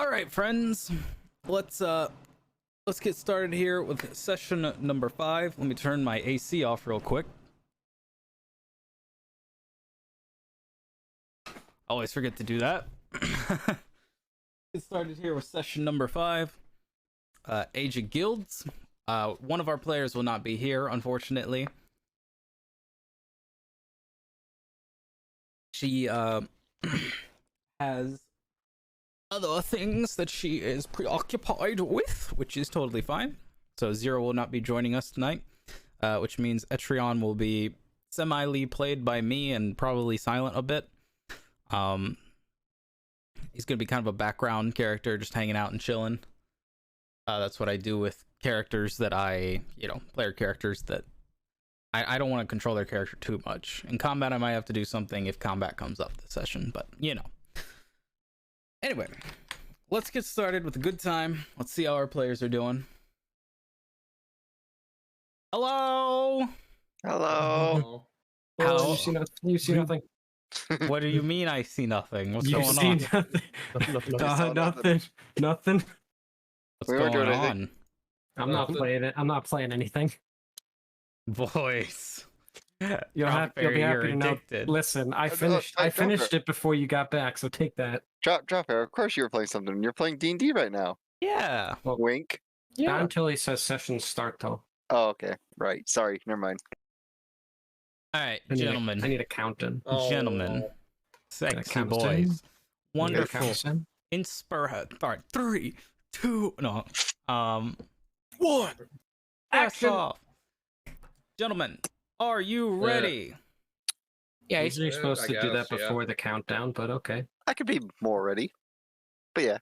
All right, friends, let's get started here with session number 5. Let me turn my AC off real quick. Always forget to do that. Get started here with session number 5. Age of Guilds. One of our players will not be here, unfortunately. She has other things that she is preoccupied with, which is totally fine. So Zero will not be joining us tonight, which means Etrion will be semi-lead played by me and probably silent a bit. He's gonna be kind of a background character, just hanging out and chilling. That's what I do with characters that player characters that I don't want to control their character too much. In combat, I might have to do something if combat comes up this session, but you know. Anyway, let's get started with a good time. Let's see how our players are doing. Hello. Hello. How? You see nothing. What do you mean I see nothing? What's going see on? Nothing. Nothing. What's We weren't going doing on? anything. I'm not playing it. I'm not playing anything. Boys. You'll be happy to know. Addicted. Listen, I finished it before you got back, so take that. Drop hair. Of course you were playing something. You're playing D&D right now. Yeah. Well, Wink. not until he says session start though. Oh, okay. Right. Sorry. Never mind. All right, I gentlemen. need a countdown. Gentlemen. Sexy count us boys. in? Wonderful. Count Inspire. All right, 3, 2, no. 1. Action off. Gentlemen, are you ready? Yeah, he's usually supposed I to do guess, that before the countdown, but okay. I could be more ready. But yeah.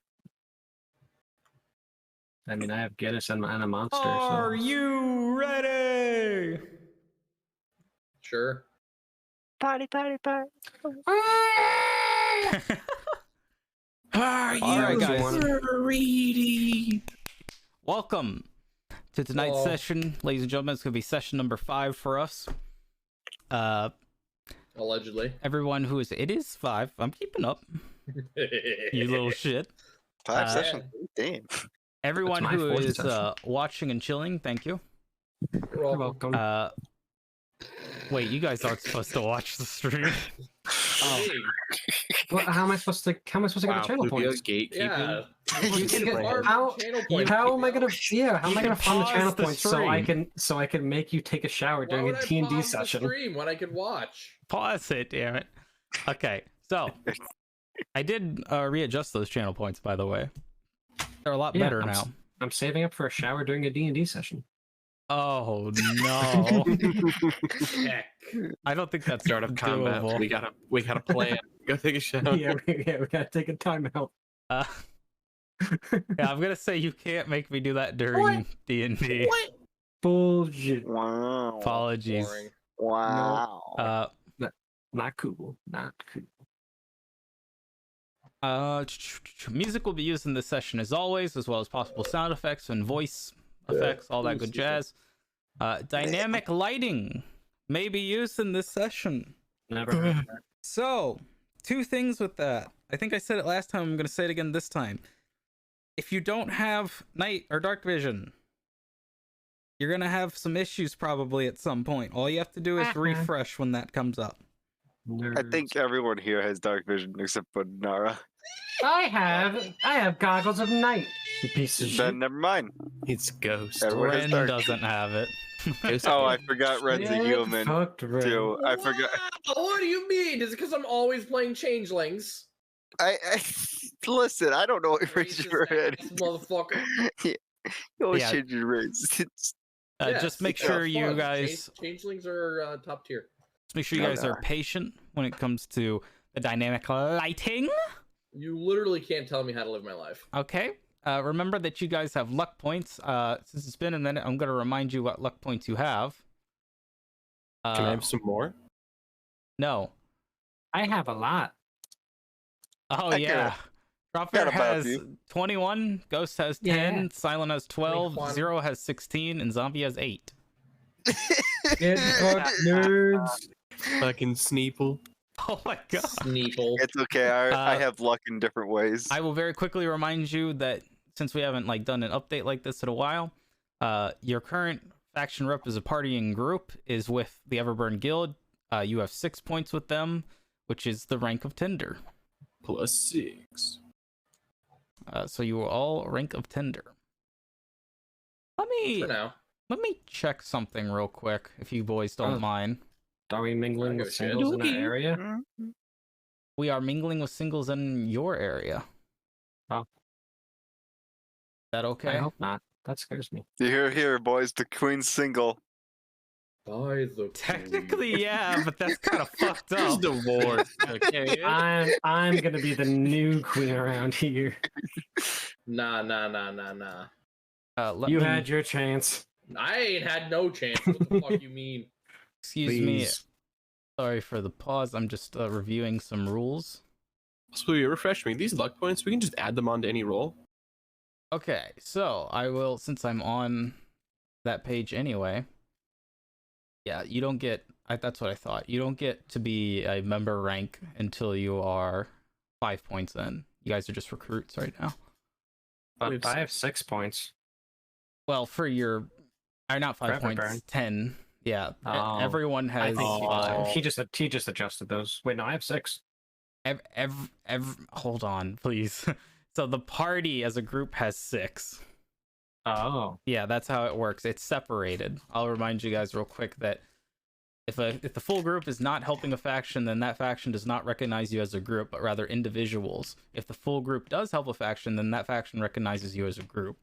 I mean, I have Guinness and a monster. Are you ready? Sure. Party. Are you All right, guys. ready? Welcome to tonight's session, ladies and gentlemen. It's gonna be session number 5 for us. Allegedly. Everyone who is it is 5. I'm keeping up. You little shit. 5 sessions. Damn. Everyone That's my who fourth is session. Watching and chilling, thank you. You're welcome. Wait, you guys aren't supposed to watch the stream. Hey, How am I supposed to get the channel points? yeah. You can get- Farm channel points. How am I gonna find the Pause channel the points so I can make you take a shower Why during would a I D&D pause the session? stream when I could watch? Pause it, damn it. Okay, so I did readjust those channel points, by the way. They're a lot better now. I'm saving up for a shower during a D&D session. Oh no! Heck. I don't think that's Start of combat. doable. We gotta plan. Go take a shower. yeah, we gotta take a timeout. Yeah, I'm gonna say you can't make me do that during D&D. Bullshit. Wow. Apologies. Boring. Wow. Not cool. Not cool. Music will be used in this session as always, as well as possible sound effects and voice effects, all that good jazz. Dynamic lighting may be used in this session. Never heard that. So, 2 things with that. I think I said it last time, I'm going to say it again this time. If you don't have night or dark vision, you're going to have some issues probably at some point. All you have to do is refresh when that comes up. I think everyone here has dark vision except for Nara. I have goggles of night. You piece of shit. Then never mind. It's Ghost. Everyone has Ren dark. doesn't have it. Oh, I forgot Ren's a human Fucked Ren. too. I forgot. What do you mean? Is it because I'm always playing changelings? I listen. I don't know what race Racist you're in. ass motherfucker. You always Yeah. change your race. Yes, Just make yeah, sure of you course. guys Changelings are top tier. just make sure you guys are patient when it comes to the dynamic lighting. You literally can't tell me how to live my life. Okay. Remember that you guys have luck points. Since it's been a minute, I'm going to remind you what luck points you have. Can I have some more? No. I have a lot. Oh, I yeah. Dropper got about has you. 21, Ghost has 10, Yeah. Silent has 12, 21. Zero has 16, and Zombie has 8. Get fucked, nerds. Fucking Sneeple. Oh my god. Sneeple. It's okay. I Uh, have luck in different ways. I will very quickly remind you that since we haven't like done an update like this in a while, your current faction rep as a partying group is with the Everburn Guild. You have 6 points with them, which is the rank of Tender. +6. So you are all rank of Tender. Let For now. me check something real quick, if you boys don't Oh. mind. Are we mingling I with give a shit. singles in that Dookie. area? Mhm. We are mingling with singles in your area. Oh. Is that I okay? hope not. That scares me. You hear here, boys. The queen's single. By the Technically, yeah, but that's kind of fucked There's up. divorce. Okay. I'm gonna be the new queen around here. Nah. Let You me, had your chance. I ain't had no chance. What the fuck you mean? excuse me. Sorry for the pause. I'm just reviewing some rules. So you refresh me. These luck points, we can just add them onto any roll. Okay, so I will, since I'm on that page anyway. Yeah, you don't get. That's what I thought. You don't get to be a member rank until you are 5 points in. You guys are just recruits right now. But I have 6 points. Well, for your, not 5 Forever points, burn. 10. Yeah, Oh, everyone I has think 5. he just adjusted those. Wait, no, I have 6. Hold on, please. So the party as a group has 6. Oh, Yeah, that's how it works. It's separated. I'll remind you guys real quick that if the full group is not helping a faction, then that faction does not recognize you as a group, but rather individuals. If the full group does help a faction, then that faction recognizes you as a group.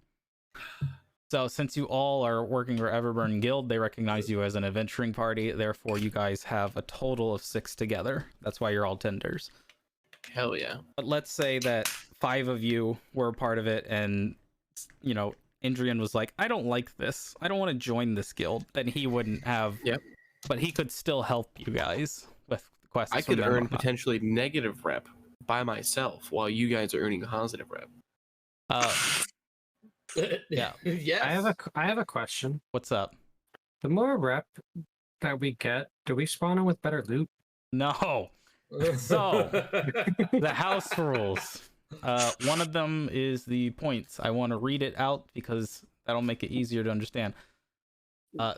So since you all are working for Everburn Guild, they recognize you as an adventuring party. Therefore, you guys have a total of 6 together. That's why you're all tenders. Hell yeah. But let's say that 5 of you were a part of it, and Indrian was like, I don't like this. I don't want to join this guild. Then he wouldn't have. Yep. But he could still help you guys with quests. I from could them and earn whatnot. potentially negative rep by myself while you guys are earning positive rep. Yeah. Yes. I have a question. What's up? The more rep that we get, do we spawn in with better loot? No. So, the house rules. One of them is the points. I want to read it out because that'll make it easier to understand. The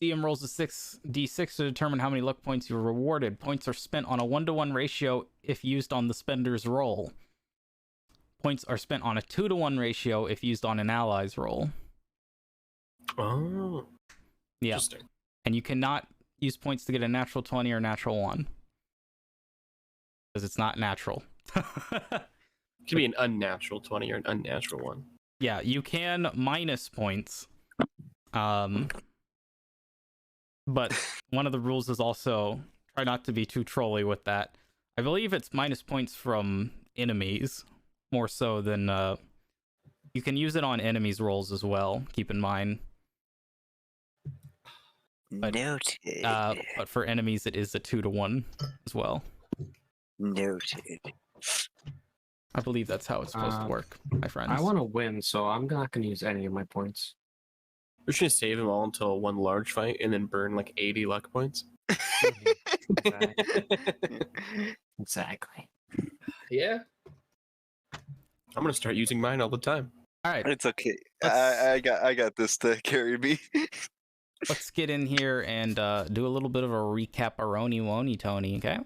DM rolls a 6d6 to determine how many luck points you're rewarded. Points are spent on a 1-to-1 ratio if used on the spender's roll. Points are spent on a 2-to-1 ratio if used on an ally's roll. Oh. Yeah. Interesting. And you cannot use points to get a natural 20 or natural 1. Because it's not natural. It could be an unnatural 20 or an unnatural 1. Yeah, you can minus points. But one of the rules is also try not to be too trolly with that. I believe it's minus points from enemies more so than you can use it on enemies' rolls as well. Keep in mind. But, Noted. But for enemies, it is a 2-to-1 as well. Noted. I believe that's how it's supposed to work, my friends. I want to win, so I'm not going to use any of my points. We're just gonna save them all until one large fight and then burn like 80 luck points. Exactly. Yeah. I'm gonna start using mine all the time. All right, It's okay. Let's- I got this to carry me. let's get in here and do a little bit of a recap Aroni Woni Tony, okay?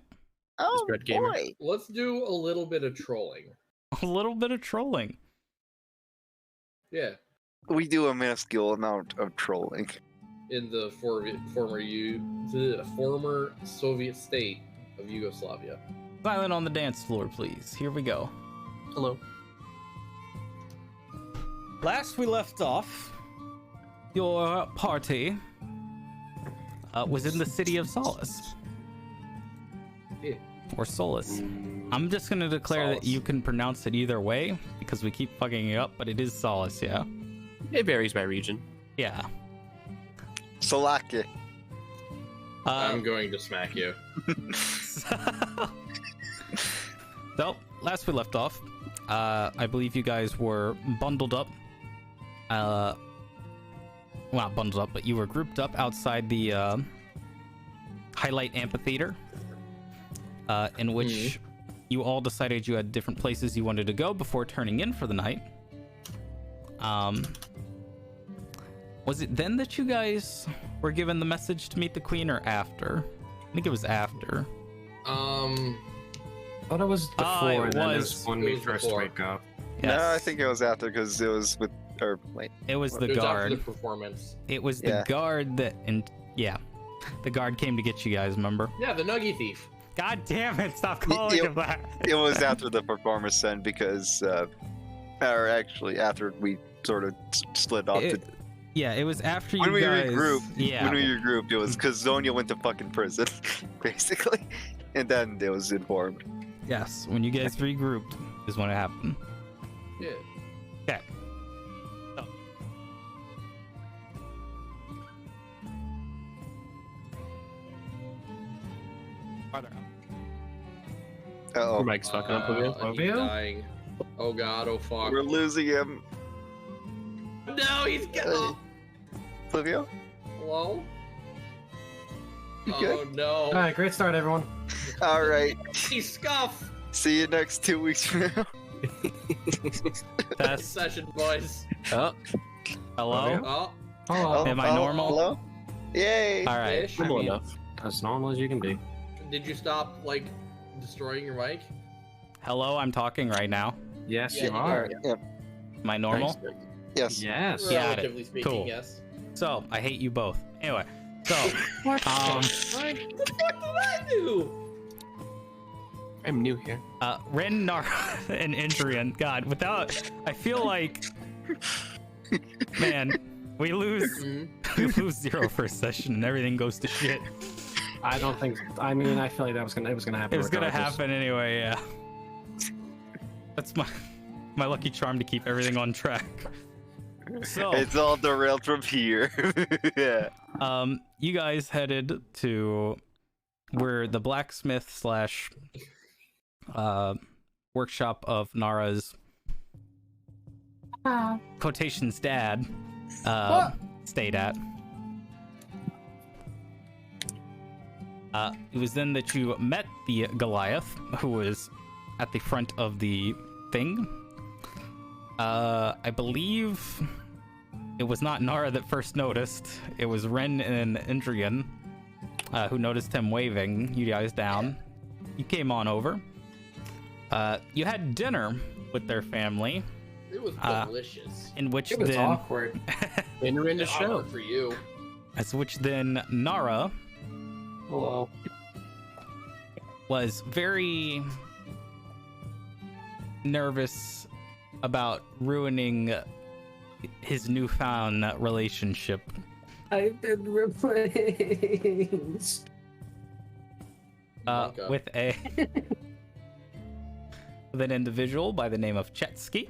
Oh Red Gamer. boy. Let's do a little bit of trolling. A little bit of trolling. Yeah. We do a minuscule amount of trolling. In the former Soviet state of Yugoslavia. Silent on the dance floor, please. Here we go. Hello. Last we left off, your party was in the city of Solace. Yeah. Or Solace. I'm just gonna declare that Solace. you can pronounce it either way because we keep fucking it up, but it is Solace, yeah? It varies by region. Yeah. Solaki. I'm going to smack you. So, last we left off, I believe you guys were bundled up. Well, not bundled up, but you were grouped up outside the Highlight Amphitheater. in which you all decided you had different places you wanted to go before turning in for the night. Was it then that you guys were given the message to meet the queen, or after? I think it was after. I thought it was before. It and then was. when It we was first before. wake up. Yes. No, I think it was after because it was with. Or wait, it was the It was after guard. the performance. It was the Yeah. guard that, and yeah, the guard came to get you guys. Remember? Yeah, the Nuggy Thief. God damn it! Stop calling it- him that. it was after the performance then because, or actually after we sort of slid off. Yeah, it was after you When we guys. regrouped, Yeah. When we regrouped, it was because Zonia went to fucking prison, basically, and then it was informed. Yes, when you guys regrouped is when it happened. Yeah. Okay. So. Farther up. Oh, Your mic's fucking up again. He's Flavio? dying. Oh god, oh fuck. we're losing him. No, he's got. Livio, Hello? you Oh good? no. All right, great start, everyone. All right. He's scuff. See you next 2 weeks from now. Test. Session, boys. Oh, Hello. Flavio? Oh, Hello. Am I normal? Hello? Yay! All right. ish. normal mean- enough. As normal as you can be. Did you stop like destroying your mic? Hello. I'm talking right now. Yes, Yeah, you you are. Yep. Am I normal? Yes. Yes. Yeah. Relatively speaking, Cool. yes. So I hate you both. Anyway. So What the fuck did I do? I'm new here. Ren, Nara, and Indrian. God, without, I feel like, man, we lose Mhm. 0 first session and everything goes to shit. I don't think. I mean, I feel like it was gonna happen. It was gonna regardless. happen anyway. Yeah. That's my lucky charm to keep everything on track. So, It's all derailed from here. Yeah. you guys headed to where the blacksmith slash workshop of Nara's quotations dad stayed at. It was then that you met the Goliath, who was at the front of the thing. I believe it was not Nara that first noticed. It was Ren and Indrian who noticed him waving you guys down. You came on over. You had dinner with their family, It was delicious. in which It was then awkward. And you're in the show. Awkward for you. as which then Nara Hello. was very nervous about ruining his newfound relationship I've been replaced. Maka. with an individual by the name of Chetsky.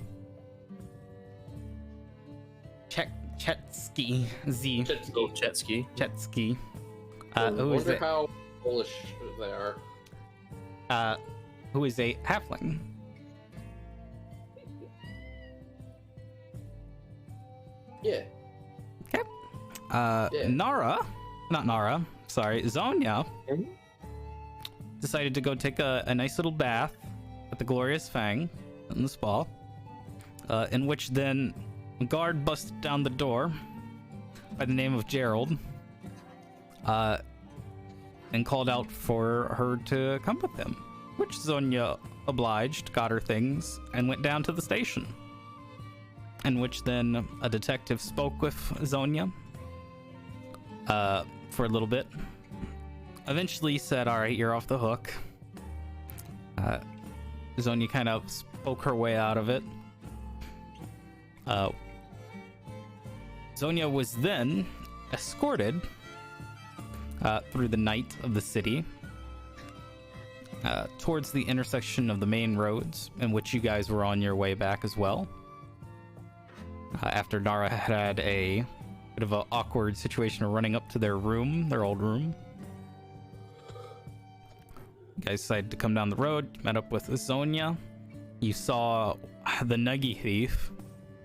Chetsky Z. Go jet ski. Chetsky. I Who is wonder it? how Polish they are. Who is a halfling. Yeah. Yeah. Zonia decided to go take a nice little bath at the Glorious Fang in the spa, in which then a guard busted down the door by the name of Gerald, and called out for her to come with him, which Zonia obliged, got her things, and went down to the station. In which then a detective spoke with Zonia for a little bit. Eventually said, all right, you're off the hook. Zonia kind of spoke her way out of it. Zonia was then escorted through the night of the city towards the intersection of the main roads, in which you guys were on your way back as well. After Nara had a bit of an awkward situation of running up to their room, their old room. You guys decided to come down the road, met up with Zonia. You saw the Nuggy Thief.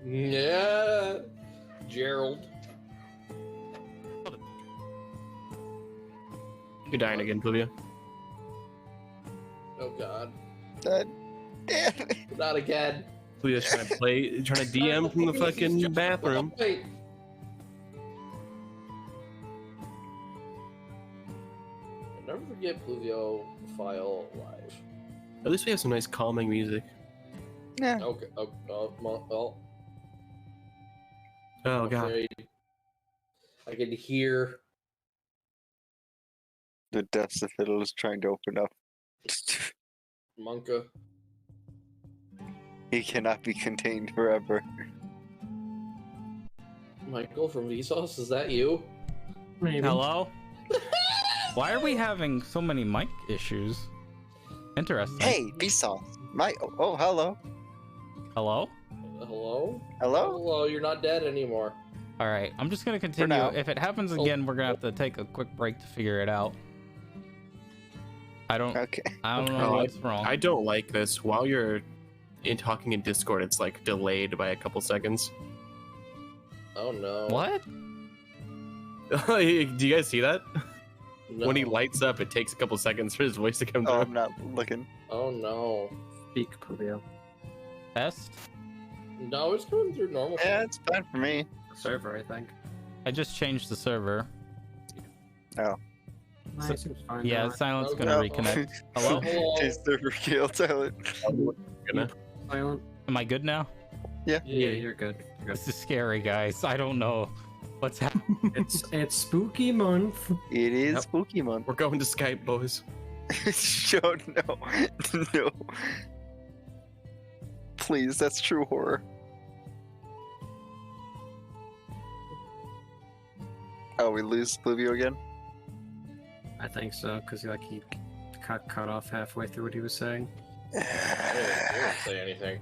Yeah. Gerald. You're dying again, Fluvia. Oh god. Damn it. Not again. Leah's trying to DM from the fucking bathroom. Wait. Never forget Pluvio file live. At least we have some nice calming music. Yeah. Okay. Well. Oh I'm god. afraid I can hear. The depths of fiddle is trying to open up. Monka. He cannot be contained forever. Michael from Vsauce, is that you? Maybe. Hello? Why are we having so many mic issues? Interesting. Hey, Vsauce. Oh, hello. Hello? Hello? Hello? Hello, you're not dead anymore. All right, I'm just gonna continue. now. If it happens again, we're gonna have to take a quick break to figure it out. I don't Okay. know what's wrong. I don't like this. While you're talking in Discord, it's like delayed by a couple seconds. Oh no. What? Do you guys see that? No. When he lights up, it takes a couple seconds for his voice to come Oh, through. I'm not looking. Oh no. Speak, Pluvio. Test? No, it's going through normal. Yeah, it's fine for me. Server, I think. I just changed the server. Nice, it was fine. Yeah, now. Silent's Okay. gonna reconnect. Hello? Hello. His server killed Silent. Gonna- Silent. Am I good now? Yeah, you're good. You're good. This is scary, guys. I don't know what's happening. It's spooky month. It is Yep. spooky month. We're going to Skype, boys. Show no. No. Please, that's true horror. Oh, we lose Pluvio again? I think so, because he cut off halfway through what he was saying. I didn't say anything.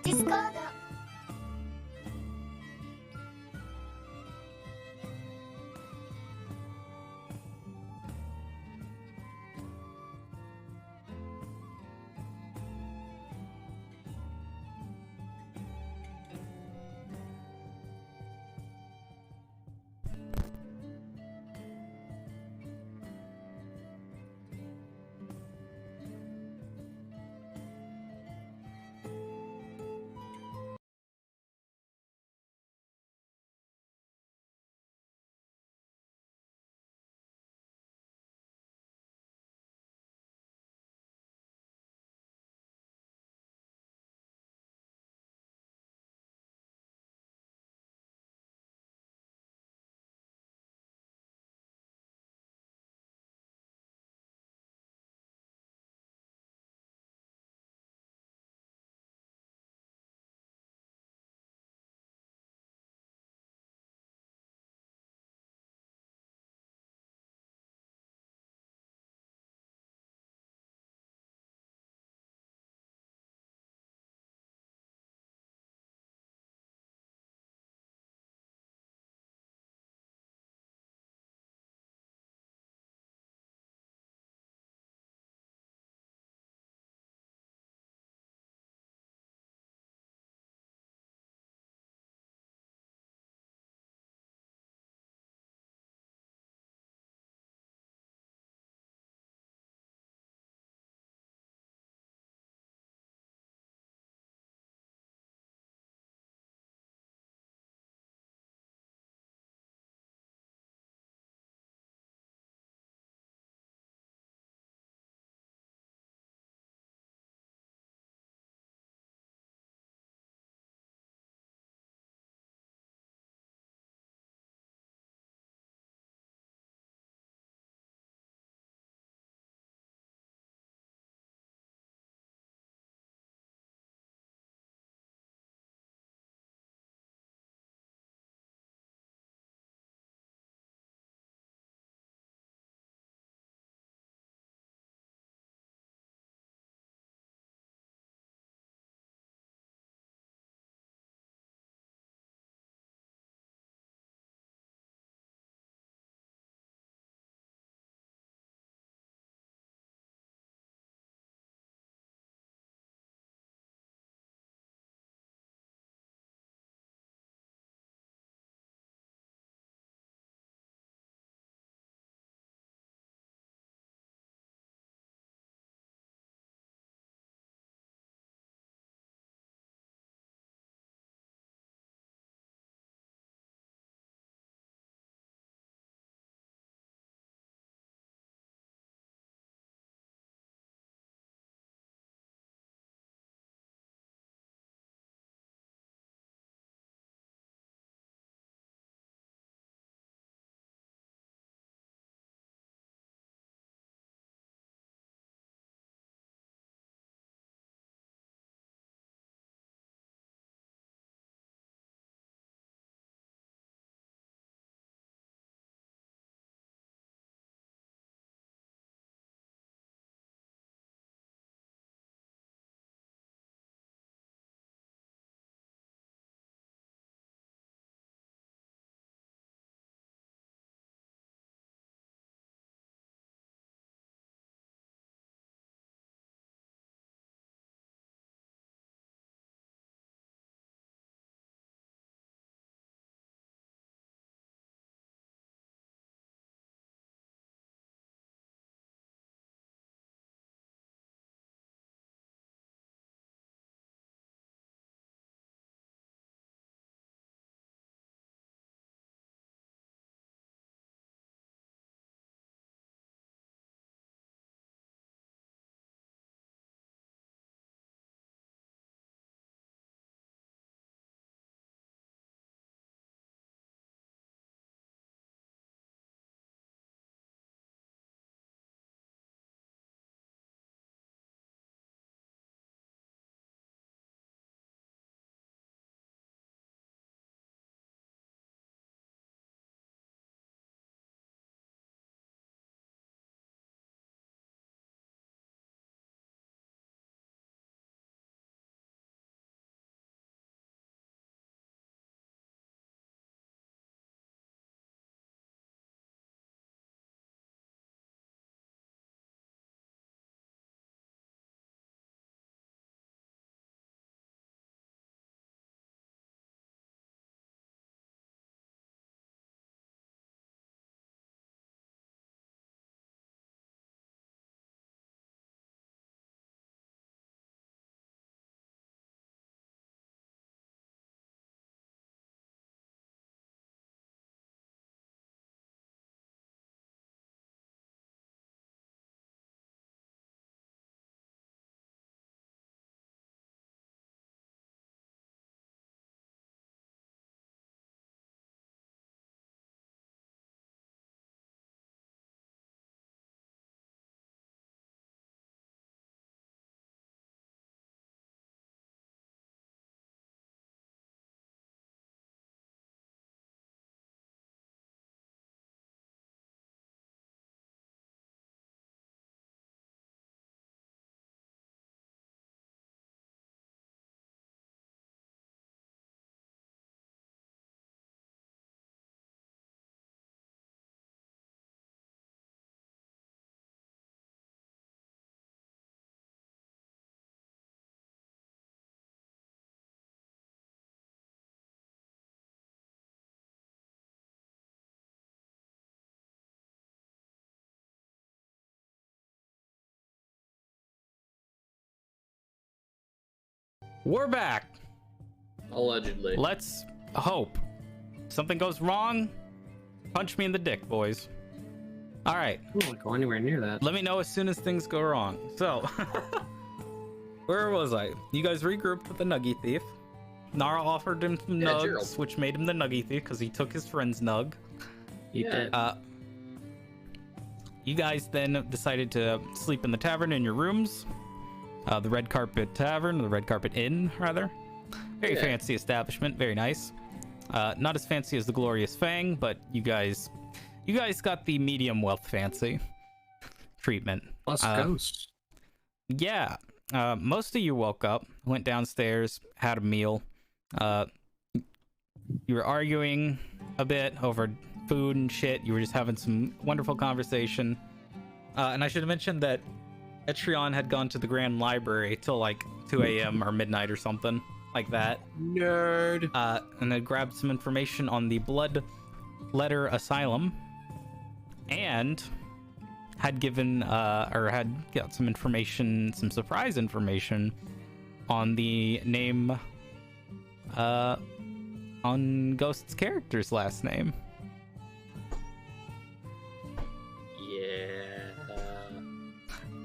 Discord. We're back. Allegedly. Let's hope. Something goes wrong, punch me in the dick, boys. All right. I won't go anywhere near that. Let me know as soon as things go wrong. So, where was I? You guys regrouped with the Nuggy Thief. Nara offered him some nugs, Gerald. which made him the Nuggy Thief because he took his friend's nug. You Yeah. did. You guys then decided to sleep in the tavern in your rooms. The Red Carpet Tavern, the Red Carpet Inn, rather. Very Yeah. fancy establishment, very nice. Not as fancy as the Glorious Fang, but you guys got the medium wealth fancy treatment. Plus ghosts. Yeah. Most of you woke up, went downstairs, had a meal. You were arguing a bit over food and shit. You were just having some wonderful conversation. And I should have mentioned that Etrion had gone to the Grand Library till like 2 a.m. or midnight or something like that. Nerd. And then grabbed some information on the Blood Letter Asylum. And had given, or had got some information, some surprise information on the name, on Ghost's character's last name. Yeah.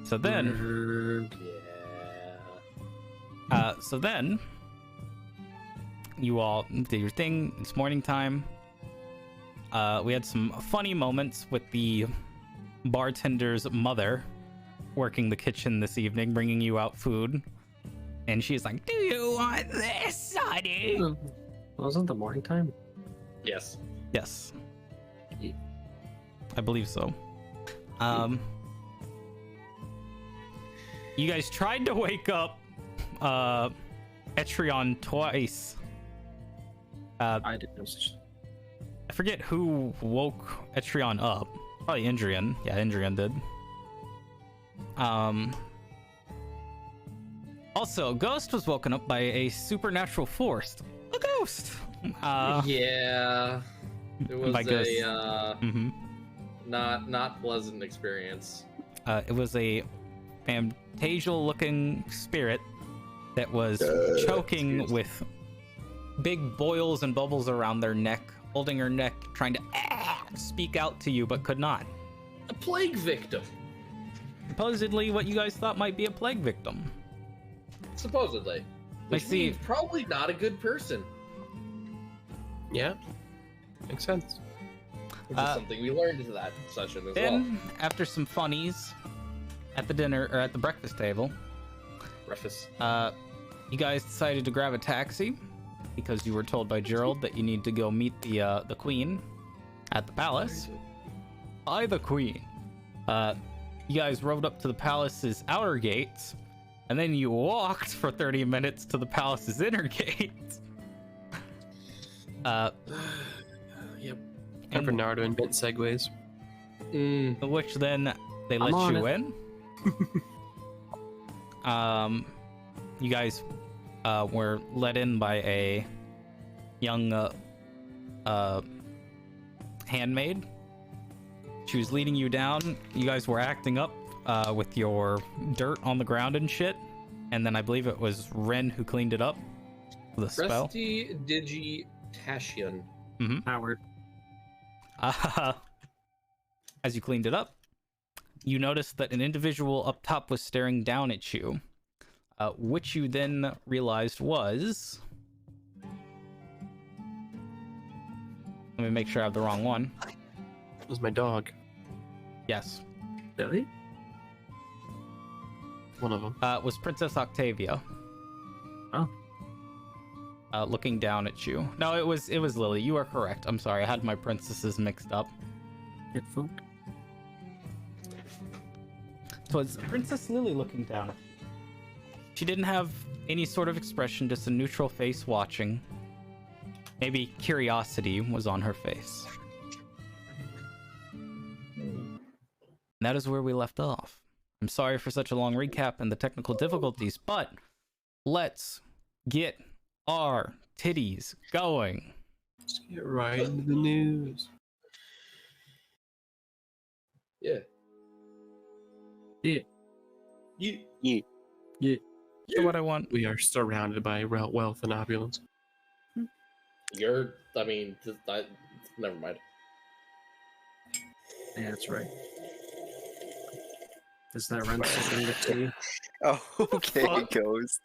So then, Nerd. Yeah. so then, you all did your thing. It's morning time. We had some funny moments with the bartender's mother working the kitchen this evening, bringing you out food. And she's like, "Do you want this, honey?" Wasn't the morning time? Yes. Yes. Yeah. I believe so. You guys tried to wake up Etrion twice. I didn't know such. I forget who woke Etrion up. Probably Indrian. Yeah, Indrian did. Also, Ghost was woken up by a supernatural force. A ghost. Yeah. It was by ghosts. a not pleasant experience. It was a Fantasia-looking spirit that was choking with big boils and bubbles around their neck, holding her neck, trying to speak out to you, but could not. A plague victim. Supposedly, what you guys thought might be a plague victim. Supposedly. Which see. means probably not a good person. Yeah. Makes sense. Which is something we learned in that session as well. Then, after some funnies at the dinner or at the breakfast table, Breakfast. you guys decided to grab a taxi because you were told by Gerald that you need to go meet the queen at the palace. By the queen. You guys rode up to the palace's outer gates, and then you walked for 30 minutes to the palace's inner gates. Yep. Time for Naruto to invent segues. Which then they I'm let on you it. in. You guys were let in by a young handmaid. She was leading you down. You guys were acting up with your dirt on the ground and shit. And then I believe it was Ren who cleaned it up with a spell. Rusty Digitation. Howard. As you cleaned it up, you noticed that an individual up top was staring down at you, which you then realized was... Let me make sure I have the wrong one. It was my dog. Yes. Really? One of them. Was Princess Octavia. Oh. Looking down at you. No, it was Lily. You are correct. I'm sorry. I had my princesses mixed up. Get food. So it's Princess Lily looking down. She didn't have any sort of expression, just a neutral face watching. Maybe curiosity was on her face. And that is where we left off. I'm sorry for such a long recap and the technical difficulties, but let's get our titties going. Let's get right into the news. Yeah. Yeah. You. Yeah. Yeah. what I want. We are surrounded by wealth and opulence. You're. I mean, never mind. Yeah, that's right. Is that Ren sipping the tea? Oh, okay, Fuck. Ghost.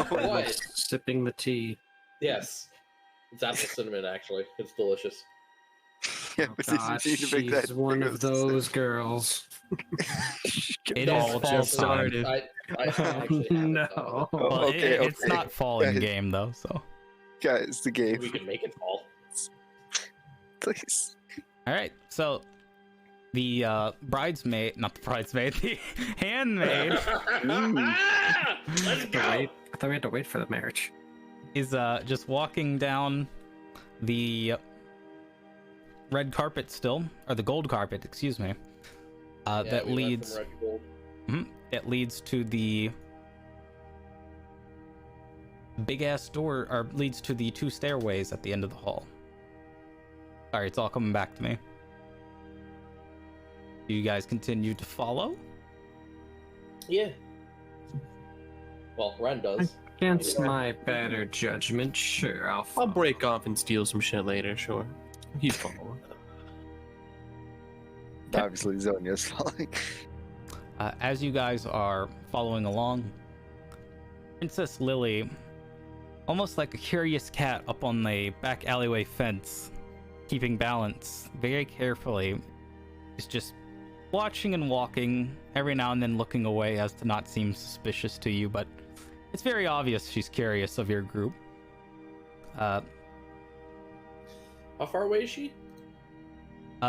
What? Sipping the tea. Yes. It's apple cinnamon, actually. It's delicious. Yeah, Oh but did God, you need to make that she's one of Ghost? those girls. It all is just fall time. started. I actually haven't thought of it. Oh, Well, okay, it's okay. not fall in Guys. game though, so. Guys, the game, We can make it fall. please. All right, so the bridesmaid, not the bridesmaid, the handmaid Let's go. Wait, I thought we had to wait for the marriage. is just walking down the red carpet still, or the gold carpet, excuse me. Yeah, That we went leads from red to gold. it leads to the big ass door, or leads to the 2 stairways at the end of the hall. Sorry, it's all coming back to me. Do you guys continue to follow? Yeah. Well, Ren does. Against my better judgment, sure, I'll I'll follow. break off and steal some shit later, sure. He's following. Obviously, Zonia's falling. As you guys are following along, Princess Lily, almost like a curious cat up on the back alleyway fence, keeping balance very carefully, is just watching and walking, every now and then looking away as to not seem suspicious to you, but it's very obvious she's curious of your group. How far away is she?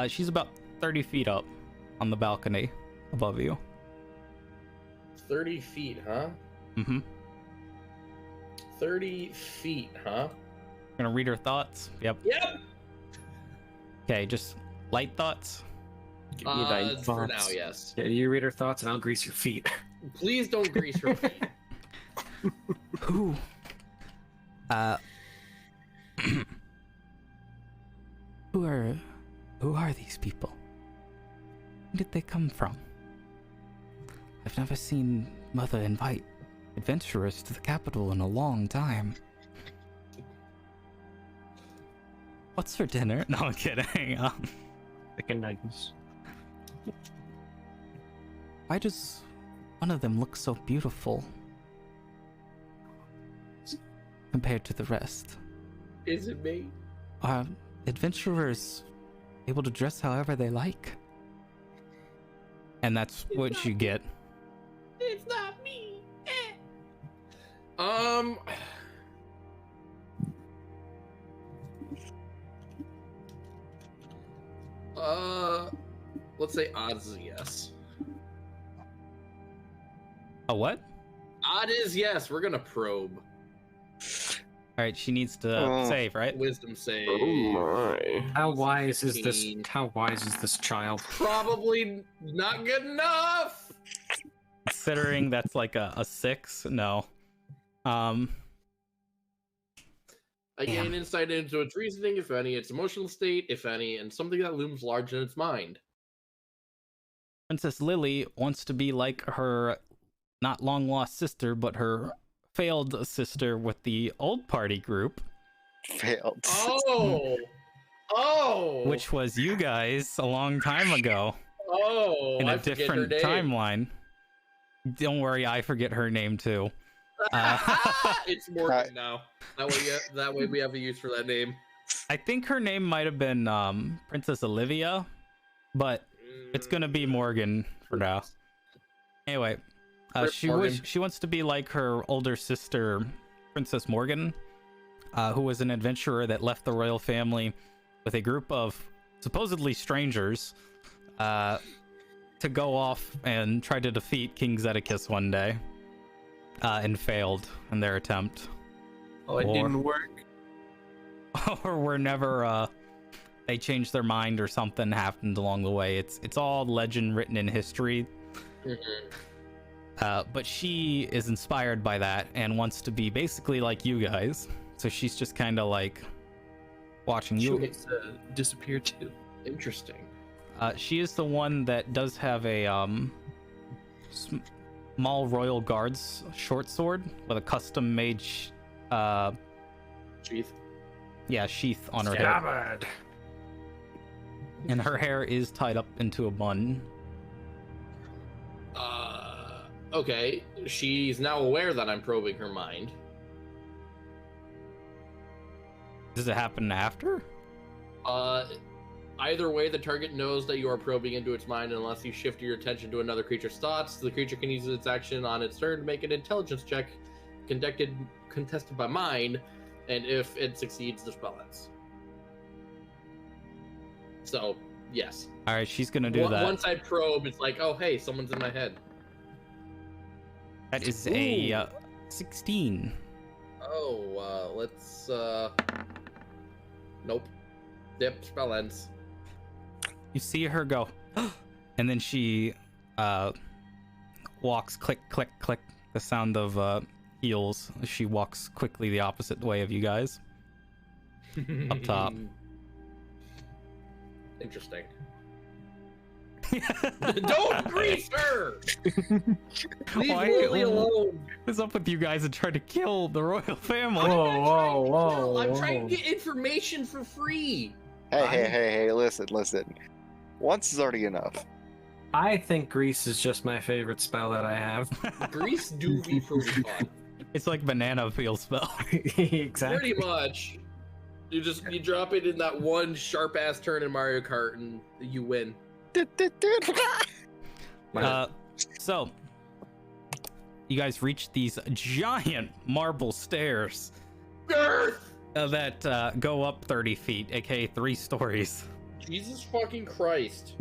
She's about 30 feet up on the balcony above you. 30 feet, huh? Mm-hmm. 30 feet, huh? Gonna read her thoughts? Yep. Yep. Okay, just light thoughts. Give me thy For thoughts. now, yes. Yeah, you read her thoughts and I'll grease your feet. Please don't grease her feet. Who? Who are these people? Where did they come from? I've never seen Mother invite adventurers to the capital in a long time. What's for dinner? No, I'm kidding. Chicken nuggets. Why does one of them look so beautiful compared to the rest? Is it me? Are adventurers able to dress however they like? And that's what you get. It's not me. Let's say odds is yes. A what? Odd is yes. We're gonna probe. Alright, she needs to Oh. save, right? Wisdom save. Oh my. How wise is this? 15. How wise is this child? Probably not good enough. Considering that's like a 6, no. I Damn. gain insight into its reasoning, if any, its emotional state, if any, and something that looms large in its mind. Princess Lily wants to be like her not long lost sister, but her failed sister with the old party group, Failed. Oh, which was you guys a long time ago in I a forget different her name. timeline. Don't worry, I forget her name too. It's Morgan now. That way we have a use for that name. I think her name might have been Princess Olivia, but it's gonna be Morgan for now. Anyway, Rip Morgan. she wants to be like her older sister, Princess Morgan, who was an adventurer that left the royal family with a group of supposedly strangers to go off and try to defeat King Zedekias one day, and failed in their attempt. Oh, it Or- didn't work. Or were never they changed their mind or something happened along the way. It's all legend written in history. But she is inspired by that and wants to be basically like you guys. So she's just kind of like watching She you. wants to disappear too. Interesting. She is the one that does have a Mall Royal Guards short sword with a custom made Sheath. sheath on her hip. Scabbard. And her hair is tied up into a bun. Okay. She's now aware that I'm probing her mind. Does it happen after? Either way, the target knows that you are probing into its mind unless you shift your attention to another creature's thoughts. The creature can use its action on its turn to make an intelligence check contested by mine, and if it succeeds, the spell ends. So, yes. Alright, she's gonna do that. Once I probe, it's like, oh, hey, someone's in my head. That is a 16. Oh, let's, nope. Yep, spell ends. You see her go, and then she walks click, click, click, the sound of heels. She walks quickly the opposite way of you guys. Up top. Interesting. Don't grease her! Leave Lily alone! What's up with you guys and trying to kill the royal family? I'm trying to get information for free! Hey, listen. Once is already enough. I think grease is just my favorite spell that I have. Grease do be pretty fun. It's like banana peel spell. Exactly. Pretty much. You drop it in that one sharp ass turn in Mario Kart and you win. So you guys reach these giant marble stairs that go up 30 feet, aka 3 stories. Jesus fucking Christ.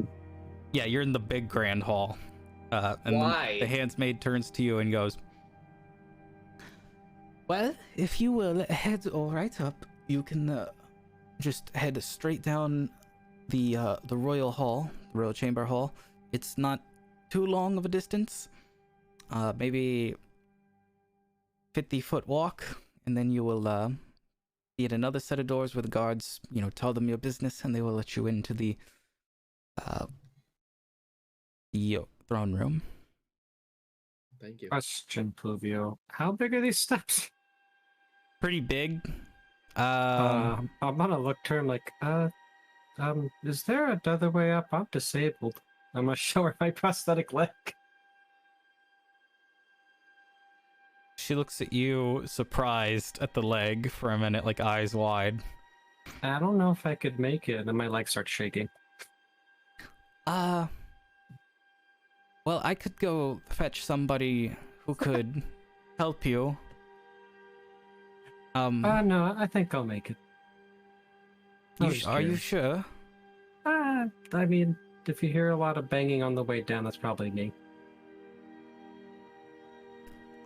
Yeah, you're in the big grand hall. And Why? The handsmaid turns to you and goes, well, if you will head all right up, you can just head straight down the royal hall, the royal chamber hall. It's not too long of a distance, maybe 50-foot walk, and then you will be at another set of doors where the guards, tell them your business, and they will let you into the throne room. Thank you. Question, Pluvio. How big are these steps? Pretty big. I'm gonna look to her like, is there another way up? I'm disabled. I'm gonna show her my prosthetic leg. She looks at you, surprised at the leg for a minute, like eyes wide. I don't know if I could make it, and my leg starts shaking. Well, I could go fetch somebody who could help you. No, I think I'll make it. Are you sure? I mean, if you hear a lot of banging on the way down, that's probably me.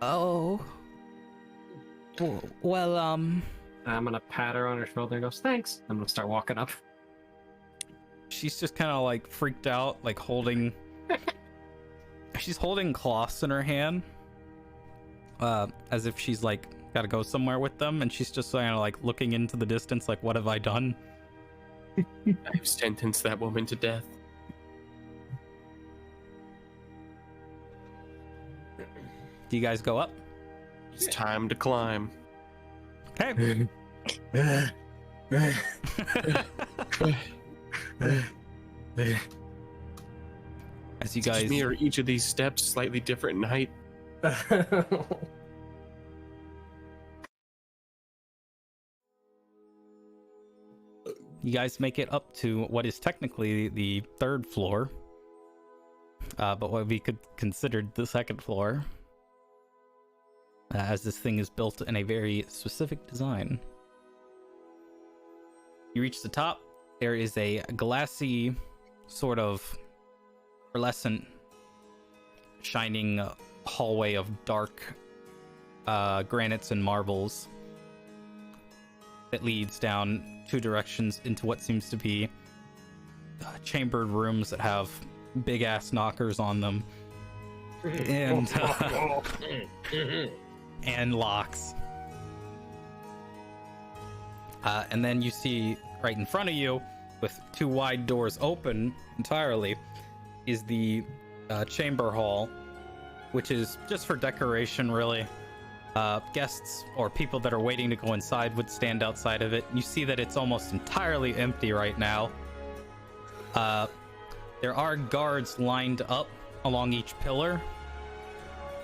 Oh. Well, I'm gonna pat her on her shoulder and goes, thanks. I'm gonna start walking up. she's just kind of like freaked out, like holding. She's holding cloths in her hand, as if she's like got to go somewhere with them, and she's just kind of like looking into the distance, like, what have I done? I've sentenced that woman to death. Do you guys go up? It's time to climb. Okay. As you guys, Me or each of these steps slightly different in height. you guys make it up to what is technically the 3rd floor, but what we could consider the 2nd floor, as this thing is built in a very specific design. You reach the top. There is a glassy, sort of pearlescent, shining hallway of dark granites and marbles that leads down 2 directions into what seems to be chambered rooms that have big ass knockers on them and and locks. And then you see right in front of you, with 2 wide doors open entirely, is the chamber hall which is just for decoration, really. Guests or people that are waiting to go inside would stand outside of it. You see that it's almost entirely empty right now. There are guards lined up along each pillar.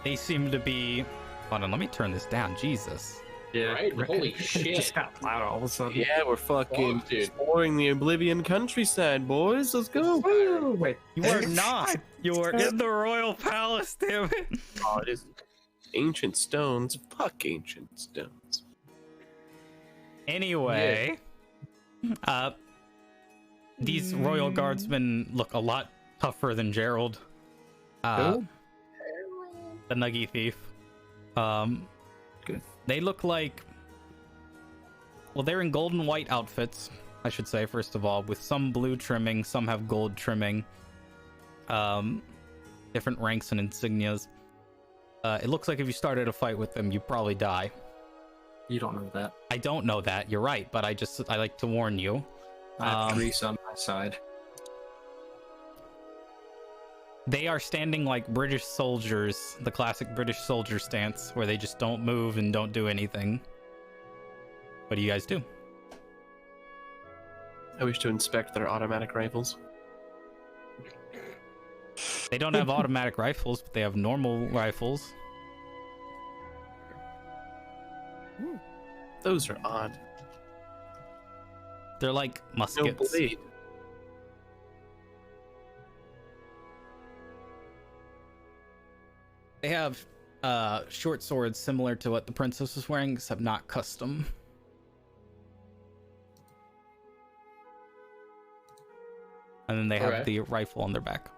They seem to be... Hold on, let me turn this down. Jesus. Yeah. Right? Holy It shit. just got loud all of a sudden. Yeah, we're fucking Fuck, dude. exploring the Oblivion countryside, boys. Let's go. Woo, wait. You are not. You are in the royal palace, damn it. Oh, it is ancient stones. Fuck ancient stones. Anyway, these royal guardsmen look a lot tougher than Gerald, the Nuggy Thief. Good. They look like, well, they're in gold and white outfits, I should say, first of all, with some blue trimming, some have gold trimming, different ranks and insignias. It looks like if you started a fight with them, you'd probably die. You don't know that. I don't know that, you're right, but I like to warn you. I have Grease on my side. They are standing like British soldiers, the classic British soldier stance, where they just don't move and don't do anything. What do you guys do? I wish to inspect their automatic rifles. They don't have automatic rifles, but they have normal rifles. Those are odd. They're like No muskets. blade. They have short swords similar to what the princess was wearing, except not custom. And then they have Alright. the rifle on their back.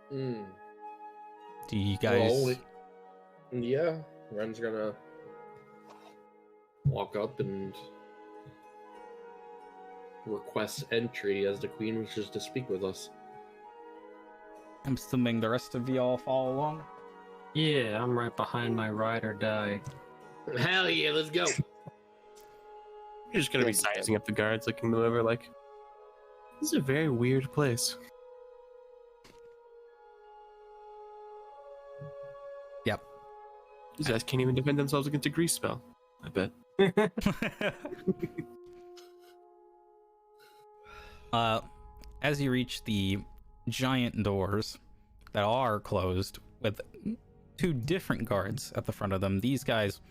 Hmm. Do you guys... Yeah, Ren's gonna walk up and request entry as the queen wishes to speak with us. I'm assuming the rest of y'all follow along. Yeah, I'm right behind my ride or die. Hell yeah, let's go. You're just gonna be sizing up the guards, looking them over like, this is a very weird place. Yep. These guys can't even defend themselves against a grease spell. I bet. As you reach the giant doors that are closed with two different guards at the front of them, these guys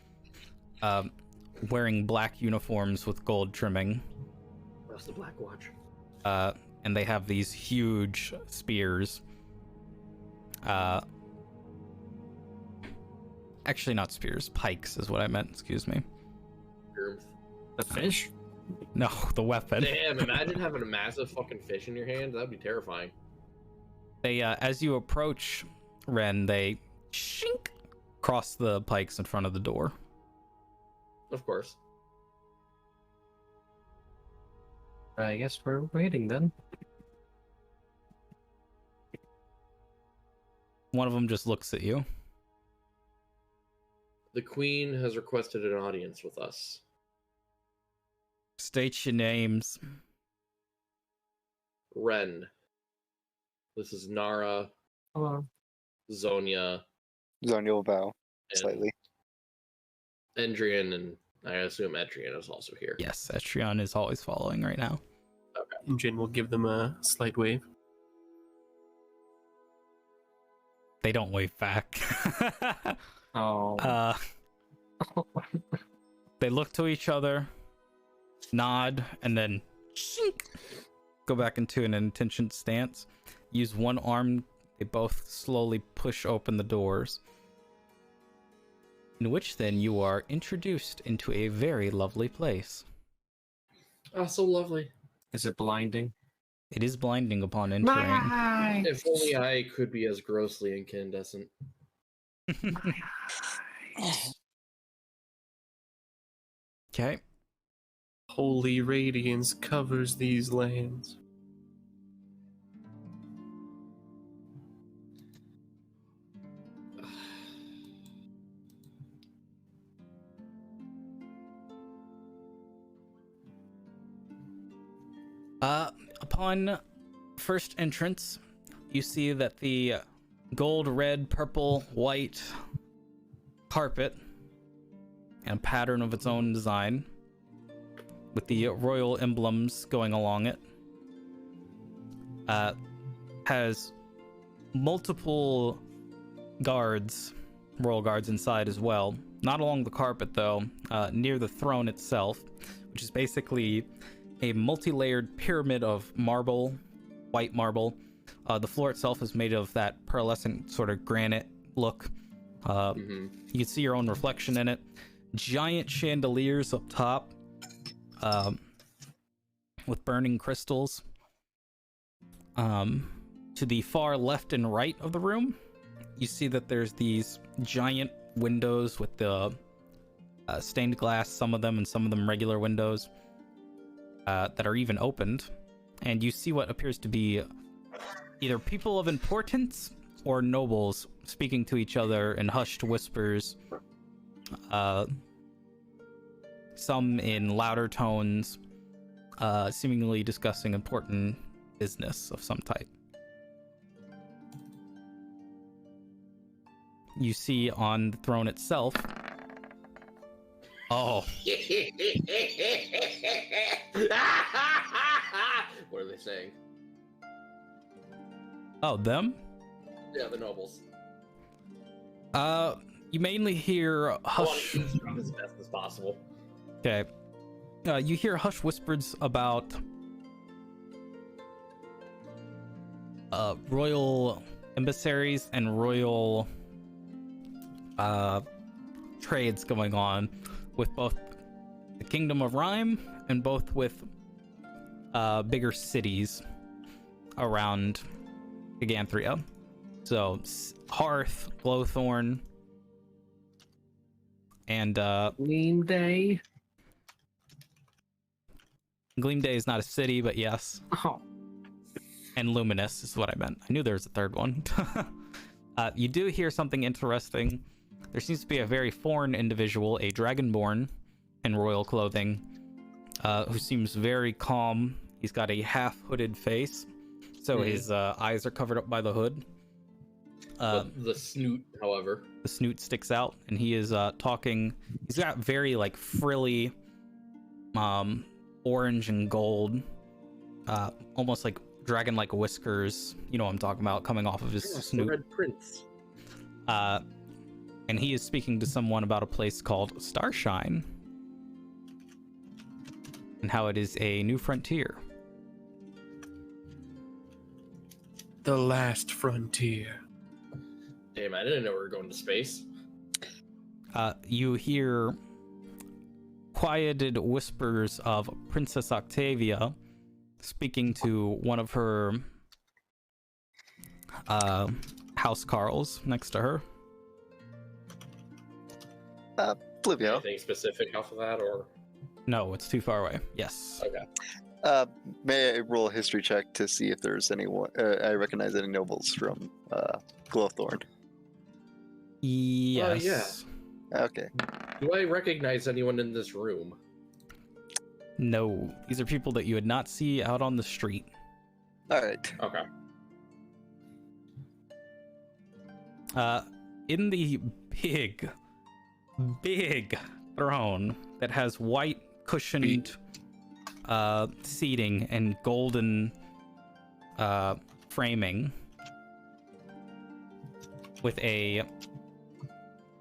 wearing black uniforms with gold trimming, That's the Black Watch. and they have these huge spears. Actually, not spears, pikes is what I meant, excuse me. The fish? No, the weapon. Damn, imagine having a massive fucking fish in your hand. That'd be terrifying. They, as you approach Ren, they shink cross the pikes in front of the door. Of course. I guess we're waiting then. One of them just looks at you. The queen has requested an audience with us. State your names. Ren. This is Nara, Hello. Zonia, Zonia will bow and slightly. Endrian, and I assume Etrian is also here. Yes, Etrion is always following right now. And Jin will give them a slight wave. They don't wave back. Oh. They look to each other, nod, and then shink, go back into an attention stance. Use one arm. They both slowly push open the doors, in which then you are introduced into a very lovely place. Oh, so lovely. Is it blinding? It is blinding upon entering. If only I could be as grossly incandescent. Okay. Holy radiance covers these lands. Upon first entrance, you see that the gold, red, purple, white carpet, and a pattern of its own design, with the royal emblems going along it, has multiple guards, royal guards inside as well. Not along the carpet though, near the throne itself, which is basically a multi-layered pyramid of marble, white marble. The floor itself is made of that pearlescent sort of granite look. You can see your own reflection in it. Giant chandeliers up top, with burning crystals. To the far left and right of the room, you see that there's these giant windows with the stained glass, some of them, and some of them regular windows, that are even opened. And you see what appears to be either people of importance or nobles speaking to each other in hushed whispers, some in louder tones, seemingly discussing important business of some type. You see on the throne itself. Oh. What are they saying? Oh, them? Yeah, the nobles. You mainly hear hush. As best as possible. Okay. You hear hush whispers about royal emissaries and royal trades going on with both the Kingdom of Rhyme and both with bigger cities around Giganthria. So Hearth, Glowthorn, and Gleam Day. Gleam Day is not a city, but yes. Oh. And Luminous is what I meant. I knew there was a third one. You do hear something interesting. There seems to be a very foreign individual, a dragonborn in royal clothing, who seems very calm. He's got a half-hooded face, so his eyes are covered up by the hood. The snoot, however. The snoot sticks out, and he is talking. He's got very, like, frilly, orange and gold, almost like dragon-like whiskers. You know what I'm talking about, coming off of his snoot. The Red Prince. And he is speaking to someone about a place called Starshine, and how it is a new frontier. The last frontier. Damn, I didn't know we were going to space. You hear quieted whispers of Princess Octavia speaking to one of her house carls next to her. Flivio. Anything specific off of that, or? No, it's too far away. Yes. Okay. May I roll a history check to see if there's anyone I recognize any nobles from Glowthorn? Yes. Okay. Do I recognize anyone in this room? No, these are people that you would not see out on the street. All right. Okay. In the big throne that has white cushioned seating and golden framing, with a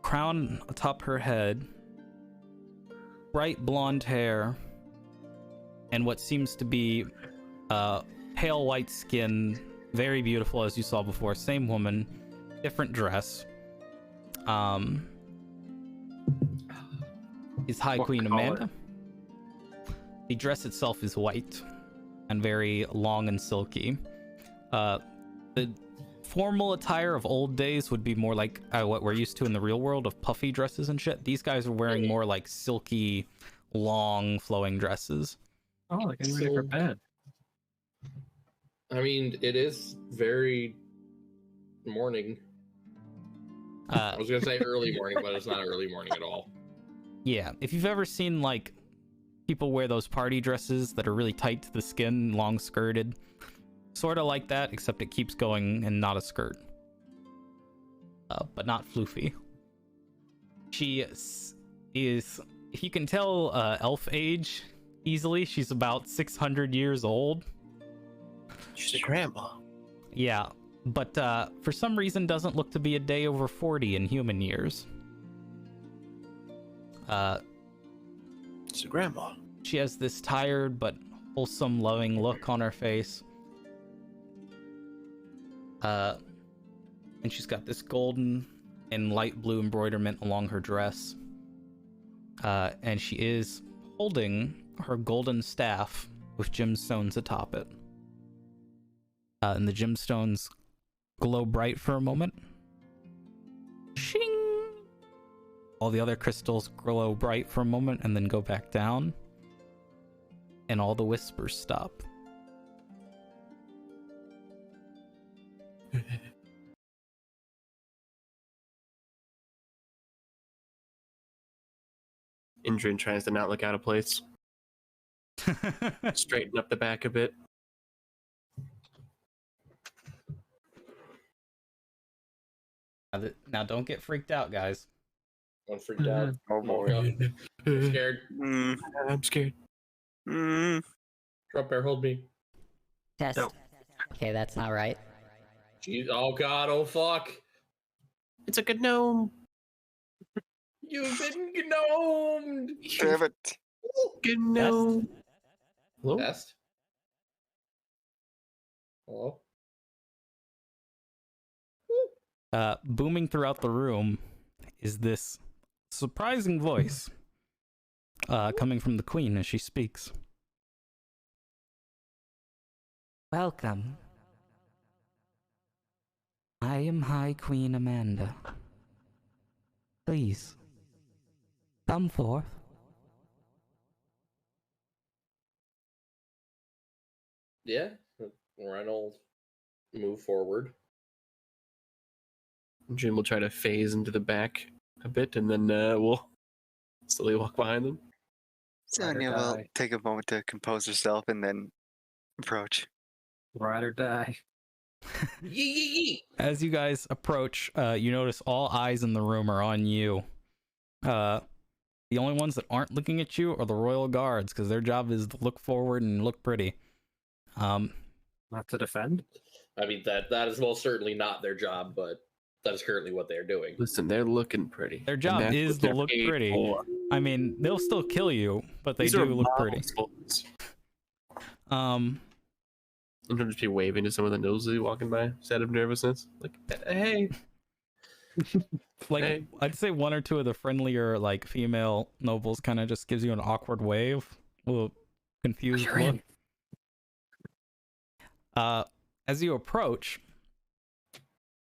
crown atop her head, bright blonde hair, and what seems to be pale white skin, very beautiful as you saw before. Same woman, different dress. Is High What Queen color? Amanda. The dress itself is white and very long and silky. The formal attire of old days would be more like what we're used to in the real world of puffy dresses and shit. These guys are wearing more like silky, long, flowing dresses. Oh, like getting ready for bed. I mean, it is very morning. I was gonna say early morning, but it's not early morning at all. Yeah, if you've ever seen like people wear those party dresses that are really tight to the skin, long skirted, Sort of like that, except it keeps going and not a skirt. But not floofy. She is, if you can tell elf age easily, she's about 600 years old. She's a grandma. Yeah, but for some reason doesn't look to be a day over 40 in human years. She's a grandma. She has this tired but wholesome, loving look on her face. And she's got this golden and light blue embroiderment along her dress. And she is holding her golden staff with gemstones atop it. And the gemstones glow bright for a moment. Shing! All the other crystals glow bright for a moment and then go back down. And all the whispers stop. Indrin tries to not look out of place. Straighten up the back a bit. Now don't get freaked out, guys. I'm freaked out. Oh boy. I'm scared. I'm scared. Trump bear, hold me. Test. No. Okay, that's not right. Jeez, oh god, oh fuck. It's a good gnome. You've been gnomed. Damn it. Good gnome. Hello? Test. Hello? Booming throughout the room is this surprising voice coming from the queen as she speaks. Welcome. I am High Queen Amanda. Please, come forth. Yeah. Reynolds move forward. Jim will try to phase into the back a bit, and then we'll slowly walk behind them. Sonia will take a moment to compose herself and then approach. Ride or die. Yee. As you guys approach, you notice all eyes in the room are on you. The only ones that aren't looking at you are the royal guards, because their job is to look forward and look pretty. Not to defend? I mean, that is most certainly not their job, but that is currently what they're doing. Listen, they're looking pretty. Their job And that's is what to they're look paid pretty. for. I mean, they'll still kill you, but they These do are look pretty. models, folks. Um, And he'll just be waving to someone that knows he's walking by, just out of nervousness. Like, hey. like Hey. I'd say one or two of the friendlier like female nobles kind of just gives you an awkward wave, a little confused You're look. in. As you approach,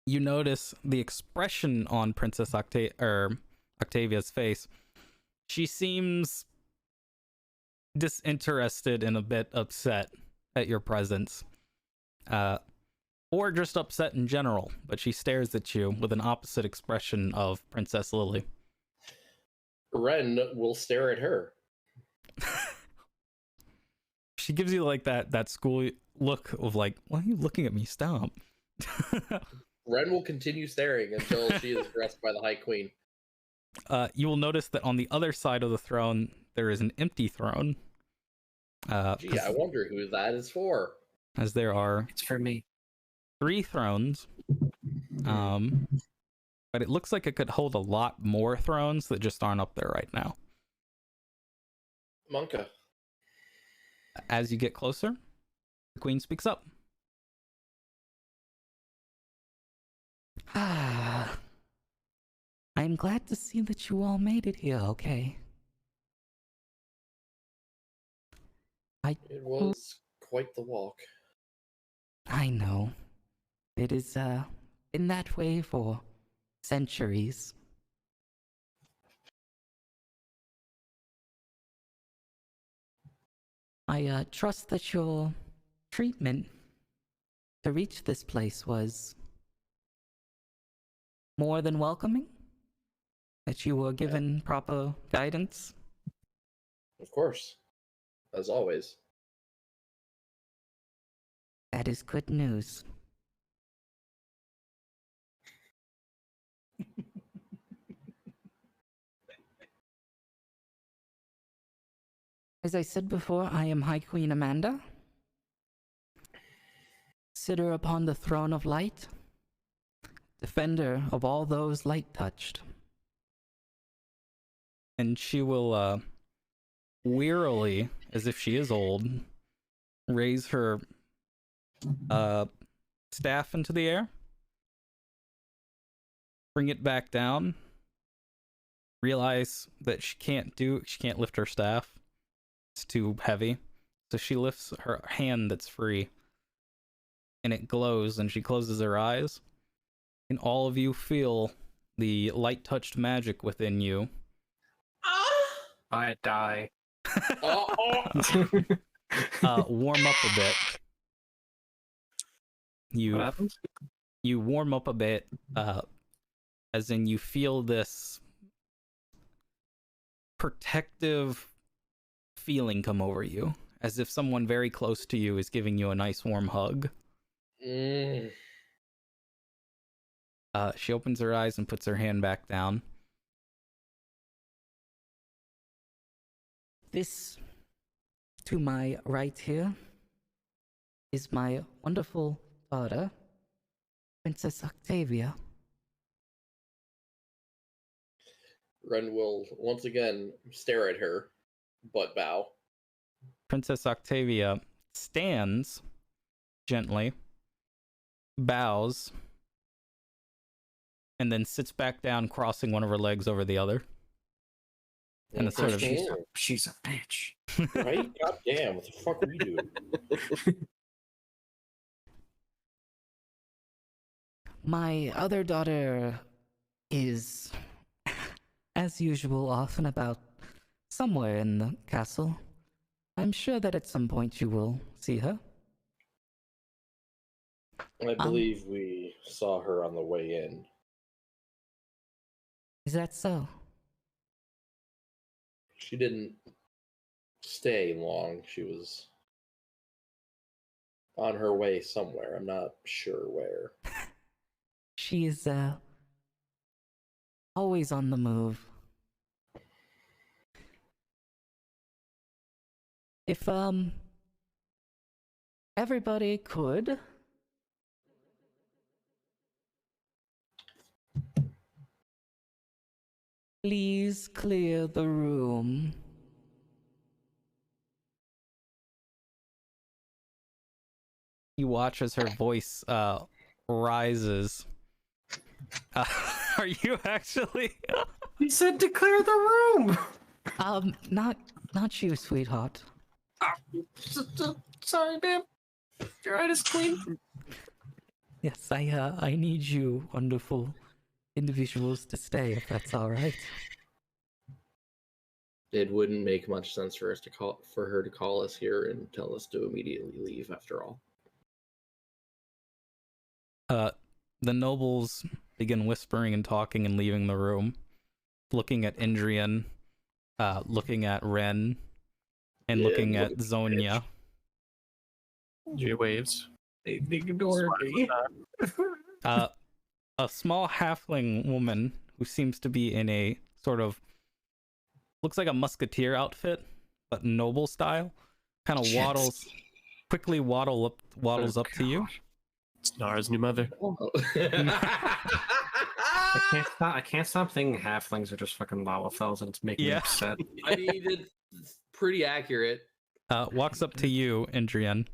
you notice the expression on Princess Octavia's face. She seems disinterested and a bit upset at your presence. Or just upset in general, but she stares at you with an opposite expression of Princess Lily. Ren will stare at her. She gives you like that school look of like, why are you looking at me? Stop. Ren will continue staring until she is addressed by the High Queen. You will notice that on the other side of the throne, there is an empty throne. Gee, I wonder who that is for. As there are It's for me. 3 thrones. But it looks like it could hold a lot more thrones that just aren't up there right now. Monka. As you get closer, the queen speaks up. I'm glad to see that you all made it here, okay? It was quite the walk. I know. It has been that way for centuries. I trust that your treatment to reach this place was more than welcoming? That you were given proper guidance? Of course. As always. That is good news. As I said before, I am High Queen Amanda, sitter upon the throne of light, defender of all those light touched. And she will wearily, as if she is old, raise her staff into the air, bring it back down, realize that she can't lift her staff. It's too heavy. So she lifts her hand that's free, and it glows, and she closes her eyes, and all of you feel the light-touched magic within you. I die. Warm up a bit. What happens? You warm up a bit, as in you feel this protective feeling come over you, as if someone very close to you is giving you a nice warm hug. Mm. She opens her eyes and puts her hand back down. This, to my right here, is my wonderful daughter, Princess Octavia. Ren will once again stare at her, but bow. Princess Octavia stands gently, bows, and then sits back down, crossing one of her legs over the other. And it's sort of She's a bitch. Right? God damn, what the fuck are you doing? My other daughter is, as usual, off and about somewhere in the castle. I'm sure that at some point you will see her. I believe we saw her on the way in. Is that so? She didn't stay long. She was on her way somewhere. I'm not sure where. She is, always on the move. If, everybody could... Please clear the room. You watch as her voice rises. Are you actually? He said to clear the room. Not you, sweetheart. Sorry, ma'am. Your right is clean. Yes, I need you, wonderful individuals, to stay, if that's all right. It wouldn't make much sense for her to call us here and tell us to immediately leave. After all, The nobles begin whispering and talking and leaving the room, looking at Indrian, looking at Ren, and looking at Zonia. J waves. They ignored me. A small halfling woman who seems to be in a sort of looks like a musketeer outfit, but noble style, kind of quickly waddles up to you. It's Nara's new mother. I can't stop thinking halflings are just fucking Lalafels, and it's making me upset. I mean, it's pretty accurate. Walks up to you, Indrian.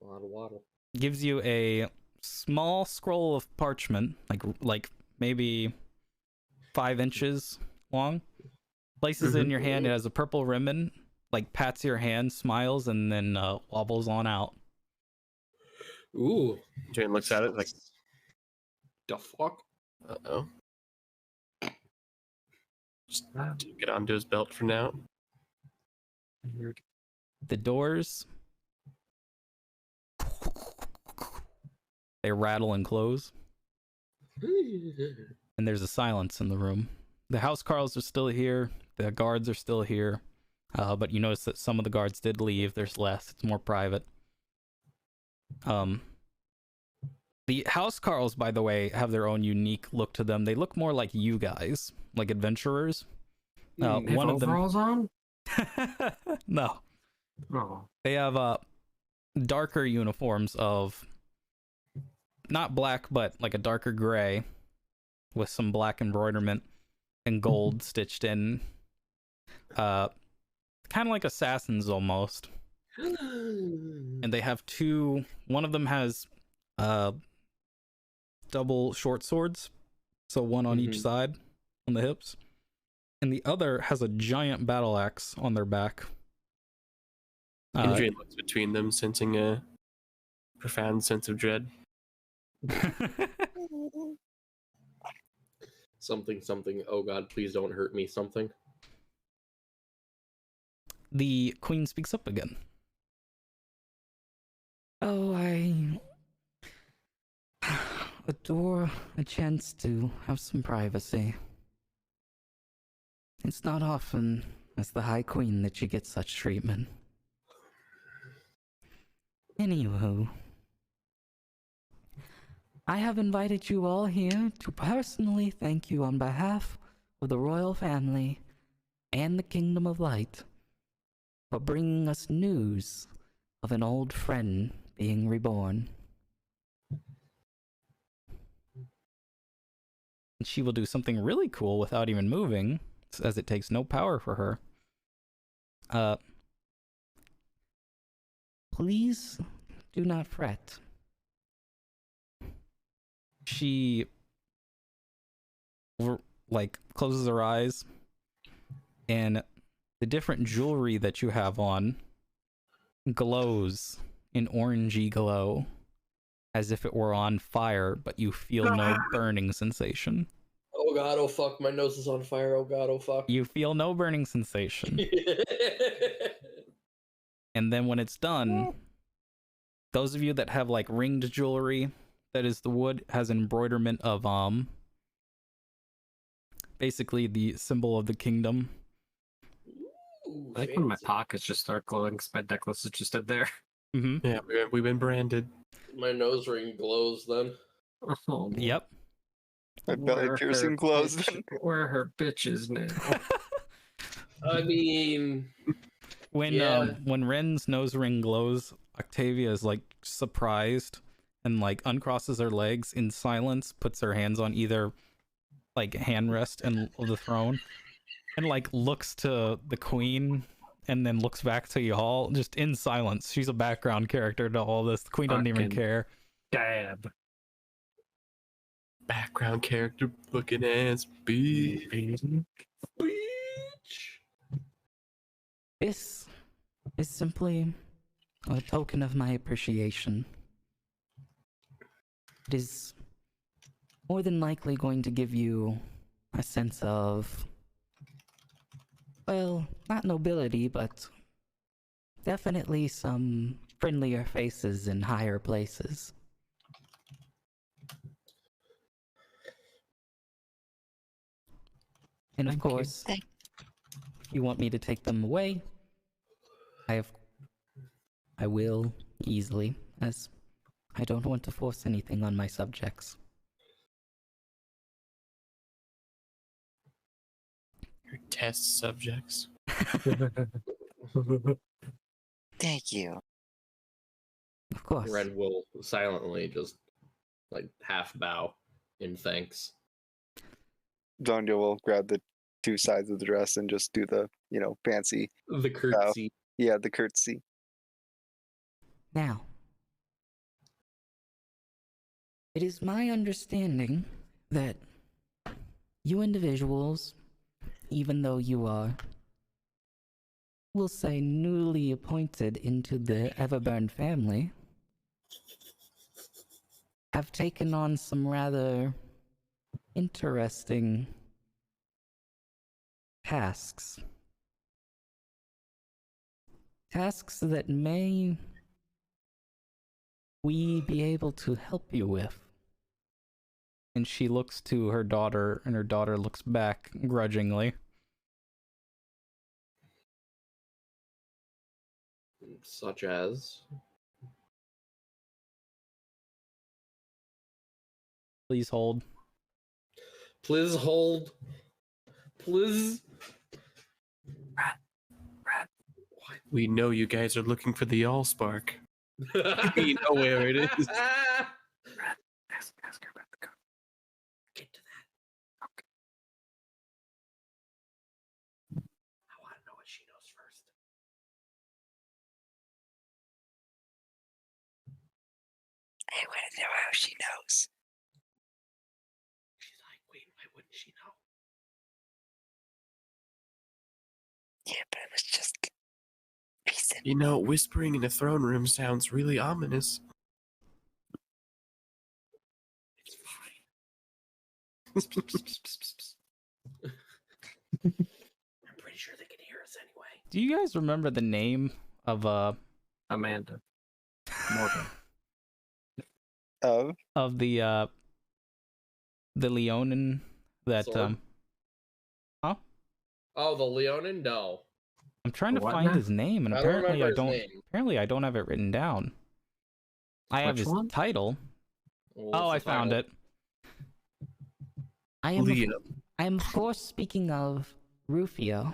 A lot of waddle. Gives you a small scroll of parchment, like maybe 5 inches long. Places it in your hand. It has a purple ribbon. Like pats your hand, smiles, and then wobbles on out. Ooh. Jane looks at it like, The fuck? uh-oh. Just get onto his belt for now. The doors, they rattle and close, and there's a silence in the room. The housecarls are still here. The guards are still here. But you notice that some of the guards did leave. There's less. It's more private. The Housecarls, by the way, have their own unique look to them. They look more like you guys, like adventurers. They have One of them. overalls on? No, Oh. they have darker uniforms of not black, but like a darker gray with some black embroiderment and gold stitched in. Kind of like assassins almost. And they have two. One of them has double short swords, so one on each side on the hips, and the other has a giant battle axe on their back. Adrian looks between them, sensing a profound sense of dread. Something. Oh God, please don't hurt me. Something. The queen speaks up again. Oh, I adore a chance to have some privacy. It's not often, as the High Queen, that you get such treatment. Anywho, I have invited you all here to personally thank you on behalf of the royal family and the Kingdom of Light for bringing us news of an old friend being reborn. And she will do something really cool without even moving, as it takes no power for her. Please do not fret. She like closes her eyes, and the different jewelry that you have on glows in orangey glow, as if it were on fire, but you feel no burning sensation. Oh God, oh fuck, my nose is on fire. Oh God, oh fuck. You feel no burning sensation. And then when it's done, those of you that have like ringed jewelry, that is the wood, has embroiderment of basically the symbol of the kingdom. Ooh, I think one of my fancy. pockets just start glowing because my necklace is just in there. Yeah, we've been branded. My nose ring glows then. Oh, Yep. My belly where piercing her glows. bitch- Where are her bitches now? I mean, When Ren's nose ring glows, Octavia is like surprised and like uncrosses her legs in silence, puts her hands on either like handrest and of the throne, and like looks to the queen and then looks back to y'all just in silence. She's a background character to all this. The queen doesn't even Fucking care. Dab. Background character looking ass bitch. bitch. This is simply a token of my appreciation. It is more than likely going to give you a sense of, well, not nobility, but definitely some friendlier faces in higher places. And of Thank you. course, if you want me to take them away, I will easily, as I don't want to force anything on my subjects. Your test subjects. Thank you. Of course. Ren will silently just like half bow in thanks. Dondia will grab the two sides of the dress and just do the, fancy. The curtsy. Yeah, the curtsy. Now, it is my understanding that you individuals, even though you are, we'll say, newly appointed into the Everburn family, have taken on some rather interesting tasks. Tasks that may we be able to help you with. And she looks to her daughter, and her daughter looks back grudgingly. Such as Please hold. Please hold. Please. We know you guys are looking for the Allspark. We know where it is. Ask her about the car. Get to that. Okay. I want to know what she knows first. I want to know how she knows. She's like, wait, why wouldn't she know? Yeah, but it was just recent. You know, whispering in a throne room sounds really ominous. It's fine. I'm pretty sure they can hear us anyway. Do you guys remember the name of Amanda. Morgan. Of the Leonin that Sword? Oh, the Leonin? No. I'm trying to What find now? his name, and I don't apparently I remember his don't. name. Apparently I don't have it written down. I have Which his one? title. Well, Oh, I what's the found title? it. I am, Liam. I am of course speaking of Rufio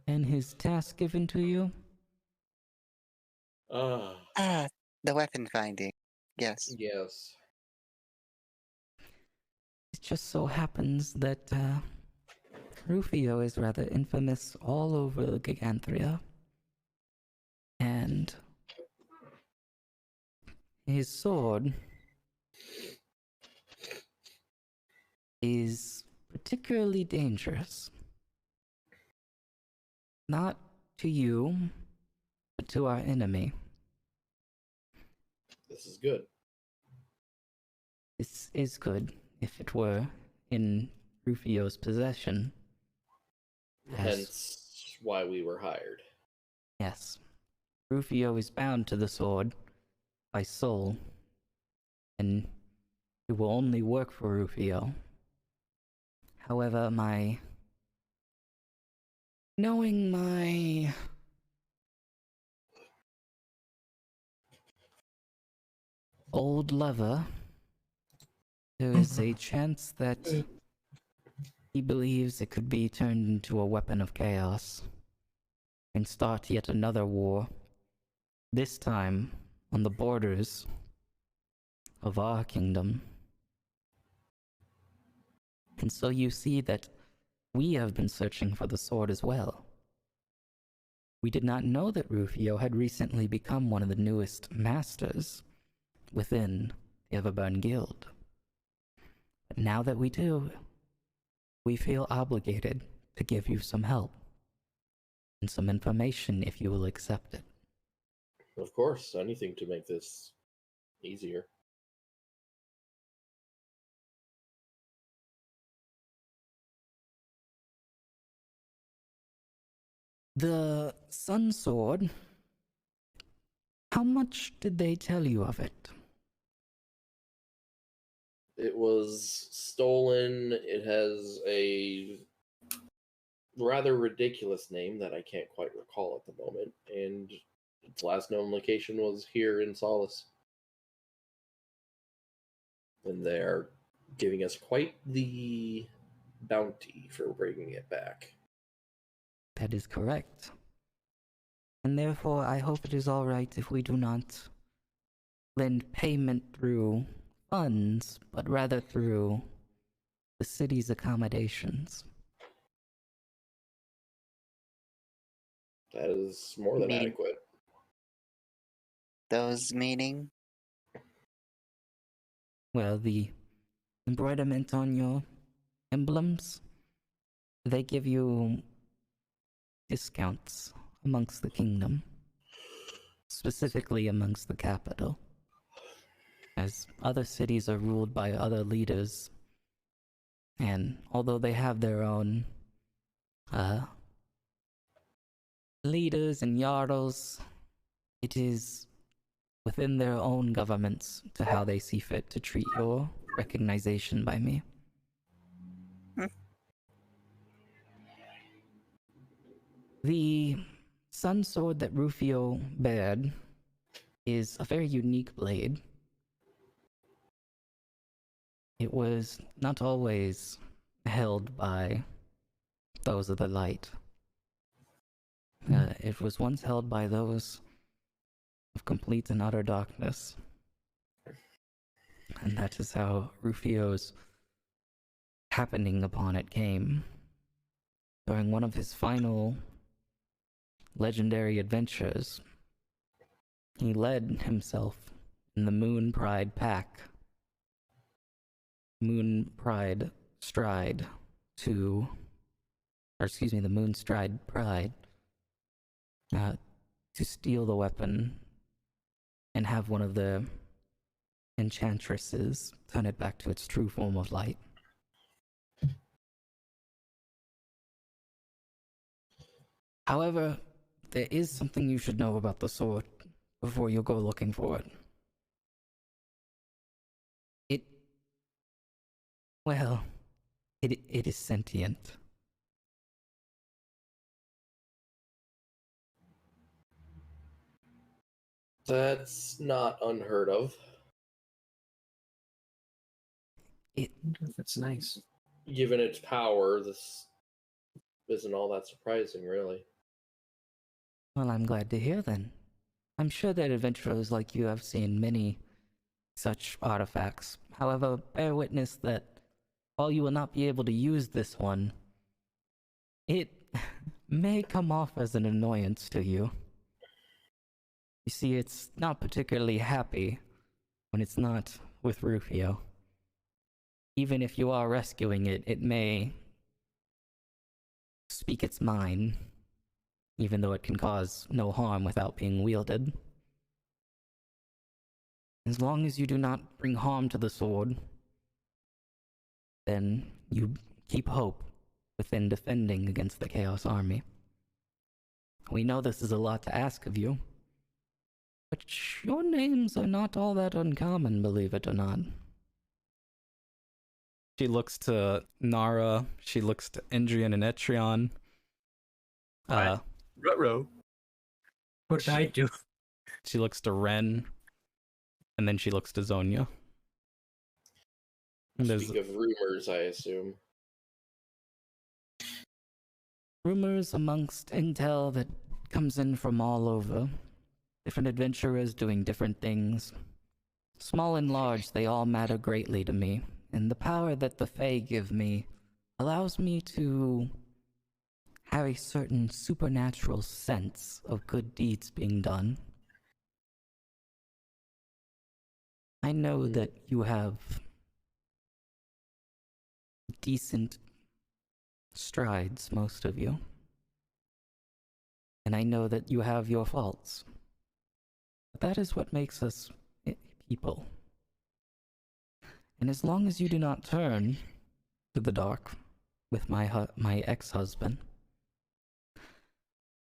and his task given to you. Ah, the weapon finding. Yes. Yes. It just so happens that Rufio is rather infamous all over Giganthria. And his sword is particularly dangerous. Not to you, but to our enemy. This is good. This is good if it were in Rufio's possession. Hence why we were hired. Yes. Rufio is bound to the sword by soul, and it will only work for Rufio. However, knowing my old lover, there is a chance that he believes it could be turned into a weapon of chaos and start yet another war, this time on the borders of our kingdom. And so you see that we have been searching for the sword as well. We did not know that Rufio had recently become one of the newest masters within the Everburn Guild. But now that we do, we feel obligated to give you some help and some information if you will accept it. Of course, anything to make this easier. The Sun Sword, how much did they tell you of it? It was stolen. It has a rather ridiculous name that I can't quite recall at the moment, and its last known location was here in Solace. And they're giving us quite the bounty for bringing it back. That is correct. And therefore, I hope it is alright if we do not lend payment through funds, but rather through the city's accommodations. That is more than Mean- adequate. Those meaning? Well, the embroiderment on your emblems, they give you discounts amongst the kingdom, specifically amongst the capital, as other cities are ruled by other leaders, and although they have their own leaders and jarls, it is within their own governments to how they see fit to treat your recognition by me. The sun sword that Rufio bared is a very unique blade. it was not always held by those of the light. It was once held by those of complete and utter darkness. And that is how Rufio's happening upon it came. During one of his final legendary adventures, he led himself in the Moon Pride pack, Moon Pride Stride to, or excuse me, the Moon Stride Pride, to steal the weapon and have one of the enchantresses turn it back to its true form of light. However, there is something you should know about the sword before you go looking for it. It is sentient. That's not unheard of. That's nice. Given its power, this isn't all that surprising, really. Well, I'm glad to hear then. I'm sure that adventurers like you have seen many such artifacts. However, bear witness that while you will not be able to use this one, it may come off as an annoyance to you. You see, it's not particularly happy when it's not with Rufio. Even if you are rescuing it, it may speak its mind, even though it can cause no harm without being wielded. As long as you do not bring harm to the sword, then you keep hope within defending against the Chaos Army. We know this is a lot to ask of you, but your names are not all that uncommon, believe it or not. She looks to Nara, she looks to Endrian and Etrion. Ruh-roh. What did I do? She looks to Ren, and then she looks to Zonia. Speak of rumors, I assume. Rumors amongst intel that comes in from all over. Different adventurers doing different things. Small and large, they all matter greatly to me. And the power that the Fae give me allows me to have a certain supernatural sense of good deeds being done. I know that you have decent strides, most of you. And I know that you have your faults. But that is what makes us people. And as long as you do not turn to the dark with my ex-husband,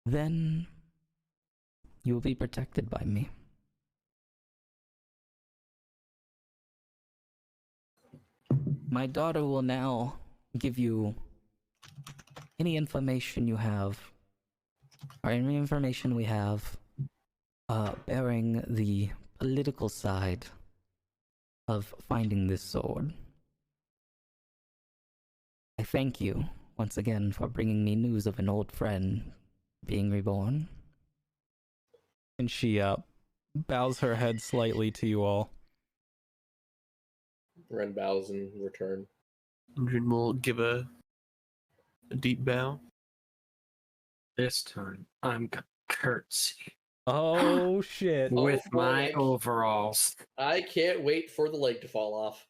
then you will be protected by me. My daughter will now give you any information you have, or any information we have, bearing the political side of finding this sword. I thank you once again for bringing me news of an old friend being reborn. And she bows her head slightly to you all. Ren bows in return. Indrin will give a deep bow. This time, I'm gonna curtsy Oh shit. with boy, my overalls. I can't wait for the leg to fall off.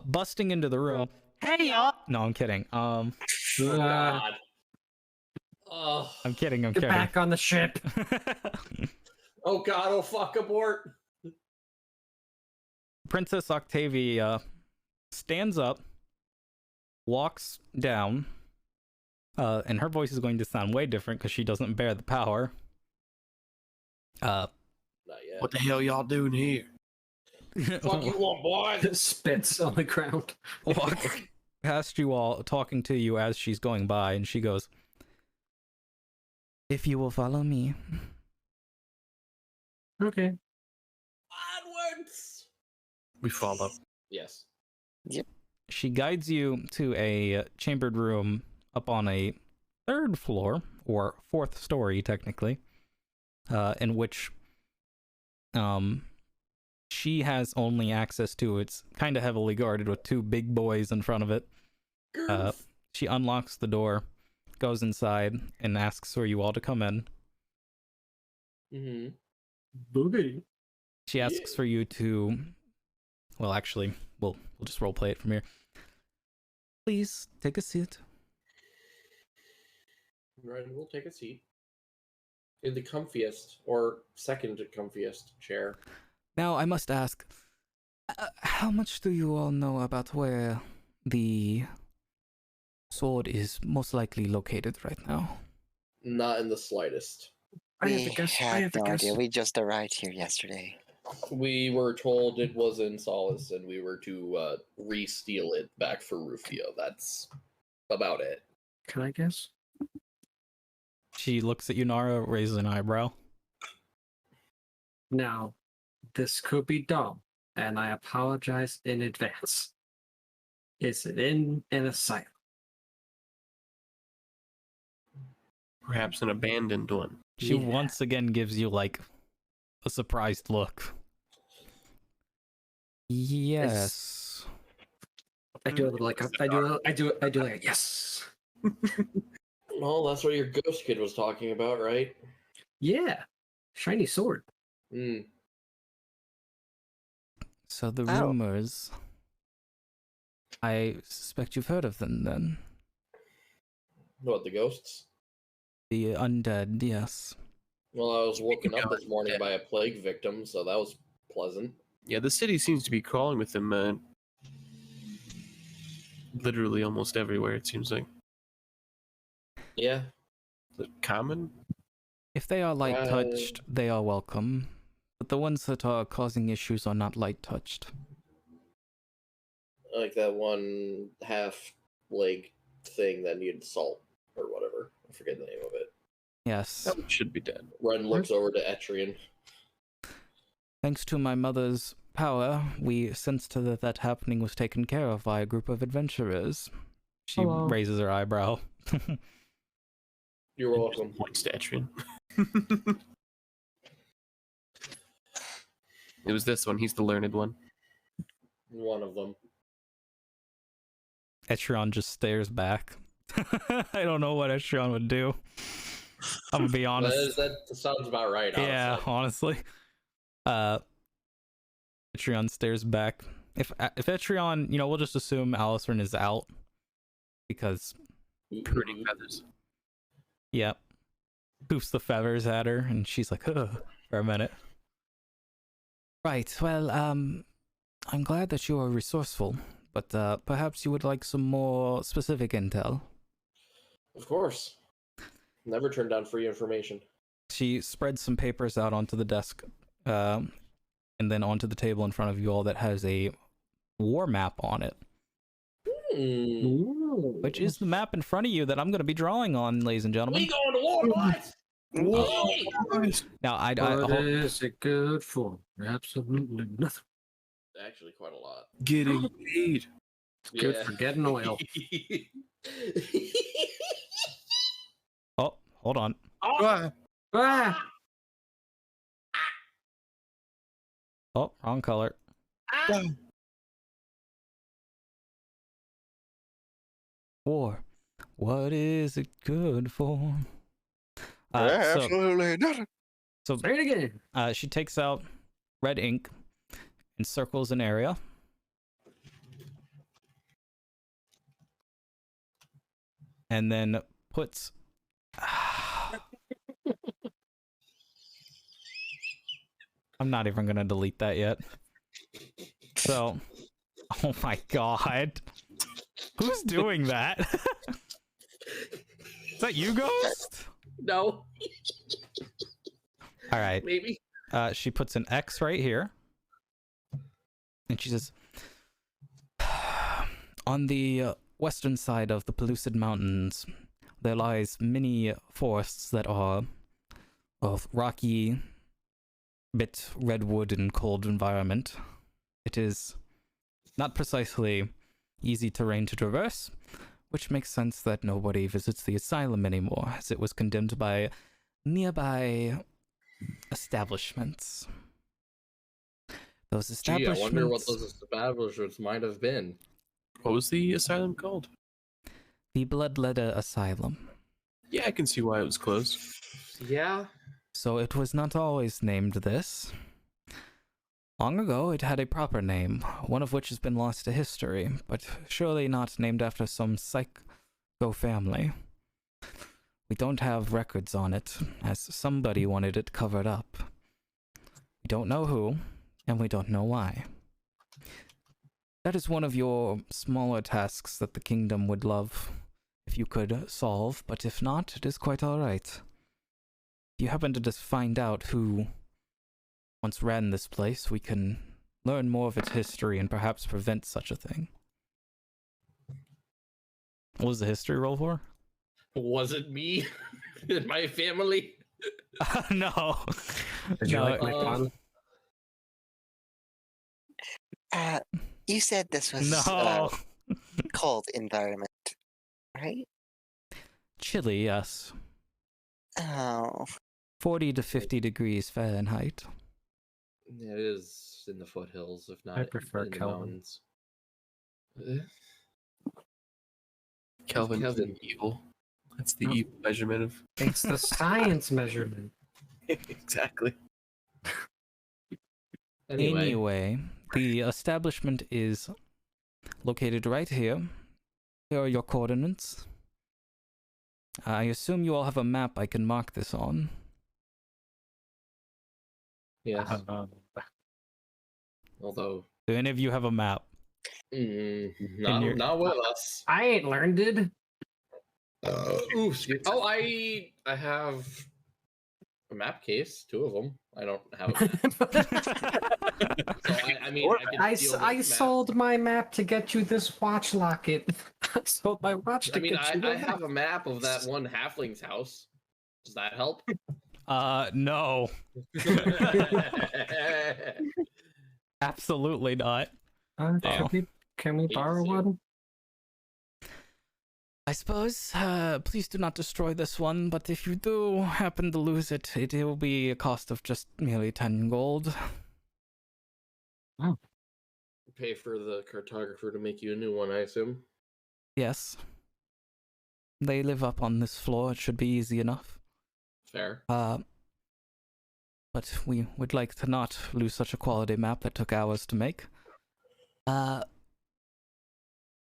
Busting into the room. Hey y'all. No, I'm kidding. Oh God. Oh. I'm kidding. Get back on the ship. Oh God. Oh fuck. Abort. Princess Octavia stands up, walks down, and her voice is going to sound way different because she doesn't bear the power. Not yet. What the hell y'all doing here? Fuck you all, boys. Spits on the ground. Walk past you all, talking to you as she's going by, and she goes, "If you will follow me." Okay. Onwards. We follow. Yes. Yep. she guides you to a chambered room up on a third floor, or fourth story technically, in which she has only access to. It's kind of heavily guarded with two big boys in front of it. She unlocks the door, goes inside, and asks for you all to come in. Mm-hmm. Boogie. She asks for you to, well, actually, we'll just role play it from here. Please take a seat. Right, we'll take a seat in the comfiest or second comfiest chair. Now, I must ask, how much do you all know about where the sword is most likely located right now? Not in the slightest. I have We a guess. I had have a no guess. idea. We just arrived here yesterday. We were told it was in Solace, and we were to re-steal it back for Rufio. That's about it. Can I guess? She looks at you, Nara, raises an eyebrow. Now, this could be dumb, and I apologize in advance. Is it in an asylum? Perhaps an abandoned one. She Yeah. once again gives you like a surprised look. Yes. I do it like I do like yes. Well, that's what your ghost kid was talking about, right? Yeah, shiny sword. Hmm. So the Oh. rumors, I suspect you've heard of them then. What, the ghosts? The undead, yes. Well, I was woken up of this morning undead. by a plague victim, so that was pleasant. Yeah, the city seems to be crawling with them literally almost everywhere, it seems like. Yeah. Is it common? If they are light touched, they are welcome. But the ones that are causing issues are not light touched. Like that one half leg thing that needed salt or whatever. I forget the name of it. Yes. That one should be dead. Ren looks over to Etrian. Thanks to my mother's power, we sensed that that happening was taken care of by a group of adventurers. She Hello. raises her eyebrow. You're welcome. Points to Etrian. It was this one. He's the learned one. One of them. Etrion just stares back. I don't know what Etrion would do. I'm gonna be honest. That sounds about right, honestly. Yeah, honestly. Etrion stares back. If Etrion, we'll just assume Alicerin is out because, Pretty feathers. yep, poofs the feathers at her, and she's like, ugh, for a minute. Right. Well, I'm glad that you are resourceful, but perhaps you would like some more specific intel. Of course. Never turn down free information. She spreads some papers out onto the desk, and then onto the table in front of you all that has a war map on it, which is the map in front of you that I'm going to be drawing on, ladies and gentlemen. We going to war, boys! Now, What is it good for? Absolutely nothing. Actually, quite a lot. Getting paid. It's good for getting oil. oh, hold on. Ah, Ah! Oh, wrong color. War. What is it good for? Absolutely nothing. So Say it again. she takes out red ink and circles an area. And then puts... I'm not even going to delete that yet. So, oh my god. Who's doing that? Is that you, Ghost? No. All right. Maybe. She puts an X right here. And she says, on the western side of the Pellucid Mountains, there lies many forests that are of rocky, bit redwood and cold environment. It is not precisely easy terrain to traverse, which makes sense that nobody visits the asylum anymore, as it was condemned by nearby establishments. Those Gee, I wonder what establishments, those establishments might have been. What was the asylum called? the Bloodletter Asylum. Yeah, I can see why it was closed. Yeah. So it was not always named this. Long ago, it had a proper name, one of which has been lost to history, but surely not named after some psycho family. We don't have records on it, as somebody wanted it covered up. We don't know who, and we don't know why. That is one of your smaller tasks that the kingdom would love if you could solve, but if not, it is quite alright. If you happen to just find out who once ran this place, we can learn more of its history and perhaps prevent such a thing. What was the history roll for? Was it me and my family? No. Did you No, like my pun? You said this was No. cold environment, right? Chilly, yes. Oh, 40 to 50 degrees Fahrenheit. It is in the foothills, if not I prefer in the Kelvin. mountains. Kelvin is Kelvin. evil. That's the No. evil measurement of. It's the science measurement. Exactly. Anyway, the establishment is located right here. Here are your coordinates. I assume you all have a map I can mark this on. Yes. Um, Although, Do any of you have a map? not, not with us. I ain't learned it. Ooh, excuse- oh, I have a map case, 2 of them. I don't have a map. So I mean, I could steal I this map. sold my map to get you this watch locket. I sold my watch to I mean, get you I that. have a map of that one halfling's house. Does that help? No. Absolutely not. Can we borrow Agency. one? I suppose, please do not destroy this one, but if you do happen to lose it, it will be a cost of just merely 10 gold. Pay for the cartographer to make you a new one, I assume. Yes. They live up on this floor, it should be easy enough. Fair. But we would like to not lose such a quality map that took hours to make.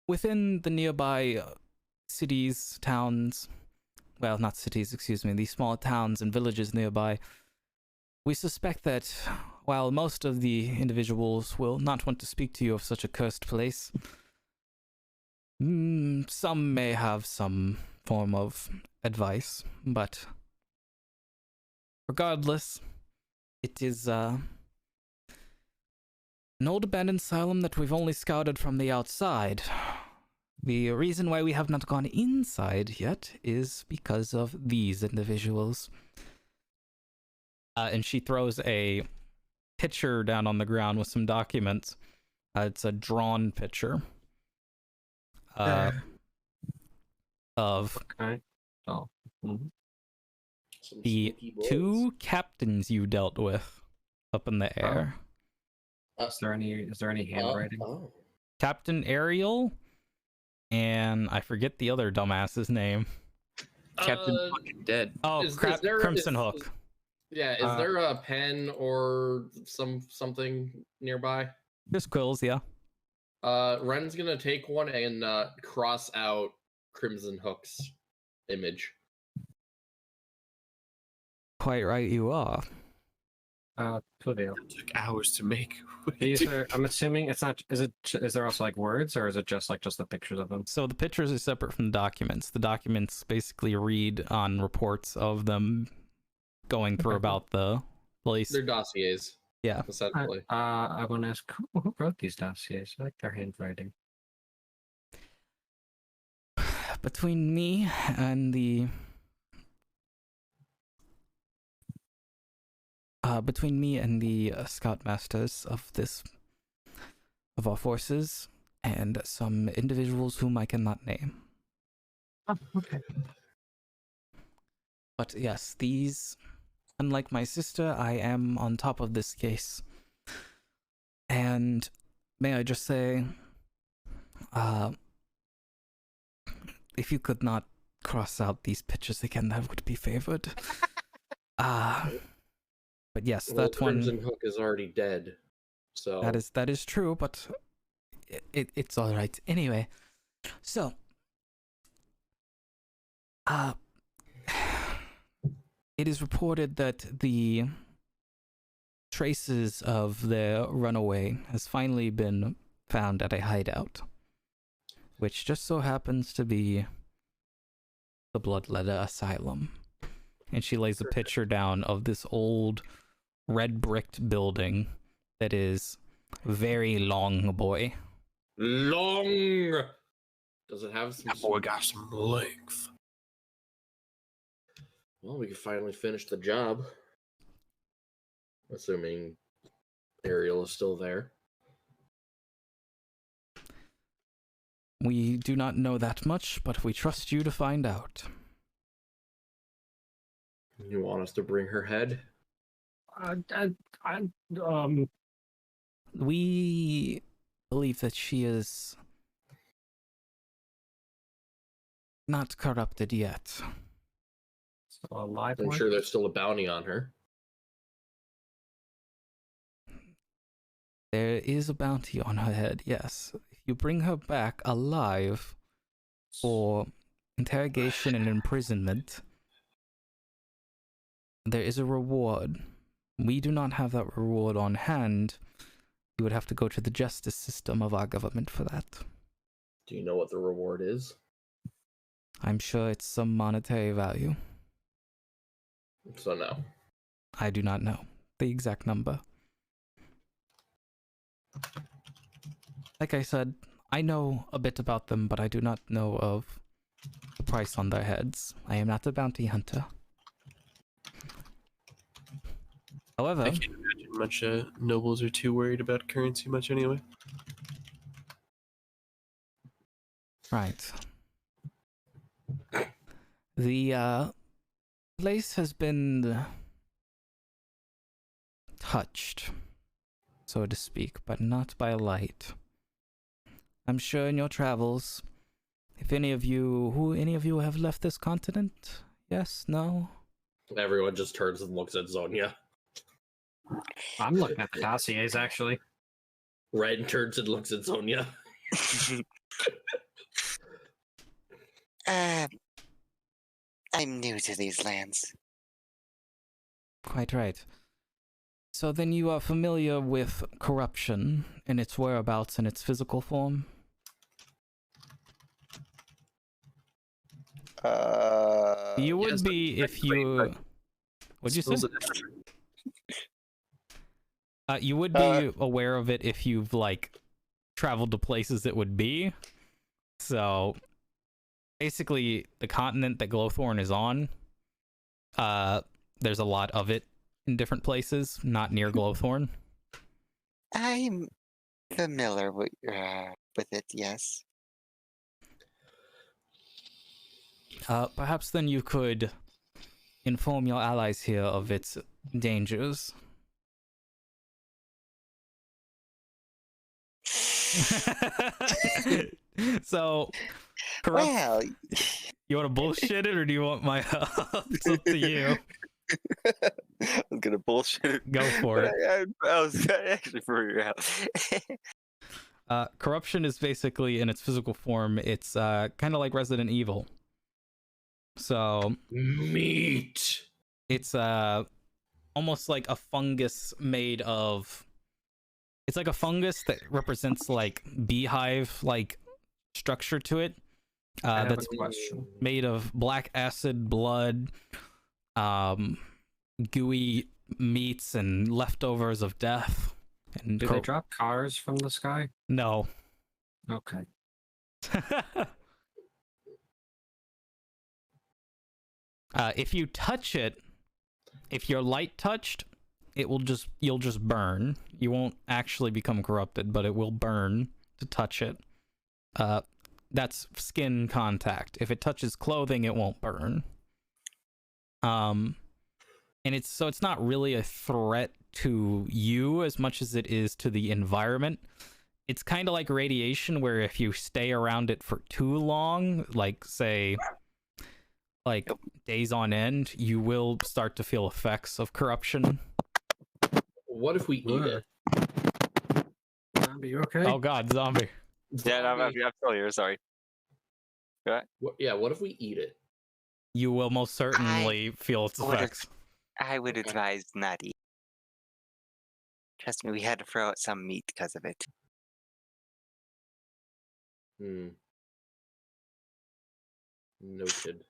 Within the nearby cities, towns, well, not cities, excuse me, these small towns and villages nearby, we suspect that while most of the individuals will not want to speak to you of such a cursed place, some may have some form of advice, but regardless, it is an old abandoned asylum that we've only scouted from the outside. The reason why we have not gone inside yet is because of these individuals. And she throws a picture down on the ground with some documents. It's a drawn picture of Okay. Oh. Mhm. Some the sneaky boys. 2 captains you dealt with up in the air. Is there any handwriting? Oh. Captain Ariel, and I forget the other dumbass's name. Captain fucking dead. Oh, Is crap, there- Crimson is- Hook. Yeah, is there a pen or something nearby? There's quills, yeah. Ren's gonna take one and cross out Crimson Hook's image. Quite right you are. Cleo. It took hours to make. These are. I'm assuming it's not. Is there also like words, or is it just the pictures of them? So the pictures are separate from the documents. The documents basically read on reports of them going through Okay. about the place. They're dossiers, Yeah. essentially. I want to ask who wrote these dossiers. I like their handwriting. Between me and the scoutmasters of our forces and some individuals whom I cannot name. Oh, okay. But yes, these, unlike my sister, I am on top of this case. And may I just say, if you could not cross out these pictures again, that would be favored. But yes, Well, that one. Crimson Hook is already dead, so That is true, but it's all right. Anyway, so it is reported that the traces of their runaway has finally been found at a hideout, which just so happens to be the Bloodletter Asylum. And she lays a picture down of this old red bricked building that is very long, boy. long. Does it have some? That boy got some length. Well, we can finally finish the job, assuming Ariel is still there. We do not know that much, but we trust you to find out. You want us to bring her head? We believe that she is not corrupted yet. Still alive. I'm sure there's still a bounty on her. There is a bounty on her head, yes. If you bring her back alive for interrogation and imprisonment, there is a reward. We do not have that reward on hand. You would have to go to the justice system of our government for that. Do you know what the reward is? I'm sure it's some monetary value. So no. I do not know the exact number. Like I said, I know a bit about them, but I do not know of the price on their heads. I am not a bounty hunter. However, I can't imagine much nobles are too worried about currency much anyway. right. The place has been touched, so to speak, but not by light. I'm sure in your travels, if any of you have left this continent? Yes? No? Everyone just turns and looks at Zonia. I'm looking at the dossiers, actually. Red turns and looks at Zonia. I'm new to these lands. Quite right. So then you are familiar with corruption and its whereabouts and its physical form? You would Yes, be if you... What'd you say? You would be aware of it if you've, like, traveled to places it would be. So, basically, the continent that Glowthorn is on, there's a lot of it in different places, not near Glowthorn. I'm familiar with it, yes. Perhaps then you could inform your allies here of its dangers. So, Well, you want to bullshit it, or do you want my help? It's up to you. I'm gonna bullshit. Go for it. I was actually for your help. Corruption is basically, in its physical form, it's kind of like Resident Evil. So Meat. it's almost like a fungus made of. It's like a fungus that represents like beehive like structure to it. That's question. made of black acid, blood, gooey meats, and leftovers of death. And Do they drop cars from the sky? No. Okay. If you touch it, if you're light touched, you'll just burn. You won't actually become corrupted, but it will burn to touch it. That's skin contact. If it touches clothing, it won't burn. And it's not really a threat to you as much as it is to the environment. It's kind of like radiation, where if you stay around it for too long, like say like days on end, you will start to feel effects of corruption. What if we eat it? Zombie, you okay? Oh god, zombie. Yeah, no, I'm Zombie- still here. Sorry. what if we eat it? You will most certainly feel its What if- effects. I would Okay. advise not eat. Trust me, we had to throw out some meat because of it. Noted.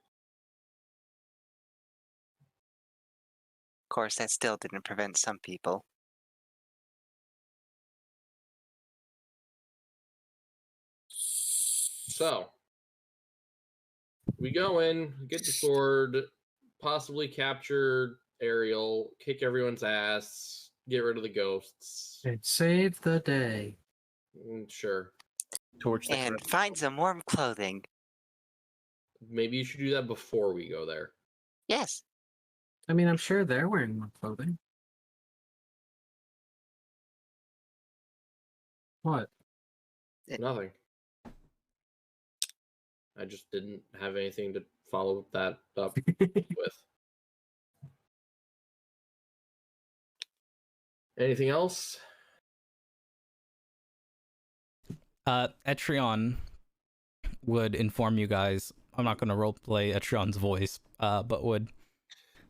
Of course, that still didn't prevent some people. So we go in, get the sword, possibly capture Ariel, kick everyone's ass, get rid of the ghosts. And save the day. Sure. Torch the And crowd. find some warm clothing. Maybe you should do that before we go there. Yes. I mean, I'm sure they're wearing warm clothing. What? Nothing. I just didn't have anything to follow that up with. Anything else? Etrion would inform you guys. I'm not going to roleplay Etrion's voice, but would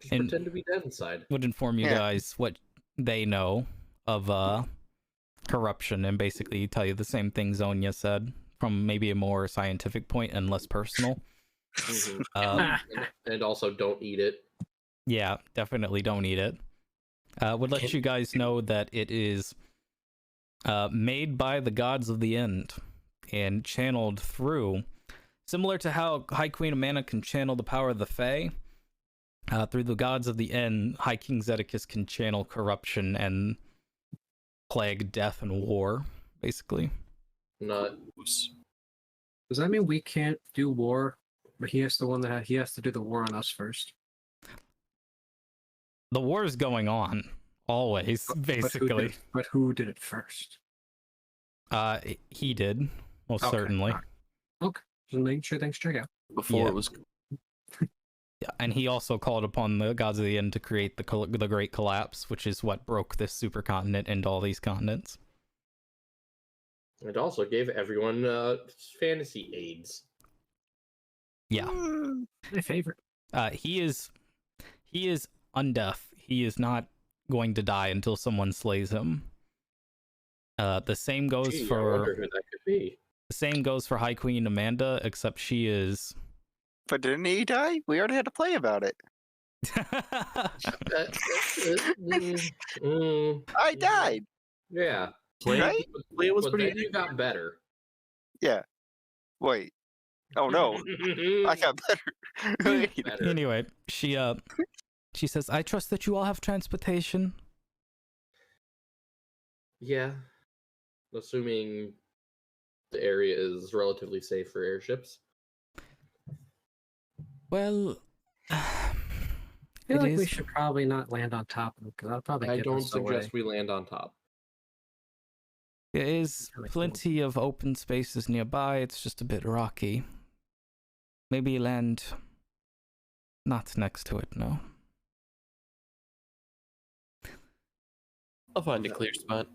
Just pretend to be dead inside. inform you Yeah. guys what they know of corruption, and basically tell you the same thing Zonia said from maybe a more scientific point and less personal. Mhm. Um, And also, don't eat it. yeah, definitely don't eat it. Would let you guys know that it is made by the gods of the end and channeled through, similar to how High Queen Amanda can channel the power of the Fae. Through the gods of the end, High King Zedekis can channel corruption and plague, death, and war, basically. Not. Does that mean we can't do war? But he has to do the war on us first. The war is going on, always, basically. But who did it first? He did, most Okay, certainly. alright. Okay, just making sure things check out. Before Yeah. it was Yeah, and he also called upon the gods of the end to create the Great Collapse, which is what broke this supercontinent into all these continents. It also gave everyone fantasy aids. Yeah. My favorite. He is undeaf. He is not going to die until someone slays him. The same goes Gee, I for wonder who that could be. High Queen Amanda, except she is. But didn't he die? We already had to play about it. I died. Yeah. play. Right? Play was But pretty. then you got better. Yeah. Wait. Oh no. I got better. Wait. better. Anyway, she says, "I trust that you all have transportation." Yeah. Assuming the area is relatively safe for airships. Well, I feel like we is- should probably not land on top of them because that'll probably I give don't us away. suggest we land on top. There is Really cool. plenty of open spaces nearby. It's just a bit rocky. Maybe land not next to it, no. I'll find a clear spot.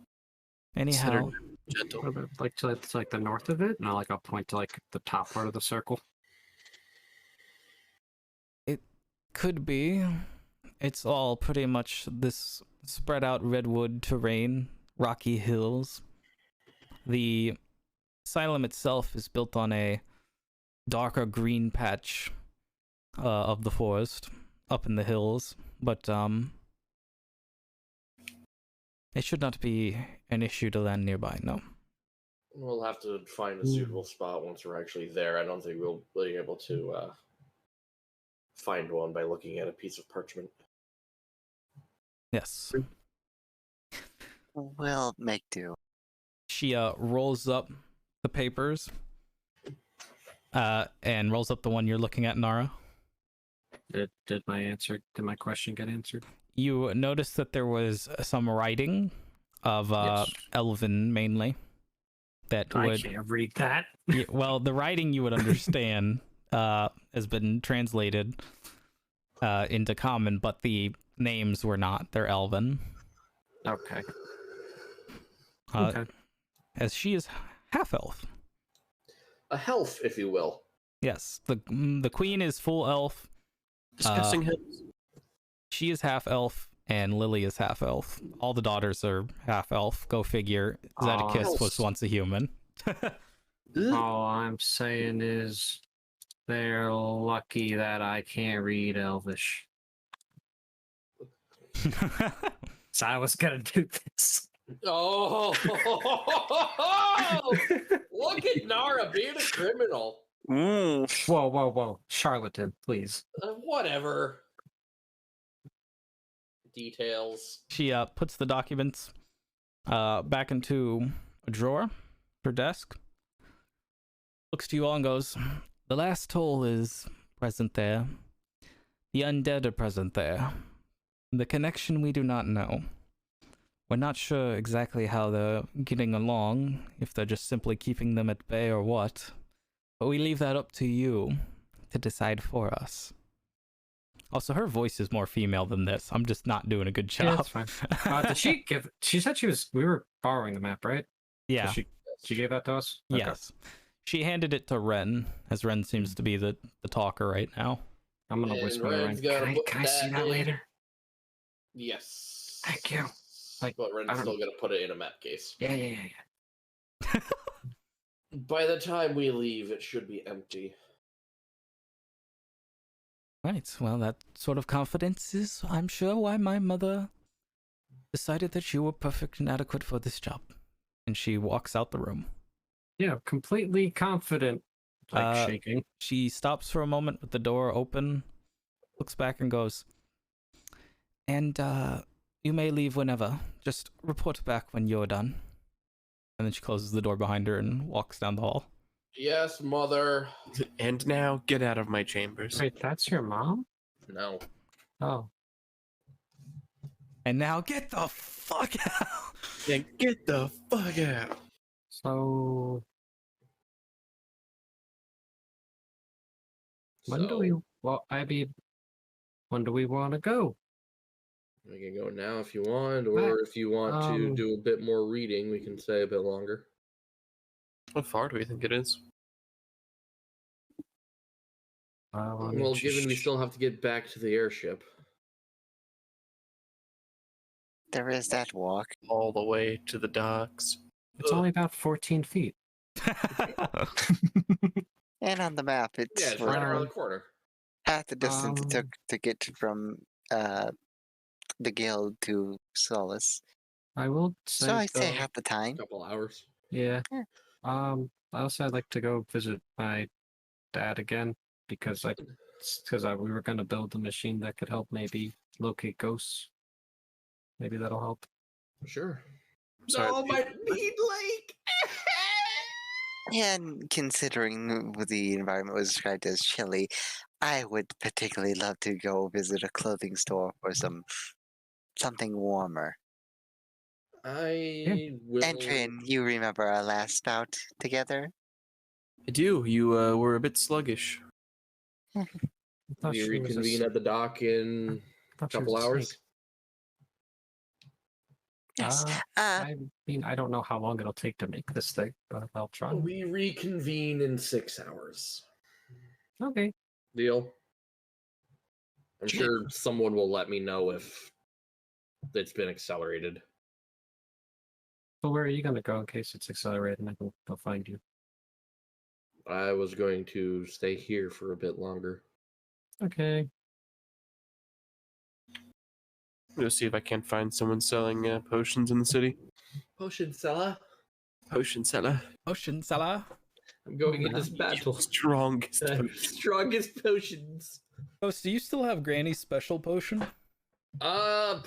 Anyhow, Gentle. What about, like to like the north of it? No, like I'll point to like the top part of the circle. could be. It's all pretty much this spread out redwood terrain, rocky hills. The asylum itself is built on a darker green patch of the forest up in the hills, but it should not be an issue to land nearby, no. We'll have to find a suitable spot once we're actually there. I don't think we'll be able to find one by looking at a piece of parchment. Yes. We'll make do. She rolls up the papers and rolls up the one you're looking at, Nara. Did my question get answered? You notice that there was some writing of Yes. Elven mainly. That I would can't read that. well, the writing you would understand has been translated into common, but the names were not. They're Elven. Okay. Okay. As she is half elf. A health, if you will. Yes, the queen is full elf. Discussing hills. She is half elf, and Lily is half elf. All the daughters are half elf. Go figure. Zedekis was once a human. All I'm saying is they're lucky that I can't read Elvish. So I was gonna do this. Oh, look at Nara being a criminal. Whoa. Charlatan, please. Whatever. Details. She puts the documents back into a drawer, her desk. Looks to you all and goes, "The last toll is present there. The undead are present there. The connection we do not know. We're not sure exactly how they're getting along, if they're just simply keeping them at bay or what. But we leave that up to you to decide for us." Also, her voice is more female than this. I'm just not doing a good job. Yeah, that's fine. Did she give? She said we were borrowing the map, right? Yeah. So she gave that to us. Okay. Yes. She handed it to Ren, as Ren seems to be the talker right now. I'm gonna And whisper to Ren. Ren's gotta put Can I see that that in. later? Yes. Thank you. Like, But Ren's I don't- still gonna put it in a map case. Yeah. By the time we leave, it should be empty. Right, well, that sort of confidence is, I'm sure, why my mother decided that you were perfect and adequate for this job. And she walks out the room. Yeah, completely confident. Like shaking. She stops for a moment with the door open, looks back and goes, "And you may leave whenever. Just report back when you're done." And then she closes the door behind her and walks down the hall. Yes, mother. And now, get out of my chambers. Wait, that's your mom? No. Oh. And now get the fuck out! Yeah, get the fuck out. So when do we? Well, I mean, when do we want to go? We can go now if you want, or if you want to do a bit more reading, we can stay a bit longer. How far do we think it is? Well, given we still have to get back to the airship. There is that walk. All the way to the docks. It's only about 14 feet. And on the map, Yeah, it's it's right around the corner. half the distance it took to get from the guild to Solace. I will say. So I'd say though, half the time. A couple hours. Yeah. Yeah. Also, I'd like to go visit my dad again because we were gonna build a machine that could help maybe locate ghosts. Maybe that'll help. Sure. Sorry. No, my meat lake! And considering the environment was described as chilly, I would particularly love to go visit a clothing store for something warmer. I will. And Trin, you remember our last bout together? I do. You were a bit sluggish. I thought We she was a reconvene at the dock in I a thought she couple was a hours. snake. Yes. I mean, I don't know how long it'll take to make this thing, but I'll try. We reconvene in 6 hours. Okay. Deal? I'm sure someone will let me know if it's been accelerated. So where are you gonna go in case it's accelerated and I can go find you? I was going to stay here for a bit longer. Okay. I'm gonna see if I can find someone selling potions in the city. Potion seller? Potion seller. Ocean Salah. I'm going in this battle. Strongest potion. Strongest potions. Ghost, do you still have Granny's special potion? I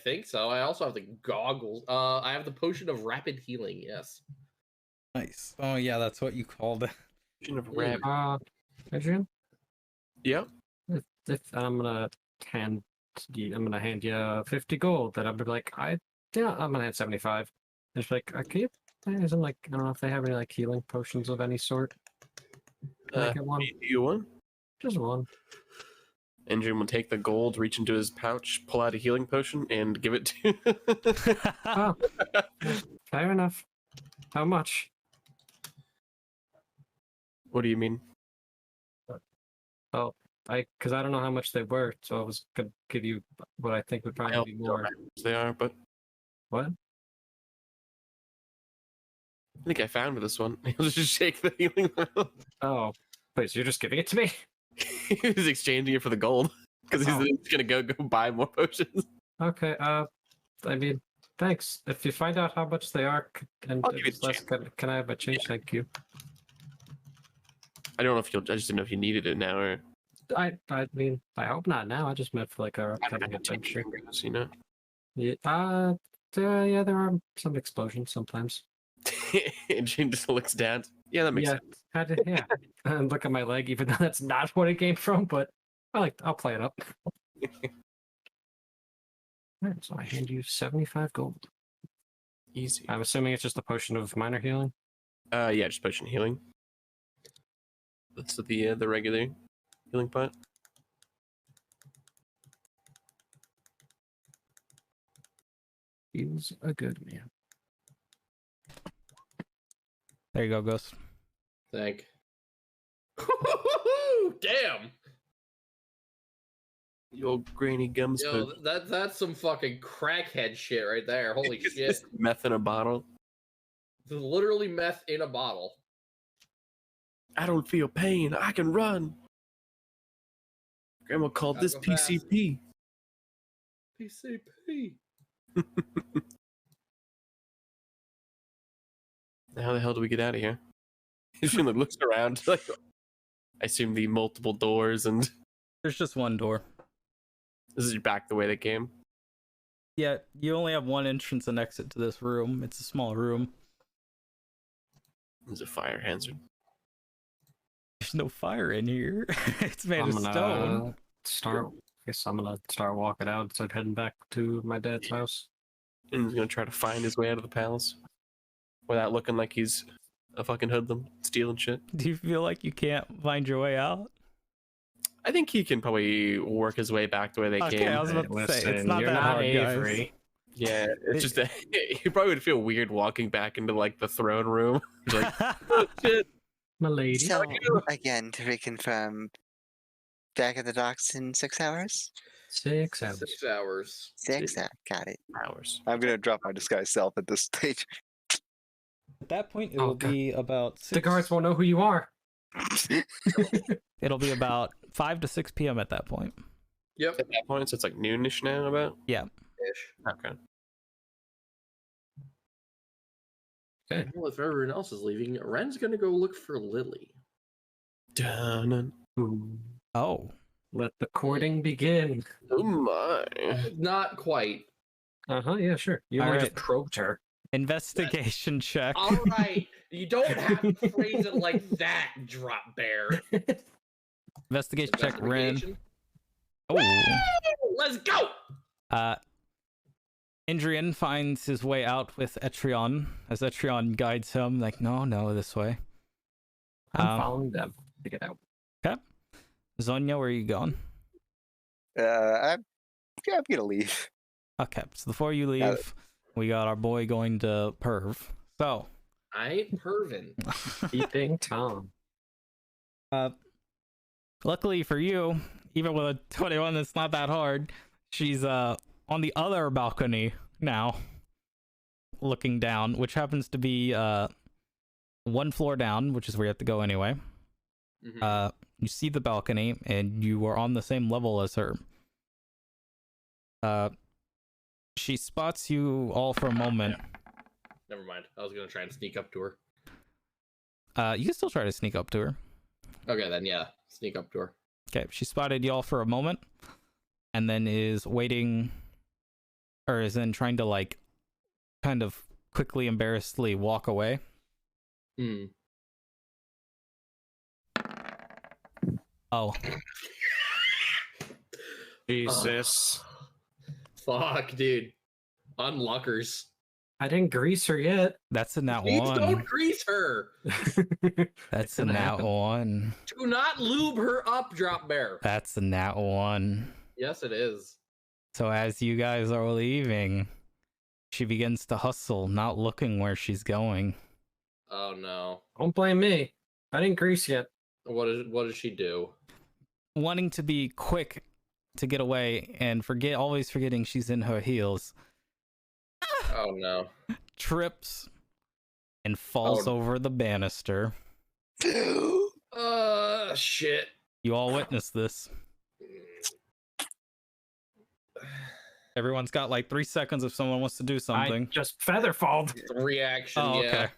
think so. I also have the goggles. I have the potion of rapid healing. Yes. Nice. Oh yeah, that's what you called it. Shouldn't have rabbit. Adrian, Yep. if I'm gonna hand you 50 gold, then I'll be like, I'm gonna hand 75. It's like, okay, isn't like, I don't know if they have any like healing potions of any sort. Can I get one? You one? Just one. Andrew will take the gold, reach into his pouch, pull out a healing potion, and give it to. Oh, fair enough. How much? What do you mean? Oh, because I don't know how much they were, so I was gonna give you what I think would I probably be don't more. know how much they are, but What? I think I found this one. He'll just shake the healing. Oh, wait, so you're just giving it to me? He's exchanging it for the gold because he's Oh. gonna go buy more potions. Okay, I mean, thanks. If you find out how much they are, and I'll if give you it's the less, can I have a change? Thank you. I don't know if you'll. I just didn't know if you needed it now or. I mean, I hope not now. I just meant for like our I don't upcoming know, adventure. you know. Yeah, yeah, there are some explosions sometimes. And Jane just looks down. Yeah, that makes Yeah, sense. yeah. And look at my leg, even though that's not what it came from, but I'll play it up. Alright, so I hand you 75 gold. Easy. I'm assuming it's just a potion of minor healing. Yeah, just potion healing. That's the regular healing pot. He's a good man. There you go, Ghost. Thank. Damn. The old grainy gums. Yo, that's some fucking crackhead shit right there. Holy It's shit. just meth in a bottle. This is literally meth in a bottle. I don't feel pain. I can run. Grandma called Gotta this go fast. PCP. PCP. How the hell do we get out of here? She looks around. Like, I assume the multiple doors, and There's just one door. this is back the way they came. Yeah, you only have one entrance and exit to this room. It's a small room. There's a fire hazard. There's no fire in here. It's made I'm of gonna stone. start. I guess I'm gonna start walking out instead of heading back to my dad's house. And he's gonna try to find his way out of the palace without looking like he's a fucking hoodlum, stealing shit. Do you feel like you can't find your way out? I think he can probably work his way back the way they Okay, came. I was about to say, it's Listen, not you're that not hard, guys. Avery. Yeah, it's just that he probably would feel weird walking back into like the throne room. He's like, oh, shit. My lady. So, again, to reconfirm, back at the docks in 6 hours? 6 hours. 6 hours. 6 hours. Got it. Hours. I'm gonna drop my disguise self at this stage. At that point, it Oh, will God. be about The guards won't know who you are. It'll be about 5 to 6 p.m. at that point. Yep. At that point, so it's like noonish now, about. Ish. Okay. Okay. Well, if everyone else is leaving, Ren's gonna go look for Lily. Dun, Ooh. Oh, Let the courting begin. oh my. Not quite. Yeah, sure. You All only right. just probed her. investigation check. All right, you don't have to phrase it like that, drop bear. Investigation check, Ren. Investigation. Oh, Woo! Let's go. Indrian finds his way out with Etrion as Etrion guides him. Like, no, this way. I'm following them to get out. Zonia, where are you going? I'm gonna leave. Okay, so before you leave, we got our boy going to Perv. So, I ain't pervin. Keeping Tom. luckily for you, even with a 21, it's not that hard. She's on the other balcony now, looking down, which happens to be one floor down, which is where you have to go anyway. Mhm. You see the balcony, and you are on the same level as her. She spots you all for a moment. Never mind. I was gonna try and sneak up to her. You can still try to sneak up to her. Okay, then yeah, sneak up to her. Okay, she spotted y'all for a moment, and then is waiting, or is then trying to like, kind of quickly, embarrassedly walk away. Hmm. Oh, Jesus. Fuck, dude. Unluckers. I didn't grease her yet. that's a nat Please one. don't grease her. That's a gonna nat happen. one. Do not lube her up, Drop Bear. That's a nat one. Yes, it is. So as you guys are leaving, she begins to hustle, not looking where she's going. Oh no. Don't blame me. I didn't grease yet. What does she do? Wanting to be quick to get away and always forgetting she's in her heels, Oh no. trips and falls Oh. over the banister. Shit. You all witness this. Everyone's got like 3 seconds if someone wants to do I something. just featherfalled. Reaction, Oh, yeah. okay.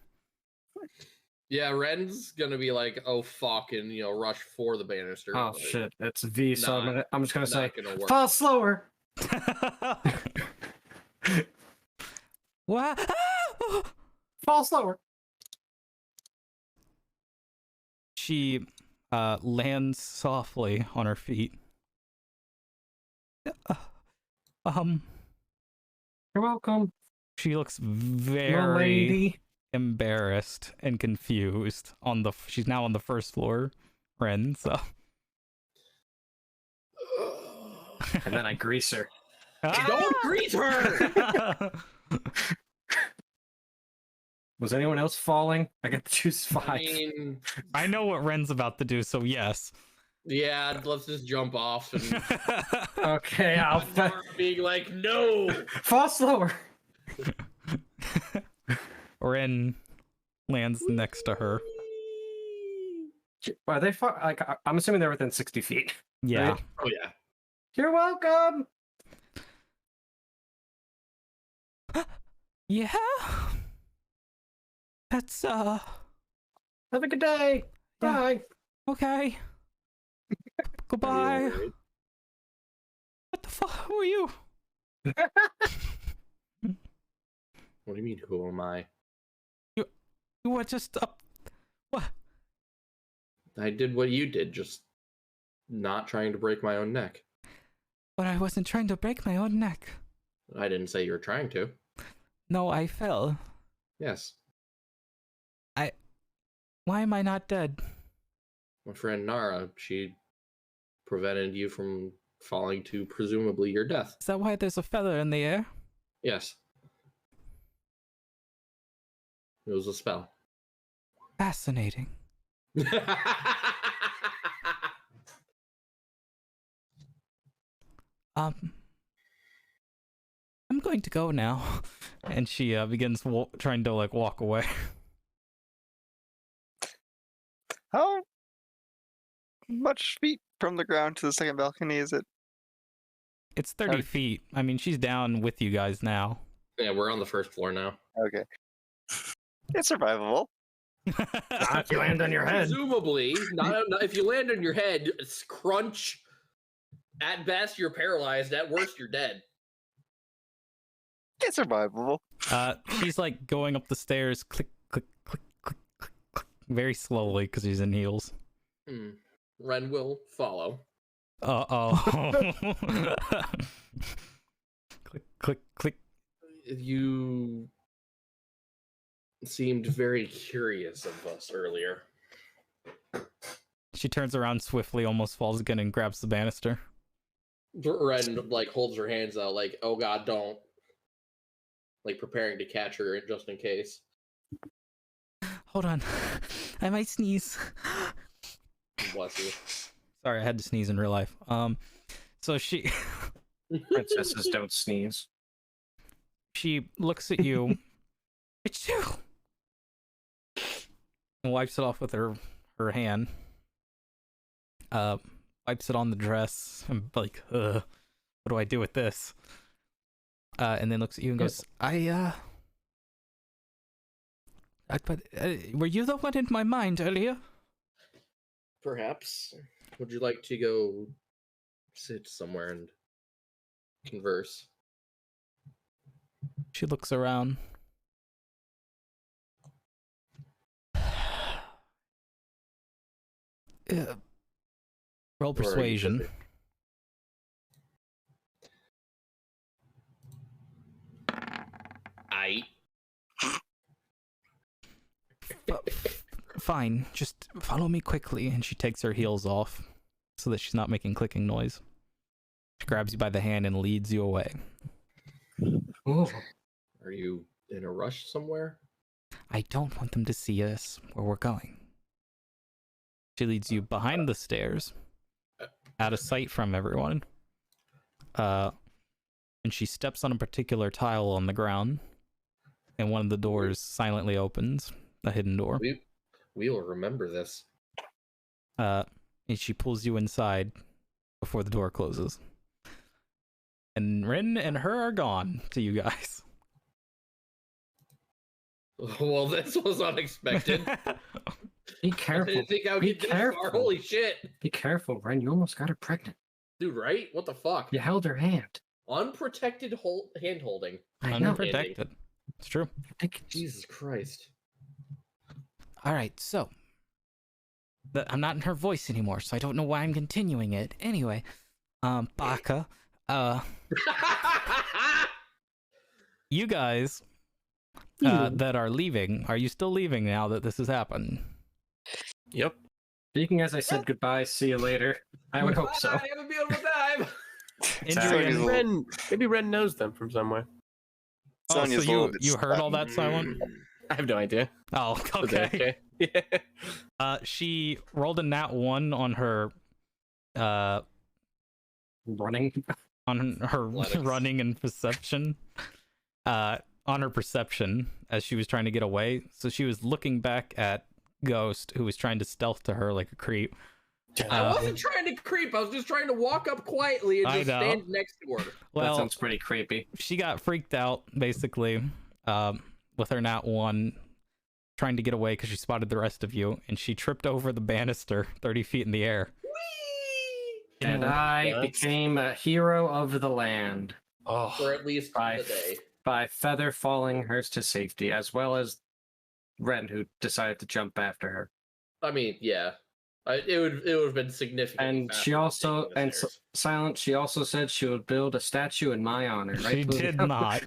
Yeah, Ren's gonna be like, oh fuck, and rush for the banister. Oh but shit, it's V. So Nah, I'm just gonna say, not gonna work. fall slower. What? Fall slower. She lands softly on her feet. You're welcome, She looks my very lady. embarrassed and confused. She's now on the first floor, Ren. So And then I grease her. Don't grease her. Was anyone else falling? I got to choose 5. I mean, I know what Ren's about to do, so yes. yeah, let's just jump off and Okay, I'll Nora being like, no. fall slower. Ren lands next to her. Are they far? Like, I'm assuming they're within 60 feet. Yeah. Right? Oh yeah. You're welcome. Yeah. That's Have a good day. Yeah. Bye. okay. Goodbye. Worried? What the fuck? Who are you? What do you mean? Who am I? You were just up. What? I did what you did, just not trying to break my own neck. But I wasn't trying to break my own neck. I didn't say you were trying to. No, I fell. Yes. Why am I not dead? My friend Nara, she prevented you from falling to presumably your death. Is that why there's a feather in the air? Yes. It was a spell. Fascinating. I'm going to go now. And she begins trying to like walk away. How much feet from the ground to the second balcony is it? It's 30 feet. I mean, she's down with you guys now. Yeah, we're on the first floor now. Okay. It's survivable. Not if you land on your head. Presumably, not if you land on your head, it's crunch. At best, you're paralyzed. At worst, you're dead. It's survivable. She's like going up the stairs, click, click, click, click, click, click, very slowly because she's in heels. Ren will follow. Uh-oh. Click, click, click. You seemed very curious of us earlier. She turns around swiftly, almost falls again, and grabs the banister. Ren like holds her hands out, like, "Oh God, don't!" Like preparing to catch her just in case. Hold on. I might sneeze. Bless you. Sorry, I had to sneeze in real life. So she Princesses don't sneeze. she looks at you. It's you. And wipes it off with her hand. Wipes it on the dress. I'm like, what do I do with this? And then looks at you and goes, but were you the one in my mind earlier? Perhaps. Would you like to go sit somewhere and converse? She looks around. Roll Or are you persuasion. busy? Fine, just follow me quickly. And she takes her heels off so that she's not making clicking noise. She grabs you by the hand and leads you away. Oh, Are you in a rush somewhere? I don't want them to see us where we're going. She leads you behind the stairs, out of sight from everyone. And she steps on a particular tile on the ground, and one of the doors silently opens, a hidden door. We will remember this. And she pulls you inside before the door closes. And Rin and her are gone to you guys. Well, this was unexpected. be I careful. didn't think I would Be get this far. careful. Holy shit. Be careful, Ren. You almost got her pregnant. Dude, right? What the fuck? You held her hand. Unprotected hand holding. I know. Unprotected. It's true. Ridiculous. Jesus Christ. All right, so I'm not in her voice anymore, so I don't know why I'm continuing it. Anyway, Baka, you guys that are leaving, are you still leaving now that this has happened? Yep. Speaking as I said goodbye, see you later. I would hope so. Have a beautiful time. Injury and... Maybe Ren knows them from somewhere. Oh, Sonya's so a little bit you heard all that, stunned. Silent? I have no idea. Oh, But they're okay. Yeah. She rolled a nat 1 on her Running. on her Athletics. running and perception. On her perception as she was trying to get away. So she was looking back at Ghost, who was trying to stealth to her like a creep. I wasn't trying to creep. I was just trying to walk up quietly and I just know. stand next to her. That Well, sounds pretty creepy. she got freaked out basically with her nat 1 trying to get away because she spotted the rest of you, and she tripped over the banister 30 feet in the air. Whee! And I That's- became a hero of the land For Oh, at least Bye. the day. by feather falling hers to safety, as well as Ren, who decided to jump after her. I mean, yeah. It would have been significant. And she also, Silent, she also said she would build a statue in my honor, right? She did not.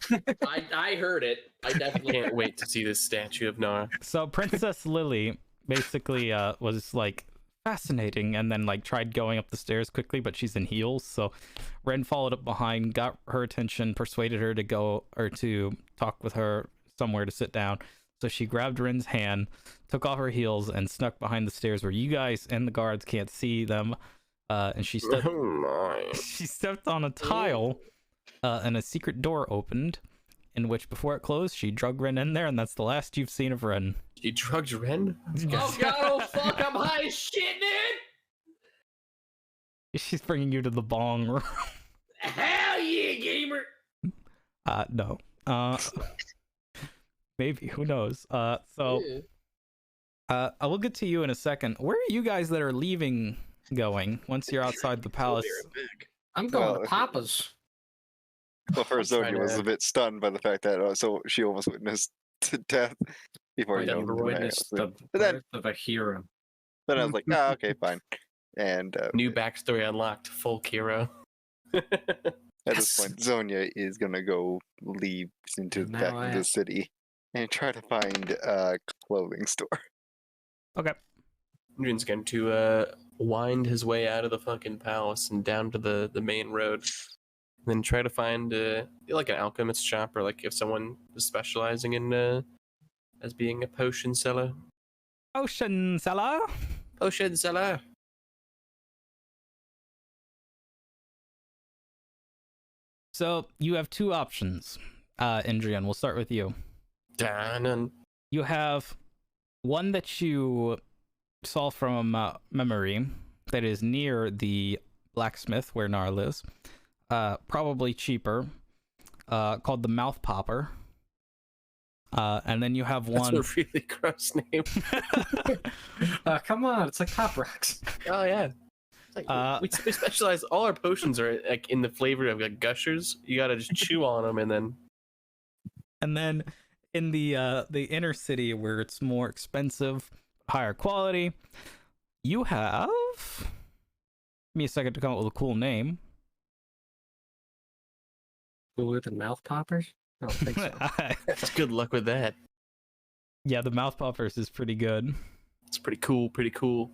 I heard it. I definitely can't wait to see this statue of Noah. So Princess Lily basically was like fascinating, and then like tried going up the stairs quickly, but she's in heels. So Ren followed up behind, got her attention, persuaded her to go or to talk with her somewhere to sit down. So she grabbed Ren's hand, took off her heels, and snuck behind the stairs where you guys and the guards can't see them. And she stepped Oh my. she stepped on a tile, and a secret door opened, in which before it closed, she drug Ren in there, and that's the last you've seen of Ren. You drugged Ren? Oh god, oh fuck, I'm high as shit, dude! She's bringing you to the bong room. Hell yeah, gamer! No. Maybe, who knows? So I will get to you in a second. Where are you guys that are leaving going once you're outside the palace? I'm going Well, to Papa's. Well, first, I'm trying Zonia was to- a bit stunned by the fact that so she almost witnessed to death before I you know. never the witnessed the But then- birth of a hero. Then I was like, ah, okay, fine. And New backstory unlocked. Full Kiro. at Yes. this point, Zonia is gonna go leave into And back now into the city and try to find a clothing store. Okay. Adrian's going to wind his way out of the fucking palace and down to the main road. And then try to find like an alchemist shop, or like if someone is specializing in as being a potion seller. Ocean seller. Potion seller. So you have two options, Indrian. We'll start with you. Dun. You have one that you saw from memory that is near the blacksmith where Nar lives. Probably cheaper. Called the Mouth Popper. And then you have That's one. a really gross name. Come on, it's like Pop Rocks. Oh yeah. It's like, we specialize. All our potions are like in the flavor of like gushers. You gotta just chew on them and then. And then in the inner city where it's more expensive, higher quality, you have me a second to come up with a cool name. Cooler than mouth poppers? I don't think so. Good luck with that. Yeah, the mouth poppers is pretty good. It's pretty cool. Pretty cool.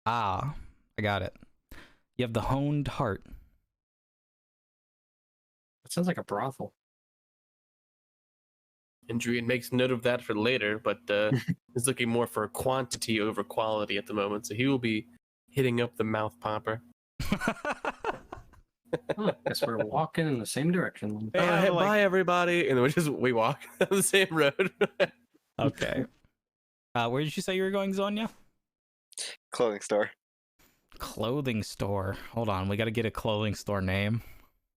Ah, I got it. You have the honed heart. That sounds like a brothel. And Druid makes note of that for later, but is looking more for quantity over quality at the moment. So he will be hitting up the mouth popper. Huh, guess we're walking in the same direction. They have, like- Bye everybody, and then we walk down the same road. Okay. Where did you say you were going, Zonia? Clothing store. Clothing store. Hold on, we gotta get a clothing store name.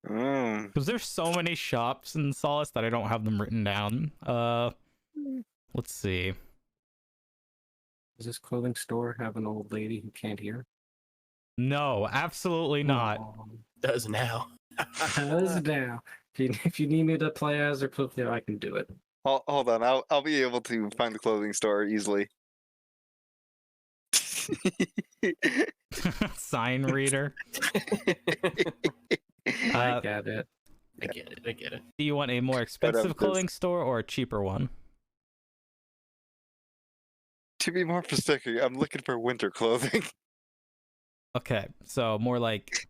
Because there's so many shops in Solace that I don't have them written down. Let's see. Does this clothing store have an old lady who can't hear? No, absolutely not. Does now. Does now. If you need me to play as or put there, I can do it. Hold on, I'll be able to find the clothing store easily. Sign reader. I get it. I get it. I get it. Do you want a more expensive this- clothing store or a cheaper one? To be more specific, I'm looking for winter clothing. Okay, so more like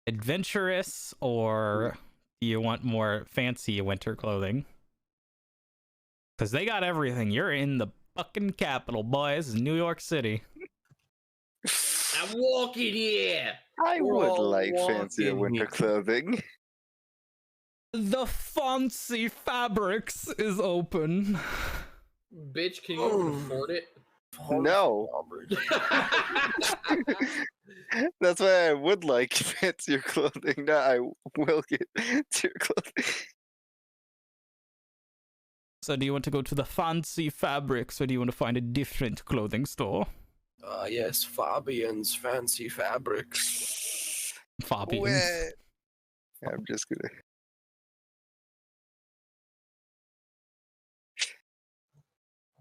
adventurous, or do you want more fancy winter clothing? Because they got everything. You're in the fucking capital, boys. New York City. I'm walking here. I We're would all like fancier walking winter here. clothing. The Fancy Fabrics is open. Bitch, can you even afford it? No. That's why I would like fancier clothing. Now I will get fancier clothing. So do you want to go to the Fancy Fabrics, or do you want to find a different clothing store? Yes, Fabian's Fancy Fabrics. Fabians. Wait. I'm just gonna.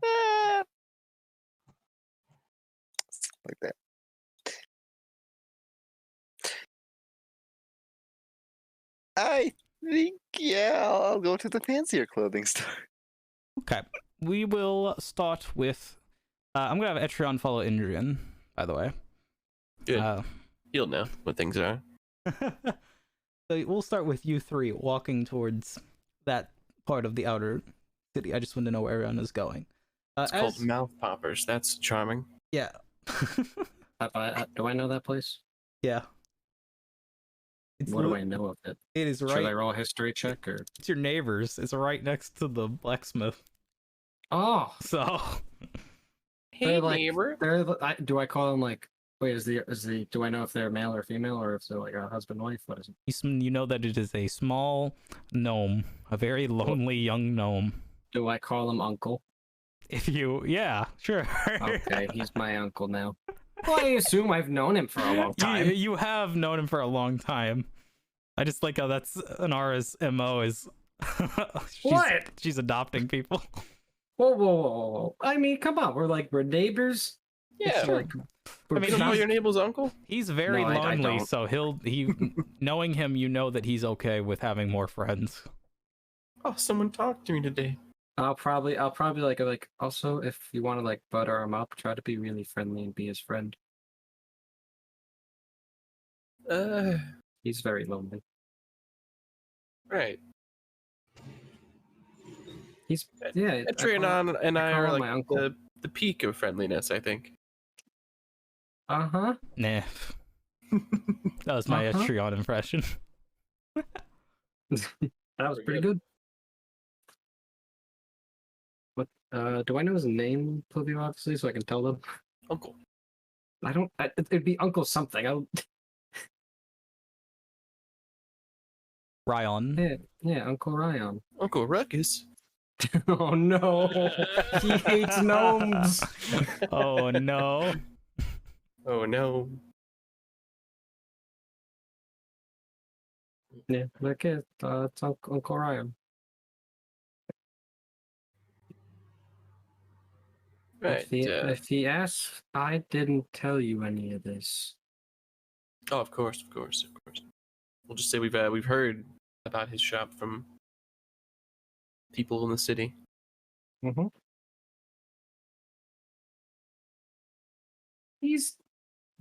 Ah. Like that. I think, yeah, I'll go to the fancier clothing store. Okay, we will start with. I'm gonna have Etrion follow Indrian, by the way. Good. He'll know what things are. So we'll start with you three walking towards that part of the outer city. I just want to know where everyone is going. It's called Mouth Poppers. That's charming. Yeah. Do I know that place? Yeah. What do I know of it? It is Should I right. roll a history check or? It's your neighbors. It's right next to the blacksmith. Oh, So. They're like- do I call them like? Wait, do I know if they're male or female, or if they're like a husband wife? What is it? You know that it is a small gnome, a very lonely young gnome. Do I call him uncle? Yeah, sure. Okay, he's my uncle now. Well, I assume I've known him for a long time. You have known him for a long time. I just like how that's Anara's MO is. She's adopting people. Whoa. I mean, come on, we're neighbors. Yeah. It's like, I mean, You don't know your neighbor's uncle? He's very No, I lonely, don't. so knowing him, you know that he's okay with having more friends. Oh, someone talked to me today. I'll probably like also if you want to like butter him up, try to be really friendly and be his friend. He's very lonely. Right. He's yeah. Etrianon and I call are him like my uncle. the peak of friendliness, I think. Uh-huh. Nah. That was my Uh-huh. Etrion impression. That was pretty good. What do I know his name, Pluvio, obviously, so I can tell them? Uncle. I don't it'd be Uncle something. Ryan. Yeah, Uncle Ryan. Uncle Ruckus. Oh no. He hates gnomes. Oh no. Oh no. Yeah, okay, it's Uncle Ryan. Right. If he asks, I didn't tell you any of this. Oh, of course. We'll just say we've heard about his shop from people in the city. Mm-hmm. He's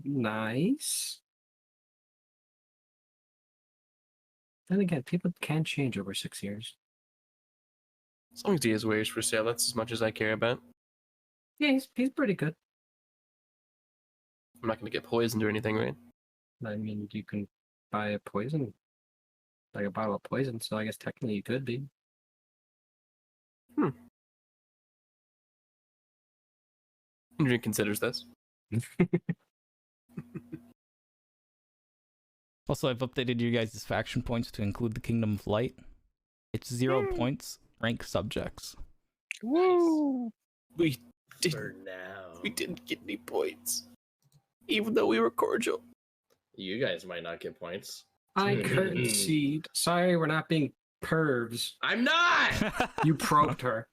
nice. Then again, people can change over 6 years. As long as he has wares for sale, that's as much as I care about. Yeah, he's pretty good. I'm not going to get poisoned or anything, right? I mean, you can buy a poison, like a bottle of poison, so I guess technically you could be. Andrew considers this. Also, I've updated you guys' faction points to include the Kingdom of Light. It's 0 points, rank subjects. Woo! We For now. didn't get any points, even though we were cordial. You guys might not get points. I concede. Sorry, we're not being pervs. I'm not! You probed her.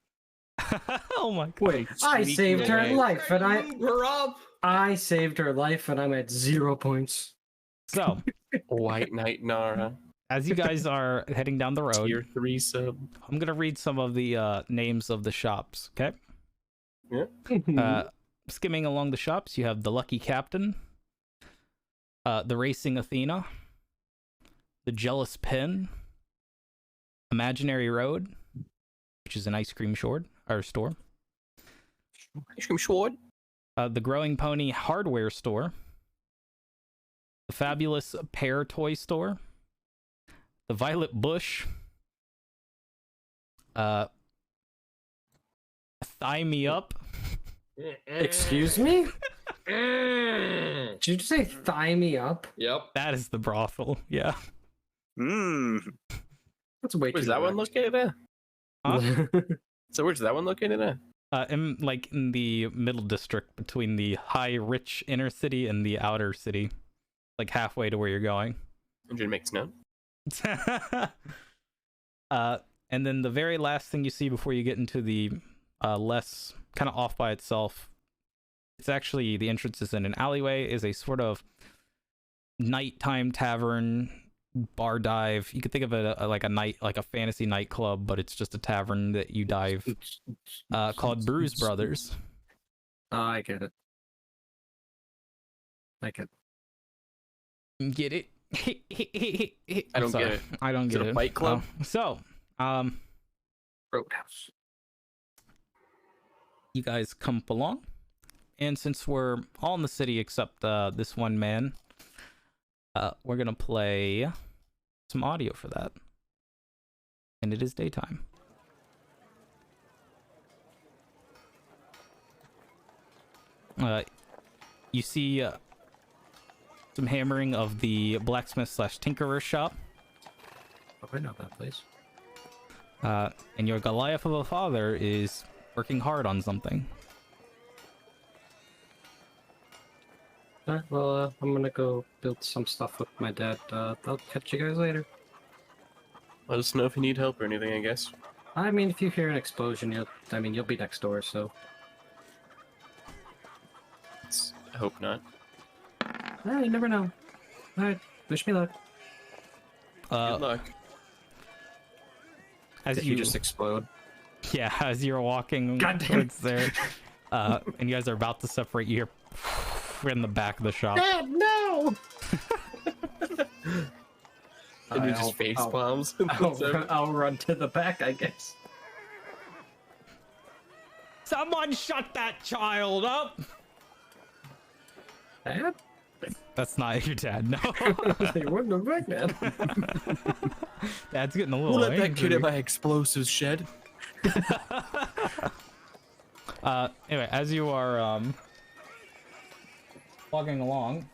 Oh my god. Wait, I Sneaking saved her away. life, and Move her up! I saved her life, and I'm at 0 points. So, White Knight Nara, as you guys are heading down the road, tier 3 sub. I'm gonna read some of the names of the shops, okay? Yeah. Skimming along the shops, you have the Lucky Captain, the Racing Athena, the Jealous Pin, Imaginary Road, which is an ice cream store. Ice cream sword. The Growing Pony Hardware Store, the Fabulous Pear Toy Store, the Violet Bush, Thigh Me Up. Excuse me? Mm. Did you just say thigh me up? Yep. That is the brothel, yeah. Mmm. That's way too Where's that one located at? Huh? So where's that one located at? In the middle district between the high rich inner city and the outer city, like halfway to where you're going. Andrew makes note. And then the very last thing you see before you get into the less kind of off by itself, it's actually the entrance is in an alleyway, is a sort of nighttime tavern bar dive. You could think of it like a fantasy nightclub, but it's just a tavern that you dive, called Bruise Brothers. Oh, I get it. Get it? I don't get it. I don't Is get it a it. Fight Club? Roadhouse. You guys come up along, and since we're all in the city except this one man, we're gonna play some audio for that, and it is daytime. You see some hammering of the blacksmith / tinkerer shop, Oh, I know that place. and your Goliath of a father is working hard on something. Alright, well, I'm gonna go build some stuff with my dad. I'll catch you guys later. Let us know if you need help or anything, I guess. I mean, if you hear an explosion, you'll be next door, so. I hope not. You never know. Alright, wish me luck. Good luck. As Did you just explode? Yeah, as you're walking Goddamn. towards there, and you guys are about to separate, you hear in the back of the shop. Dad, no! And he just face palms. I'll run to the back, I guess. Someone shut that child up! Dad? That's not your dad, no. They wouldn't have back, Dad. Dad's getting a Who little let that angry. kid in my explosives shed? Anyway, as you are walking along,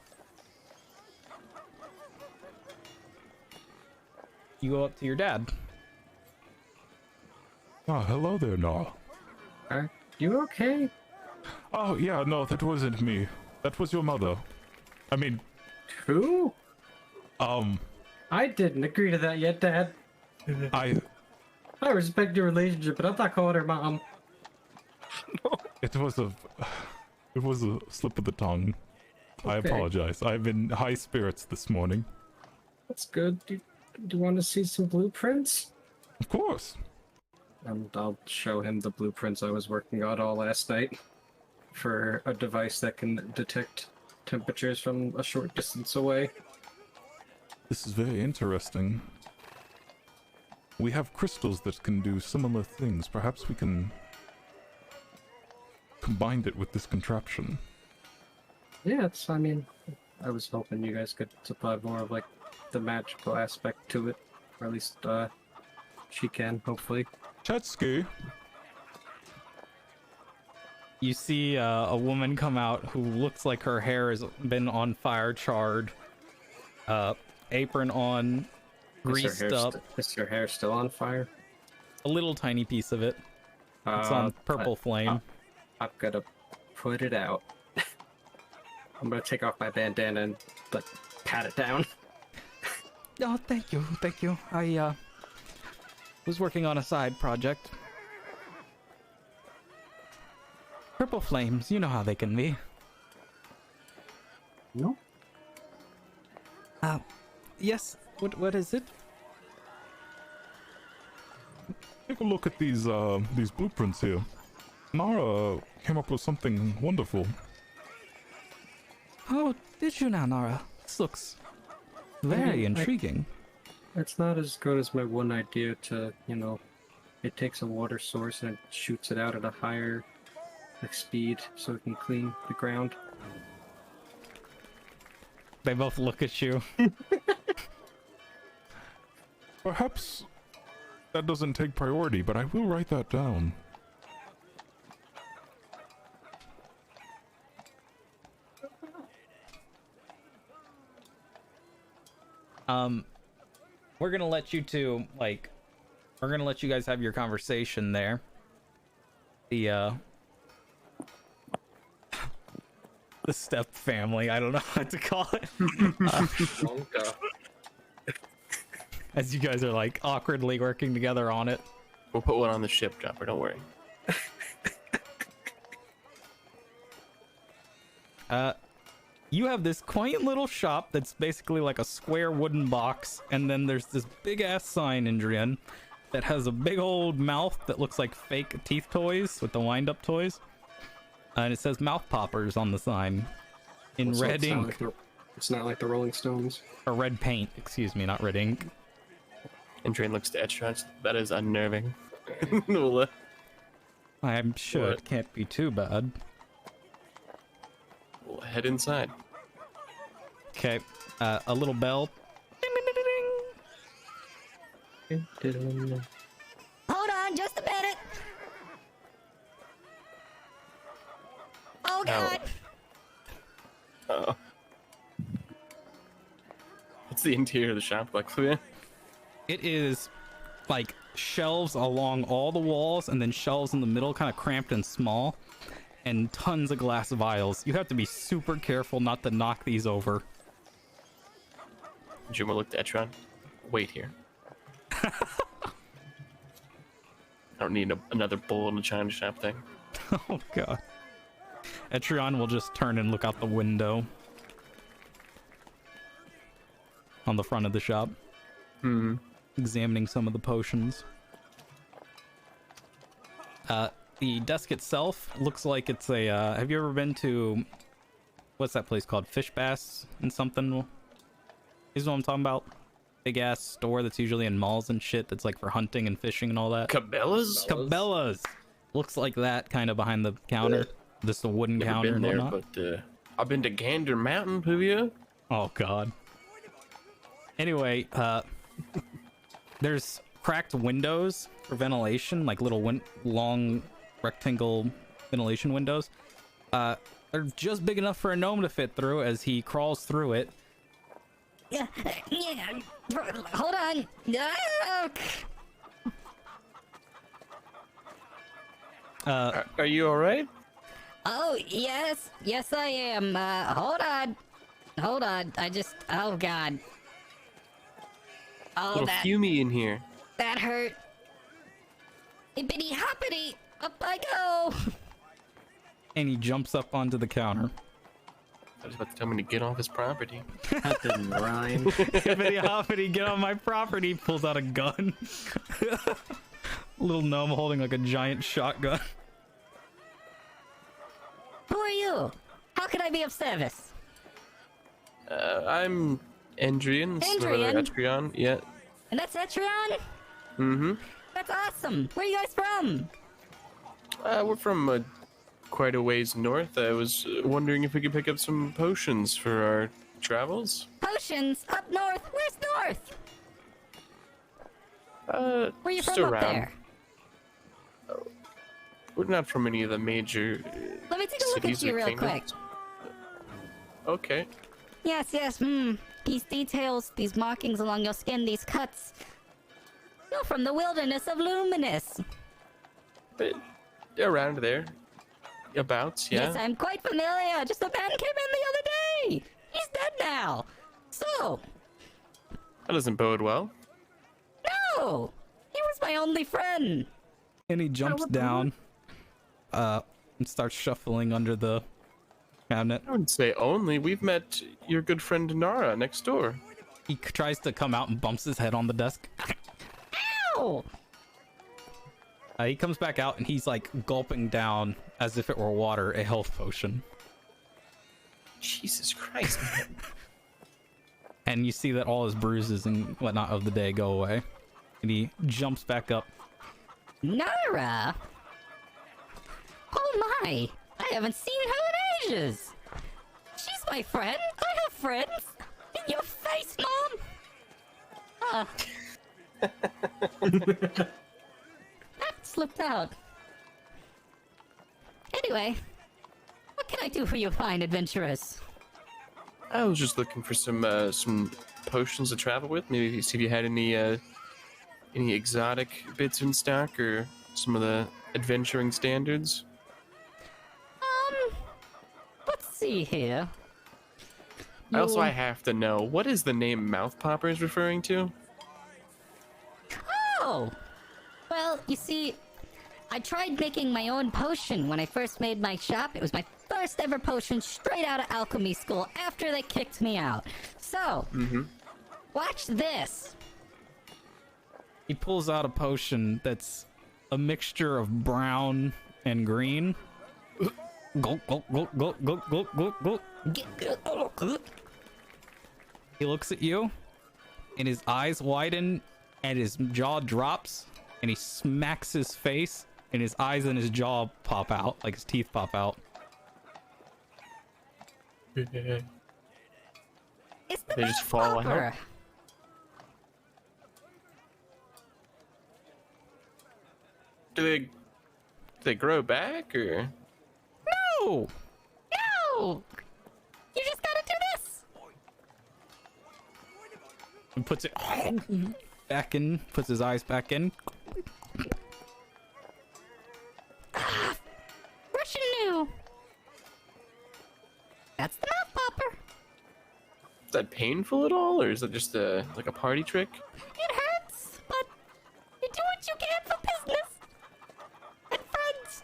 you go up to your dad. Oh, hello there, Nara. Are you okay? Oh, yeah, no, that wasn't me. That was your mother. I mean, Who? um, I didn't agree to that yet, Dad. I I respect your relationship, but I'm not calling her mom. It was a slip of the tongue. I Okay. apologize. I'm in high spirits this morning. That's good. Do you want to see some blueprints? Of course. And I'll show him the blueprints I was working on all last night for a device that can detect temperatures from a short distance away. This is very interesting. We have crystals that can do similar things. Perhaps we can combine it with this contraption. Yeah, I mean, I was hoping you guys could supply more of, like, the magical aspect to it. Or at least, she can, hopefully. Chetski. You see a woman come out who looks like her hair has been on fire, charred. Apron on, greased up. Is her hair still on fire? A little tiny piece of it. It's on purple flame. I'm gonna put it out. I'm gonna take off my bandana and, like, pat it down. Oh, thank you, thank you. I was working on a side project. Purple flames, you know how they can be. No? Yes. What is it? Take a look at these blueprints here. Nara came up with something wonderful. Oh, did you now, Nara? This looks very intriguing. It's not as good as my one idea to, you know, it takes a water source and it shoots it out at a higher, like, speed so it can clean the ground. They both look at you. Perhaps that doesn't take priority, but I will write that down. We're gonna let you two, like, we're gonna let you guys have your conversation there. The step family, I don't know what to call it. Wonka. As you guys are, like, awkwardly working together on it. We'll put one on the ship, Chopper, don't worry. You have this quaint little shop that's basically like a square wooden box, and then there's this big ass sign, Indrian, that has a big old mouth that looks like fake teeth toys with the wind up toys. And it says mouth poppers on the sign in So red it's not ink. like it's not like the Rolling Stones. Or red paint, excuse me, not red ink. And Train looks to Etchron. That is unnerving. We'll, I'm sure it can't be too bad. we'll head inside. Okay, a little bell. Ding, ding, ding, ding. Hold on just a minute. Oh God. Oh. What's the interior of the shop like for you? It is like shelves along all the walls and then shelves in the middle, kind of cramped and small, and tons of glass vials. You have to be super careful not to knock these over. Juma looked at Etchron. Wait here. I don't need another bull in the china shop thing. Oh god. Etrion will just turn and look out the window on the front of the shop, examining some of the potions. The desk itself looks like it's a have you ever been to, what's that place called, Fish Bass and something? Is what I'm talking about? Big ass store that's usually in malls and shit, that's like for hunting and fishing and all that. Cabela's? Cabela's looks like that, kind of behind the counter. Just a wooden Never counter been and there, whatnot. but I've been to Gander Mountain, have you? Oh god. Anyway, there's cracked windows for ventilation, like little long rectangle ventilation windows. They're just big enough for a gnome to fit through as he crawls through it. Yeah. Hold on. Are you alright? Oh yes, yes I am. Hold on. Oh God. Oh, Little fumey in here. that hurt. Hippity hoppity, up I go. And he jumps up onto the counter. I was about to tell me to get off his property. That didn't rhyme. Hippity hoppity, get on my property. Pulls out a gun. Little gnome holding like a giant shotgun. Who are you? How can I be of service? I'm Endrian. Endrian? Etrion, yeah. And that's Etrion? Mm-hmm. That's awesome. Where are you guys from? We're from quite a ways north. I was wondering if we could pick up some potions for our travels. Potions? Up north? Where's north? Where are you just from around. up there? We're not from any of the major Let me take a look at cities you or real quick. kingdoms. Okay. Yes, these details, these markings along your skin, these cuts. You're from the wilderness of Luminous. But around there. Abouts, yeah. Yes, I'm quite familiar. Just a man came in the other day. He's dead now. So, That doesn't bode well. no! He was my only friend. And he jumps down. And starts shuffling under the cabinet. I wouldn't say only. We've met your good friend Nara next door. He tries to come out and bumps his head on the desk. Ow! He comes back out and he's like gulping down, as if it were water, a health potion. Jesus Christ, man. And you see that all his bruises and whatnot of the day go away. And he jumps back up. Nara? Oh my! I haven't seen her in ages! She's my friend! I have friends! In your face, Mom! That slipped out. Anyway, what can I do for you fine adventurers? I was just looking for some potions to travel with. Maybe see if you had any exotic bits in stock or some of the adventuring standards. Let's see here. Also, I have to know, what is the name Mouth Poppers referring to? Oh! Well, you see, I tried making my own potion when I first made my shop. It was my first ever potion straight out of alchemy school after they kicked me out. So, watch this. He pulls out a potion that's a mixture of brown and green. Gulp, gulp, gulp, gulp, gulp, gulp, gulp, gulp. He looks at you, and his eyes widen, and his jaw drops, and he smacks his face, and his eyes and his jaw pop out, like his teeth pop out. It's the They just mouth fall out? popper. Do they grow back or? No! No! You just gotta do this! And puts it back in, puts his eyes back in. Fresh and new. That's the mouth popper. Is that painful at all, or is it just like a party trick? It hurts, but you do what you can for business. And friends.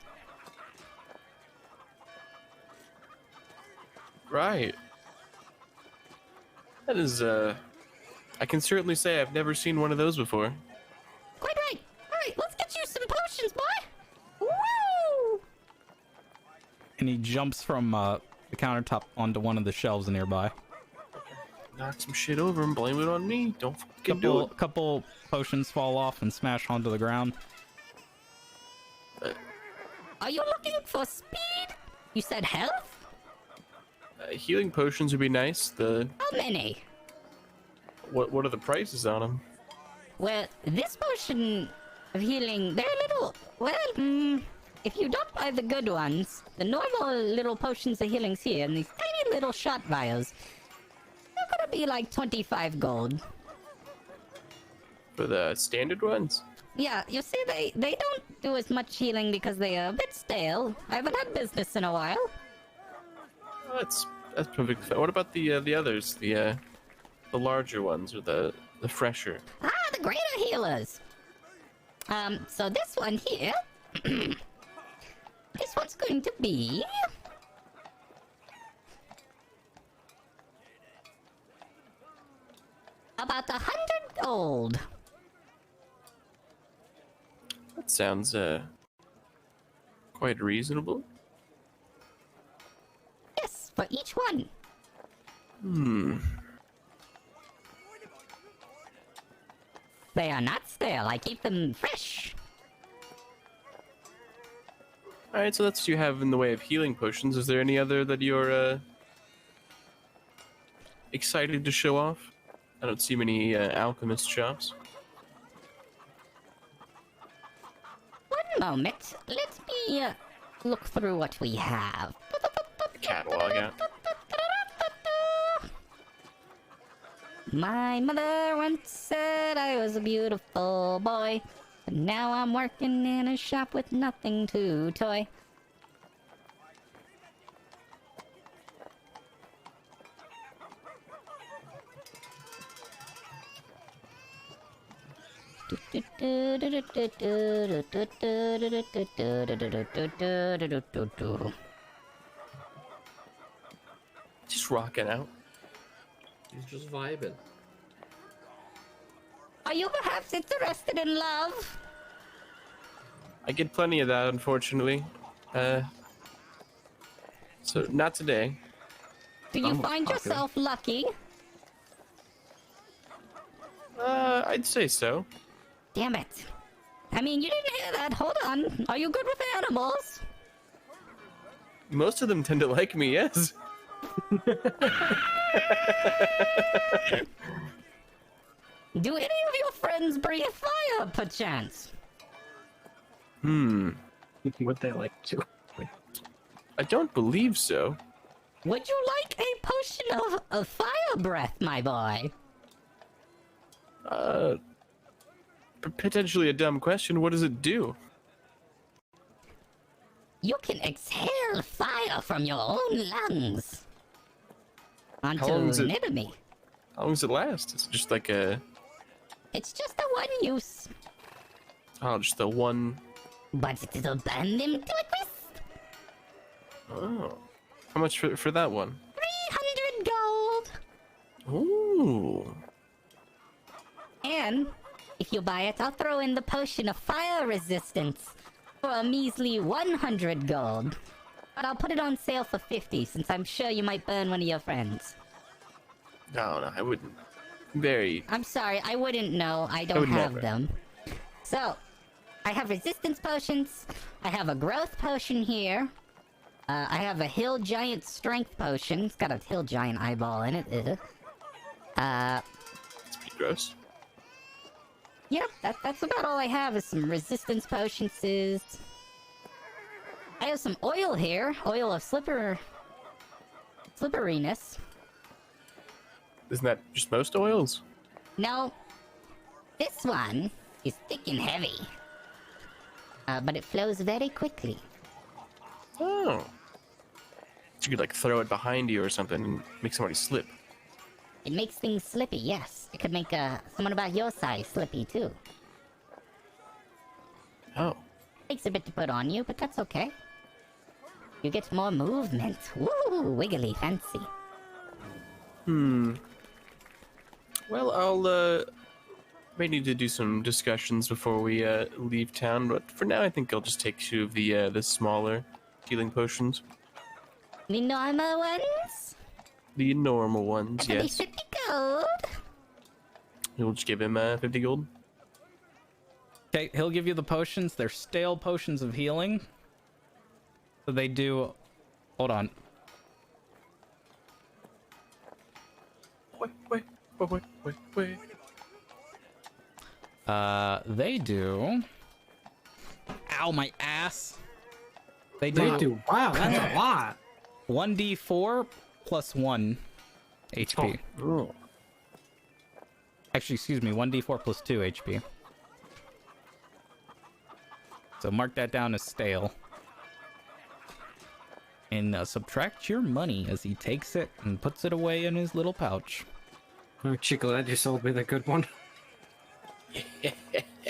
Right. That is I can certainly say I've never seen one of those before. Quite right. Alright, let's get you some potions, boy. Woo! And he jumps from the countertop onto one of the shelves nearby. Knock some shit over and blame it on me. Don't fucking do it. Couple potions fall off and smash onto the ground. Are you looking for speed? You said health? Healing potions would be nice. How many? What are the prices on them? Well, this potion of healing, they're a little... Well, if you don't buy the good ones, the normal little potions of healings here, and these tiny little shot vials, they're gonna be like 25 gold. For the standard ones? Yeah, you see, they don't do as much healing because they are a bit stale. I haven't had business in a while. Oh, that's perfect. What about the others? The larger ones or the fresher? Ah, the greater healers. So this one here, this one's going to be About 100 gold. That sounds quite reasonable. Yes, for each one. They are not stale. I keep them fresh. All right, so that's what you have in the way of healing potions. Is there any other that you're excited to show off? I don't see many alchemist shops. One moment. Let me look through what we have. Catalog, yeah. My mother once said I was a beautiful boy, but now I'm working in a shop with nothing to toy. Just rocking out. He's just vibing. Are you perhaps interested in love? I get plenty of that, unfortunately. So not today. Do you find yourself lucky? I'd say so. Damn it. I mean, you didn't hear that. Hold on. Are you good with animals? Most of them tend to like me, yes. Do any of your friends breathe fire, perchance? Would they like to? I don't believe so. Would you like a potion of fire breath, my boy? Potentially a dumb question. What does it do? You can exhale fire from your own lungs onto long is an it- enemy. How long does it last? It's just like a... It's just a one use, Oh, just the one... but it'll burn them to a crisp. Oh. How much for that one? 300 gold. Ooh. And if you buy it, I'll throw in the potion of fire resistance for a measly 100 gold. But I'll put it on sale for 50, since I'm sure you might burn one of your friends. No, I wouldn't. Very... I'm sorry, I wouldn't know. I don't would have never. them. So, I have resistance potions. I have a growth potion here. I have a hill giant strength potion. It's got a hill giant eyeball in it. Ugh. It's pretty gross. Yep, that's about all I have is some resistance potions. I have some oil here. Oil of slipperiness. Isn't that just most oils? No, this one is thick and heavy. But it flows very quickly. Oh. So you could, like, throw it behind you or something and make somebody slip. It makes things slippy, yes. It could make someone about your size slippy, too. Oh. Takes a bit to put on you, but that's okay. You get more movement. Woo, wiggly fancy. Well, I'll, may need to do some discussions before we, leave town, but for now I think I'll just take 2 of the smaller healing potions. The normal ones? The normal ones, That'll be yes. 50 gold. We'll just give him, 50 gold. Okay, he'll give you the potions. They're stale potions of healing. So they do... Hold on. Wait. They do... Ow, my ass. They They do. Wow, that's a lot. 1d4 plus 1 HP. Oh. Actually, excuse me, 1d4 plus 2 HP. So mark that down as stale. And subtract your money as he takes it and puts it away in his little pouch. Oh, Chico, that you sold me the good one.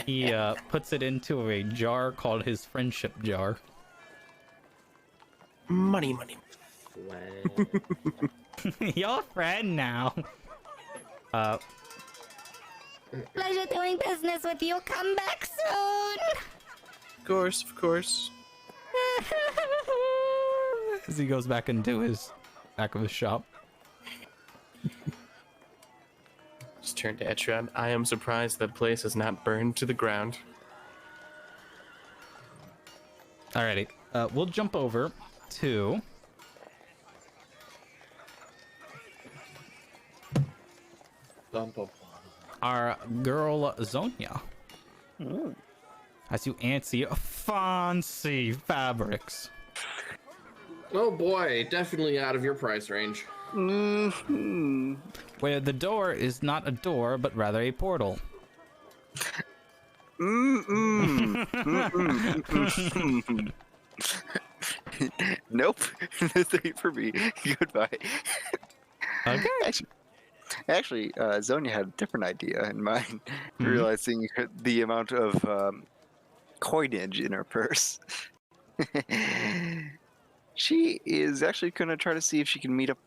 He puts it into a jar called his friendship jar. Money. Wow. Your friend now. Pleasure doing business with you. Come back soon. Of course. As he goes back into his back of his shop. Just turn to Etron. I am surprised that place is not burned to the ground. Alrighty, we'll jump over to our girl Zonia. As you antsy fancy fabrics. Oh boy, definitely out of your price range. Mm-hmm. Where the door is not a door, but rather a portal. Nope. Three for me. Goodbye. Okay. Actually, Zonia had a different idea in mind, realizing the amount of coinage in her purse. She is actually going to try to see if she can meet up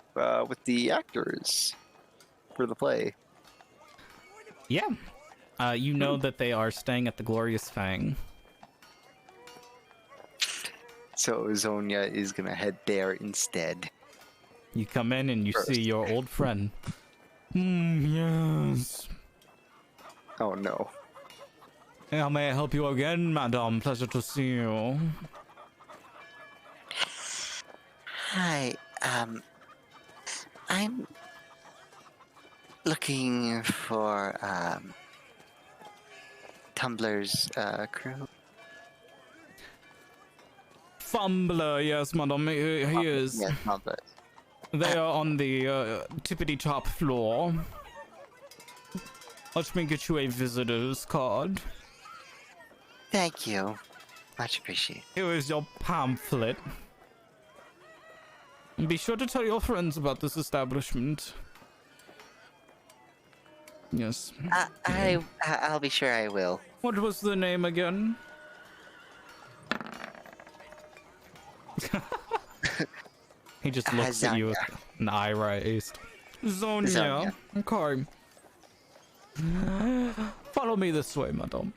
with the actors for the play. Yeah. You know that they are staying at the Glorious Fang. So Zonia is going to head there instead. You come in and you First. see your old friend. Yes. Oh no. How may I help you again, madam? Pleasure to see you. Hi, I'm looking for, Tumblr's, crew. Fumbler, yes, madam. He is. Yes, Tumblr. They are on the tippity top floor. Let me get you a visitor's card. Thank you. Much appreciated. Here is your pamphlet. And be sure to tell your friends about this establishment. Yes. I'll be sure I will. What was the name again? He just looks at you with an eye raised. Zonia. Okay. Follow me this way, madam.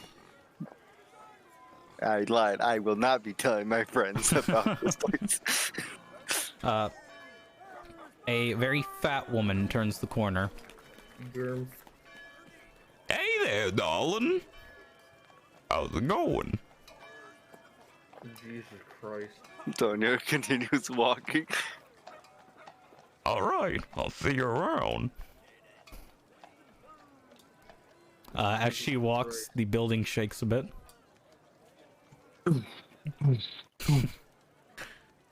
I lied. I will not be telling my friends about this place. A very fat woman turns the corner. Hey there, darling. How's it going? Jesus Christ. Zonia continues walking. All right, I'll see you around. As she walks, the building shakes a bit.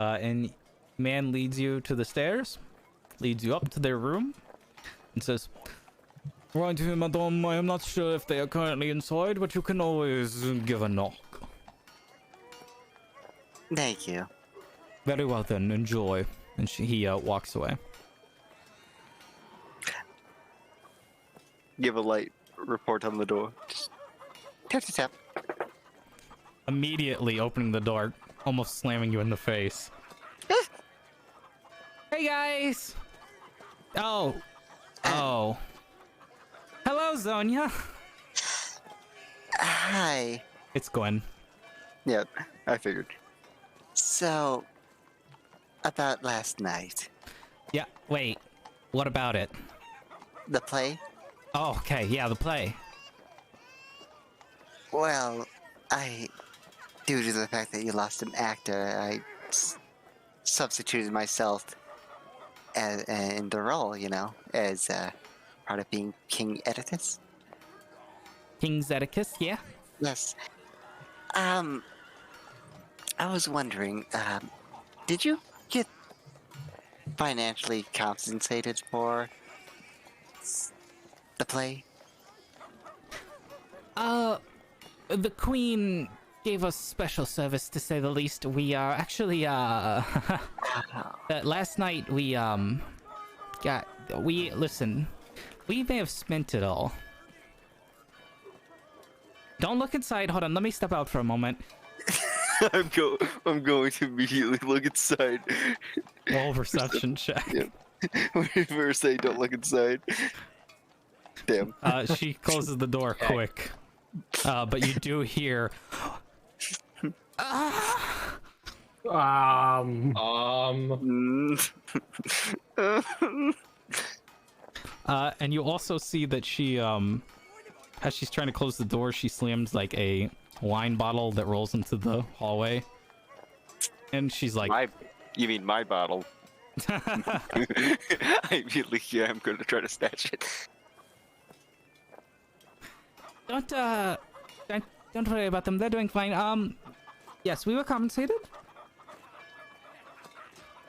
And man leads you to the stairs, leads you up to their room, and says, "Right here, madame. I am not sure if they are currently inside, but you can always give a knock." Thank you. Very well then, enjoy. And he walks away. Give a light report on the door. Just Tap, tap, tap. Immediately opening the door, almost slamming you in the face. Hey guys! Oh. Hello, Zonia. Hi. It's Gwen. Yeah, I figured. So, about last night, Yeah, wait. What about it? the play? Oh, okay, yeah, the play. Well, due to the fact that you lost an actor, I substituted myself in the role, as part of being King Oedipus. King Zedekis, yeah? Yes. I was wondering, did you get financially compensated for the play? The Queen gave us special service, to say the least. We are actually, last night we, listen, we may have spent it all. Don't look inside. Hold on, let me step out for a moment. I'm going to immediately look inside. Roll perception check. Yeah. Whenever I say don't look inside. Damn. She closes the door quick. But you do hear. And you also see that she, as she's trying to close the door, she slams like a wine bottle that rolls into the hallway. And she's like, You mean my bottle? I immediately, I'm going to try to snatch it. Don't worry about them. They're doing fine. Yes, we were compensated.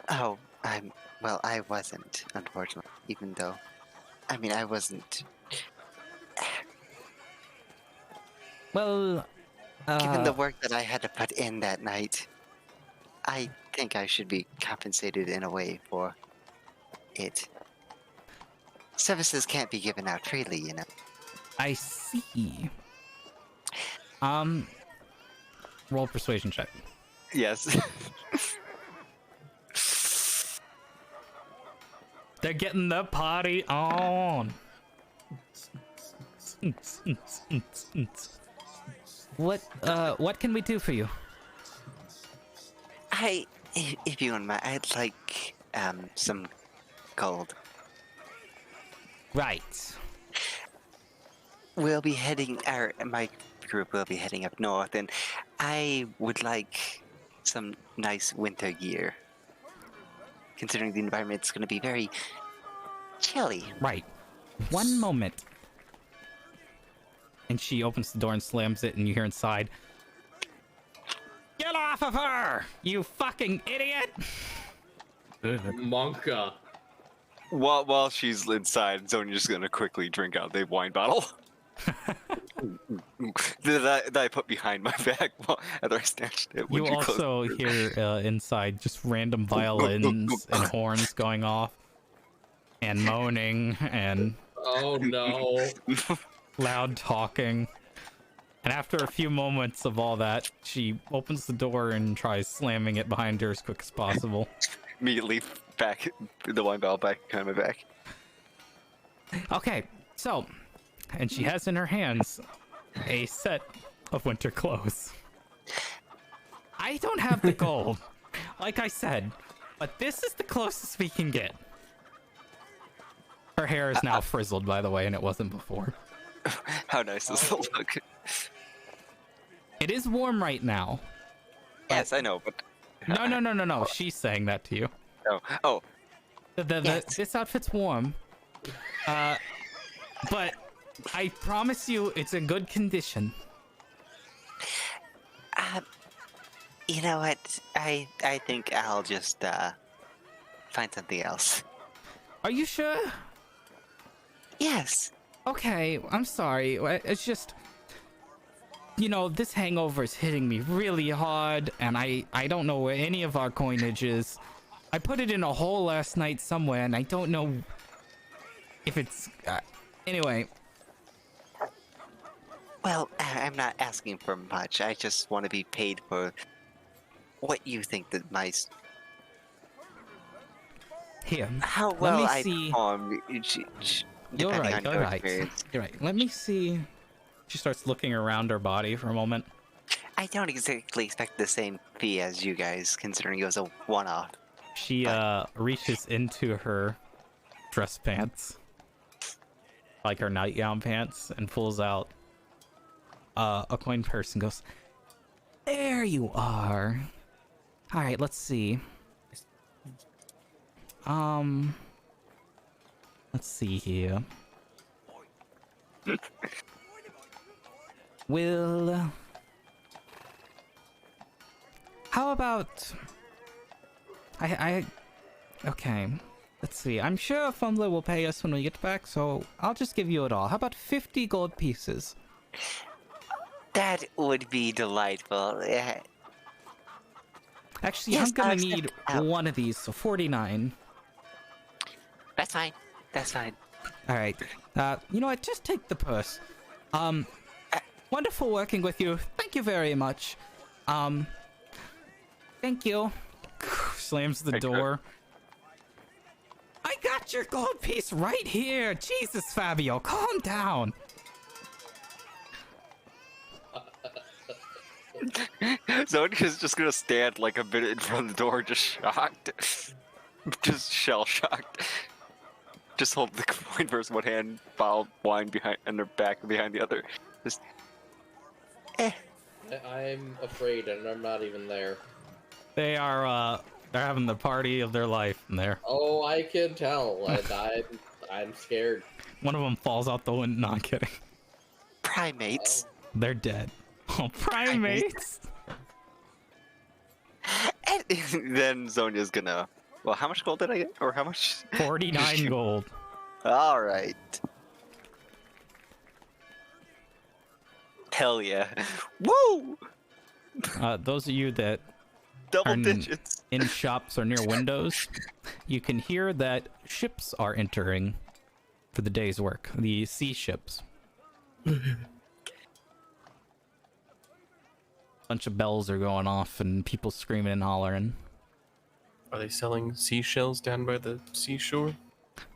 Oh, well, I wasn't, unfortunately, even though, I mean, I wasn't. Well, Given the work that I had to put in that night, I think I should be compensated in a way for it. Services can't be given out freely, you know. I see. Roll persuasion check. Yes. They're getting the party on. What can we do for you? If you don't mind, I'd like some gold. Right. We'll be heading, my group will be heading up north, and I would like some nice winter gear. Considering the environment's going to be very chilly. Right. One moment. And she opens the door and slams it, and you hear inside, "Get off of her, you fucking idiot!" Monka. While she's inside, Zonia's just going to quickly drink out the wine bottle. that I put behind my back after I snatched it. You also hear inside just random violins and horns going off, and moaning, and Oh no. loud talking. And after a few moments of all that, she opens the door and tries slamming it behind her as quick as possible. Immediately back the wine bottle back behind my back. Okay, so, and she has in her hands a set of winter clothes. I don't have the gold, like I said, but this is the closest we can get. Her hair is now frizzled, by the way, and it wasn't before. How nice does it look? It is warm right now. Yes, I know, but... No. She's saying that to you. Oh. Yes. This outfit's warm. But I promise you it's in good condition. You know what? I think I'll just find something else. Are you sure? Yes. Okay, I'm sorry. It's just, this hangover is hitting me really hard, and I don't know where any of our coinage is. I put it in a hole last night somewhere, and I don't know if it's... anyway. Well, I'm not asking for much. I just want to be paid for what you think that my... Here, How well let me I see. perform. You're depending right, on you're your right. experience. You're right. Let me see. She starts looking around her body for a moment. I don't exactly expect the same fee as you guys, considering it was a one-off. She reaches into her dress pants, like her nightgown pants, and pulls out a coin purse and goes, "There you are. All right, let's see. Let's see here. How about okay, let's see. I'm sure Fumbler will pay us when we get back, so I'll just give you it all. How about 50 gold pieces? That would be delightful. Actually, Yes, I'm gonna I'll need accept- one of these, so 49. That's fine. That's fine. All right. You know what? Just take the purse. Wonderful working with you. Thank you very much. Thank you. Slams the door. I got got your gold piece right here. Jesus, Fabio, calm down. Zonia's just gonna stand like a minute in front of the door, just shocked. Just shell shocked. Just hold the coin first one hand, bottle of wine behind and their back behind the other. Just I'm afraid, and I'm not even there. They're having the party of their life in there. Oh, I can tell. I'm scared. One of them falls out the window. No, I'm kidding. Primates. They're dead. Oh, primates! and then Zonia's gonna. Well, how much gold did I get? Or how much? 49 gold. All right. Hell yeah! Woo! Those of you that Double are digits. in shops or near windows, you can hear that ships are entering for the day's work. The sea ships. Bunch of bells are going off and people screaming and hollering. Are they selling seashells down by the seashore?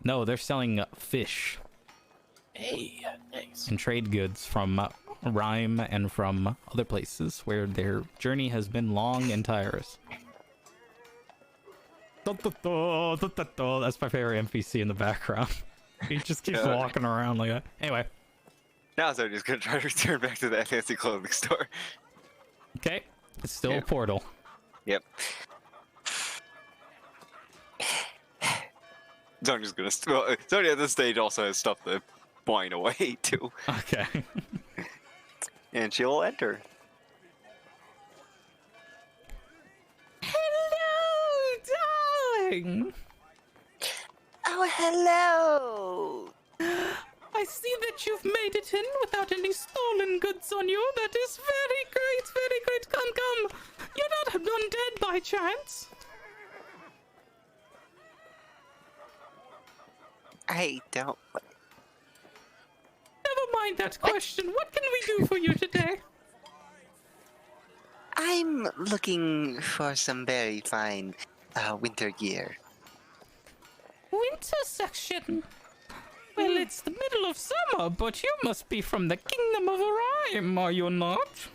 No, they're selling fish Hey, nice. and trade goods from Rhyme and from other places where their journey has been long and tireless. That's my favorite NPC in the background. He just keeps walking around like that. Anyway. Now Zonia's gonna try to return back to that fancy clothing store. Okay. It's still a portal. Yep. Zonia's gonna. Well, Zonia at this stage also has stuff to whine away too, Okay. and she will enter. Hello, darling. Oh, hello. I see that you've made it in without any stolen goods on you. That is very great, very great. Come, come. You're not undead by chance. I don't. Never mind that question. What can we do for you today? I'm looking for some very fine winter gear. Winter section. Well, it's the middle of summer, but you must be from the Kingdom of Rhyme, are you not?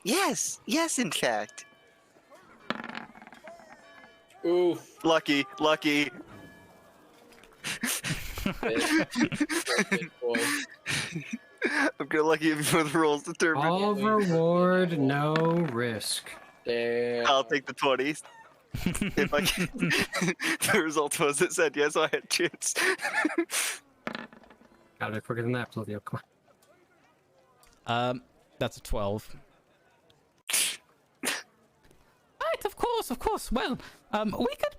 Yes, in fact. Oof. Lucky. Good boy. I'm gonna lucky if you the rolls determined. All reward, no risk. Damn. I'll take the 20s. If I can. The result was it said yes, I had a chance. Gotta be quicker than that, Pluvio. Come on. That's a 12. Right, of course. Well, we could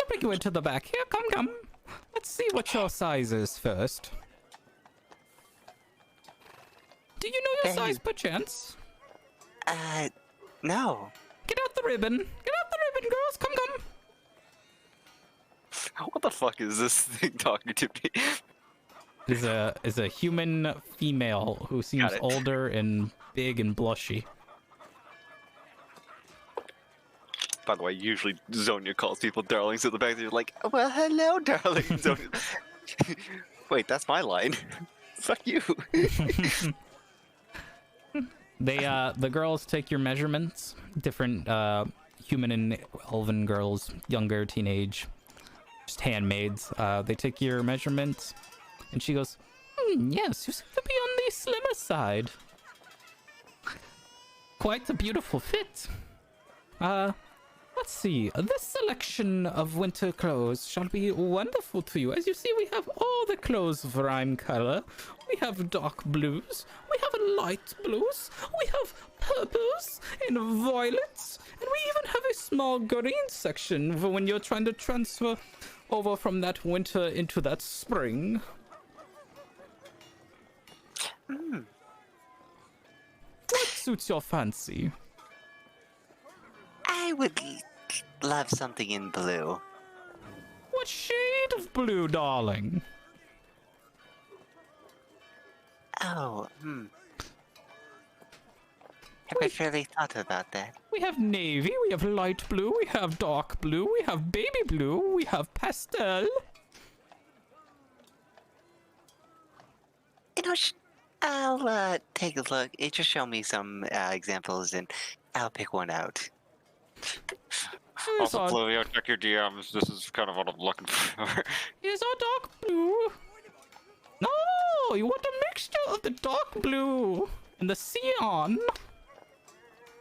bring you into the back here. Come. Let's see what your size is first. Do you know your size, perchance? No. Get out the ribbon, girls. Come. What the fuck is this thing talking to me? Is a human female who seems it. older and big and blushy. By the way, usually Zonia calls people darlings at the back. They're like, oh, well, hello, darling. Zonia. Wait, that's my line. Fuck you. The girls take your measurements. Different human and elven girls, younger, teenage, just handmaids. They take your measurements, and she goes, yes, you seem to be on the slimmer side. Quite a beautiful fit. Let's see. This selection of winter clothes shall be wonderful to you. As you see, we have all the clothes of rhyme color. We have dark blues. We have light blues. We have purples and violets. And we even have a small green section for when you're trying to transfer over from that winter into that spring. What suits your fancy? I would love something in blue. What shade of blue, darling? Oh, I've really thought about that. We have navy, we have light blue, we have dark blue, we have baby blue, we have pastel. You know, I'll take a look. Just show me some examples, and I'll pick one out. Also, Fluvio, check your DMs. This is kind of what I'm looking for. Here's our dark blue. No, you want a mixture of the dark blue and the cyan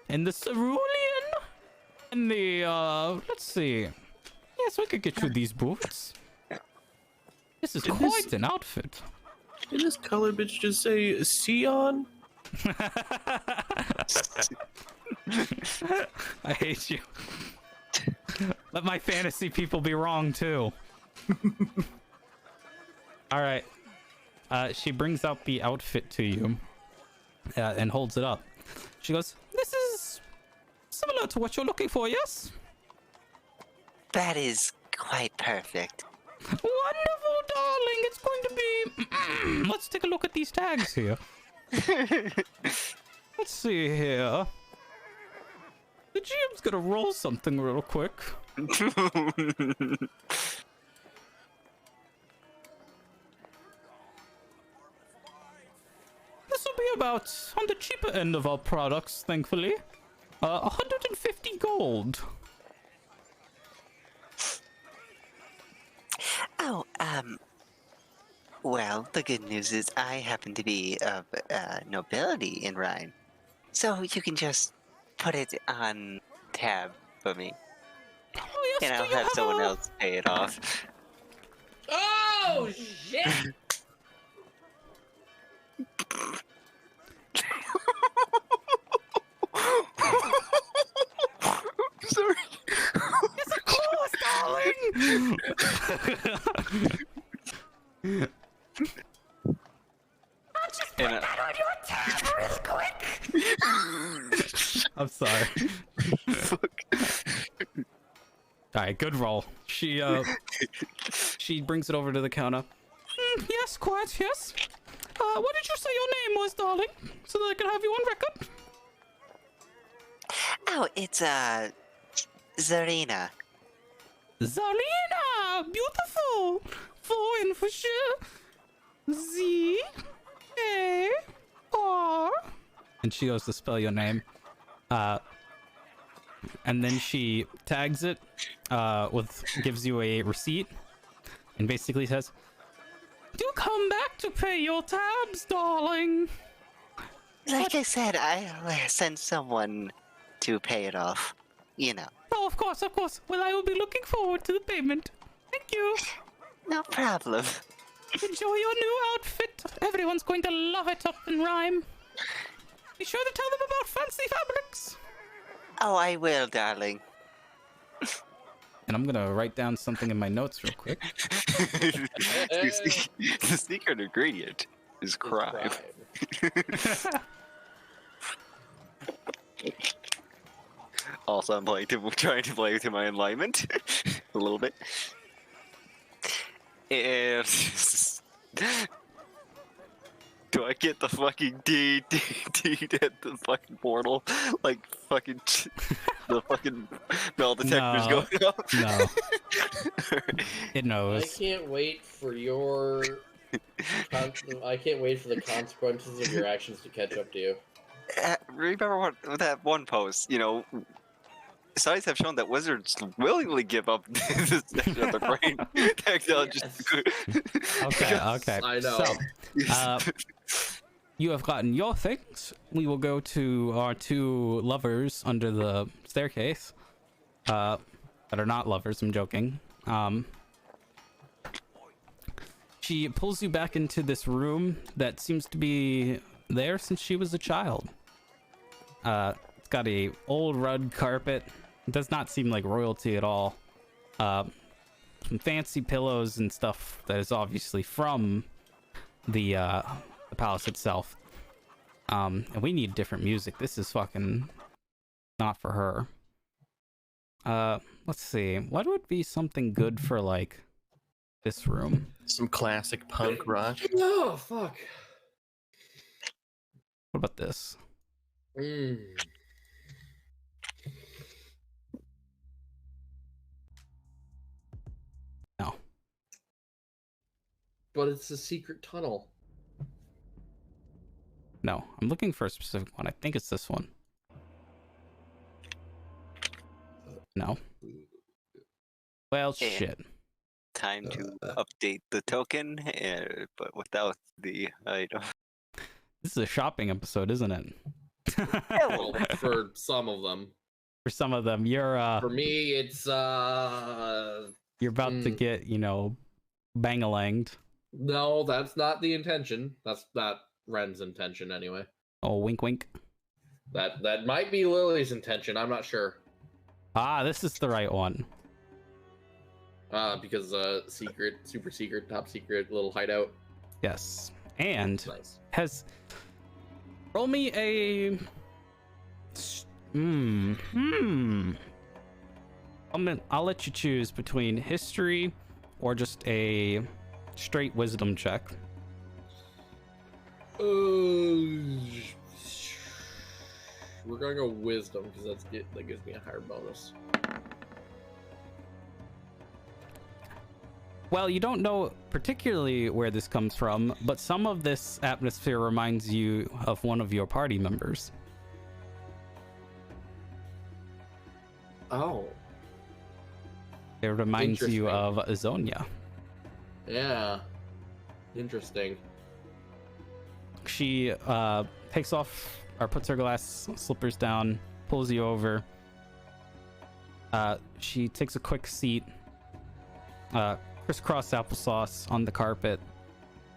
and the cerulean and the let's see. Yes, we could get you these boots. This is quite an outfit. Did this color bitch just say Sion? I hate you. Let my fantasy people be wrong too. All right. She brings out the outfit to you and holds it up. She goes, "This is similar to what you're looking for, yes?" That is quite perfect. Wonderful, darling. It's going to be. Let's take a look at these tags here. Let's see here. The GM's gonna roll something real quick. This will be about on the cheaper end of our products, thankfully. 150 gold. Oh, well, the good news is I happen to be of nobility in Rhine. So you can just put it on tab for me. Oh, yes, And I'll have someone else pay it off. Oh shit! Sorry. Yes, of course, darling! I'll just put that on your tab real quick! I'm sorry. Alright, good roll. She brings it over to the counter. Yes, quite, yes. What did you say your name was, darling? So that I can have you on record? Oh, it's, Zarina. Zarina! Beautiful! For and for sure. Z A R. And she goes to spell your name. And then she tags it, gives you a receipt, and basically says, "Do come back to pay your tabs, darling." Like I said, I'll send someone to pay it off. You know. Oh, of course, of course. Well, I will be looking forward to the payment. Thank you. No problem. Enjoy your new outfit. Everyone's going to love it up in Rhyme. Be sure to tell them about fancy fabrics. Oh, I will, darling. And I'm gonna write down something in my notes real quick. The secret ingredient is crime. Also, I'm trying to play to my enlightenment a little bit. And do I get the fucking deed at the fucking portal? Like fucking the fucking metal detectors No. going off? No. It I knows. can't wait for your. I can't wait for the consequences of your actions to catch up to you. Remember that one post? You know, studies have shown that wizards willingly give up this section of the brain technology. Okay, okay. I know. So, you have gotten your things. We will go to our two lovers under the staircase. That are not lovers, I'm joking. She pulls you back into this room that seems to be there since she was a child. It's got a old rug carpet. It does not seem like royalty at all. Some fancy pillows and stuff that is obviously from the palace itself. And we need different music. This is fucking not for her. Let's see. What would be something good for like this room? Some classic punk rock. Oh fuck! What about this? Mm. No. But it's a secret tunnel. No, I'm looking for a specific one. I think it's this one. No. Well, Yeah. shit. Time to update the token, but without the item. This is a shopping episode, isn't it? Well, for some of them. For some of them, you're For me, it's you're about to get, bang-a-langed. no, that's not the intention. That's not Ren's intention anyway. Oh, wink, wink. That might be Lily's intention. I'm not sure. Ah, this is the right one. Because secret, super secret, top secret, little hideout. Yes, and Nice. roll me a. I'll let you choose between history or just a straight wisdom check. We're gonna go wisdom because that gives me a higher bonus. Well, you don't know particularly where this comes from, but some of this atmosphere reminds you of one of your party members. Oh, It reminds you Interesting. of Azonia. yeah. Interesting. She takes off or puts her glass slippers down, pulls you over. She takes a quick seat. Crisscross applesauce on the carpet.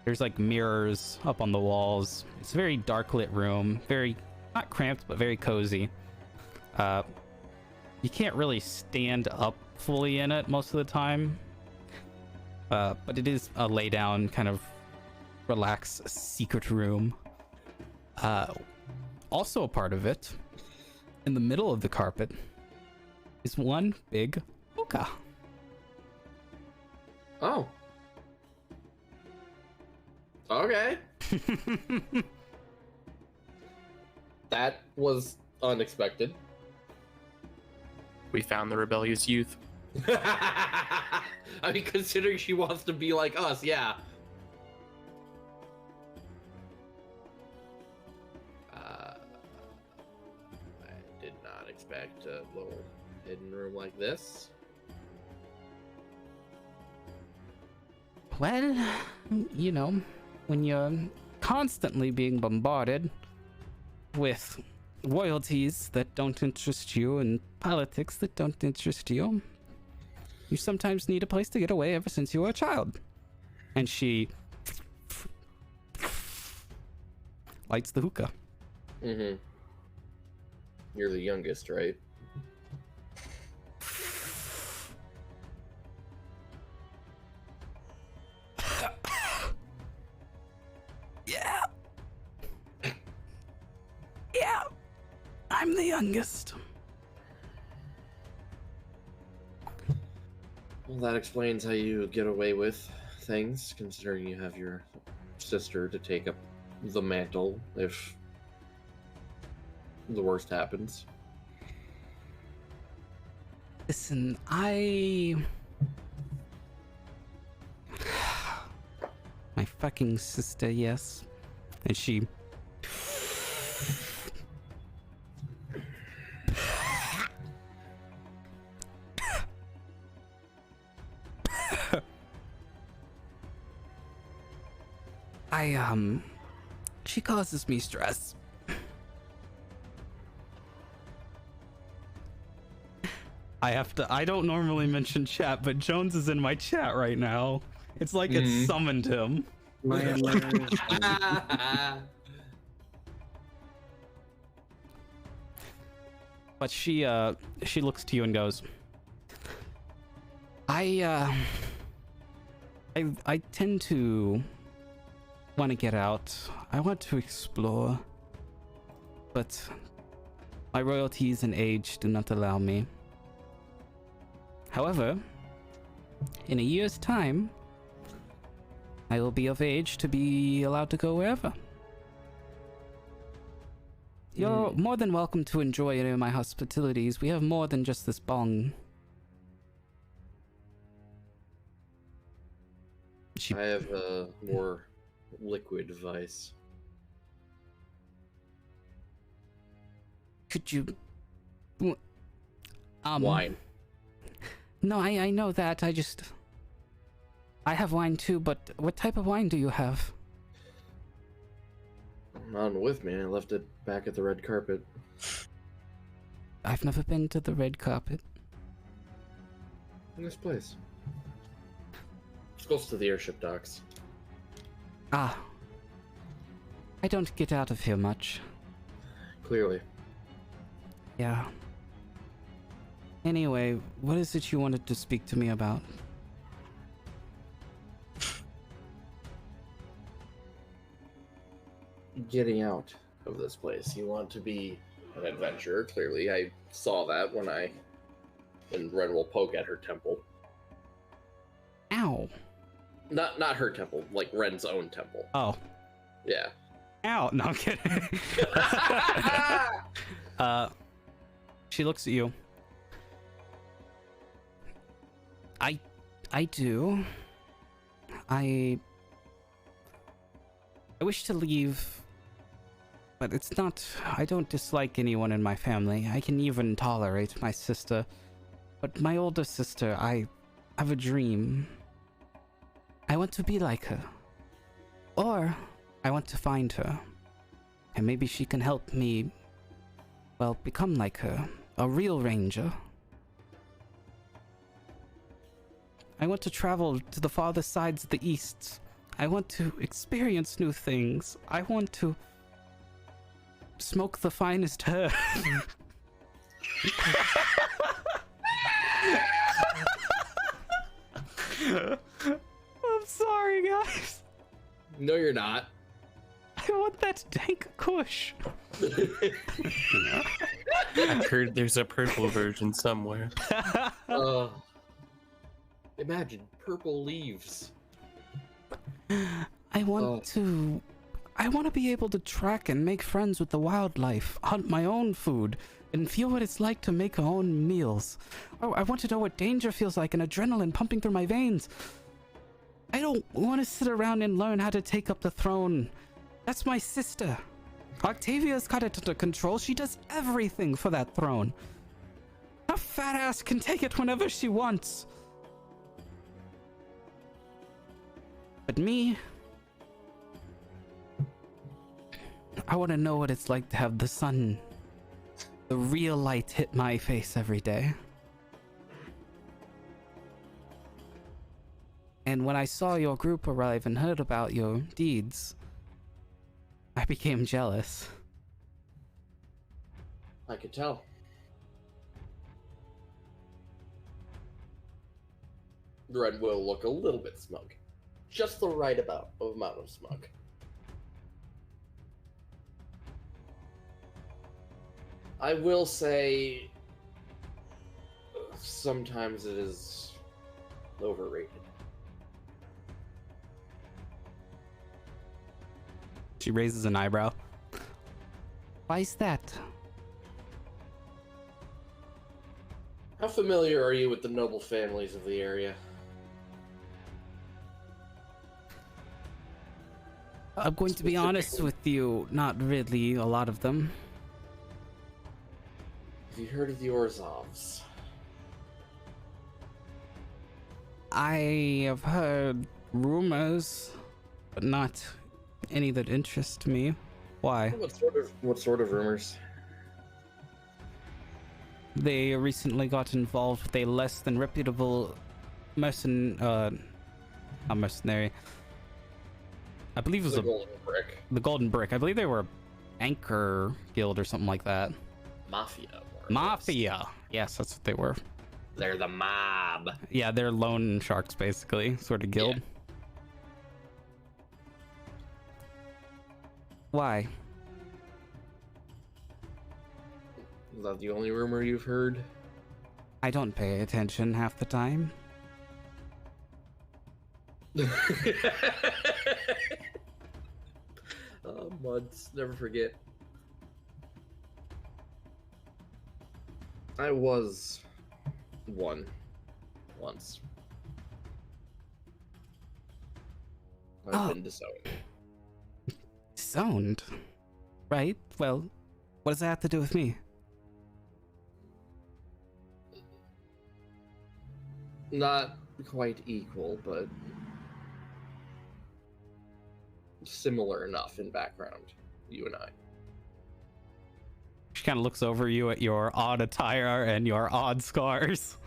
There's like mirrors up on the walls. It's a very dark lit room, very not cramped but very cozy. You can't really stand up fully in it most of the time, but it is a lay down kind of relax secret room. Also a part of it, in the middle of the carpet, is one big hookah. Oh. Okay. That was unexpected. We found the rebellious youth. I mean, considering she wants to be like us, yeah. I did not expect a little hidden room like this. Well, when you're constantly being bombarded with royalties that don't interest you and politics that don't interest you, you sometimes need a place to get away ever since you were a child. And she lights the hookah. Mm-hmm. You're the youngest, right? Yeah. Yeah. I'm the youngest. Well, that explains how you get away with things, considering you have your sister to take up the mantle if the worst happens. Listen, my fucking sister, yes. And she she causes me stress. I don't normally mention chat, but Jones is in my chat right now. It's like it summoned him. But she looks to you and goes, I tend to want to get out. I want to explore, but my royalties and age do not allow me. However, in a year's time, I will be of age to be allowed to go wherever. you're more than welcome to enjoy any of my hospitalities. We have more than just this bong. I have a more liquid vice. Could you... Wine. No, I know that. I have wine too, but what type of wine do you have? Not with me. I left it back at the red carpet. I've never been to the red carpet. Nice place. It's close to the airship docks. Ah. I don't get out of here much. Clearly. Yeah. Anyway, what is it you wanted to speak to me about? Getting out of this place. You want to be an adventurer, clearly. I saw that when Ren will poke at her temple. Ow. Not her temple, like Ren's own temple. Oh. Yeah. Ow. No, I'm kidding. She looks at you. I do. I wish to leave, but it's not... I don't dislike anyone in my family. I can even tolerate my sister. But my older sister, I have a dream. I want to be like her. Or I want to find her. And maybe she can help me, well, become like her. A real ranger. I want to travel to the farthest sides of the east. I want to experience new things. I want to smoke the finest herb. I'm sorry, guys. No, you're not. I want that dank kush. I've heard there's a purple version somewhere. Imagine purple leaves. I want to be able to track and make friends with the wildlife, hunt my own food, and feel what it's like to make our own meals. Oh, I want to know what danger feels like and adrenaline pumping through my veins. I don't want to sit around and learn how to take up the throne. That's my sister. Octavia's got it under control. She does everything for that throne. Her fat ass can take it whenever she wants. But me, I want to know what it's like to have the sun, the real light hit my face every day. And when I saw your group arrive and heard about your deeds, I became jealous. I could tell. Ren will look a little bit smug. Just the right amount of smug. I will say sometimes it is overrated. She raises an eyebrow. Why is that? How familiar are you with the noble families of the area? I'm going to be honest with you, not really a lot of them. Have you heard of the Orzovs? I have heard rumors, but not any that interest me. Why? What sort of rumors? They recently got involved with a less than reputable not mercenary. I believe it was The Golden Brick. the Golden Brick. I believe they were Anchor Guild or something like that. Mafia. more or less. Mafia. Yes, that's what they were. They're the mob. Yeah, they're loan sharks, basically, sort of guild. Yeah. Why? Is that the only rumor you've heard? I don't pay attention half the time. Months, never forget. I was one once. I've been disowned. Disowned? Right, well, what does that have to do with me? Not quite equal, but similar enough in background, you and I. She kind of looks over you at your odd attire and your odd scars,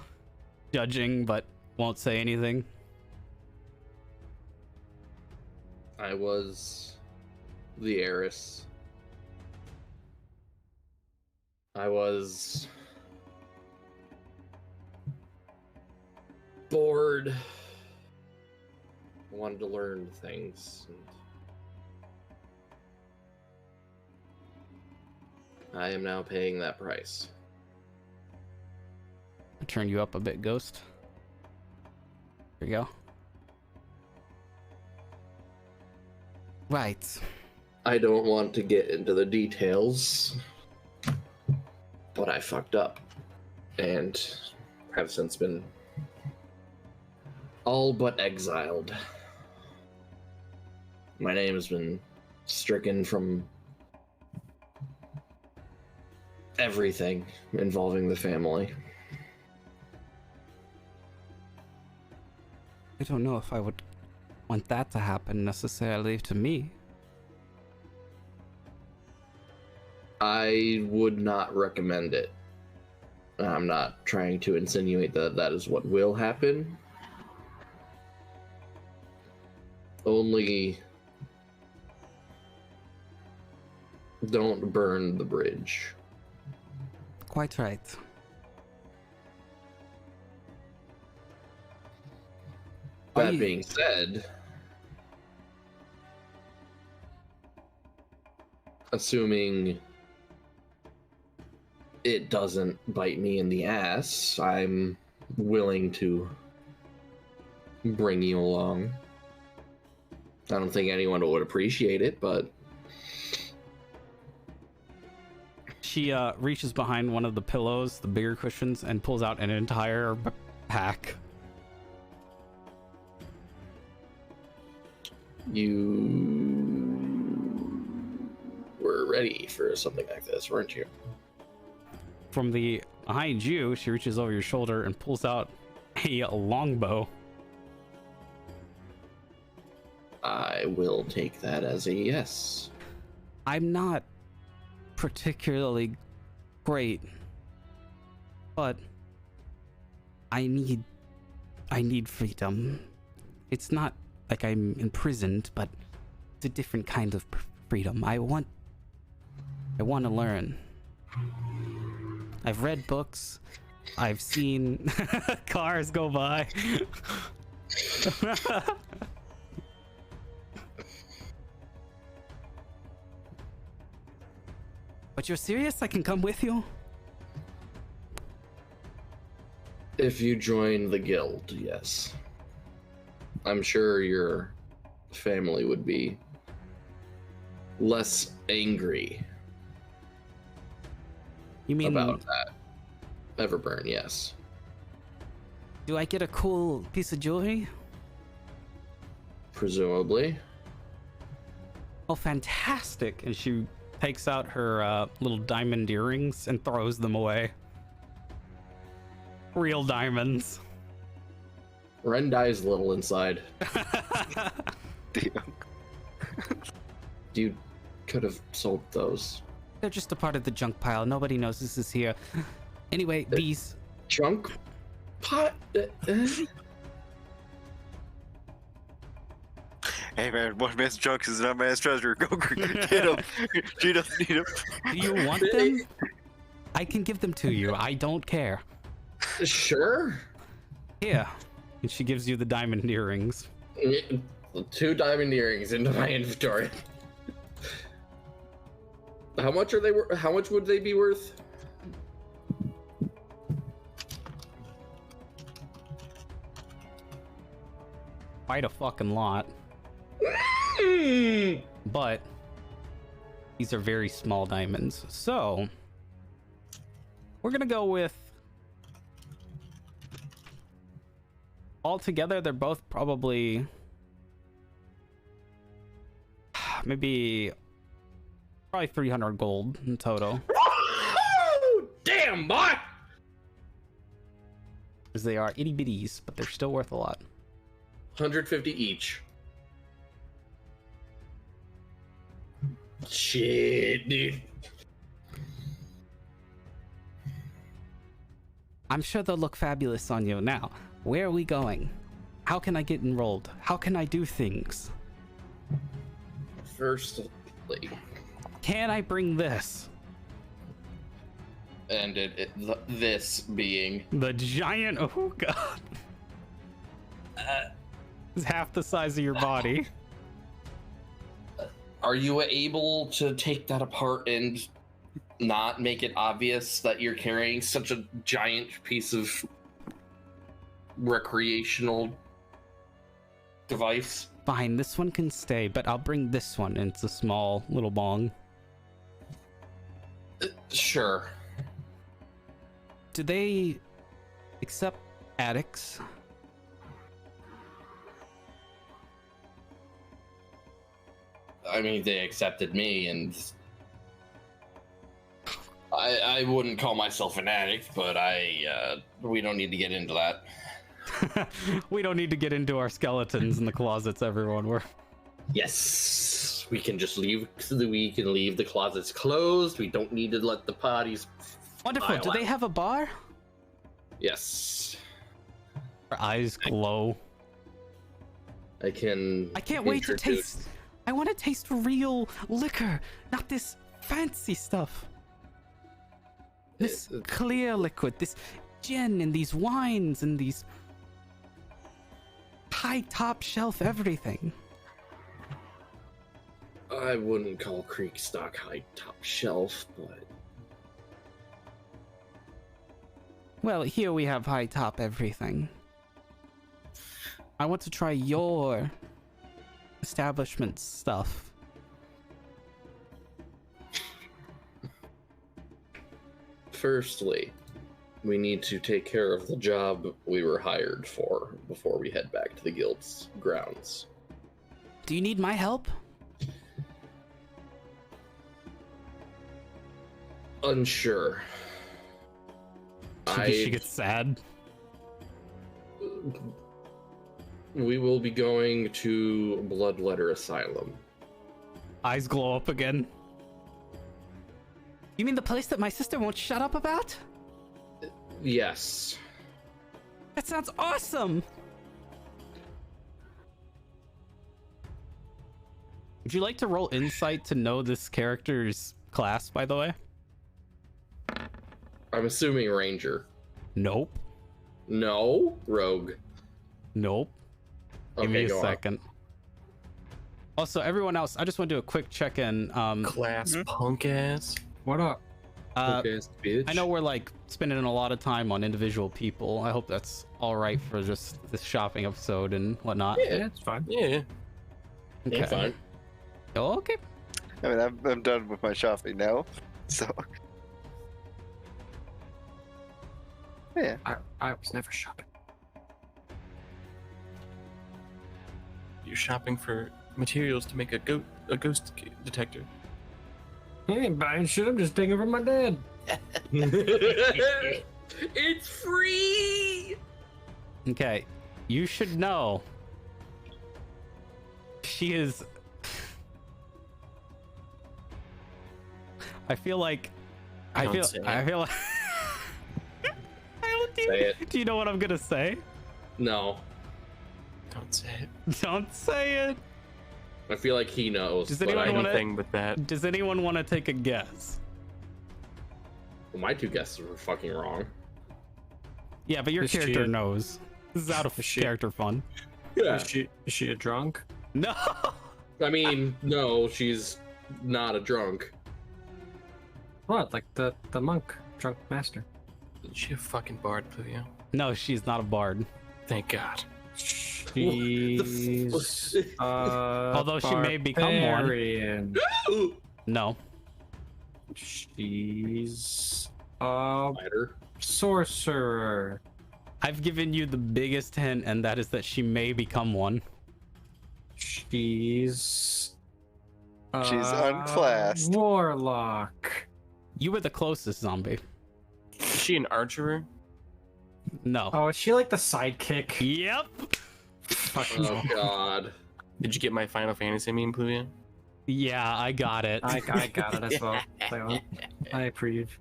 judging, but won't say anything. I was the heiress. I was bored. I wanted to learn things. And I am now paying that price. I turn you up a bit, Ghost. There you go. Right. I don't want to get into the details, but I fucked up and have since been all but exiled. My name has been stricken from everything involving the family. I don't know if I would want that to happen necessarily to me. I would not recommend it. I'm not trying to insinuate that that is what will happen. Only don't burn the bridge. Quite right. That being said, assuming it doesn't bite me in the ass, I'm willing to bring you along. I don't think anyone would appreciate it, but She reaches behind one of the pillows, the bigger cushions, and pulls out an entire pack. you were ready for something like this, weren't you? From the behind you, she reaches over your shoulder and pulls out a longbow. I will take that as a yes. I'm not particularly great, but I need freedom. It's not like I'm imprisoned, but it's a different kind of freedom. I want to learn. I've read books. I've seen cars go by. But you're serious? I can come with you? If you join the guild, yes. I'm sure your family would be less angry You mean, about that. Everburn, yes. do I get a cool piece of jewelry? Presumably. Oh, fantastic. And she takes out her little diamond earrings and throws them away. Real diamonds. Ren dies little inside. Damn. You could have sold those. They're just a part of the junk pile. Nobody knows this is here. Anyway, these... Junk pot? Hey man, one man's junk is another man's treasure. Go get him. She doesn't need him. Do you want them? I can give them to you. I don't care. Sure. Here. And she gives you the diamond earrings. 2 diamond earrings into my inventory. How much are they worth? How much would they be worth? Quite a fucking lot. But these are very small diamonds. So we're gonna go with Altogether, they're both probably maybe probably 300 gold in total. Damn, boy! Because they are itty bitties, but they're still worth a lot. 150 each. Shit, dude. I'm sure they'll look fabulous on you. Now, where are we going? How can I get enrolled? How can I do things? Firstly, Can I bring this? and this being The giant, oh god. It's half the size of your body. Are you able to take that apart and not make it obvious that you're carrying such a giant piece of recreational device? Fine, this one can stay, but I'll bring this one. And it's a small little bong. Sure. Do they accept addicts? I mean, they accepted me, and I wouldn't call myself an addict, but we don't need to get into that. We don't need to get into our skeletons in the closets, everyone. Yes, we can just leave the closets closed. We don't need to let the parties. Wonderful. Do they have a bar? Yes. Her eyes glow. I can't wait to taste. I want to taste real liquor, not this fancy stuff. This clear liquid, this gin and these wines and these high top shelf everything. I wouldn't call Creek Stock high top shelf, but Well, here we have high top everything. I want to try your establishment stuff. firstly, we need to take care of the job we were hired for before we head back to the guild's grounds. Do you need my help? Unsure. She gets sad. We will be going to Bloodletter Asylum. Eyes glow up again. You mean the place that my sister won't shut up about? Yes. That sounds awesome! Would you like to roll insight to know this character's class, by the way? I'm assuming Ranger. Nope. No? Rogue. Nope. Okay, Give me a go on. second. Also, everyone else, I just want to do a quick check-in. Class punk ass. What up? Bitch. I know we're like spending a lot of time on individual people. I hope that's all right for just this shopping episode and whatnot. Yeah, it's fine. Yeah. Yeah, fine. Oh, okay. I mean, I'm done with my shopping now, so yeah. I was never shopping. You're shopping for materials to make a ghost detector. I ain't buying shit. I'm just taking from my dad. It's free! Okay. You should know. She is... I feel like... I Don't feel say it. like... Say it. Do you know what I'm gonna say? No. Don't say it. Don't say it. I feel like he knows. Does but anyone I- wanna- Anything but that. Does anyone want to take a guess? Well, my two guesses were fucking wrong. Yeah, but your Is she character a- knows. This is out of Is she- character fun. Yeah. Is she a drunk? No. I mean, no, she's not a drunk. What? Like the monk, drunk master? Is she a fucking bard, Pluvio? No, she's not a bard. Thank God. She's Although she may become one. barbarian. No. She's a Spider. sorcerer. I've given you the biggest hint, and that is that she may become one. She's unclassed. Warlock. You were the closest, zombie. Is she an archer? No. Oh, is she like the sidekick? Yep. Fucking Oh god. Did you get my Final Fantasy meme, Pluvia? Yeah, I got it. I got it as well. I approve.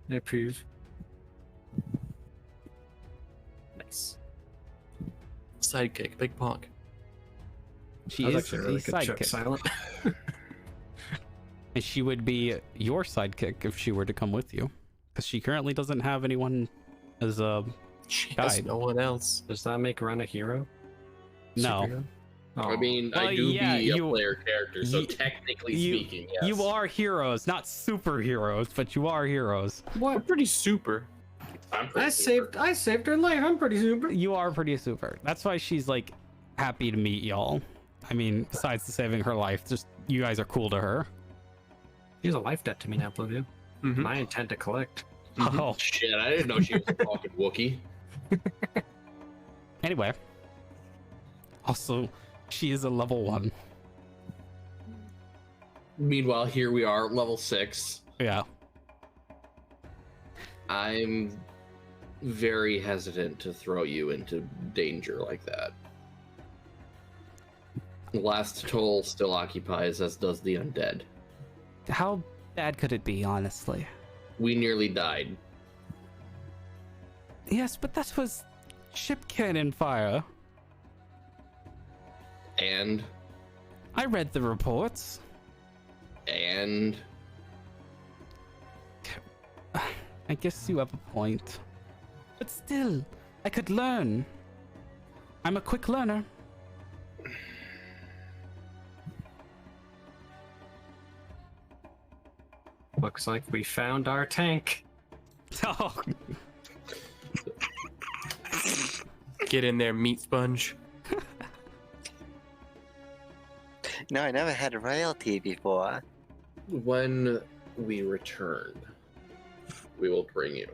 Nice. Sidekick, big pog. She That was is actually a really good Chip sidekick, Silent. and she would be your sidekick if she were to come with you, because she currently doesn't have anyone as a She has guide. no one else. Does that make Ren a hero? No. Superhero? I mean, Well, I do yeah, be a player character, so you- technically you- speaking, yes. You are heroes, not superheroes, but you are heroes. I'm pretty super. I'm pretty super. I saved her life. I'm pretty super. You are pretty super. That's why she's like happy to meet y'all. I mean, besides the saving her life, just you guys are cool to her. She's a life debt to me now, Blue. Mhm. My intent to collect. Oh, Shit, I didn't know she was a fucking Wookiee. anyway. Also, she is a level 1. Meanwhile, here we are, level 6. Yeah. I'm very hesitant to throw you into danger like that. The last toll still occupies, as does the undead. How bad could it be, honestly? We nearly died. Yes, but that was ship cannon fire. And I read the reports. I guess you have a point. But still, I could learn. I'm a quick learner. Looks like we found our tank. Oh, Get in there, meat sponge. No, I never had royalty before. when we return, we will bring you.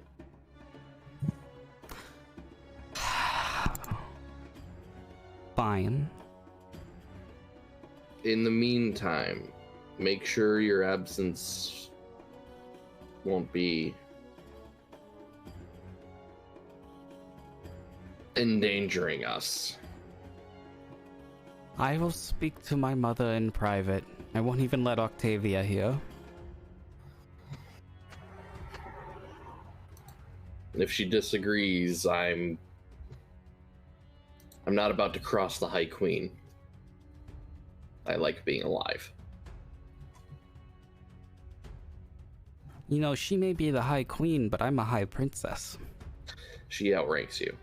Fine. In the meantime, make sure your absence won't be endangering us. I will speak to my mother in private. I won't even let Octavia hear. And if she disagrees, I'm not about to cross the High Queen. I like being alive. You know, she may be the High Queen, but I'm a High Princess. She outranks you.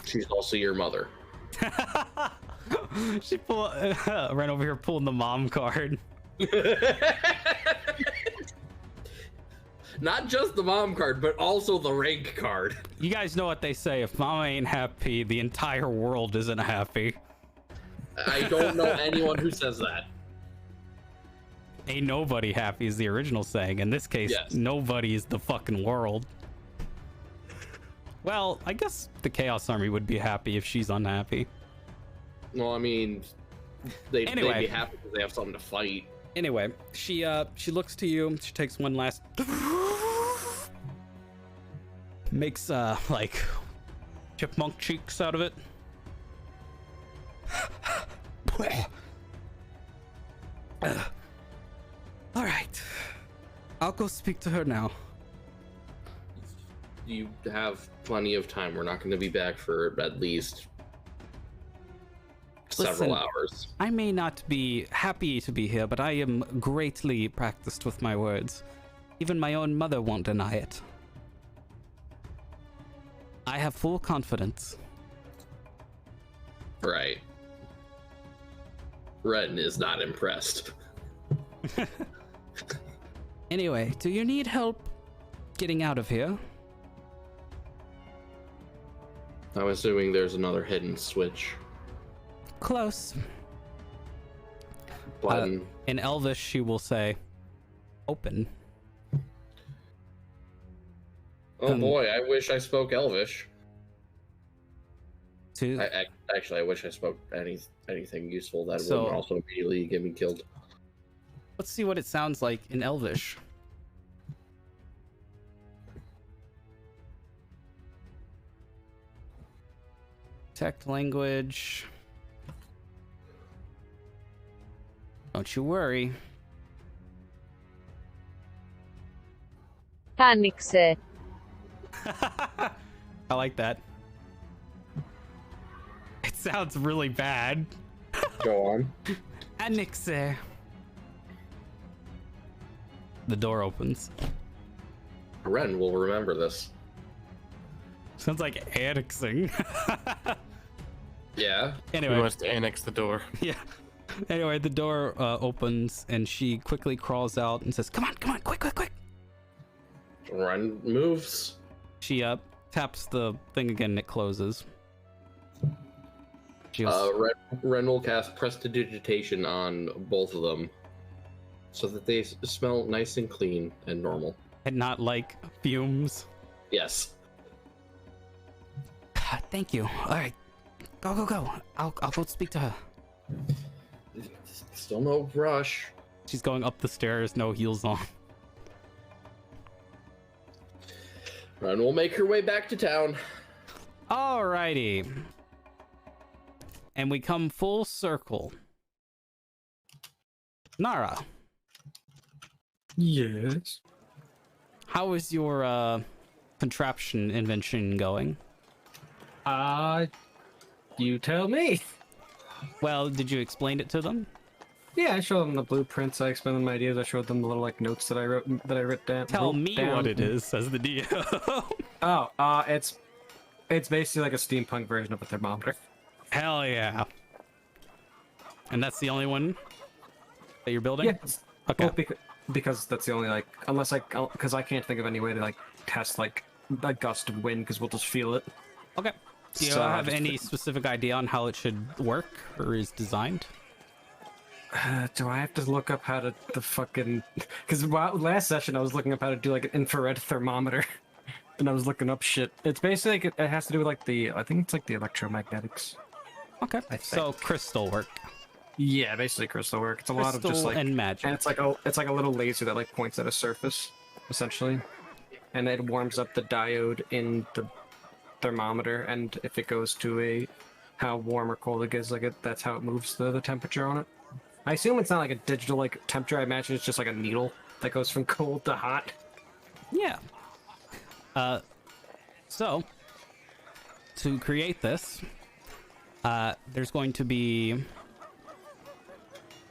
She's also your mother. she ran over here pulling the mom card. Not just the mom card, but also the rank card. You guys know what they say: if mama ain't happy, the entire world isn't happy. I don't know anyone who says that. Ain't nobody happy is the original saying. In this case, Yes. nobody is the fucking world. Well, I guess the Chaos Army would be happy if she's unhappy. Well, I mean, they'd Anyway. be happy because they have something to fight. Anyway, she looks to you. She takes one last, makes like chipmunk cheeks out of it. All right, I'll go speak to her now. You have plenty of time. We're not going to be back for at least several Listen. hours. I may not be happy to be here, but I am greatly practiced with my words. Even my own mother won't deny it. I have full confidence. Right. Ren is not impressed. Anyway, do you need help getting out of here? I'm assuming there's another hidden switch Close. button. In Elvish, she will say, "Open." Oh boy, I wish I spoke Elvish. To Actually, I wish I spoke anything useful that So- wouldn't also immediately get me killed. let's see what it sounds like in Elvish. Detect language. Don't you worry. Άνοιξε. I like that. It sounds really bad. Go on. Annexe. The door opens. Ren will remember this. Sounds like annexing. Yeah. He Anyway, wants to annex the door. yeah. Anyway, the door opens and she quickly crawls out and says, "Come on, come on, quick, quick, quick!" Ren moves. She taps the thing again and it closes. She goes, Ren will cast Prestidigitation on both of them, so that they smell nice and clean and normal. and not like fumes. Yes. Thank you. All right, go, go, go. I'll go speak to her. Still no rush. She's going up the stairs, no heels on. Ren will make her way back to town. Alrighty. And we come full circle. Nara, Yes. how is your contraption invention going? You tell me. Well, did you explain it to them? Yeah, I showed them the blueprints. I explained them my ideas. I showed them the little like notes that I wrote down. Tell me down. what it is, says the DM. Oh, it's basically like a steampunk version of a thermometer. Hell yeah. And that's the only one that you're building? Yeah. Okay. Well, because that's the only like because I can't think of any way to like test like a gust of wind because we'll just feel it. Okay. Do you So, have just- any specific idea on how it should work or is designed? Do I have to look up how to the fucking? Because last session I was looking up how to do like an infrared thermometer, and I was looking up shit. It's basically like, it has to do with like I think it's like the electromagnetics. Okay. I So think. crystal work. Yeah, basically crystal work. It's a lot of Crystal just like and magic. and it's like a little laser that like points at a surface, essentially, and it warms up the diode in the thermometer, and if it goes to how warm or cold it gets, that's how it moves the temperature on it. I assume it's not like a digital like temperature. I imagine it's just like a needle that goes from cold to hot. Yeah. So to create this, there's going to be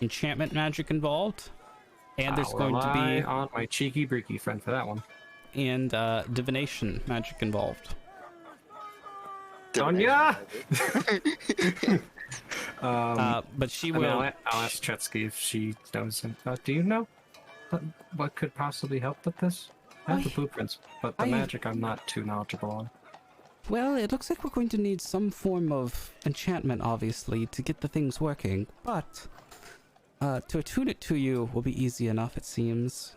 enchantment magic involved, and there's I'll going to rely be on my cheeky breaky friend for that one. divination magic involved. Donya! But she I mean, will. I'll ask Chetsky if she knows him. Do you know what could possibly help with this? I have the blueprints, but the magic I'm not too knowledgeable on. Well, it looks like we're going to need some form of enchantment, obviously, to get the things working. But to attune it to you will be easy enough, it seems.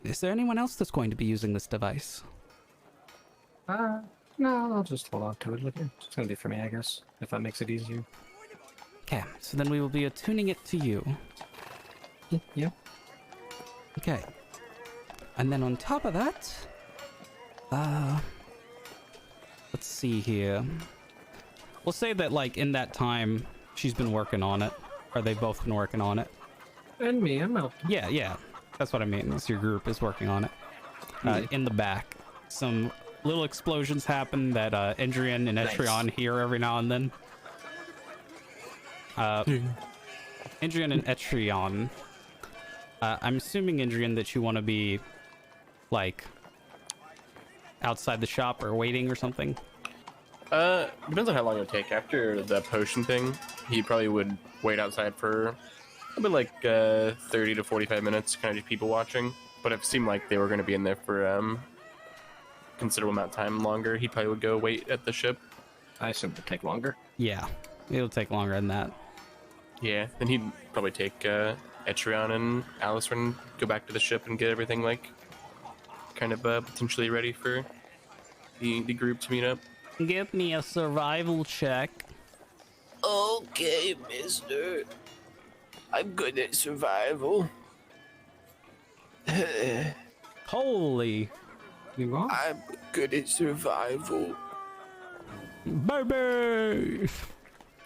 Is there anyone else that's going to be using this device? No, I'll just hold on to it. It's gonna be for me, I guess, if that makes it easier. Okay, so then we will be attuning it to you. Yeah. Okay. And then on top of that, let's see here. We'll say that, like, in that time, she's been working on it. Or they've both been working on it. And me, I'm helping. Yeah. That's what I mean, is your group is working on it. In the back, some little explosions happen that Endrian and Etrion hear every now and then. Endrian and Etrion. I'm assuming, Endrian, that you want to be, like, outside the shop or waiting or something. Depends on how long it would take. After the potion thing, he probably would wait outside for probably like 30 to 45 minutes, kind of just people watching. But if it seemed like they were going to be in there for considerable amount of time longer, he probably would go wait at the ship. I assume it would take longer. Yeah, it'll take longer than that. Yeah, then he'd probably take Etrion and Alice and go back to the ship and get everything like kind kind of potentially ready for the group to meet up. Give me a survival check. Okay, mister. I'm good at survival. Holy You are? I'm good at survival. baby!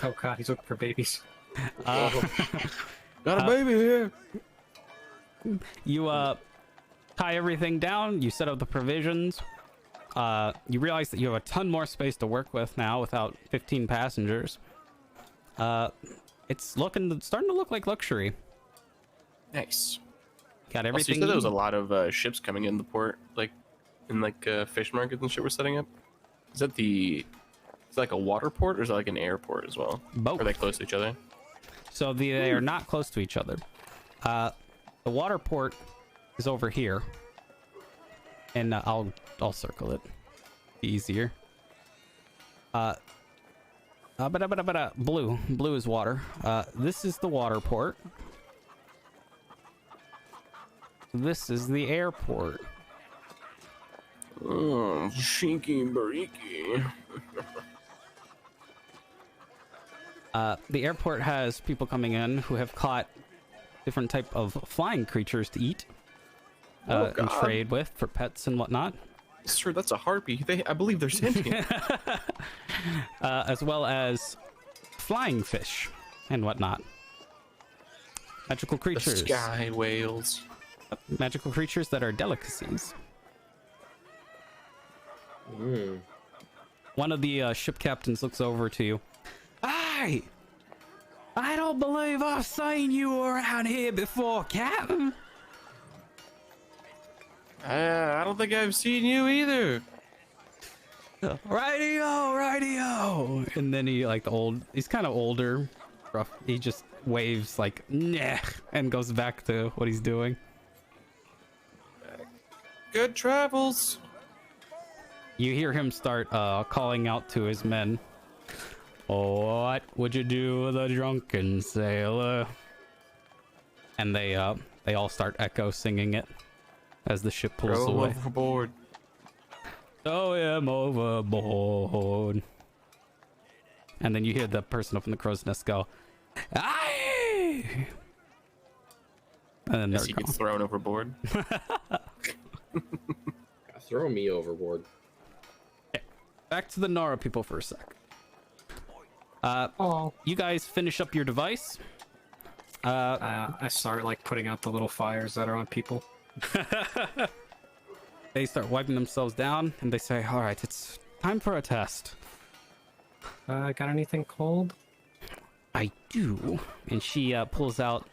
Oh god, he's looking for babies. Got a baby here. You tie everything down. You set up the provisions. You realize that you have a ton more space to work with now without 15 passengers. It's starting to look like luxury. Nice. Got Also, everything. you said there was a you lot of ships coming in the port, like in fish markets and shit we're setting up. Is that is it like a water port or is it like an airport as well? need. Both. Are they close to each other? So they are not close to each other. The water port is over here, and I'll circle it. Be easier. Blue is water. This is the water port. This is the airport. Oh, shinky and bariki. The airport has people coming in who have caught different type of flying creatures to eat and God. trade with for pets and whatnot. Sure, that's a harpy. I believe they're sentient. As well as flying fish and whatnot. Magical The creatures. sky whales. Magical creatures that are delicacies. One of the ship captains looks over to you. Hey! I don't believe I've seen you around here before, Captain. I don't think I've seen you either. Radio. And then he's kind of older, rough. He just waves like, nah, and goes back to what he's doing. Good travels. You hear him start calling out to his men. What would you do with a drunken sailor? And they all start echo singing it as the ship pulls Throw away. overboard. Throw him overboard. And then you hear the person up in the crow's nest go, aye! And then Yes, they're he gone. gets thrown overboard. Throw me overboard. Back to the Nora people for a sec. Oh. You guys finish up your device. I start like putting out the little fires that are on people. They start wiping themselves down and they say, all right, it's time for a test. Got anything cold? I do. And she pulls out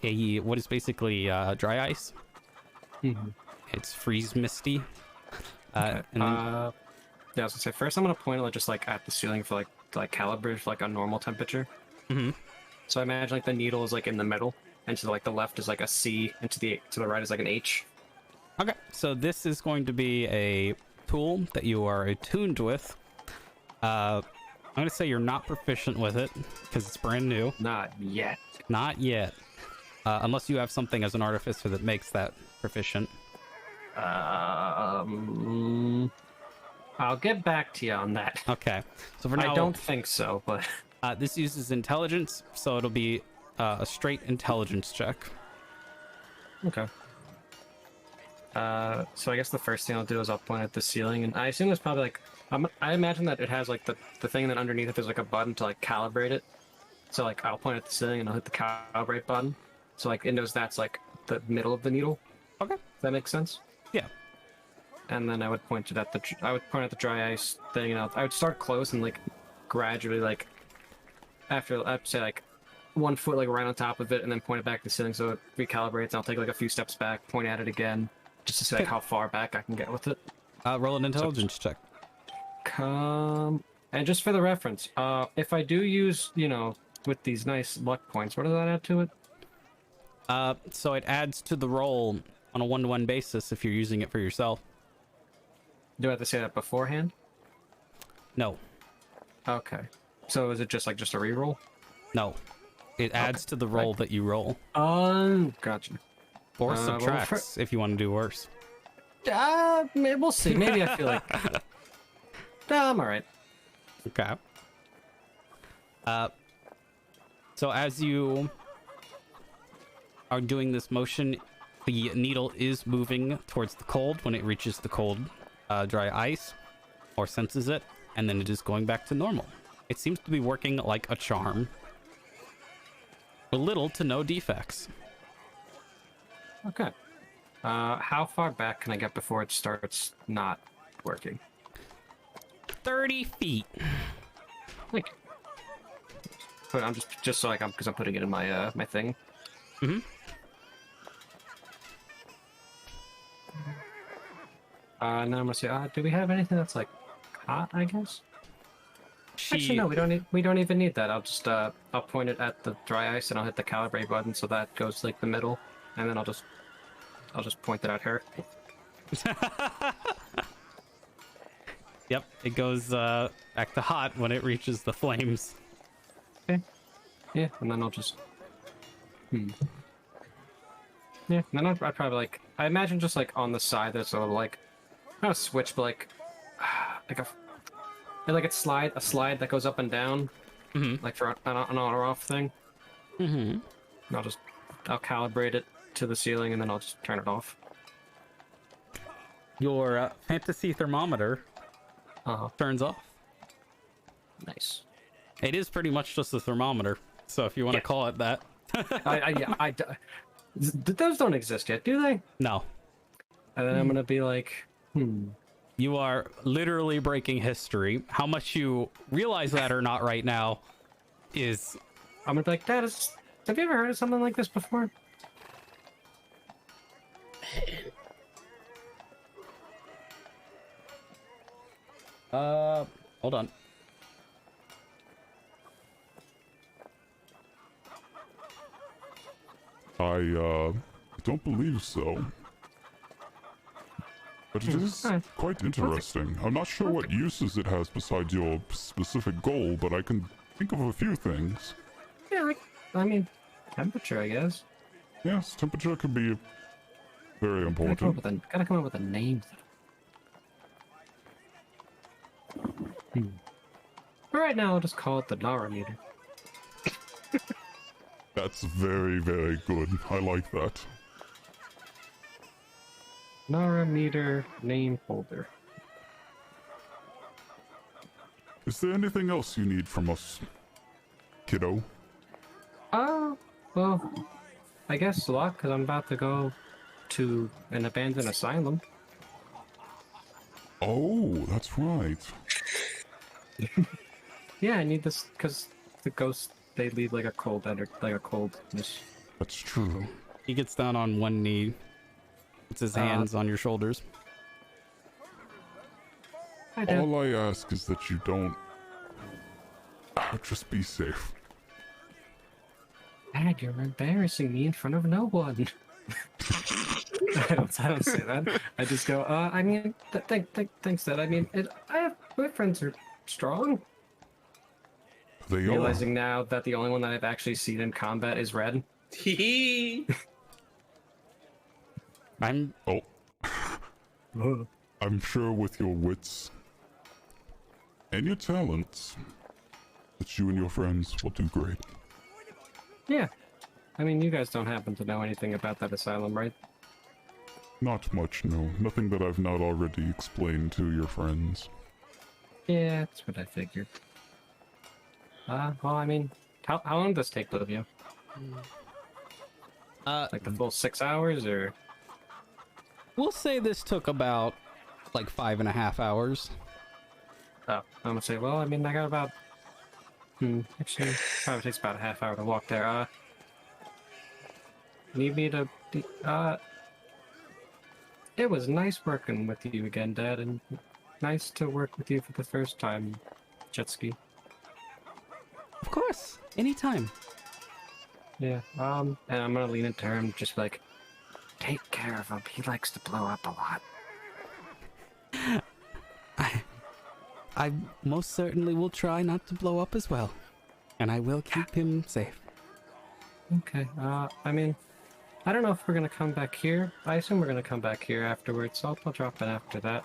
what is basically dry ice. Mm-hmm. It's freeze misty. And then, Yeah, I was gonna say first I'm gonna point it just like at the ceiling for like calibrate for like a normal temperature. Mhm. So I imagine like the needle is like in the middle, and to like the left is like a C, and to the right is like an H. okay, so this is going to be a tool that you are attuned with. I'm gonna say you're not proficient with it because it's brand new. Not yet. Not yet. Unless you have something as an artificer that makes that proficient. I'll get back to you on that. Okay. So for now, I don't think so, but this uses intelligence, so it'll be a straight intelligence check. okay. So I guess the first thing I'll do is I'll point at the ceiling, and I assume there's probably like I imagine that it has like the thing that underneath it there's like a button to like calibrate it. So like I'll point at the ceiling and I'll hit the calibrate button. So like it knows that's like the middle of the needle. Okay. Does that make sense? Yeah. And then I would point it at the dry ice thing, and I would start close and like gradually like after I'd say like 1 foot like right on top of it, and then point it back to the ceiling so it recalibrates. And I'll take like a few steps back, point at it again, just to see like how far back I can get with it. Roll an intelligence check. And just for the reference, if I do use with these nice luck points, what does that add to it? So it adds to the roll on a 1-to-1 basis if you're using it for yourself. Do I have to say that beforehand? No. Okay. So is it just a reroll? No. It adds to the roll that you roll. Gotcha. Or well, subtracts if you want to do worse. We'll see. Maybe I feel like. No, I'm alright. Okay. So as you are doing this motion, the needle is moving towards the cold. When it reaches the cold, dry ice, or senses it, and then it is going back to normal. It seems to be working like a charm. With little to no defects. Okay. How far back can I get before it starts not working? 30 feet. Like, but I'm just so like because I'm putting it in my my thing. Mm-hmm. Now I'm gonna say, do we have anything that's like hot? I guess. Actually, no, we don't even need that. I'll just I'll point it at the dry ice and I'll hit the calibrate button so that goes like the middle, and then I'll just point it at her. Yep, it goes back to hot when it reaches the flames. Okay. Yeah, and then I'll just. Yeah, and then I'd probably like. I imagine just like on the side there's a little like, not a switch, but like a slide that goes up and down, like for an on or off thing. And I'll calibrate it to the ceiling and then I'll just turn it off. Your fantasy thermometer turns off. Nice. It is pretty much just a thermometer, so if you want to call it that. Those don't exist yet, do they? No. And then I'm gonna be like, You are literally breaking history. How much you realize that or not right now is... I'm gonna be like, Dad, have you ever heard of something like this before? Hold on. I don't believe so. But it is quite interesting. I'm not sure what uses it has besides your specific goal, but I can think of a few things. Yeah, I mean, temperature, I guess. Yes, temperature could be very important. Gotta come up with a name. For right now, I'll just call it the Nara meter. That's very, very good. I like that. Nara meter name holder. Is there anything else you need from us, kiddo? Well, I guess luck, because I'm about to go to an abandoned asylum. Oh, that's right. Yeah, I need this because the ghosts, they leave like a coldness. That's true. He gets down on one knee, puts his hands on your shoulders. All I ask is that you don't... just be safe. Dad, you're embarrassing me in front of no one. I don't say that. I just go, I mean, thanks, Dad. I mean, my friends are strong. They are. Realizing now that the only one that I've actually seen in combat is Red. I'm sure with your wits and your talents that you and your friends will do great. Yeah. I mean, you guys don't happen to know anything about that asylum, right? Not much, no. Nothing that I've not already explained to your friends. Yeah, that's what I figured. Well, I mean, how long does this take both of you? Like the full 6 hours, or? We'll say this took about, like, 5.5 hours. Oh, I'm gonna say, well, I mean, I got about... actually, probably takes about a half hour to walk there. Need me to... It was nice working with you again, Dad, and nice to work with you for the first time, Jetski. Of course, anytime. Yeah, and I'm gonna lean into her and just be like, take care of him, he likes to blow up a lot. I most certainly will try not to blow up as well. And I will keep him safe. Okay, I mean, I don't know if we're gonna come back here. I assume we're gonna come back here afterwards, so I'll drop in after that.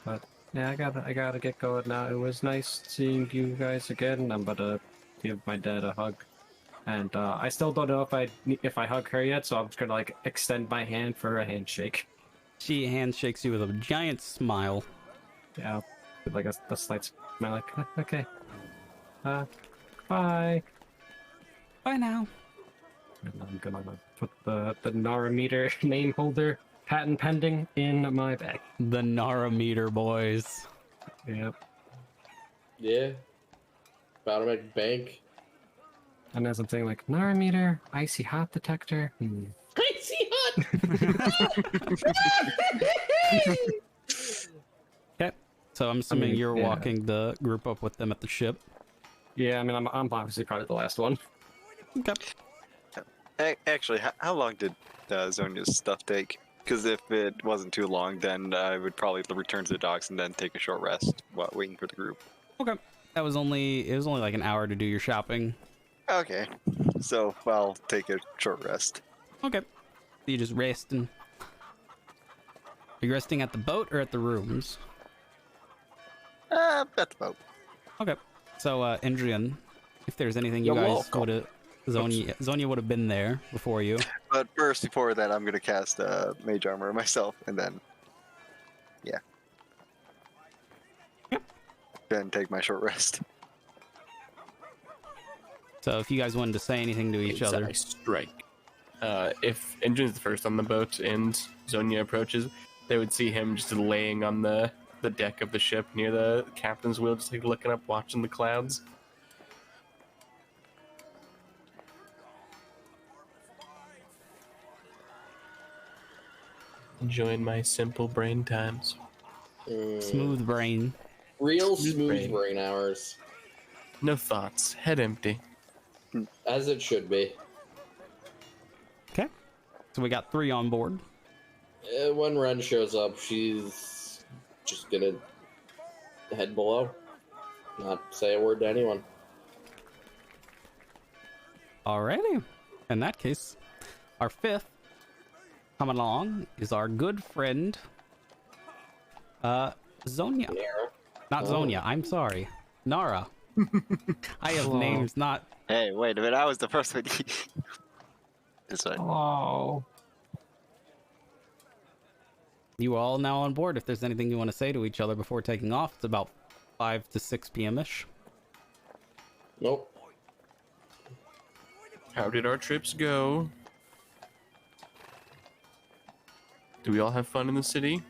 But yeah, I gotta get going now. It was nice seeing you guys again. I'm gonna give my dad a hug, and I still don't know if I hug her yet, so I'm just gonna like extend my hand for a handshake. She handshakes you with a giant smile. Yeah, with like a slight smile. Like, okay, bye. Bye now. And I'm gonna put the Narameter name holder patent pending in my bag. The Narameter boys. Yep. Yeah. About to make bank. And as I'm saying, like, Narameter, icy hot detector. Icy hot! Okay. So I'm assuming mean, you're yeah. walking the group up with them at the ship. Yeah, I mean, I'm obviously probably the last one. Okay. Actually, how long did Zonia's stuff take? Because if it wasn't too long, then I would probably return to the docks and then take a short rest while waiting for the group. Okay. It was only like an hour to do your shopping. Okay, so I'll take a short rest. Okay. You just resting. Are you resting at the boat or at the rooms? At the boat. Okay. So, Indrian, if there's anything you You're guys welcome. would have... Zonia would have been there before you. But first, before that, I'm gonna cast Mage Armor myself, and then, yeah. Yep. Then take my short rest. So if you guys wanted to say anything to each other... Strike. If Engine's the first on the boat and Zonia approaches, they would see him just laying on the deck of the ship near the captain's wheel, just like looking up, watching the clouds. Enjoying my simple brain times. Smooth brain. Real Smooth smooth brain. brain hours. No thoughts, head empty. As it should be. Okay. So we got 3 on board. When Ren shows up, she's just gonna head below. Not say a word to anyone. Alrighty. In that case, our 5th coming along is our good friend, Zonia. Nara. Not Oh. Zonia, I'm sorry. Nara. I have Hello. names, not... Hey, wait a minute! I was the first one. This one. Oh. You all now on board. If there's anything you want to say to each other before taking off, it's about 5 to 6 p.m.-ish. Nope. How did our trips go? Do we all have fun in the city?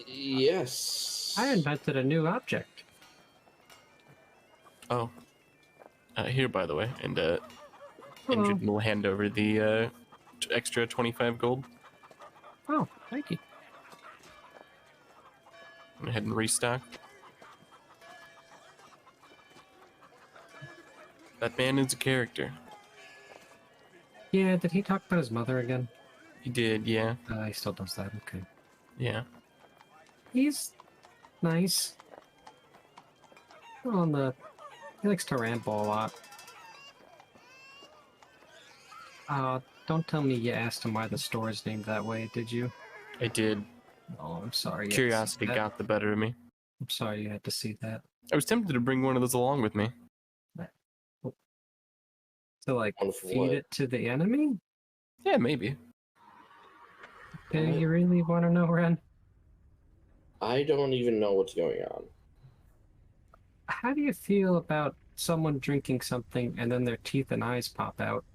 Yes. I invented a new object. Oh. Here, by the way, and Hello. Engine will hand over the extra 25 gold. Oh, thank you. Go ahead and restock. That man is a character. Yeah, did he talk about his mother again? He did, yeah. He still does that, okay. Yeah. He's nice. He likes to ramble a lot. Don't tell me you asked him why the store is named that way, did you? I did. Oh, I'm sorry. you had to see Curiosity that. got the better of me. I'm sorry you had to see that. I was tempted to bring one of those along with me. To, like, One for feed what? it to the enemy? Yeah, maybe. Do you really want to know, Ren? I don't even know what's going on. How do you feel about someone drinking something and then their teeth and eyes pop out?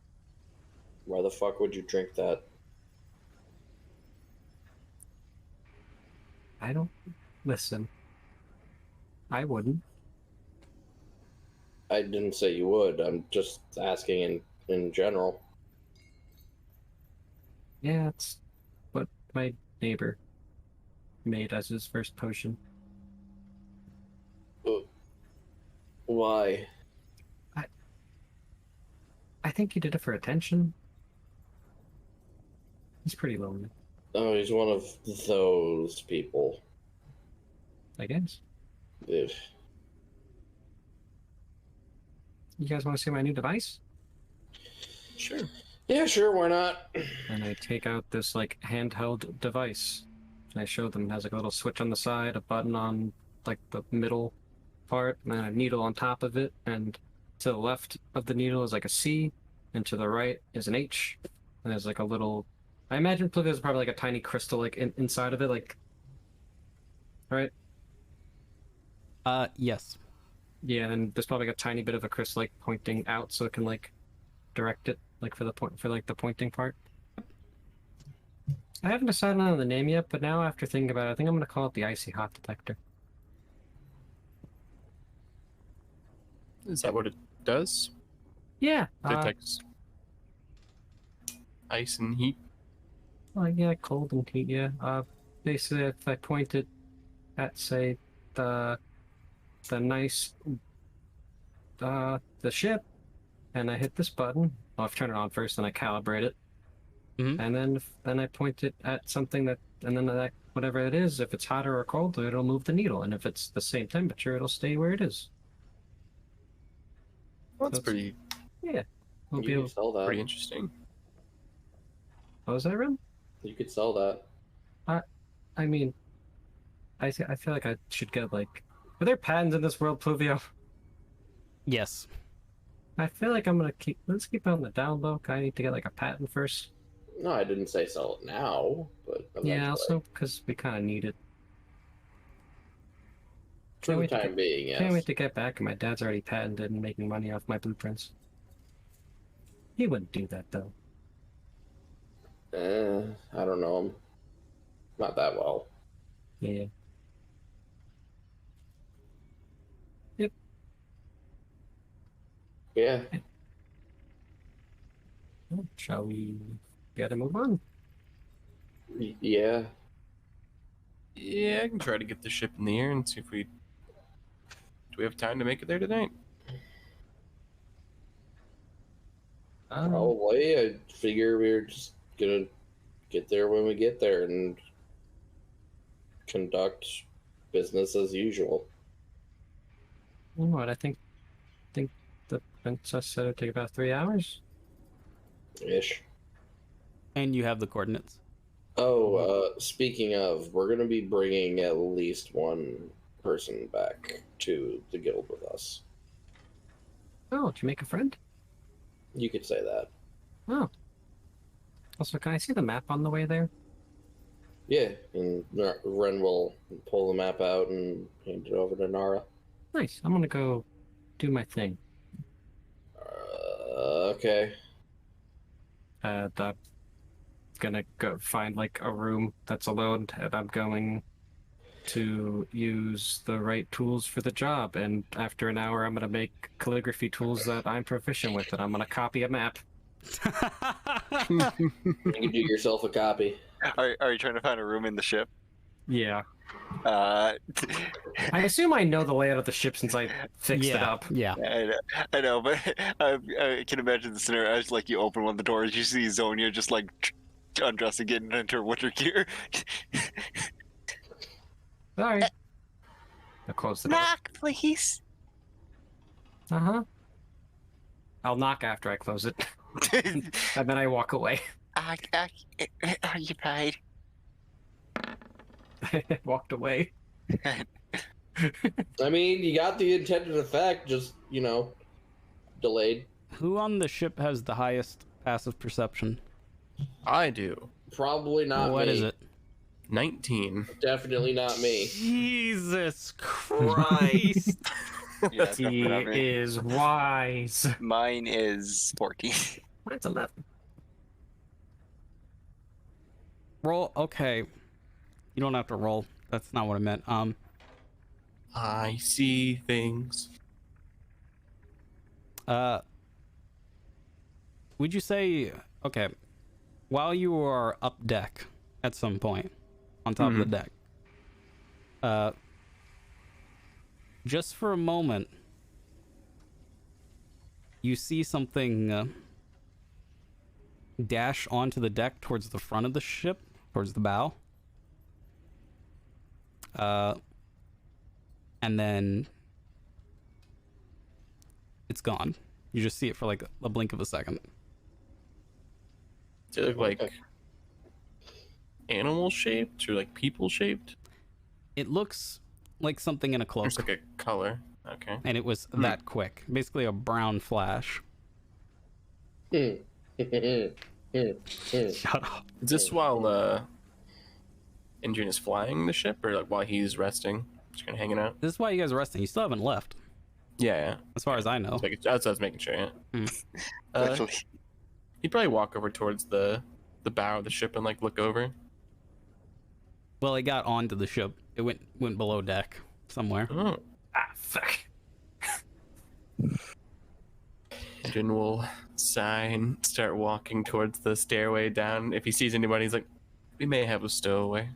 Why the fuck would you drink that? I don't... Listen. I wouldn't. I didn't say you would. I'm just asking in general. Yeah, it's what my neighbor made as his first potion. Why? I think he did it for attention. He's pretty lonely, Oh, he's one of those people. I guess. Ugh. You guys want to see my new device? Sure. Yeah, sure. Why not? And I take out this like handheld device. And I show them it has like a little switch on the side, a button on like the middle part, and then a needle on top of it. And to the left of the needle is like a C, and to the right is an H. And there's like a little. I imagine there's probably like a tiny crystal like inside of it, like. Right? Yes. Yeah, and there's probably like a tiny bit of a crystal like pointing out, so it can like direct it like for the point for like the pointing part. I haven't decided on the name yet, but now after thinking about it, I think I'm gonna call it the icy hot detector. Is that what it does? Yeah. Detects ice and heat. Yeah, cold and heat. Yeah. Basically, if I point it at say the nice the ship, and I hit this button. Well, I've turned it on first, and I calibrate it. Mhm. And then I point it at something that, and then that whatever it is, if it's hotter or colder, it'll move the needle, and if it's the same temperature, it'll stay where it is. Well, that's So pretty Yeah, we'll be You able. could sell that. pretty interesting. What was that, Rim? You could sell that. I mean, I feel like I should get like. Are there patents in this world, Pluvio? Yes. I feel like I'm gonna let's keep it on the down low. I need to get like a patent first. No, I didn't say sell it now, but eventually. Yeah, also because we kind of need it. For Can't the wait to time being, yes. Can't wait to get back, and my dad's already patented and making money off my blueprints. He wouldn't do that though. I don't know him. Not that well. Yeah. Yeah. Well, shall we get a move on? Yeah. Yeah, I can try to get the ship in the air and see if we. Do we have time to make it there tonight? Probably. I figure we're just gonna get there when we get there and conduct business as usual. You know what? I think the princess said it'd take about 3 hours. Ish. And you have the coordinates. Oh, speaking of, we're gonna be bringing at least one person back to the guild with us. Oh, did you make a friend? You could say that. Oh. Also, can I see the map on the way there? Yeah, and Ren will pull the map out and hand it over to Nara. Nice. I'm gonna go do my thing. Okay. I'm gonna go find like a room that's alone, and I'm going to use the right tools for the job. And after an hour, I'm gonna make calligraphy tools that I'm proficient with, and I'm gonna copy a map. You can do yourself a copy. Are you trying to find a room in the ship? Yeah. Uh, I assume I know the layout of the ship since I fixed it up. Yeah. I know, but I can imagine the scenario as like you open one of the doors, you see Zonia just like undressing, getting into her winter gear. Sorry. I'll close the door. Knock, please. Uh-huh. I'll knock after I close it. And then I walk away. Are you paid? Walked away. I mean, you got the intended effect, just, delayed. Who on the ship has the highest passive perception? I do. Probably not What me. is it? 19. Definitely not me. Jesus Christ. Yeah, it's He definitely not me. is wise. Mine is 14. Mine's 11. Roll. Okay. You don't have to roll. That's not what I meant. I see things. Would you say, okay, while you are up deck at some point, on top of the deck, just for a moment, you see something dash onto the deck towards the front of the ship, towards the bow. And then it's gone. You just see it for like a blink of a second. Do they look like animal shaped or like people shaped? It looks like something in a cloak, Just like a color. Okay. and it was that quick. Basically, a brown flash. Shut Shut up. Is this while Indrian is flying the ship, or like while he's resting, just kind of hanging out? This is why you guys are resting. You still haven't left, Yeah. as far as I know. That's what I was making sure. Yeah. Actually, He'd probably walk over towards the bow of the ship and like look over. Well, it got onto the ship. It went below deck somewhere. Oh. Fuck. Indrian will sigh and start walking towards the stairway down. If he sees anybody, he's like, "We may have a stowaway."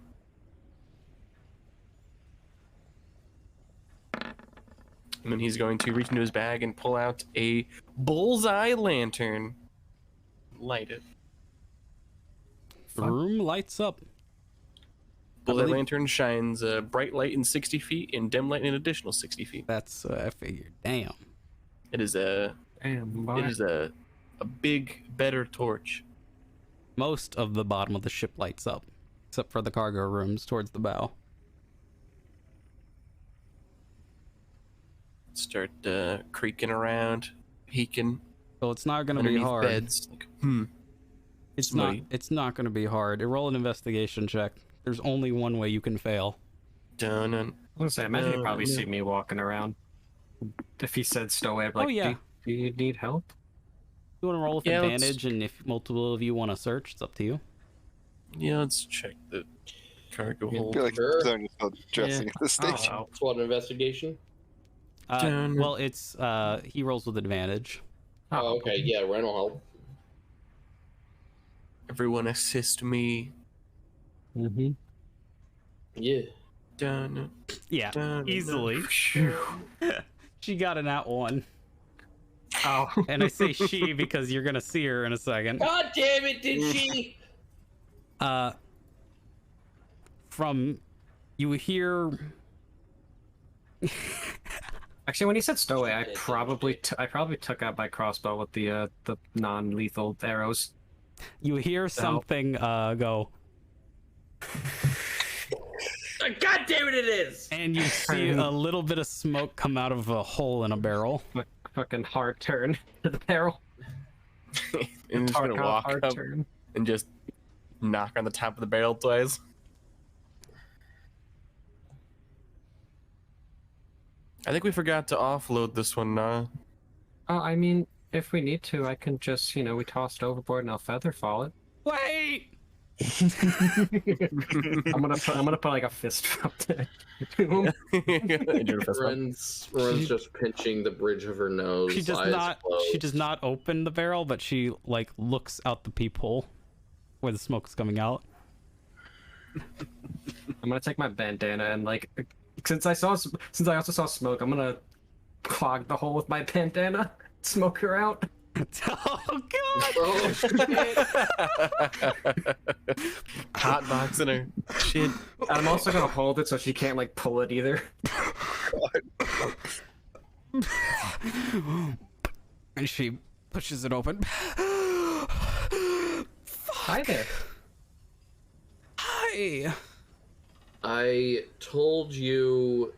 And then he's going to reach into his bag and pull out a bullseye lantern. Light it. The room lights up. Bullseye believe- lantern shines a bright light in 60 feet and dim light in an additional 60 feet. That's I figured. Damn. It is a Damn, boy. it is a big, better torch. Most of the bottom of the ship lights up, except for the cargo rooms towards the bow. Start creaking around, peeking So it's not going to be underneath hard. beds. Like, It's somebody- not. It's not going to be hard. Roll an investigation check. There's only one way you can fail. dun, I was gonna say, imagine he'd probably see me walking around. If he said stowaway, I'd be like, Oh, yeah. Do you need help? You want to roll with Yeah, let's- advantage, and if multiple of you want to search, it's up to you. Yeah, let's check the cargo I hold. feel like Sure. Zone is still dressing at this Oh, stage. well. It's what, an investigation? Dun. Well, it's he rolls with advantage. Oh, okay, yeah, Ren will help. Everyone assist me. Mm-hmm. Yeah. Dun, Yeah, dun, easily. She got an at one, Oh. and I say she because you're gonna see her in a second. God damn it, did she? From you hear. Actually, when he said stowaway, I probably took out my crossbow with the non-lethal arrows. You hear something go, God damn it, it is! and you see a little bit of smoke come out of a hole in a barrel. Fucking hard turn to the barrel. and just gonna walk hard up turn. and just knock on the top of the barrel twice. I think we forgot to offload this one, Oh, I mean, if we need to, I can just, we toss it overboard and I'll feather fall it. Wait! I'm gonna put like a fist up there. Boom. Ren's just pinching the bridge of her nose. She does eyes not. closed. She does not open the barrel, but she like looks out the peephole where the smoke is coming out. I'm gonna take my bandana and like, since I also saw smoke, I'm gonna clog the hole with my bandana, smoke her out. Oh god! Oh, shit. Hot boxing her. Shit. And I'm also gonna hold it so she can't like pull it either. And she pushes it open. Hi there. Hi. I told you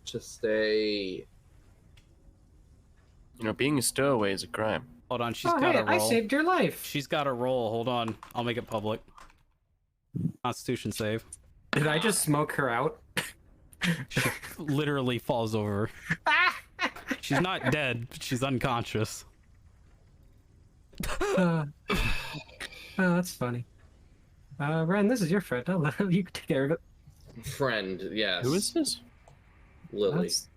to stay. Being a stowaway is a crime. Hold on, she's Oh, got hey, a I roll. saved your life. She's got a roll. Hold on, I'll make it public. Constitution save. Did I just smoke her out? She literally falls over. She's not dead, but she's unconscious. Oh, that's funny. Ren, this is your friend. I'll let you take care of it. Friend, yes. Who is this? Lily? That's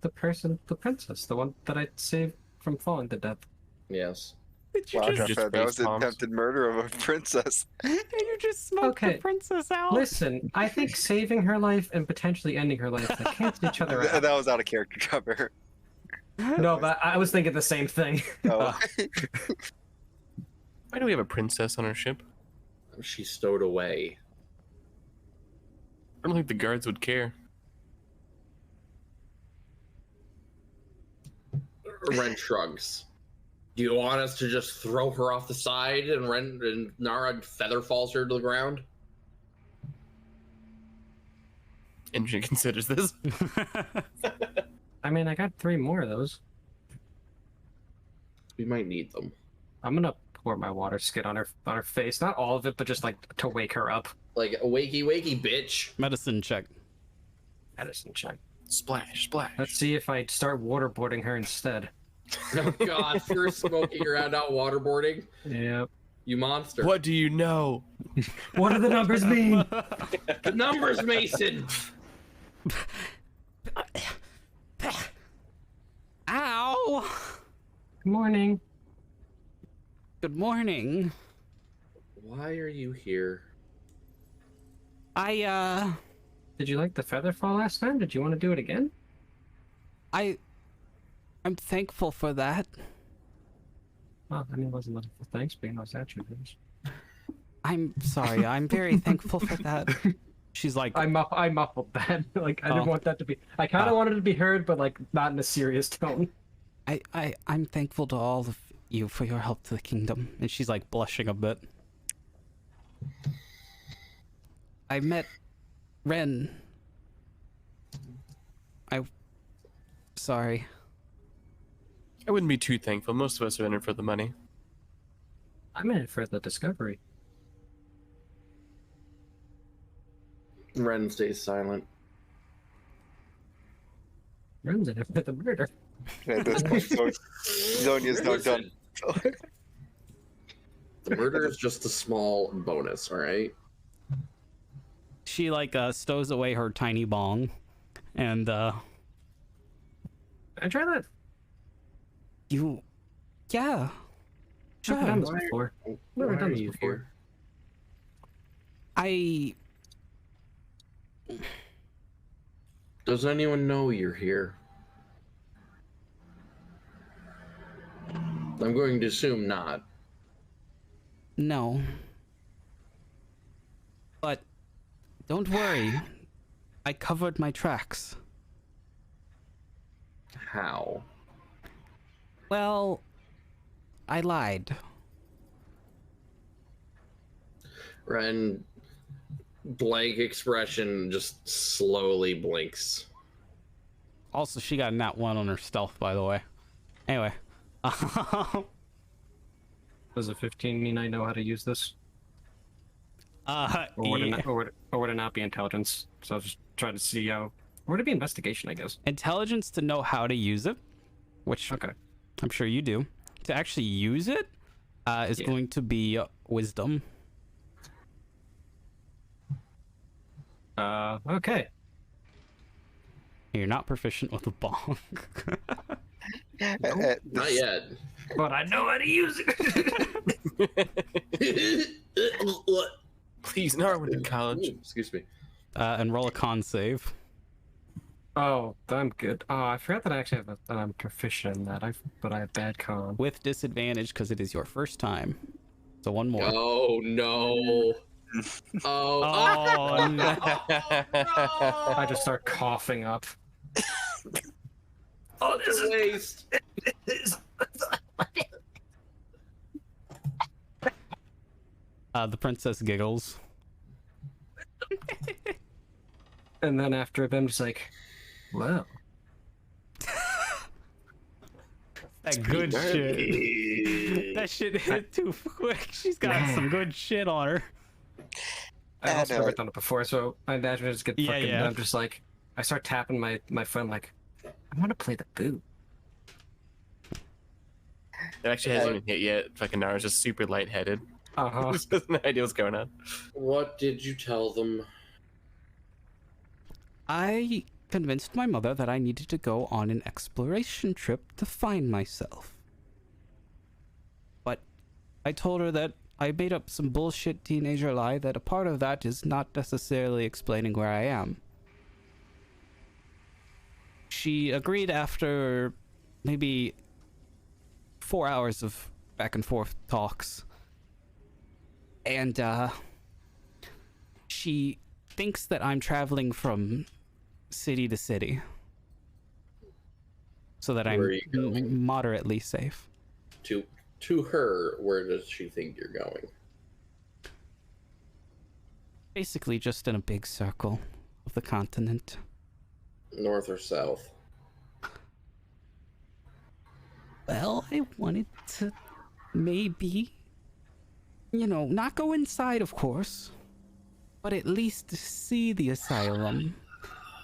the person, the princess, the one that I saved from falling to death. Yes. Wow, just Jeff, that was face palms? attempted murder of a princess. And you just smoked the Okay. princess out. Listen, I think saving her life and potentially ending her life, they cancel each other That out. was out of character, Trevor. No, but I was thinking the same thing. Oh. Why do we have a princess on our ship? She's stowed away. I don't think the guards would care. Ren shrugs. Do you want us to just throw her off the side and Nara feather falls her to the ground? And she considers this. I mean, I got 3 more of those. We might need them. I'm gonna pour my water skid on her face. Not all of it, but just like to wake her up. Like a wakey, bitch. Medicine check. Medicine check. Splash, splash. Let's see if I start waterboarding her instead. Oh god, you're smoking around out waterboarding? Yep. You monster. What do you know? What do the numbers mean? The numbers, Mason! Ow! Good morning. Good morning. Why are you here? Did you like the feather fall last time? Did you want to do it again? I'm thankful for that. Well, I mean, it wasn't looking for thanks, being those attributes. I'm sorry. I'm very thankful for that. She's like, I muffled that. Like, I didn't want that to be. I kind of wanted it to be heard, but like not in a serious tone. I'm thankful to all of you for your help to the kingdom. And she's like blushing a bit. I met Ren. Sorry. I wouldn't be too thankful. Most of us are in it for the money. I'm in it for the discovery. Ren stays silent. Ren's in it for the murder. At this point, Zonia's not done. The murder is just a small bonus, alright? She like stows away her tiny bong and I try that. Yeah. Sure. I've done this before. Never done this before. Does anyone know you're here? I'm going to assume not. No. But don't worry. I covered my tracks. How? Well, I lied. Ren, blank expression, just slowly blinks. Also, she got a nat 1 on her stealth, by the way. Anyway. Does a 15 mean I know how to use this? Yeah. Or would it not be intelligence? So I was just trying to see how... Or would it be investigation, I guess? Intelligence to know how to use it, which Okay. I'm sure you do. To actually use it is going to be wisdom. Okay. You're not proficient with a bong. Not yet. But I know how to use it. Please, Nara went to college. Excuse me. And roll a con save. Oh, I'm good. Oh, I forgot that I actually have that I'm proficient in that. But I have bad con. With disadvantage because it is your first time. So one more. Oh no. Oh, no. I just start coughing up. Oh, this is waste. The princess giggles. And then after a bit, I'm just like, well. That good shit. That shit hit too quick. She's got some good shit on her. I've also never done it before, so I imagine I just get fucking... Yeah. I'm just like... I start tapping my phone like, I want to play the boo. It actually hasn't even hit yet. Fucking Nara's just super lightheaded. Just has no idea what's going on. What did you tell them? I convinced my mother that I needed to go on an exploration trip to find myself. But I told her that I made up some bullshit teenager lie that a part of that is not necessarily explaining where I am. She agreed after maybe 4 hours of back and forth talks. And she thinks that I'm traveling from city to city so that I'm moderately safe. To her, where does she think you're going? Basically, just in a big circle of the continent. North or south? Well, I wanted to maybe, not go inside, of course, but at least see the asylum.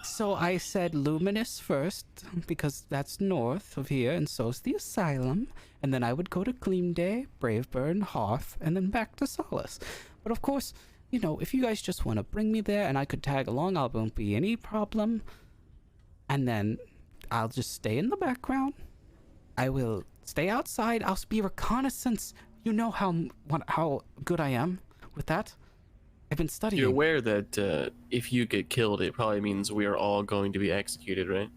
So I said Luminous first, because that's north of here, and so's the asylum. And then I would go to Gleamday, Braveburn, Hearth, and then back to Solace. But of course, if you guys just want to bring me there and I could tag along, I won't be any problem. And then I'll just stay in the background. I will stay outside. I'll be reconnaissance. You know how good I am with that. I've been studying. You're aware that if you get killed, it probably means we are all going to be executed, right?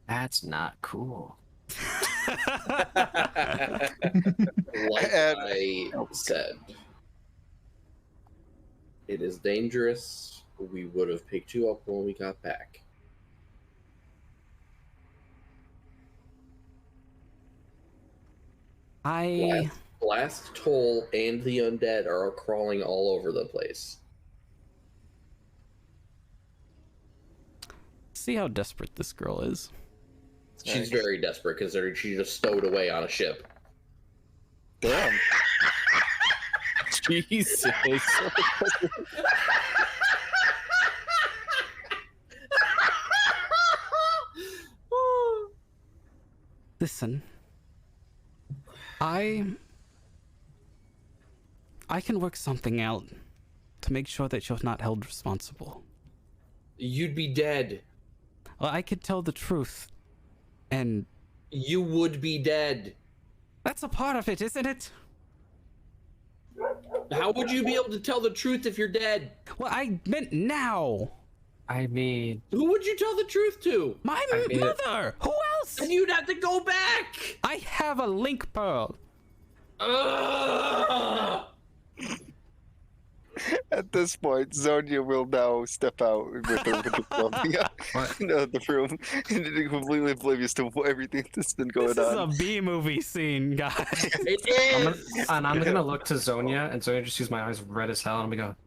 That's not cool. Like I said, it is dangerous. We would have picked you up when we got back. Blast Toll and the undead are crawling all over the place. See how desperate this girl is. She's very desperate considering she just stowed away on a ship. Damn. Jesus. Listen, I can work something out to make sure that you're not held responsible. You'd be dead. Well, I could tell the truth, and you would be dead. That's a part of it, isn't it? How would you be able to tell the truth if you're dead? Well, I meant now. I mean, who would you tell the truth to? My mother. Who else? And you'd have to go back. I have a link pearl. At this point, Zonia will now step out with the room, and completely oblivious to everything that's been going on. This is a B-movie scene, guys. It is! I'm gonna look to Zonia, and Zonia just sees my eyes red as hell, and I'm gonna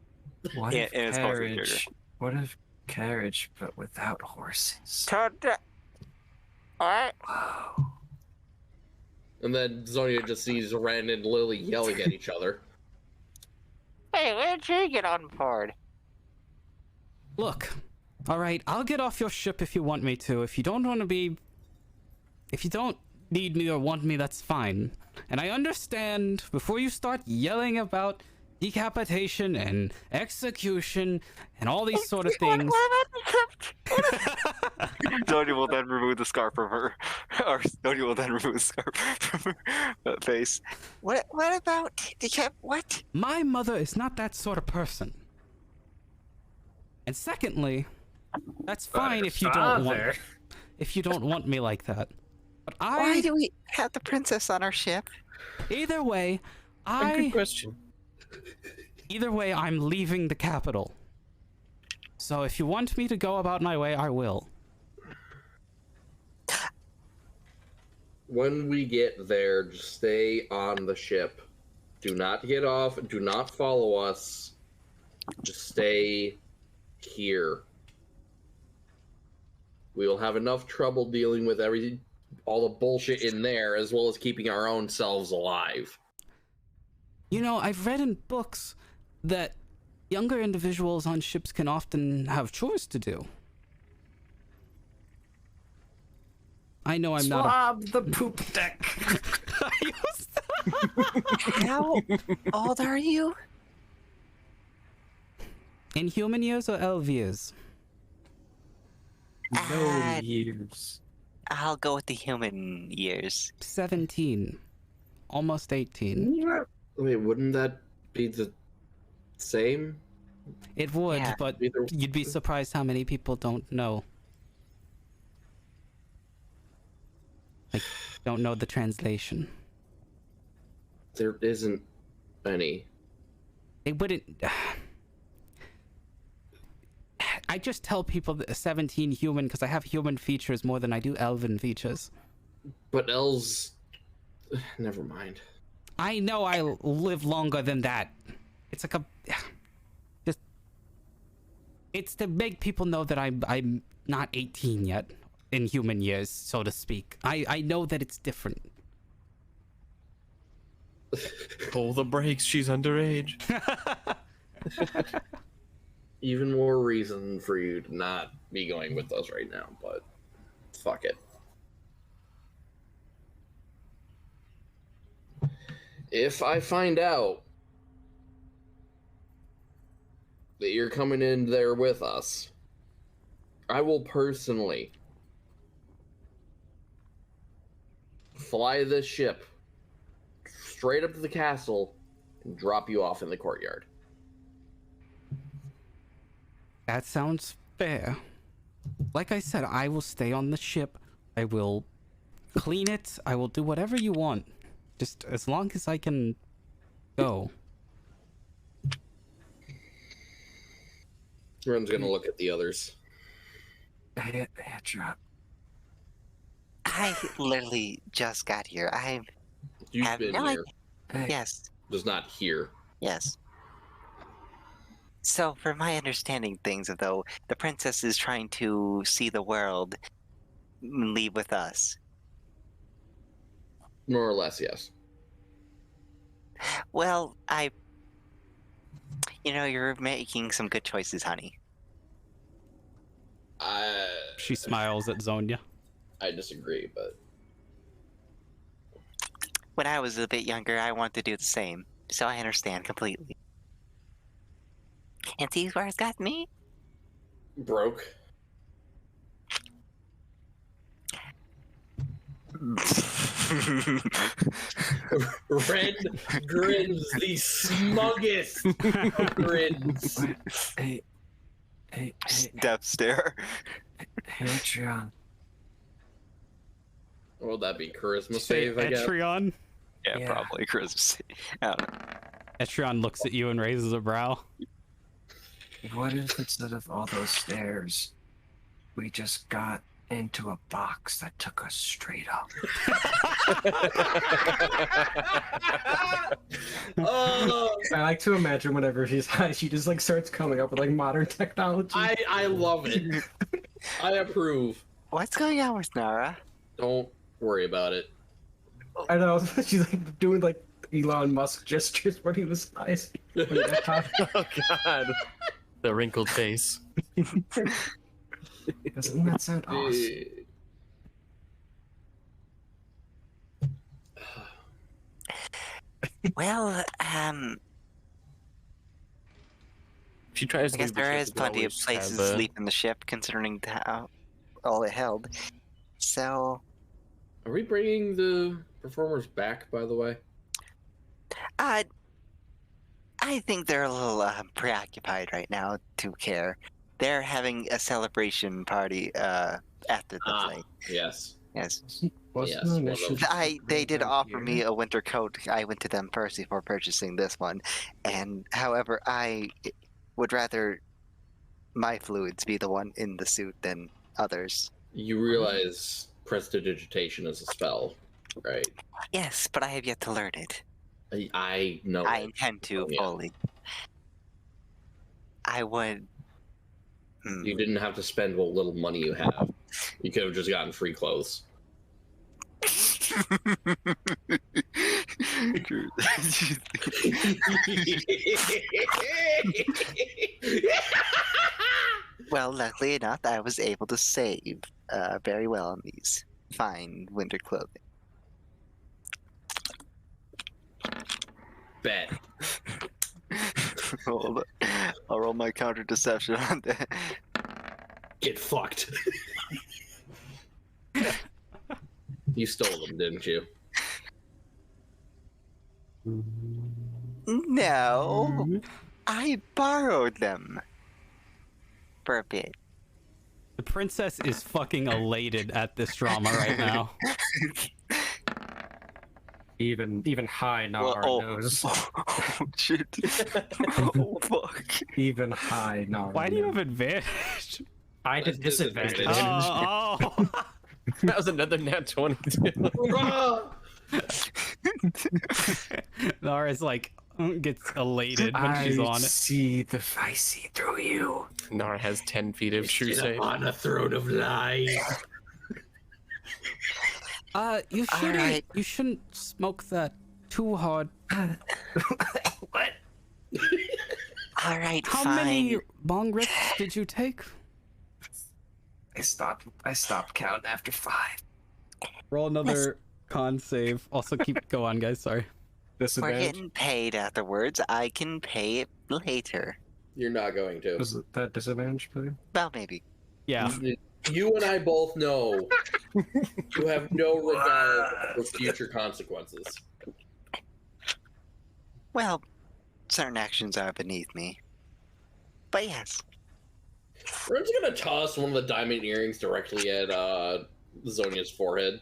go, what if carriage? What if carriage, but without horses? Alright. Whoa. And then Zonia just sees Ren and Lily yelling at each other. Hey, where'd you get on board? Look, all right, I'll get off your ship if you want me to. If you don't need me or want me, that's fine. And I understand before you start yelling about decapitation and execution and all these sort of things. Zonia will then remove the scarf from her, or Zonia will then remove the scarf from her face. What about what? My mother is not that sort of person. And secondly, that's fine if you don't want me like that. But Why do we have the princess on our ship? Either way, Good question. Either way, I'm leaving the capital. So if you want me to go about my way, I will. When we get there, just stay on the ship. Do not get off. Do not follow us. Just stay here. We will have enough trouble dealing with all the bullshit in there, as well as keeping our own selves alive. I've read in books that younger individuals on ships can often have chores to do. I know I'm not. Swab the poop deck. How old are you? In human years or elf years? No years. I'll go with the human years. 17. Almost 18. Wait, wouldn't that be the same? It would, Yeah. but you'd be surprised how many people don't know. Like, don't know the translation. There isn't any. They wouldn't. I just tell people that 17 human because I have human features more than I do elven features. But elves, never mind. I know I live longer than that. It's like just it's to make people know that I'm not 18 yet in human years, so to speak. I know that it's different. Pull the brakes, she's underage. Even more reason for you to not be going with us right now, but fuck it. If I find out that you're coming in there with us, I will personally fly this ship straight up to the castle and drop you off in the courtyard. That sounds fair. Like I said, I will stay on the ship. I will clean it. I will do whatever you want. Just as long as I can go. Ren's gonna look at the others. Drop. I literally just got here. I You've have been no here, idea. Yes, just not here. yes. So, for my understanding things, though, the princess is trying to see the world and leave with us. More or less, yes. Well, you're making some good choices, honey. She smiles at Zonia. I disagree, but When I was a bit younger, I wanted to do the same, so I understand completely. And see where it's got me? broke. Red grins the smuggest of grins. Hey, Death stare. Patreon. What would that be? Charisma Say save, I guess? Etrion. Yeah, probably Christmas. I don't know. Etrion looks at you and raises a brow. What if instead of all those stairs, we just got into a box that took us straight up? Oh, I like to imagine whenever she's high, she just like starts coming up with like modern technology. I love it. I approve. What's going on with Nara? Don't worry about it. I know, she's like doing like Elon Musk gestures when he was high. Oh god. The wrinkled face. Doesn't that sound awesome? Well, She tries I to guess leave the there ship, is we can plenty of always places have, to sleep in the ship, considering how all it held. So, Are we bringing the performers back, by the way? I think they're a little preoccupied right now to care. They're having a celebration party after the play. Yes. Yes. Wasn't Yes, the one of mission those. They did right offer me here? a winter coat. I went to them first before purchasing this one, and however, I would rather my fluids be the one in the suit than others. You realize prestidigitation is a spell, right? Yes, but I have yet to learn it. I know. I it. intend to Yeah. fully. I would. You didn't have to spend what little money you have. You could have just gotten free clothes. Well, luckily enough, I was able to save very well on these fine winter clothing. Bet. I'll roll my counter deception on that. Get fucked. You stole them, didn't you? No, I borrowed them for a bit. The princess is fucking elated at this drama right now. Even high Nar oh. knows. Oh, shit. Oh, fuck. Even high Nar. Why do you knows. have advantage? I did disadvantage. Oh. That was another nat 22. Nara's like gets elated when she's on it. I see through you. Nara has 10 feet of true Sit sight. on a throne of lies. You shouldn't. Alright. You shouldn't smoke that too hard. What? All right, How fine. many bong rips did you take? I stopped counting after 5. Roll another con save. Also, go on, guys. Sorry. We're Disadvantage. getting paid afterwards. I can pay it later. You're not going to. Was that disadvantage, please? Well, maybe. Yeah. You and I both know you have no regard for future consequences. Well, certain actions are beneath me. But yes. Rin's gonna toss one of the diamond earrings directly at Zonia's forehead.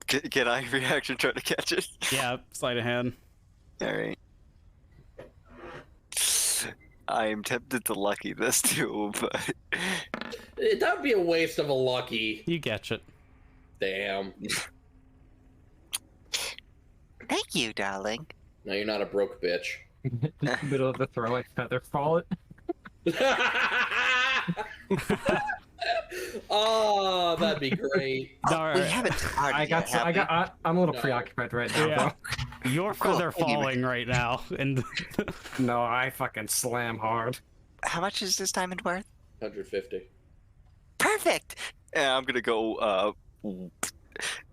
Can I reaction try to catch it? Yeah. Sleight of hand. All right. I am tempted to lucky this too, but That would be a waste of a lucky. You catch it. Damn. Thank you, darling. No, you're not a broke bitch. Middle of the throw, like feather fall it. Oh, that'd be great. Nara, We haven't started yet, have we? I'm a little No. preoccupied right now, Yeah. bro. you're Cool. feather falling right now, and No, I fucking slam hard. How much is this diamond worth? 150. Perfect. and I'm gonna go.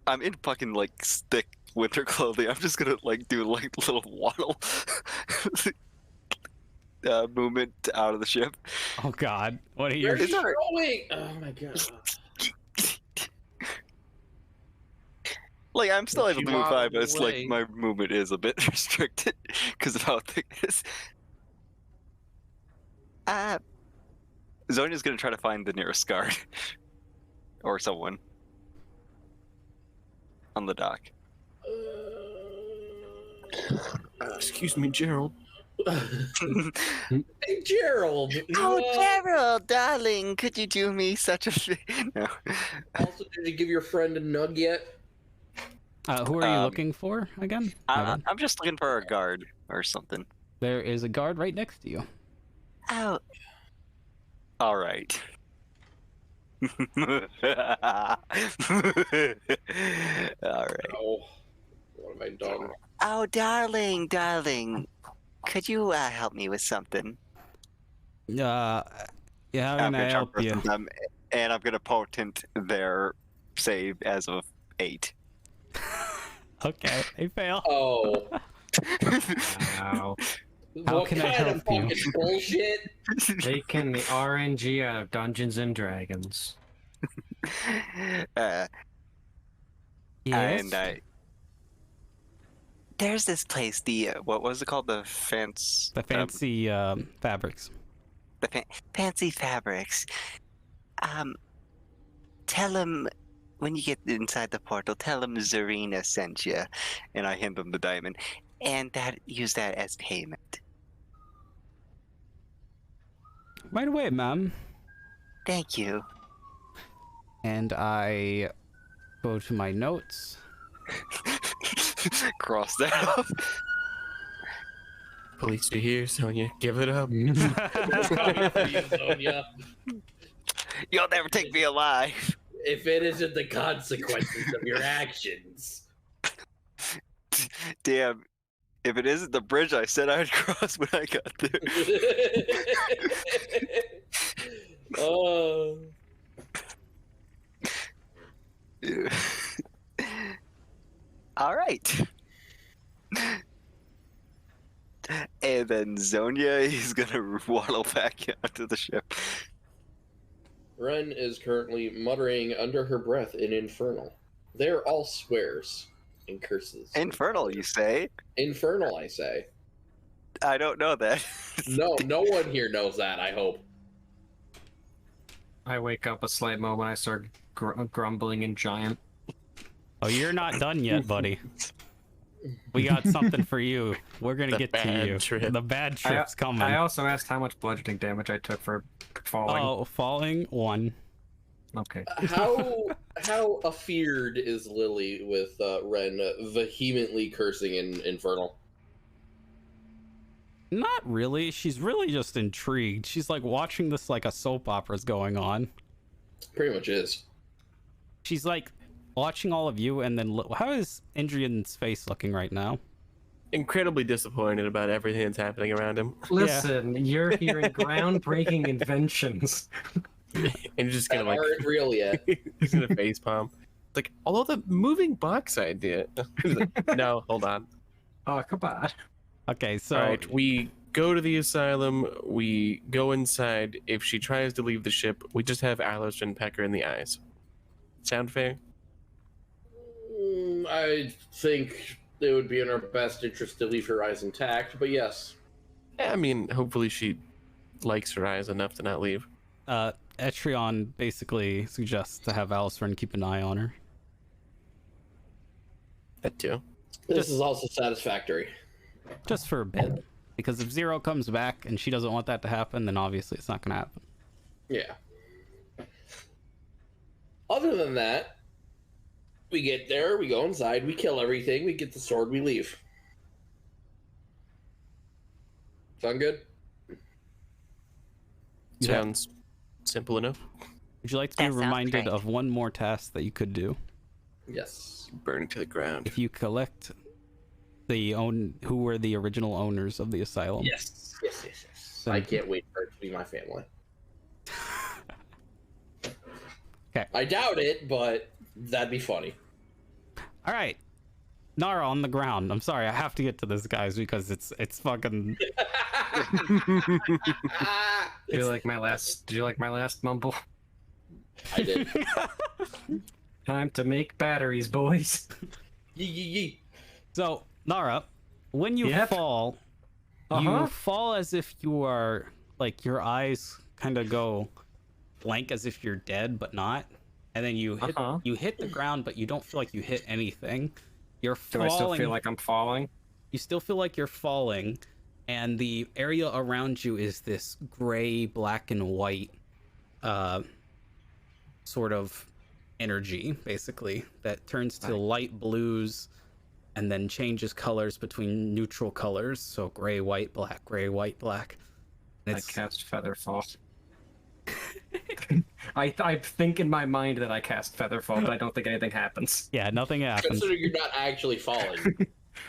I'm in fucking like thick winter clothing. I'm just gonna like do like little waddle movement out of the ship. oh god, what are your? You're Is there- showing. Oh my god. Like I'm still able You to move waddle fine, but it's like away. my movement is a bit restricted because of how thick it is. Zonia's gonna try to find the nearest guard or someone on the dock. Excuse me, Gerald. Hey, Gerald. Oh, Gerald, darling, could you do me such a thing? No. Also, did you give your friend a nug yet? Who are you Um, looking for again? Evan? I'm just looking for a guard or something. There is a guard right next to you. Oh, All right. All right. Oh, what have I done? oh, darling, could you help me with something? Yeah, how I'm can I gonna help charm you? person them, and I'm gonna potent their save as of 8. Okay, they fail. Oh. Wow. How What can I kind of help you? fucking bullshit? Taking the RNG out of Dungeons and Dragons. Yes. And There's this place, the what was it called? The fence. The fancy fabrics. Fancy Fabrics. Tell him when you get inside the portal. Tell him Zarina sent you, And I hand them the diamond. and use that as payment. Right away, ma'am. Thank you. And I go to my notes. Cross that off. Police are here, Sonya. Give it up. Please, Sonya. You'll never take me alive. If it isn't the consequences of your actions. Damn. If it isn't the bridge I said I'd cross when I got there. Oh. All right. And then Zonia is gonna waddle back onto the ship. Ren is currently muttering under her breath in Infernal. They're all swears and curses. Infernal, you say? Infernal, I say. I don't know that. No one here knows that, I hope. I wake up a slight moment. I start grumbling in giant. Oh, you're not done yet, buddy. We got something for you. We're gonna The get to bad you. trip. The bad trip's coming. I also asked how much bludgeoning damage I took for falling. Oh, falling 1. Okay. How afeared is Lily with Ren vehemently cursing in Infernal? Not really. She's really just intrigued. She's like watching this like a soap opera's going on. Pretty much is. She's like watching all of you, and then how is Indrian's face looking right now? Incredibly disappointed about everything that's happening around him. Listen, you're hearing groundbreaking inventions. And you're just gonna like Aren't real yet. he's gonna face palm. Like, although the moving box idea. No, hold on. Oh, come on. Okay, so All right, we go to the asylum. We go inside. If she tries to leave the ship, we just have Alistair and Pecker in the eyes. Sound fair? I think it would be in our best interest to leave her eyes intact, but yes. Yeah, I mean, hopefully she likes her eyes enough to not leave. Etrion basically suggests to have Alistair keep an eye on her. That too. This is also satisfactory. Just for a bit. Because if Zero comes back and she doesn't want that to happen, then obviously it's not going to happen. Yeah. Other than that, we get there, we go inside, we kill everything, we get the sword, we leave. Sound good? Sounds simple enough. Would you like to be That sounds reminded great. of one more task that you could do? Yes. Burn it to the ground. If you collect who were the original owners of the asylum. Yes. I can't wait for it to be my family. Okay. I doubt it, but that'd be funny. All right. Nara on the ground. I'm sorry, I have to get to this, guys, because it's fucking. Did you like my last mumble? I did. Time to make batteries, boys. Yee. So, Nara, when you Yep. fall, Uh-huh. you fall as if you are like your eyes kind of go blank, as if you're dead but not, and then you hit the ground, but you don't feel like you hit anything. You're Do falling. I still feel like I'm falling? You still feel like you're falling, and the area around you is this gray, black, and white sort of energy, basically, that turns to light blues and then changes colors between neutral colors. So gray, white, black, gray, white, black. And I cast Featherfall. I think in my mind that I cast Featherfall, but I don't think anything happens. Yeah, nothing happens. Considering you're not actually falling.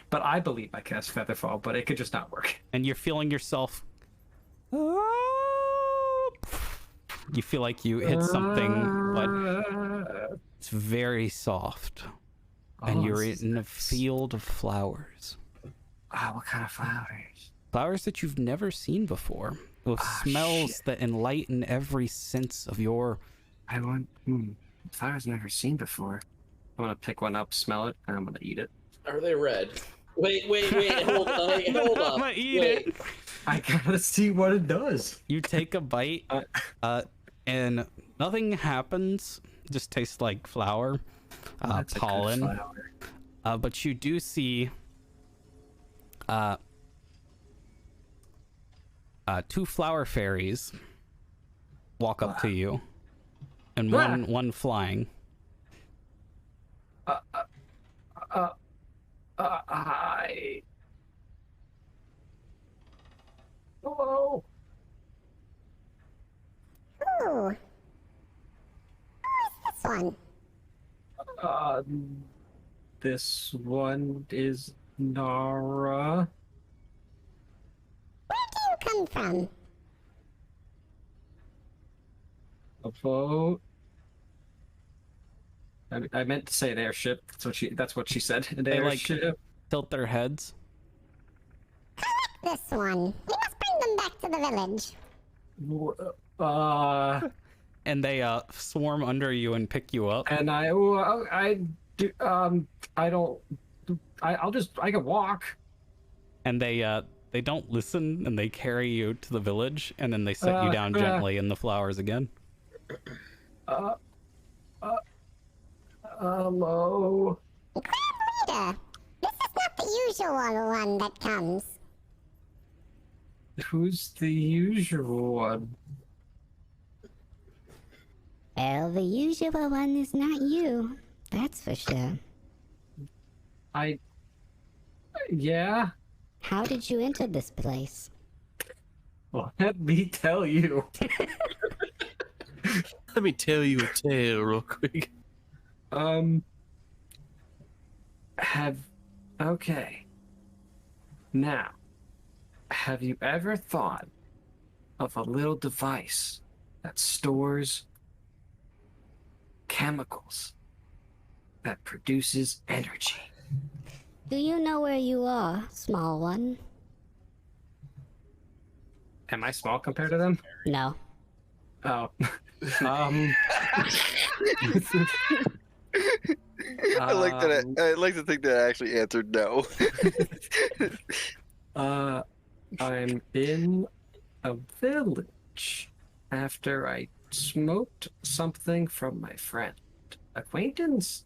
But I believe I cast Featherfall, but it could just not work. And you're feeling yourself. You feel like you hit something, but it's very soft. And you're in a field of flowers. What kind of flowers? Flowers that you've never seen before. With smells that enlighten every sense of your... I want flowers I've never seen before. I'm gonna pick one up, smell it, and I'm gonna eat it. Are they red? Wait, hold up. I'm gonna eat it. I gotta see what it does. You take a bite, and nothing happens. It just tastes like flower, That's a good pollen. flower. But you do see two flower fairies walk up to you, and one flying. Hi. Hello. Ooh. Who's this one? This one is Nara. Where do you come from? A boat. I meant to say an airship. That's what she said. An They, like, airship. Tilt their heads. This one. We must bring them back to the village. And they swarm under you and pick you up. And I can walk. And they don't listen, and they carry you to the village, and then they set you down gently in the flowers again. Hello. Reminder! This is not the usual one that comes. Who's the usual one? Well, the usual one is not you. That's for sure. Yeah? How did you enter this place? Well, let me tell you. Let me tell you a tale real quick. Okay. Now, have you ever thought of a little device that stores chemicals that produces energy? Do you know where you are, small one? Am I small compared to them? No. Oh. I like that. I like to think that I actually answered no. I'm in a village after I smoked something from my friend. Acquaintance?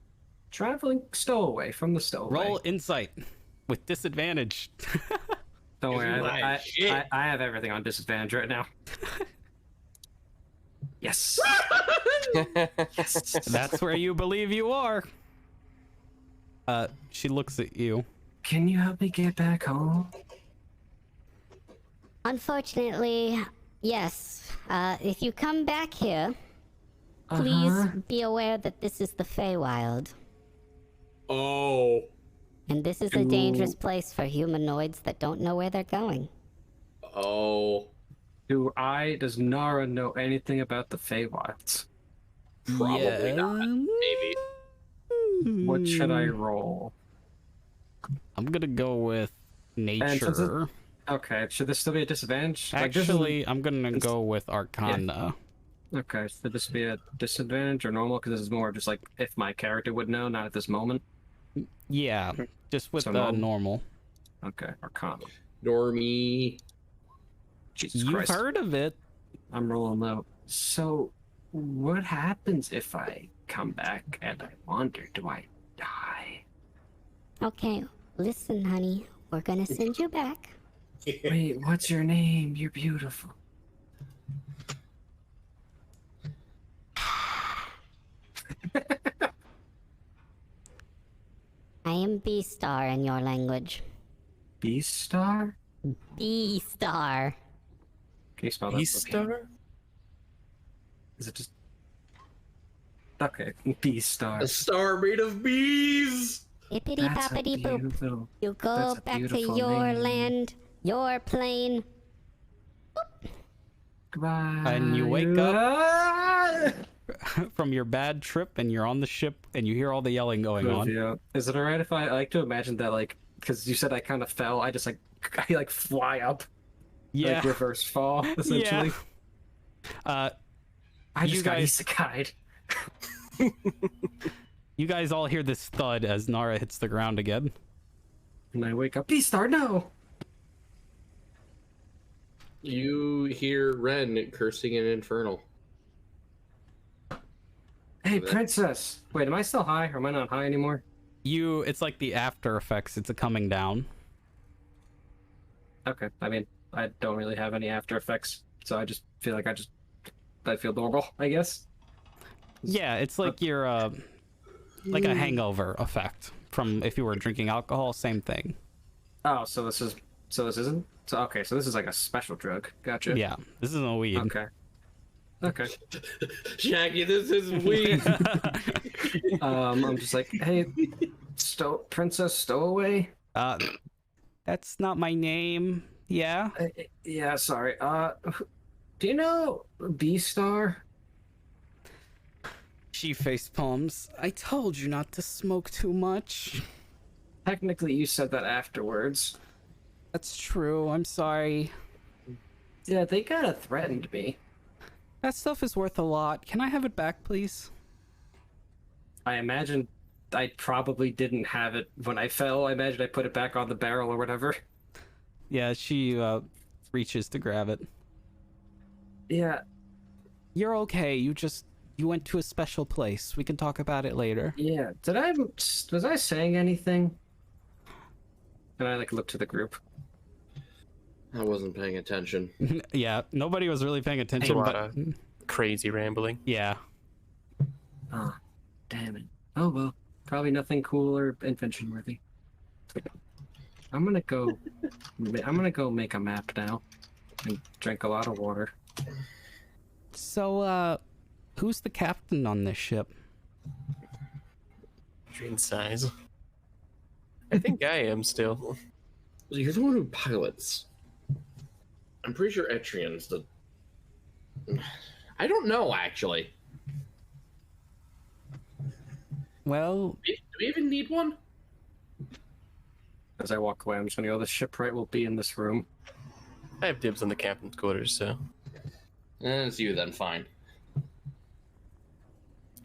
Traveling stowaway from the stowaway. Roll insight with disadvantage. Don't worry, Right, shit. I have everything on disadvantage right now. Yes. Yes. That's where you believe you are. She looks at you. Can you help me get back home? Unfortunately, yes. If you come back here, please be aware that this is the Feywild. Oh. And this is a dangerous place for humanoids that don't know where they're going. Oh. Does Nara know anything about the Feywilds? Probably not. Maybe. What should I roll? I'm gonna go with nature. Okay, should this still be a disadvantage? Actually, I'm gonna go with Arcana. Okay, should this be a disadvantage or normal? Because this is more just like if my character would know, not at this moment. Yeah, just with So the normal? normal. Okay, Arcana. Normie. Jesus You've Christ. heard of it. I'm rolling low. So, what happens if I come back and I wander? Do I die? Okay, listen, honey. We're gonna send you back. Wait, what's your name? You're beautiful. I am B-Star in your language. Beastar? B-Star. Can you spell that? Beastar? Is it just... Okay, Beastar. A star made of bees. Hippity That's a boppity boop. beautiful... You go that's a back to beautiful your name. land, your plane. Goodbye. And you wake up from your bad trip, and you're on the ship, and you hear all the yelling going on. Yeah. Is it alright if I like to imagine that, like, because you said I kind of fell, I just like, I like fly up, Yeah, like reverse fall, essentially. yeah. I just You got guys- isekai'd. You guys all hear this thud as Nara hits the ground again. And I wake up, Beastar, no! You hear Ren cursing in Infernal. Hey, princess! Wait, am I still high, or am I not high anymore? It's like the after effects. It's a coming down. Okay, I mean, I don't really have any after effects, so I just feel like I feel normal, I guess. Yeah, it's like your like a hangover effect from if you were drinking alcohol. Same thing. Oh, so this isn't? So, okay, so this is like a special drug. Gotcha. Yeah, this isn't a weed. Okay. Okay. Shaggy, this is weed. I'm just like, hey, Princess Stowaway? That's not my name. Yeah. Yeah, sorry. Do you know Beastar? She face palms. I told you not to smoke too much. Technically, you said that afterwards. That's true. I'm sorry. Yeah, they kind of threatened me. That stuff is worth a lot. Can I have it back, please? I imagine I probably didn't have it when I fell. I imagine I put it back on the barrel or whatever. Yeah, she reaches to grab it. Yeah. You're okay. You You went to a special place. We can talk about it later. Yeah. Was I saying anything? Can I like look to the group? I wasn't paying attention. Yeah, nobody was really paying attention, A lot but of crazy rambling. yeah. Ah, damn it. Oh well, probably nothing cool or invention worthy. I'm gonna go make a map now and drink a lot of water. So, who's the captain on this ship? Train size. I think I am still. You're the one who pilots. I'm pretty sure Etrian's the... I don't know, actually. Well, Do we even need one? As I walk away, I'm just gonna go. The shipwright will be in this room. I have dibs on the captain's quarters, so It's you then, fine.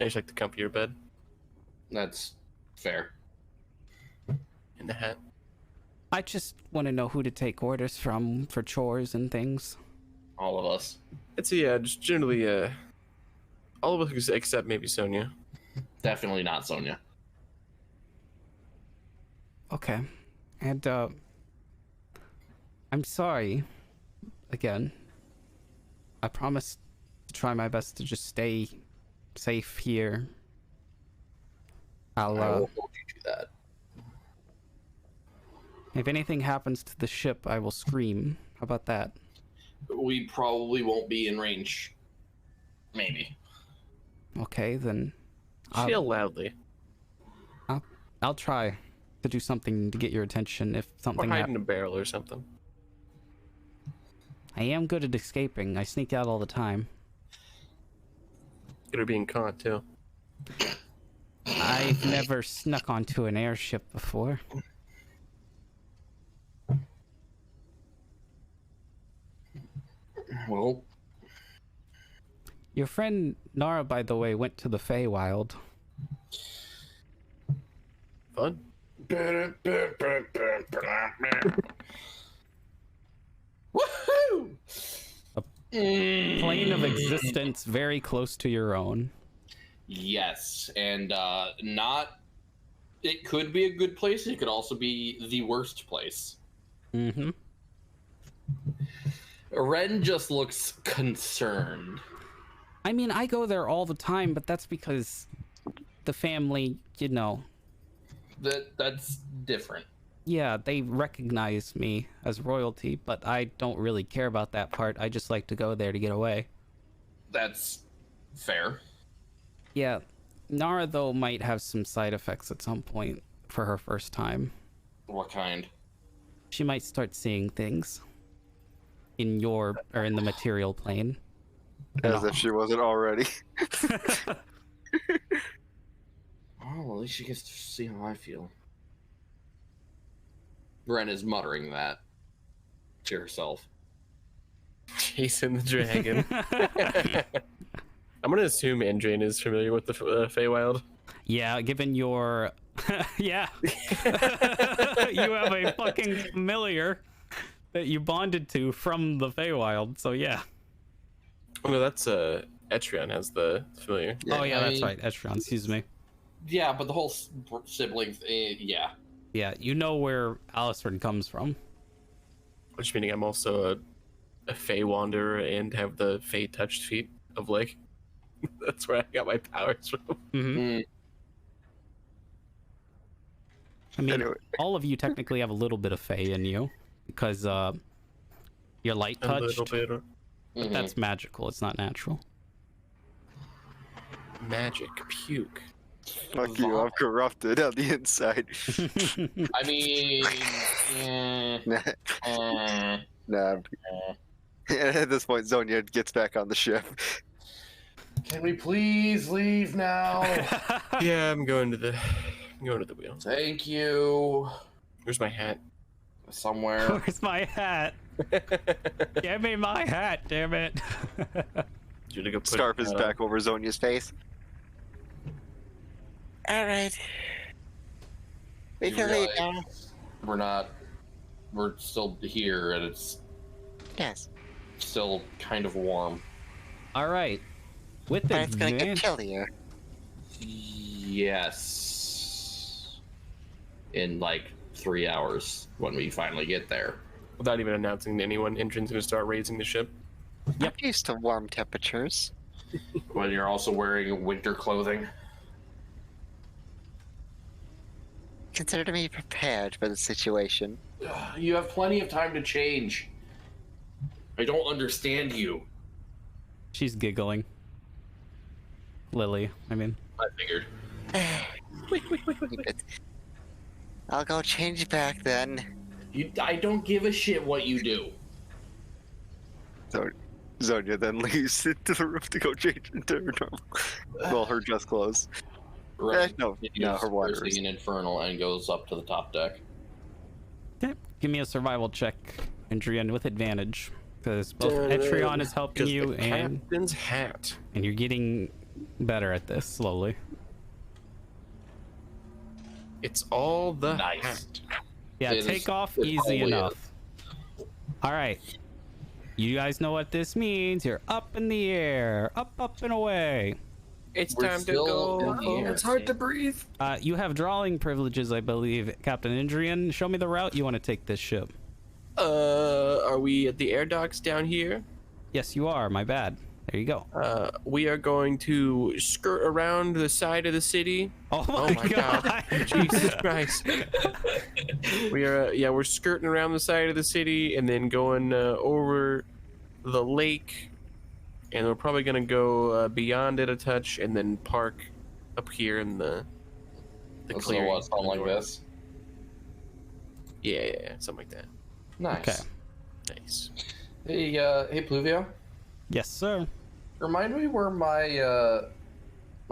I just like the comfier bed That's fair. and the hat. I just want to know who to take orders from for chores and things. All of us. It's just generally all of us except maybe Sonia. Definitely not Sonia. Okay. And, I'm sorry. Again. I promise to try my best to just stay safe here. I will hold you to that. If anything happens to the ship, I will scream. How about that? We probably won't be in range. Maybe. Okay, then Chill loudly. I'll try to do something to get your attention if Or something hide happens. in a barrel or something. I am good at escaping. I sneak out all the time. Good at being caught too. I've never snuck onto an airship before. Well, Your friend Nara, by the way, went to the Feywild. Fun. woohoo! Plane of existence very close to your own. Yes, and not. It could be a good place. It could also be the worst place. Mm-hmm. Ren just looks concerned. I mean, I go there all the time, but that's because the family, you know, That's different. yeah, they recognize me as royalty, but I don't really care about that part. I just like to go there to get away. That's fair. Yeah, Nara, though, might have some side effects at some point for her first time. What kind? She might start seeing things in in the material plane. As if she wasn't already. Oh, at least she gets to see how I feel. Ren is muttering that to herself. Jason the Dragon. I'm gonna assume Andrain is familiar with the Feywild. Yeah, given your... yeah. You have a fucking familiar that you bonded to from the Feywild, so yeah. Oh no, that's Etrian has the familiar. Oh yeah, I that's mean- right. Etrion, excuse me. Yeah, but the whole sibling, yeah. Yeah, you know where Alisford comes from. Which meaning I'm also a Fey wanderer and have the Fey touched feet of Lake. That's where I got my powers from. Mm-hmm. Mm, I mean, Anyway. all of you technically have a little bit of Fey in you because you're light A little touched. bit mhm. That's magical. It's not natural. magic puke. Fuck you, I'm corrupted on the inside. I mean, Nah. At this point, Zonia gets back on the ship. can we please leave now? Yeah, I'm going to the wheel. Thank you. Where's my hat? Somewhere. Where's my hat? Give me my hat, damn it. Should I go put Scarf is it, back over Zonia's face. Alright. We You can leave realize now. we're still here, and it's Yes. still kind of warm. All right. With But it's gonna get advantage. chillier. Yes. In like 3 hours when we finally get there. Without even announcing to anyone, Indrian's gonna start raising the ship. I'm used to warm temperatures. When you're also wearing winter clothing. Consider me prepared for the situation. You have plenty of time to change. I don't understand you. She's giggling. Lily, I mean. I figured. Keep it. I'll go change back then. I don't give a shit what you do. So Zonia then leaves into the room to go change into her normal. Well, her dress clothes. Right. No, her waters. Cursing an infernal and goes up to the top deck. Okay. Give me a survival check, Adrian, with advantage. Because both Etrion is helping you the and captain's hat. you're getting better at this slowly. It's all the Nice. hat. Yeah, It take is- off it easy probably enough. Alright. You guys know what this means. You're up in the air. Up and away. It's We're time to still go. in the air. It's hard to breathe. You have drawing privileges, I believe, Captain Indrian. Show me the route you want to take this ship. Are we at the air docks down here? Yes, you are. My bad. There you go. We are going to skirt around the side of the city. Oh Oh my god. Jesus Christ. We're skirting around the side of the city and then going over the lake. And we're probably going to go beyond it a touch and then park up here in the So clearing. what, something like this? Yeah, something like that. Nice. Okay. Nice. Hey, Pluvio. Yes, sir. Remind me where my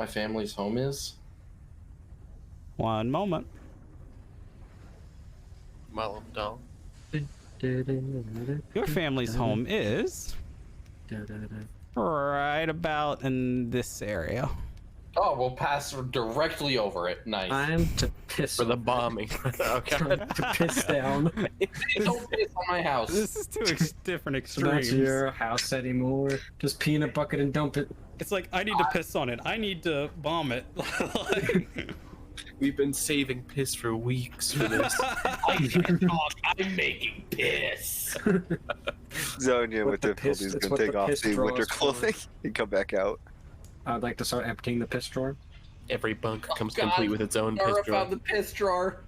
family's home is. One moment. Malam doll. Your family's home is right about in this area. Oh, we'll pass directly over it. Nice. Time to piss For the on it. bombing. Oh god. To piss down. Don't piss on my house. This is two different So that's extremes. your house anymore. Just pee in a bucket and dump it. It's like, I need to piss on it. I need to bomb it. We've been saving piss for weeks for this. I can't talk. I'm making piss. Zonia What with the difficulty piss- is it's going what to take the off piss the winter draws for. clothing and come back out. I'd like to start emptying the piss drawer. Every bunk comes God. complete with its own piss Nora drawer. found the piss drawer.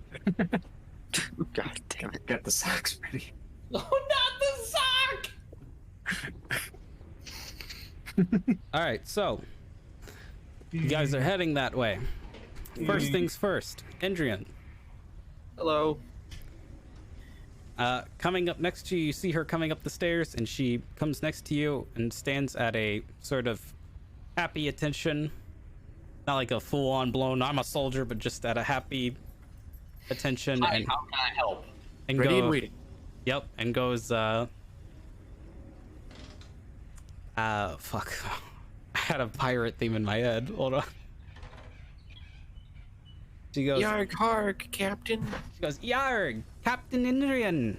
God damn it. Get the socks ready. Oh, not the sock! All right, so you guys are heading that way. First things first, Endrian. Hello. Coming up next to you, you see her coming up the stairs, and she comes next to you and stands at a sort of happy attention. Not like a full-on blown, I'm a soldier, but just at a happy attention. Hi, and how can I help? and Ready go, and waiting. Yep, and goes, fuck. I had a pirate theme in my head. Hold on. She goes, Yarg harg, Captain. She goes, Yarg, Captain Indrian.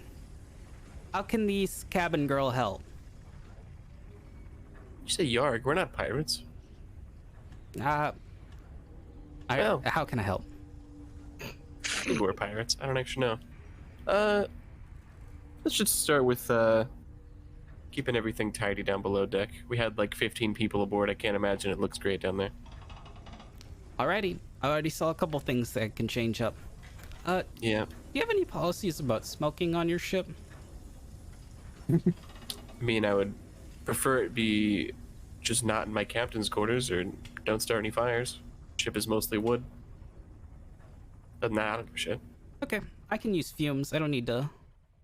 How can this cabin girl help? You say Yarg, we're not pirates. Oh. How can I help? Maybe we're pirates. I don't actually know. Let's just start with keeping everything tidy down below deck. We had like 15 people aboard. I can't imagine it looks great down there. Alrighty, I already saw a couple things that can change up. Yeah. Do you have any policies about smoking on your ship? I mean, I would prefer it be just not in my captain's quarters or don't start any fires. Ship is mostly wood. Other than that, I don't give a shit. Okay, I can use fumes. I don't need to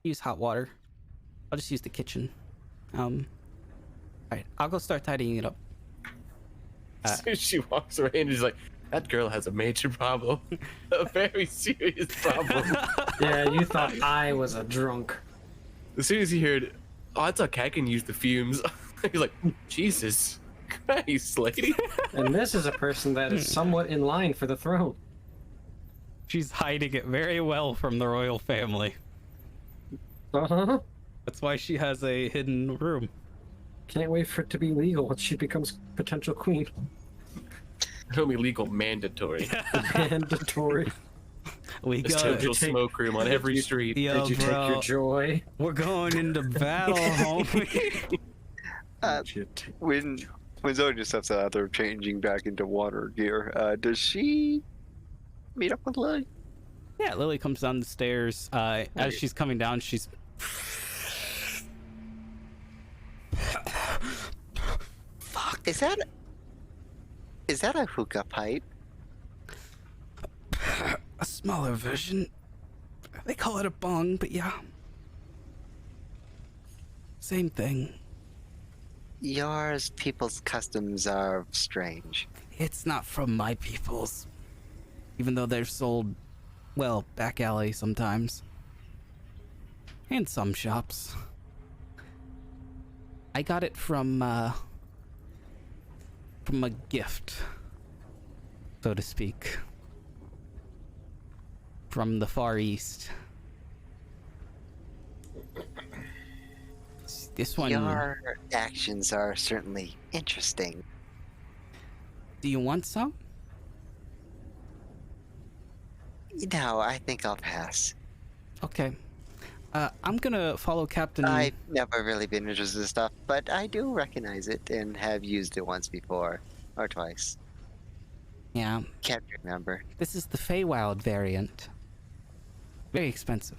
use hot water. I'll just use the kitchen. Alright, I'll go start tidying it up. She walks away and she's like, that girl has a major problem. A very serious problem. Yeah, you thought I was a drunk. As soon as he heard, oh, it's okay, I can use the fumes. He's like, Jesus Christ, lady. And this is a person that is somewhat in line for the throne. She's hiding it very well from the royal family. Uh-huh. That's why she has a hidden room. Can't wait for it to be legal when she becomes potential queen. It'll be legal mandatory. Mandatory. We There's go. total smoke room on every street. Yo, Did you bro, take your joy? we're going into battle, homie. Did you take- When Zoe just steps out there changing back into water gear, does she meet up with Lily? Yeah, Lily comes down the stairs. As she's coming down, she's Is that a hookah pipe? a smaller version. They call it a bong, but yeah. Same thing. Yours people's customs are strange. It's not from my peoples. Even though they're sold, well, back alley sometimes. And some shops. I got it from a gift, so to speak. From the Far East. This one... Your actions are certainly interesting. Do you want some? No, I think I'll pass. Okay. I'm gonna follow Captain... I've never really been interested in stuff, but I do recognize it and have used it once before. Or twice. Yeah, Can't remember. this is the Feywild variant. Very expensive.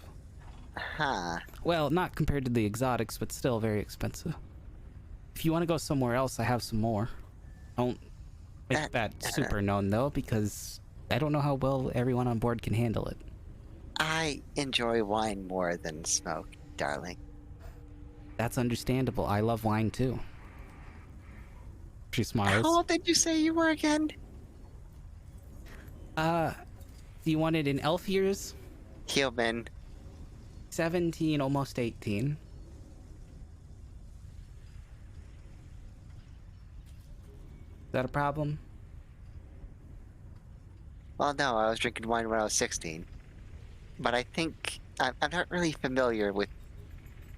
Huh. Well, not compared to the exotics, but still very expensive. If you want to go somewhere else, I have some more. Don't make that super known, though, because I don't know how well everyone on board can handle it. I enjoy wine more than smoke, darling. That's understandable. I love wine, too. She How smiles. old did you say you were again? Do you want it in elf years? Human. 17, almost 18. Is that a problem? Well, no, I was drinking wine when I was 16. But I think I'm not really familiar with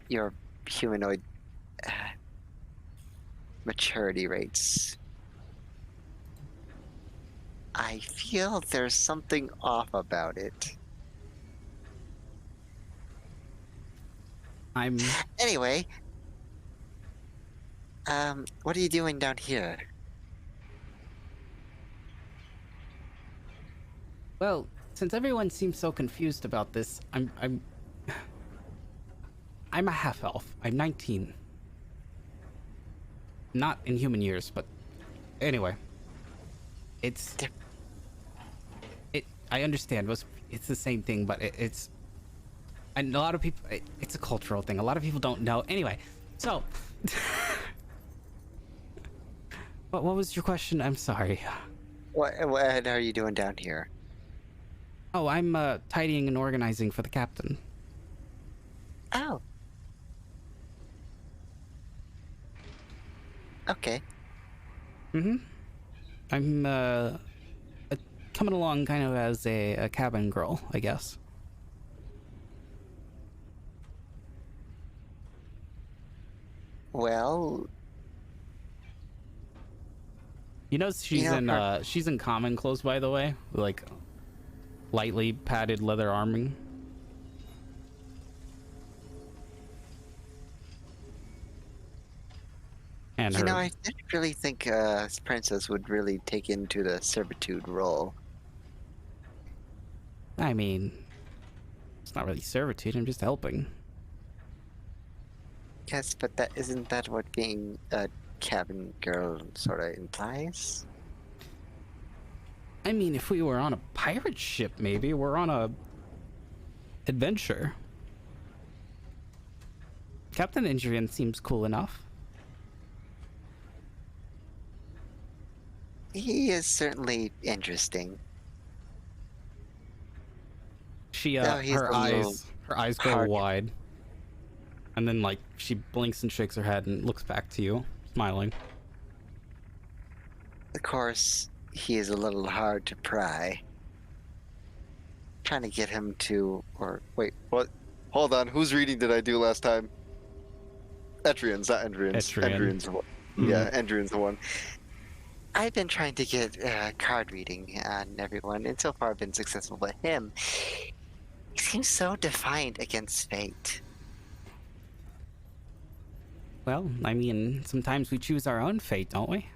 your humanoid maturity rates. I feel there's something off about it. I'm... Anyway, what are you doing down here? Well, since everyone seems so confused about this, I'm a half-elf. I'm 19. Not in human years, but anyway. I understand. It's the same thing, but it's... And a lot of people... It's a cultural thing. A lot of people don't know. Anyway, so... what was your question? I'm sorry. What are you doing down here? Oh, I'm tidying and organizing for the captain. Oh. Okay. Mm-hmm. I'm coming along kind of as a cabin girl, I guess. Well, You know she's in common clothes, by the way, like lightly padded leather arming. And you her... know, I didn't really think Princess would really take into the servitude role. I mean, it's not really servitude. I'm just helping. Yes, but isn't that what being a cabin girl sort of implies? I mean, if we were on a pirate ship, maybe we're on a adventure. Captain Indrian seems cool enough. He is certainly interesting. She No, he's her a little eyes go hard. wide. And then like she blinks and shakes her head and looks back to you, smiling. Of course, he is a little hard to pry. Trying to get him to, or wait, what? Hold on, whose reading did I do last time? Etrian's, not Endrian's. Etrian. Endrian's the one. Yeah, Endrian's the one. I've been trying to get card reading on everyone, and so far I've been successful. But him, he seems so defiant against fate. Well, I mean, sometimes we choose our own fate, don't we?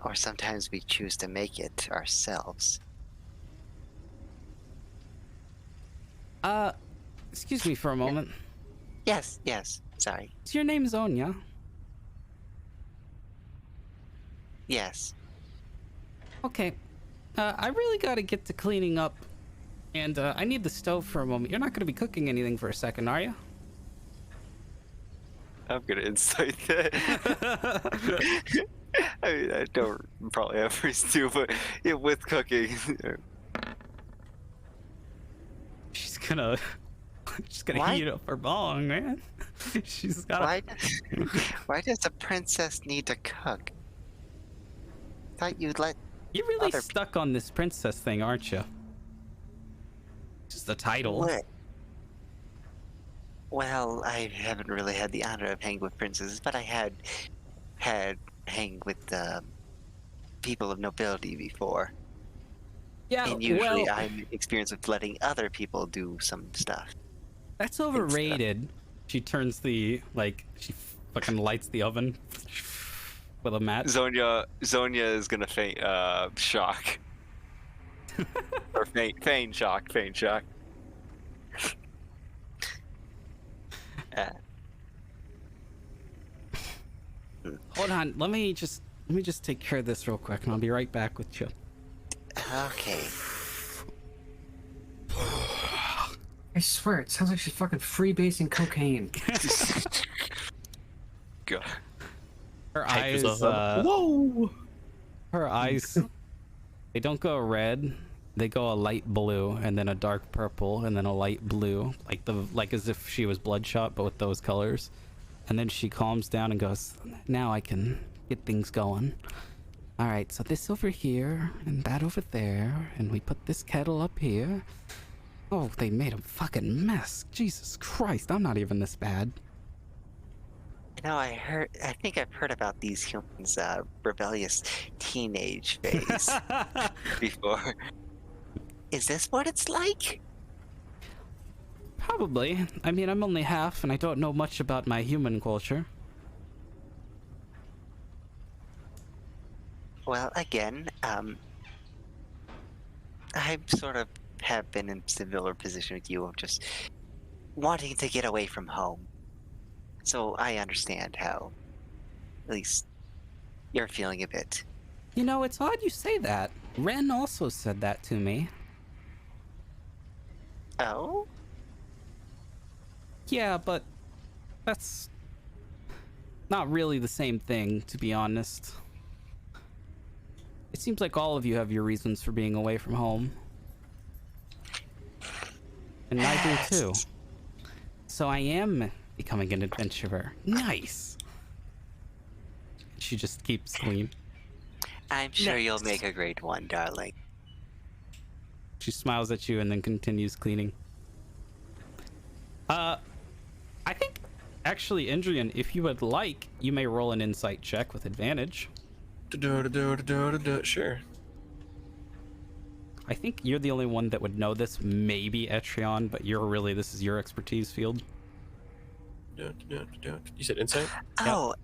Or sometimes we choose to make it ourselves. Excuse me for a moment. Yes, sorry. Is your name Zonia? Yes. Okay. I really gotta get to cleaning up. And I need the stove for a moment. You're not gonna be cooking anything for a second, are you? I'm gonna insight that. I mean, I don't probably have reason to, but yeah, with cooking. She's gonna Why? heat up her bong, man. She's gotta. Why does a princess need to cook? Thought you'd let. You're really other stuck on this princess thing, aren't you? Just the title. What? Well, I haven't really had the honor of hanging with princesses, but I had hang with people of nobility before. Yeah, And usually well, I'm experienced with letting other people do some stuff. that's overrated. She turns she fucking lights the oven with a match. Zonia is gonna faint shock. Or feign shock. Hold on, let me just take care of this real quick, and I'll be right back with you. Okay. I swear, it sounds like she's fucking freebasing cocaine. God. Her Hype eyes, yourself up. whoa! Her eyes, they don't go red. They go a light blue, and then a dark purple, and then a light blue, like as if she was bloodshot, but with those colors. And then she calms down and goes, "Now I can get things going. All right, so this over here, and that over there, and we put this kettle up here. Oh, they made a fucking mess. Jesus Christ, I'm not even this bad." You know, I think I've heard about these humans' rebellious teenage phase before. Is this what it's like? Probably. I mean, I'm only half, and I don't know much about my human culture. Well, again, I sort of have been in a similar position with you of just wanting to get away from home. So I understand how, at least, you're feeling a bit. You know, it's odd you say that. Ren also said that to me. Oh? Yeah, but that's not really the same thing, to be honest. It seems like all of you have your reasons for being away from home. And I do too. So I am becoming an adventurer. Nice! She just keeps clean. I'm sure you'll make a great one, darling. She smiles at you and then continues cleaning. I think, actually, Endrian, if you would like, you may roll an insight check with advantage. Sure. I think you're the only one that would know this, maybe Etrion, but this is your expertise field. You said insight? Oh,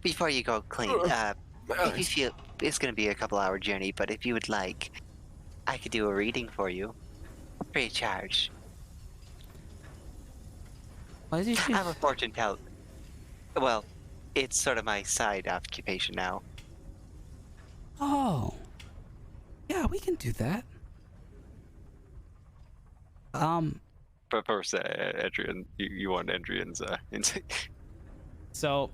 before you go clean, if you feel it's gonna be a couple-hour journey, but if you would like, I could do a reading for you, free of charge. Why did you... I'm a fortune teller. Well, it's sort of my side occupation now. Oh. Yeah, we can do that. But first, Adrian, you want Adrian's insight. So,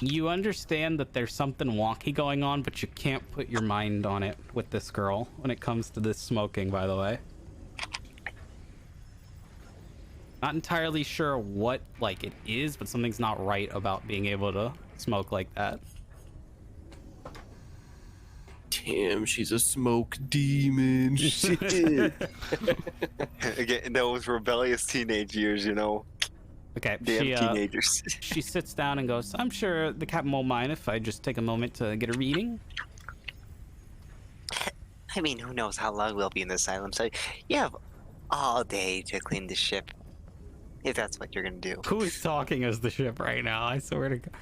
you understand that there's something wonky going on, but you can't put your mind on it with this girl when it comes to this smoking, by the way. Not entirely sure what, it is, but something's not right about being able to smoke like that. Damn, she's a smoke demon. Shit. Again, those rebellious teenage years, you know. Okay, Damn teenagers. she sits down and goes, I'm sure the captain won't mind if I just take a moment to get a reading. I mean, who knows how long we'll be in the asylum, so you have all day to clean the ship. If that's what you're gonna do. Who is talking as the ship right now? I swear to God.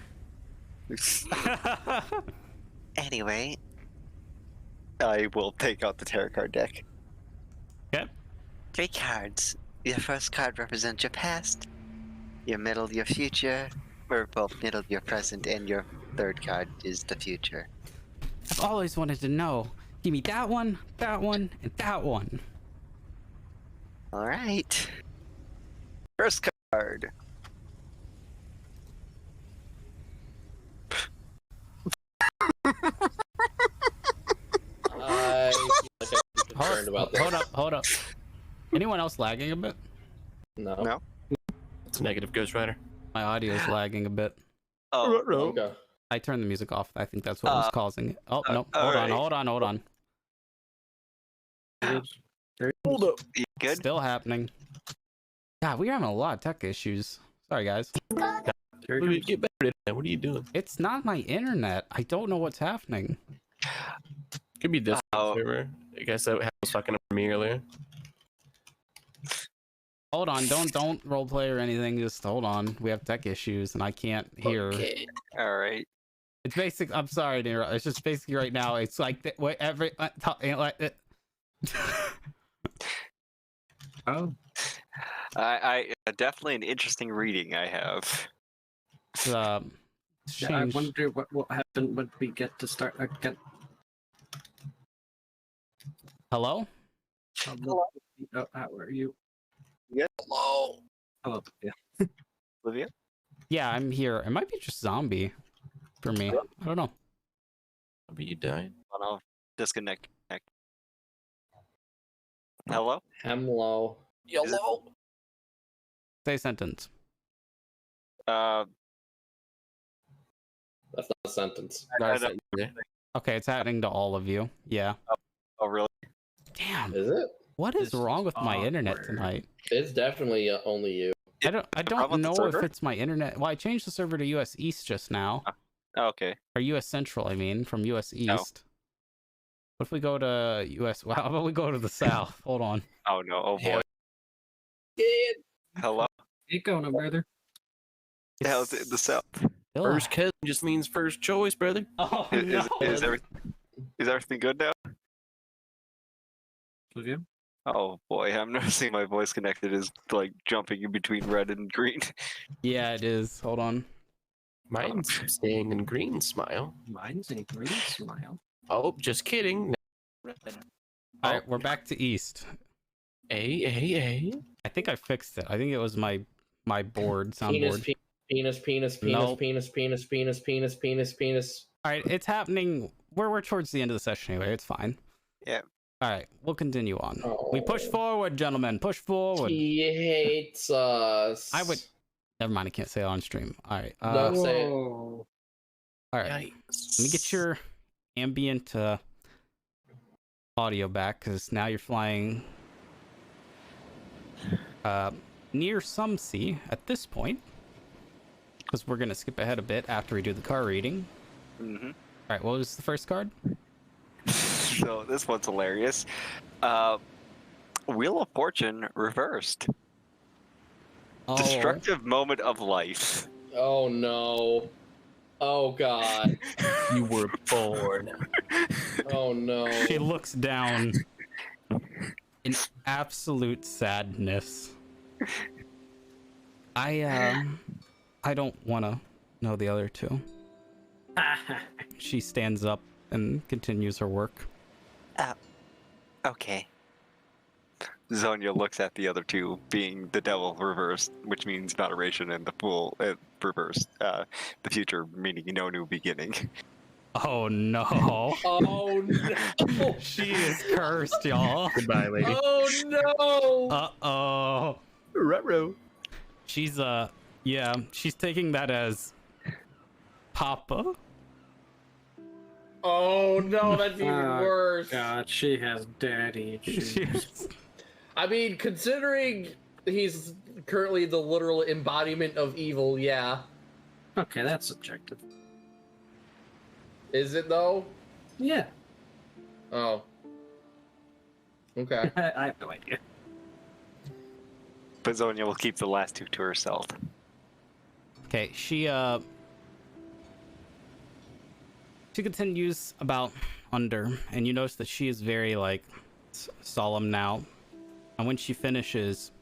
Anyway, I will take out the tarot card deck. Okay. 3 cards. Your first card represents your past, your middle, your future, or both middle, your present, and your third card is the future. I've always wanted to know. Give me that one, and that one. Alright. First card. I feel like I should be concerned about this. Hold up. Anyone else lagging a bit? No. No. It's a negative, Ghost Rider. My audio is lagging a bit. Oh, Okay. I turned the music off. I think that's what was causing it. Oh, no. alright. Hold on. Hold up. you good? Still happening. God, we're having a lot of tech issues. Sorry, guys. Get better at that. What are you doing? It's not my internet. I don't know what's happening. Could be this Oh. server. I guess that was fucking up for me earlier. Hold on. Don't roleplay or anything. Just hold on. We have tech issues and I can't hear. Okay. All right. It's basic. I'm sorry to interrupt. It's just basically right now. It's like every like. Oh, I definitely an interesting reading I have. yeah, I Change. wonder what will happen when we get to start again. Hello? Hello. Oh, how are you? Hello. Hello. Yeah. Olivia? Yeah, I'm here. It might be just zombie for me. I don't know. Maybe you died. Hold on, I'll disconnect. Hello? Hemlo. Hello. Say a sentence. Uh, That's not a sentence. I don't- Okay, it's happening to all of you. Yeah. oh really? Damn. Is it? What is This wrong is with my internet awkward. tonight? It's definitely only you. I don't problem with the know if server? it's my internet. Well, I changed the server to US East just now. Oh, okay. Or US Central, I mean, from US East. What if we go to US? Well, how about we go to the South? Hold on. Oh no. Oh boy. Hello. You going, brother? The hell's in the south? Still- First cousin just means first choice, brother. Oh Is, no. is everything good now? Olivia? Oh boy, I'm noticing my voice connected is like jumping in between red and green. Yeah, it is. Hold on. Mine's staying in green. Smile. Mine's in green smile. Oh, just kidding. All right, we're back to East. A. I think I fixed it. I think it was my board, soundboard. Penis. Nope. Penis. All right, it's happening. We're towards the end of the session anyway. It's fine. Yeah. All right, we'll continue on. Oh. We push forward, gentlemen. Push forward. He hates us. I would. Never mind. I can't say it on stream. All right. No. Say it. Whoa. All right. Yikes. Let me get your ambient audio back, because now you're flying near some sea at this point. Because we're gonna skip ahead a bit after we do the card reading. Mm-hmm. All right. What was the first card? So this one's hilarious. Wheel of Fortune reversed. Oh, Destructive moment of life. Oh no. Oh god. You were born. Oh no. she looks down in absolute sadness. I don't want to know the other two. She stands up and continues her work. Okay. Zonia looks at the other two, being the devil reversed, which means moderation, and the fool reversed. The future meaning no new beginning. Oh no. Oh no. She is cursed, y'all. Goodbye, lady. Oh no. Uh-oh. Ruh-roh. She's yeah, she's taking that as Papa. Oh no, that's even worse. God, she has daddy issues. She's- I mean, considering he's currently the literal embodiment of evil, yeah. Okay, that's subjective. Is it though? Yeah. Oh. Okay. I have no idea. But Zonia will keep the last two to herself. Okay, she continues about under, and you notice that she is very like solemn now. And when she finishes,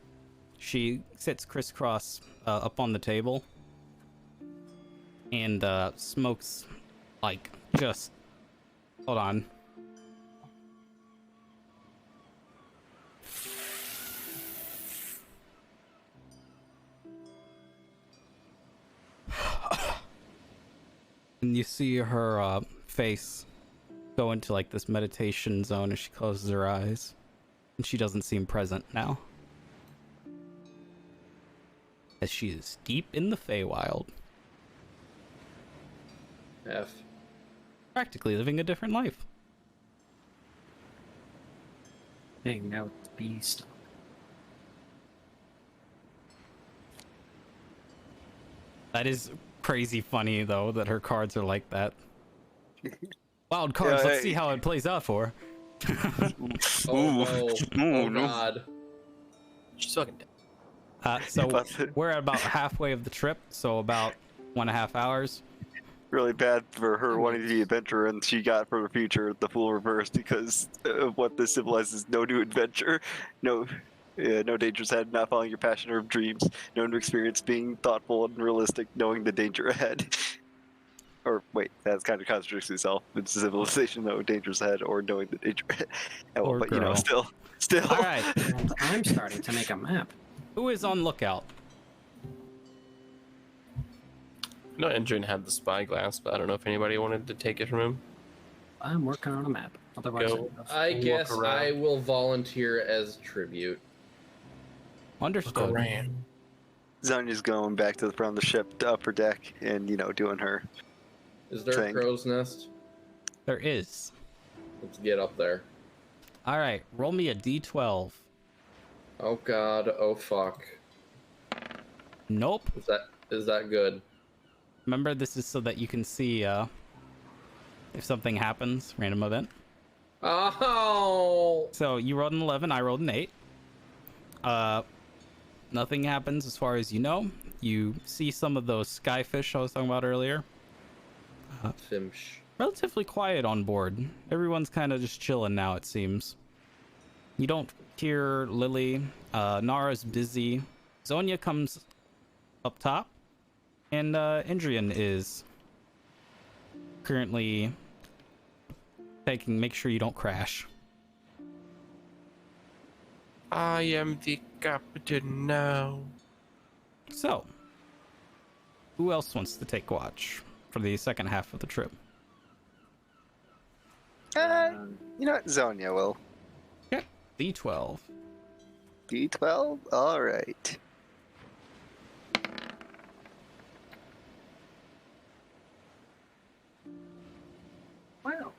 she sits crisscross up on the table and smokes like just. Hold on. And you see her face go into like this meditation zone as she closes her eyes, and she doesn't seem present now, as she is deep in the Feywild, F. practically living a different life. Hang out with the beast. That is crazy funny though that her cards are like that. Wild cards. Yeah, Let's see how it plays out for her. Oh no. Oh no. god. She's fucking dead. So we're at about halfway of the trip, so about 1.5 hours. Really bad for her wanting to be an adventurer, and she got for the future the full reverse because of what this symbolizes: no new adventure, no dangers ahead, not following your passion or dreams, no new experience, being thoughtful and realistic, knowing the danger ahead. Or wait, that kind of contradicts itself. It's civilization, no dangers ahead, or knowing the danger ahead. Oh, Or but you know, girl. still. All right. And I'm starting to make a map. Who is on lookout? No, Endrin had the spyglass, but I don't know if anybody wanted to take it from him. I'm working on a map. Otherwise, Go. I Walk guess around. I will volunteer as tribute. Understood. Zonya's going back to the front of the ship, to upper deck, and doing her. Is there a Thing. crow's nest? There is. Let's get up there. All right, roll me a d12. Oh god, oh fuck. Nope. Is that good? Remember, this is so that you can see if something happens, random event. Oh! So you rolled an 11, I rolled an 8. Nothing happens as far as you know. You see some of those skyfish I was talking about earlier. Fimsh. Relatively quiet on board. Everyone's kind of just chilling now, it seems. You don't hear Lily. Nara's busy. Zonia comes up top. And Indrian is currently make sure you don't crash. I am the captain now. So, who else wants to take watch for the second half of the trip? You know what? Zonia will. D12. D12? Alright. Wow.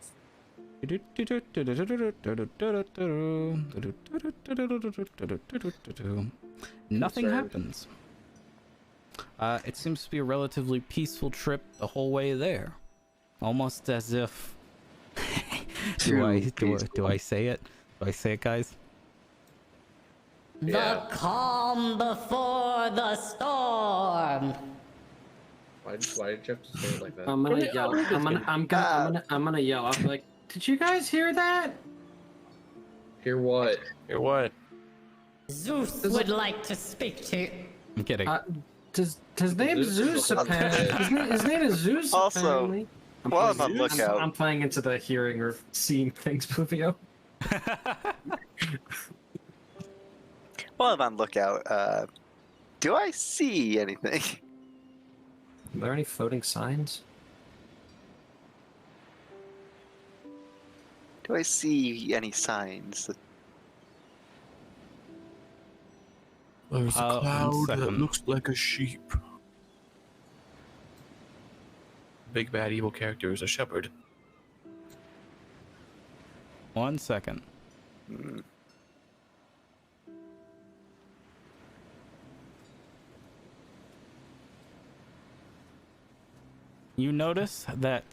Nothing Concerned. happens. It seems to be a relatively peaceful trip the whole way there. Almost as if do I say it? Do I say it, guys? Yeah. The calm before the storm. Why did you have to say it like that? I'm gonna yell. I'm gonna yell. I'm like, did you guys hear that? Hear what? Hear what? Zeus would like to speak to. I'm kidding. His name's Zeus Zeus is a apparently. His name is Zeus Also, apparently. while I'm on lookout, I'm playing into the hearing or seeing things, Pluvio. while I'm on lookout, do I see anything? Are there any floating signs? Do I see any signs? There's a 1 cloud that second. looks like a sheep. Big bad evil character is a shepherd. 1 second. You notice that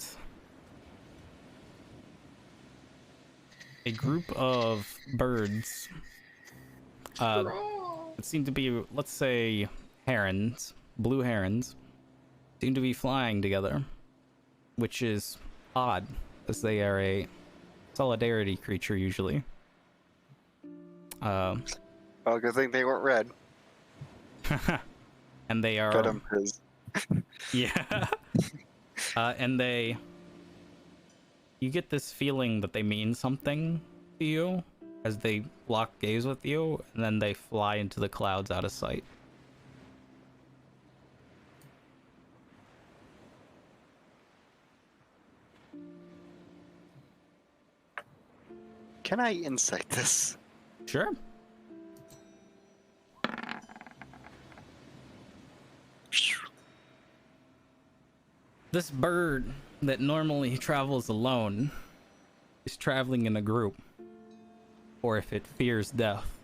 a group of birds that seem to be, let's say, herons, blue herons, seem to be flying together, which is odd, as they are a solidarity creature usually. Oh, good thing they weren't red. And they are... Got 'em, 'cause- Yeah. And they... You get this feeling that they mean something to you as they lock gaze with you, and then they fly into the clouds out of sight. Can I insight this? Sure. This bird that normally travels alone is traveling in a group, or if it fears death.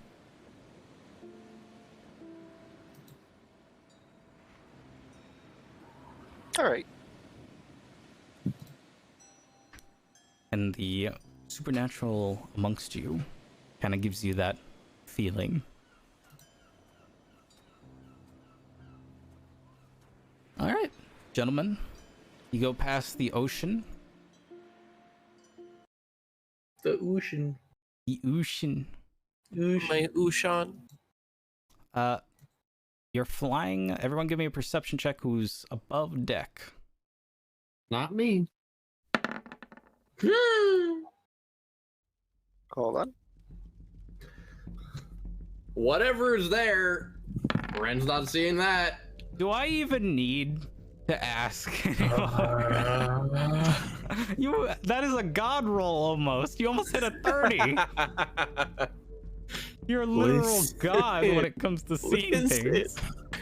All right. And the supernatural amongst you kind of gives you that feeling. All right, gentlemen, you go past the ocean. The ocean. The ocean. My Ushan. You're flying. Everyone give me a perception check who's above deck. Not me. Hold on. Whatever is there, Ren's not seeing that. Do I even need to ask anymore? That is a god roll almost. You almost hit a 30. You're a literal god when it comes to seeing things.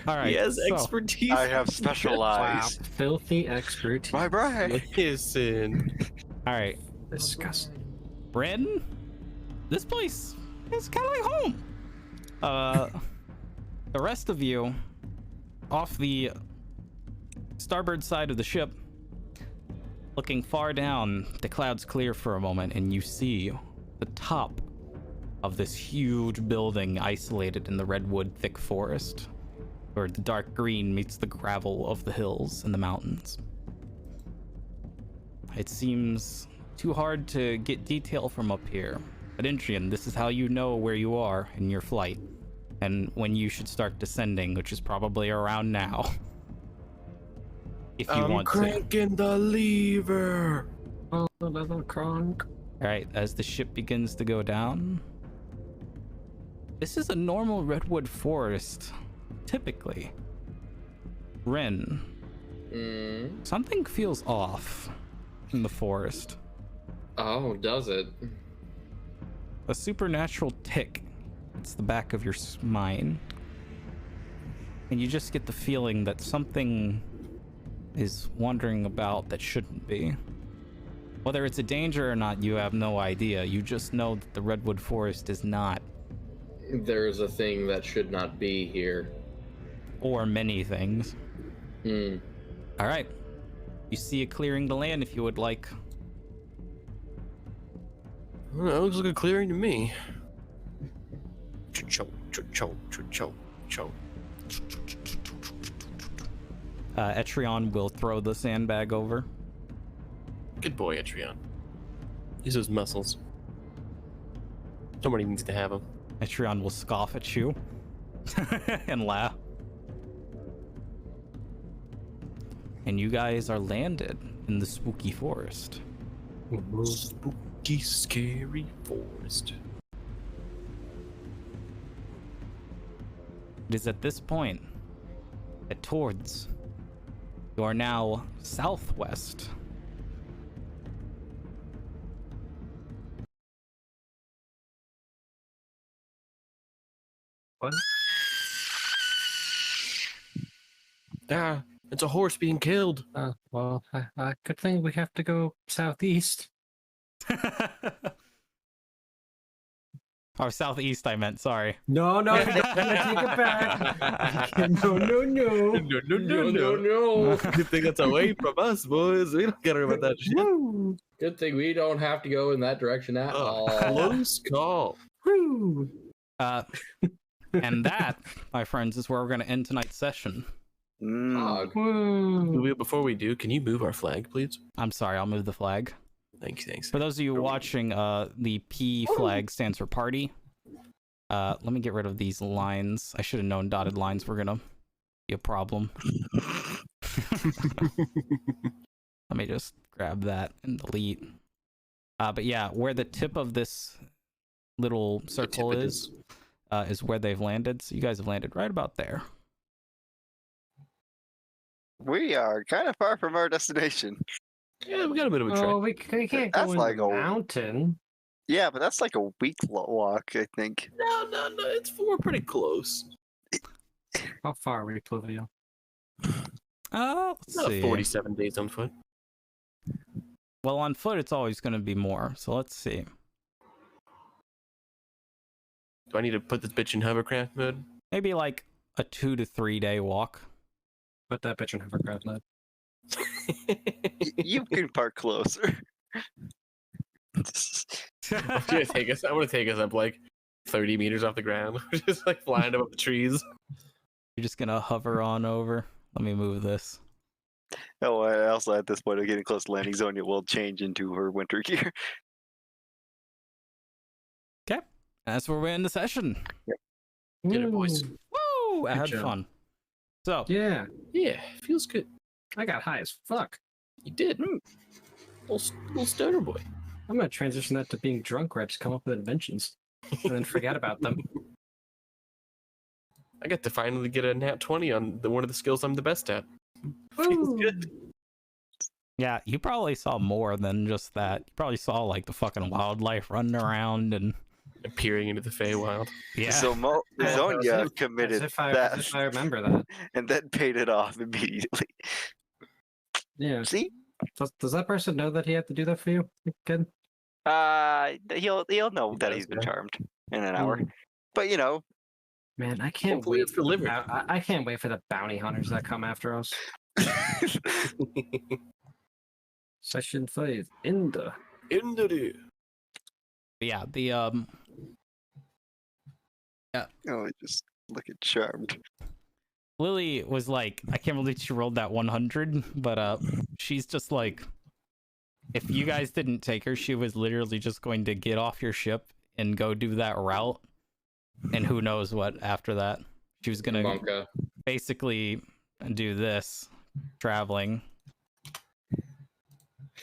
All right. He has so, expertise. I have special eyes. Filthy expertise. My brain. Listen. all right. Disgusting. Ren, this place is kind of like home. The rest of you, off the starboard side of the ship, looking far down, the clouds clear for a moment, and you see the top of this huge building isolated in the redwood thick forest, where the dark green meets the gravel of the hills and the mountains. It seems too hard to get detail from up here, but Intrian, this is how you know where you are in your flight, and when you should start descending, which is probably around now. If you want to. Cranking the lever. Oh, the little cronk. Alright, as the ship begins to go down. This is a normal redwood forest, typically. Ren, something feels off in the forest. Oh, does it? A supernatural tick. It's the back of your spine. And you just get the feeling that something is wandering about that shouldn't be. Whether it's a danger or not, you have no idea. You just know that the redwood forest is not. There's a thing that should not be here. Or many things. Hmm. Alright. You see a clearing to land if you would like. Well, that looks like a clearing to me. Cho, cho, cho, cho, cho, cho. Etrion will throw the sandbag over. Good boy, Etrion. Use those muscles. Somebody needs to have them. Etrion will scoff at you and laugh. And you guys are landed in the spooky forest. Spooky, scary forest. It is at this point that towards you are now southwest. What? Ah, it's a horse being killed. Well, good thing we have to go southeast. Or southeast, I meant. Sorry. No, no, take it back. No, no, no. No. Good thing that's away from us, boys. We don't care about that shit. Woo. Good thing we don't have to go in that direction at all. Close call. Woo. And that, my friends, is where we're going to end tonight's session. Dog. Woo. Before we do, can you move our flag, please? I'm sorry, I'll move the flag. Thanks. For those of you watching, the P flag stands for party. Let me get rid of these lines. I should have known dotted lines were gonna be a problem. Let me just grab that and delete. But yeah, where the tip of this little circle is where they've landed. So you guys have landed right about there. We are kind of far from our destination. Yeah, we got a bit of a trek. Oh, we can't go That's in like the a- mountain. Yeah, but that's like a week walk, I think. No, we're pretty close. How far are we, Pluvio? Let's About see. 47 days on foot. Well, on foot, it's always going to be more. So let's see. Do I need to put this bitch in hovercraft mode? Maybe like a 2 to 3 day walk. Put that bitch in hovercraft mode. You can park closer. I'm gonna take us up like 30 meters off the ground. We're just like flying above the trees. You're just going to hover on over. Let me move this. Oh, I also at this point of getting close to landing zone, it will change into her winter gear. Okay. That's where we end the session. Get it, boys. Woo! I had job. fun. So, Yeah, Yeah, feels good. I got high as fuck. You did. Little stoner boy. I'm gonna transition that to being drunk where I just come up with inventions and then forget about them. I got to finally get a nat 20 on one of the skills I'm the best at. Feels good. yeah, you probably saw more than just that. You probably saw like the fucking wildlife running around and Peering into the Feywild. yeah. So As Zonia if- committed as if I that remember that. and then paid it off immediately. Yeah. See? Does that person know that he had to do that for you? Good. He'll know He that does, he's been yeah. charmed in an hour. Mm. But you know, Man, I can't Hopefully wait. it's delivered. I can't wait for the bounty hunters that come after us. Session 5 in the. yeah, the oh, just look at charmed. Lily was like, I can't believe she rolled that 100, but she's just like, if you guys didn't take her, she was literally just going to get off your ship and go do that route, and who knows what after that. She was gonna Monka. basically do this, traveling.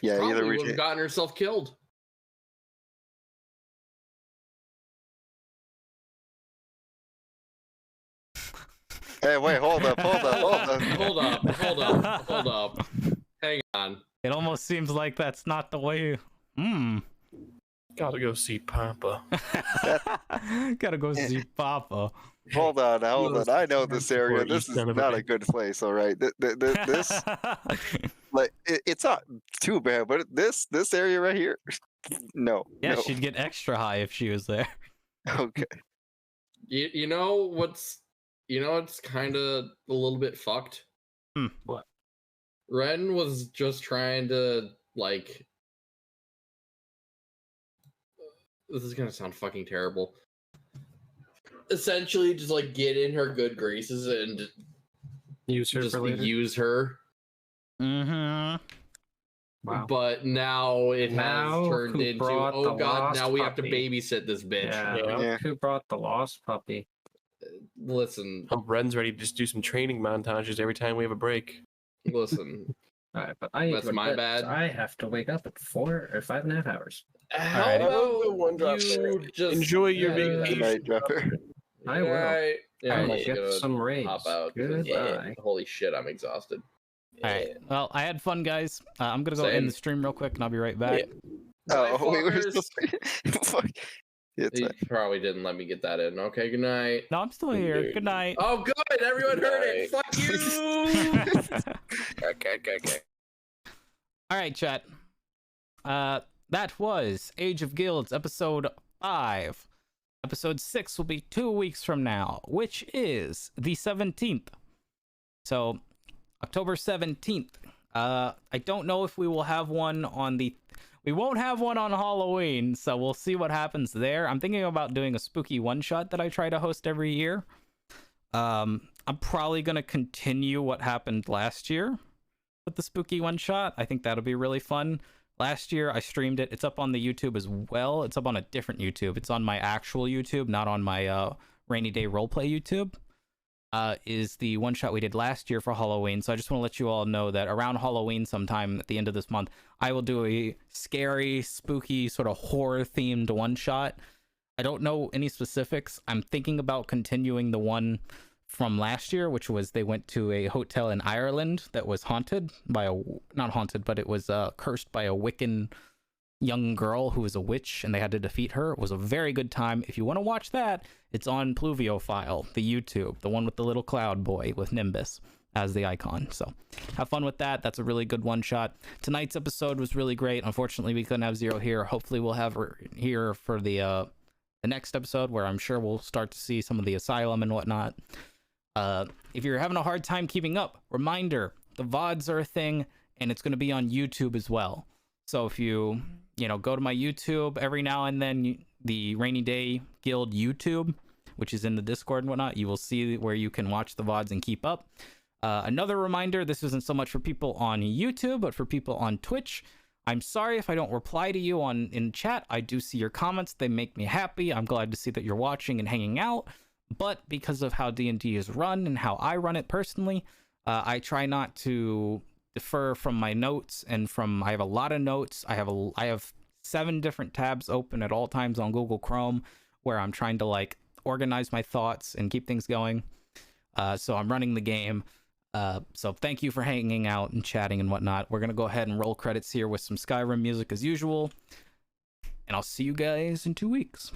Yeah, either Probably we would have gotten herself killed. Hey, wait, hold up. Hold up. Hang on. It almost seems like that's not the way. Gotta go see Papa. Gotta go see Papa. Hold on. I know this area. Poor This East is son of a not a bitch. good place. All right, this like it's not too bad, but this area right here, no. Yeah, no. she'd get extra high if she was there. Okay. You know what's kind of a little bit fucked? What? Ren was just trying to like. This is gonna sound fucking terrible. Essentially, just like get in her good graces and Use her just for later. use her. Mm-hmm. Wow. But now it Now has turned who into, brought oh the god, lost now we have to puppy? babysit this bitch. Yeah. Yeah. Who brought the lost puppy? Listen, Ren's ready to just do some training montages every time we have a break. listen. All right, but I need That's to my bed, bad. so I have to wake up at 4 or 5.5 hours. How Alrighty. about The one drop there. you just Enjoy your yeah, vacation. Night dropper. I will. Alright. Yeah, I'm I'm gonna just get gonna some raids. hop out. 'cause, Goodbye. holy shit, I'm exhausted. All right. Well, I had fun, guys. I'm gonna go Same. end the stream real quick, and I'll be right back. Oh, Bye, we were fuckers. supposed to. Fuck. It's You probably didn't let me get that in. Okay, good night. No, I'm still here. Good night. Oh, good. Everyone heard it. Fuck you. Okay. All right, chat. That was Age of Guilds episode 5. Episode 6 will be 2 weeks from now, which is the 17th. So, October 17th. I don't know if we will have one on the... We won't have one on Halloween, so we'll see what happens there. I'm thinking about doing a spooky one-shot that I try to host every year. I'm probably going to continue what happened last year with the spooky one-shot. I think that'll be really fun. Last year, I streamed it. It's up on the YouTube as well. It's up on a different YouTube. It's on my actual YouTube, not on my Rainy Day Roleplay YouTube. Is the one shot we did last year for Halloween. So I just want to let you all know that around Halloween sometime at the end of this month, I will do a scary, spooky, sort of horror-themed one shot. I don't know any specifics. I'm thinking about continuing the one from last year, which was they went to a hotel in Ireland that was haunted by a... Not haunted, but it was cursed by a Wiccan young girl who was a witch, and they had to defeat her. It was a very good time. If you want to watch that, it's on Pluviophile, the YouTube, the one with the little cloud boy with Nimbus as the icon. So have fun with that. That's a really good one shot. Tonight's episode was really great. Unfortunately, we couldn't have Zero here. Hopefully we'll have her here for the next episode, where I'm sure we'll start to see some of the asylum and whatnot. If you're having a hard time keeping up, reminder, the VODs are a thing, and it's going to be on YouTube as well. So if you go to my YouTube every now and then, the Rainy Day Guild YouTube, which is in the Discord and whatnot, you will see where you can watch the VODs and keep up. Another reminder, this isn't so much for people on YouTube, but for people on Twitch. I'm sorry if I don't reply to you in chat. I do see your comments. They make me happy. I'm glad to see that you're watching and hanging out. But because of how D&D is run and how I run it personally, I try not to defer from my notes and from... I have a lot of notes. I have 7 different tabs open at all times on Google Chrome where I'm trying to like organize my thoughts and keep things going. So I'm running the game. So thank you for hanging out and chatting and whatnot. We're gonna go ahead and roll credits here with some Skyrim music as usual, and I'll see you guys in 2 weeks.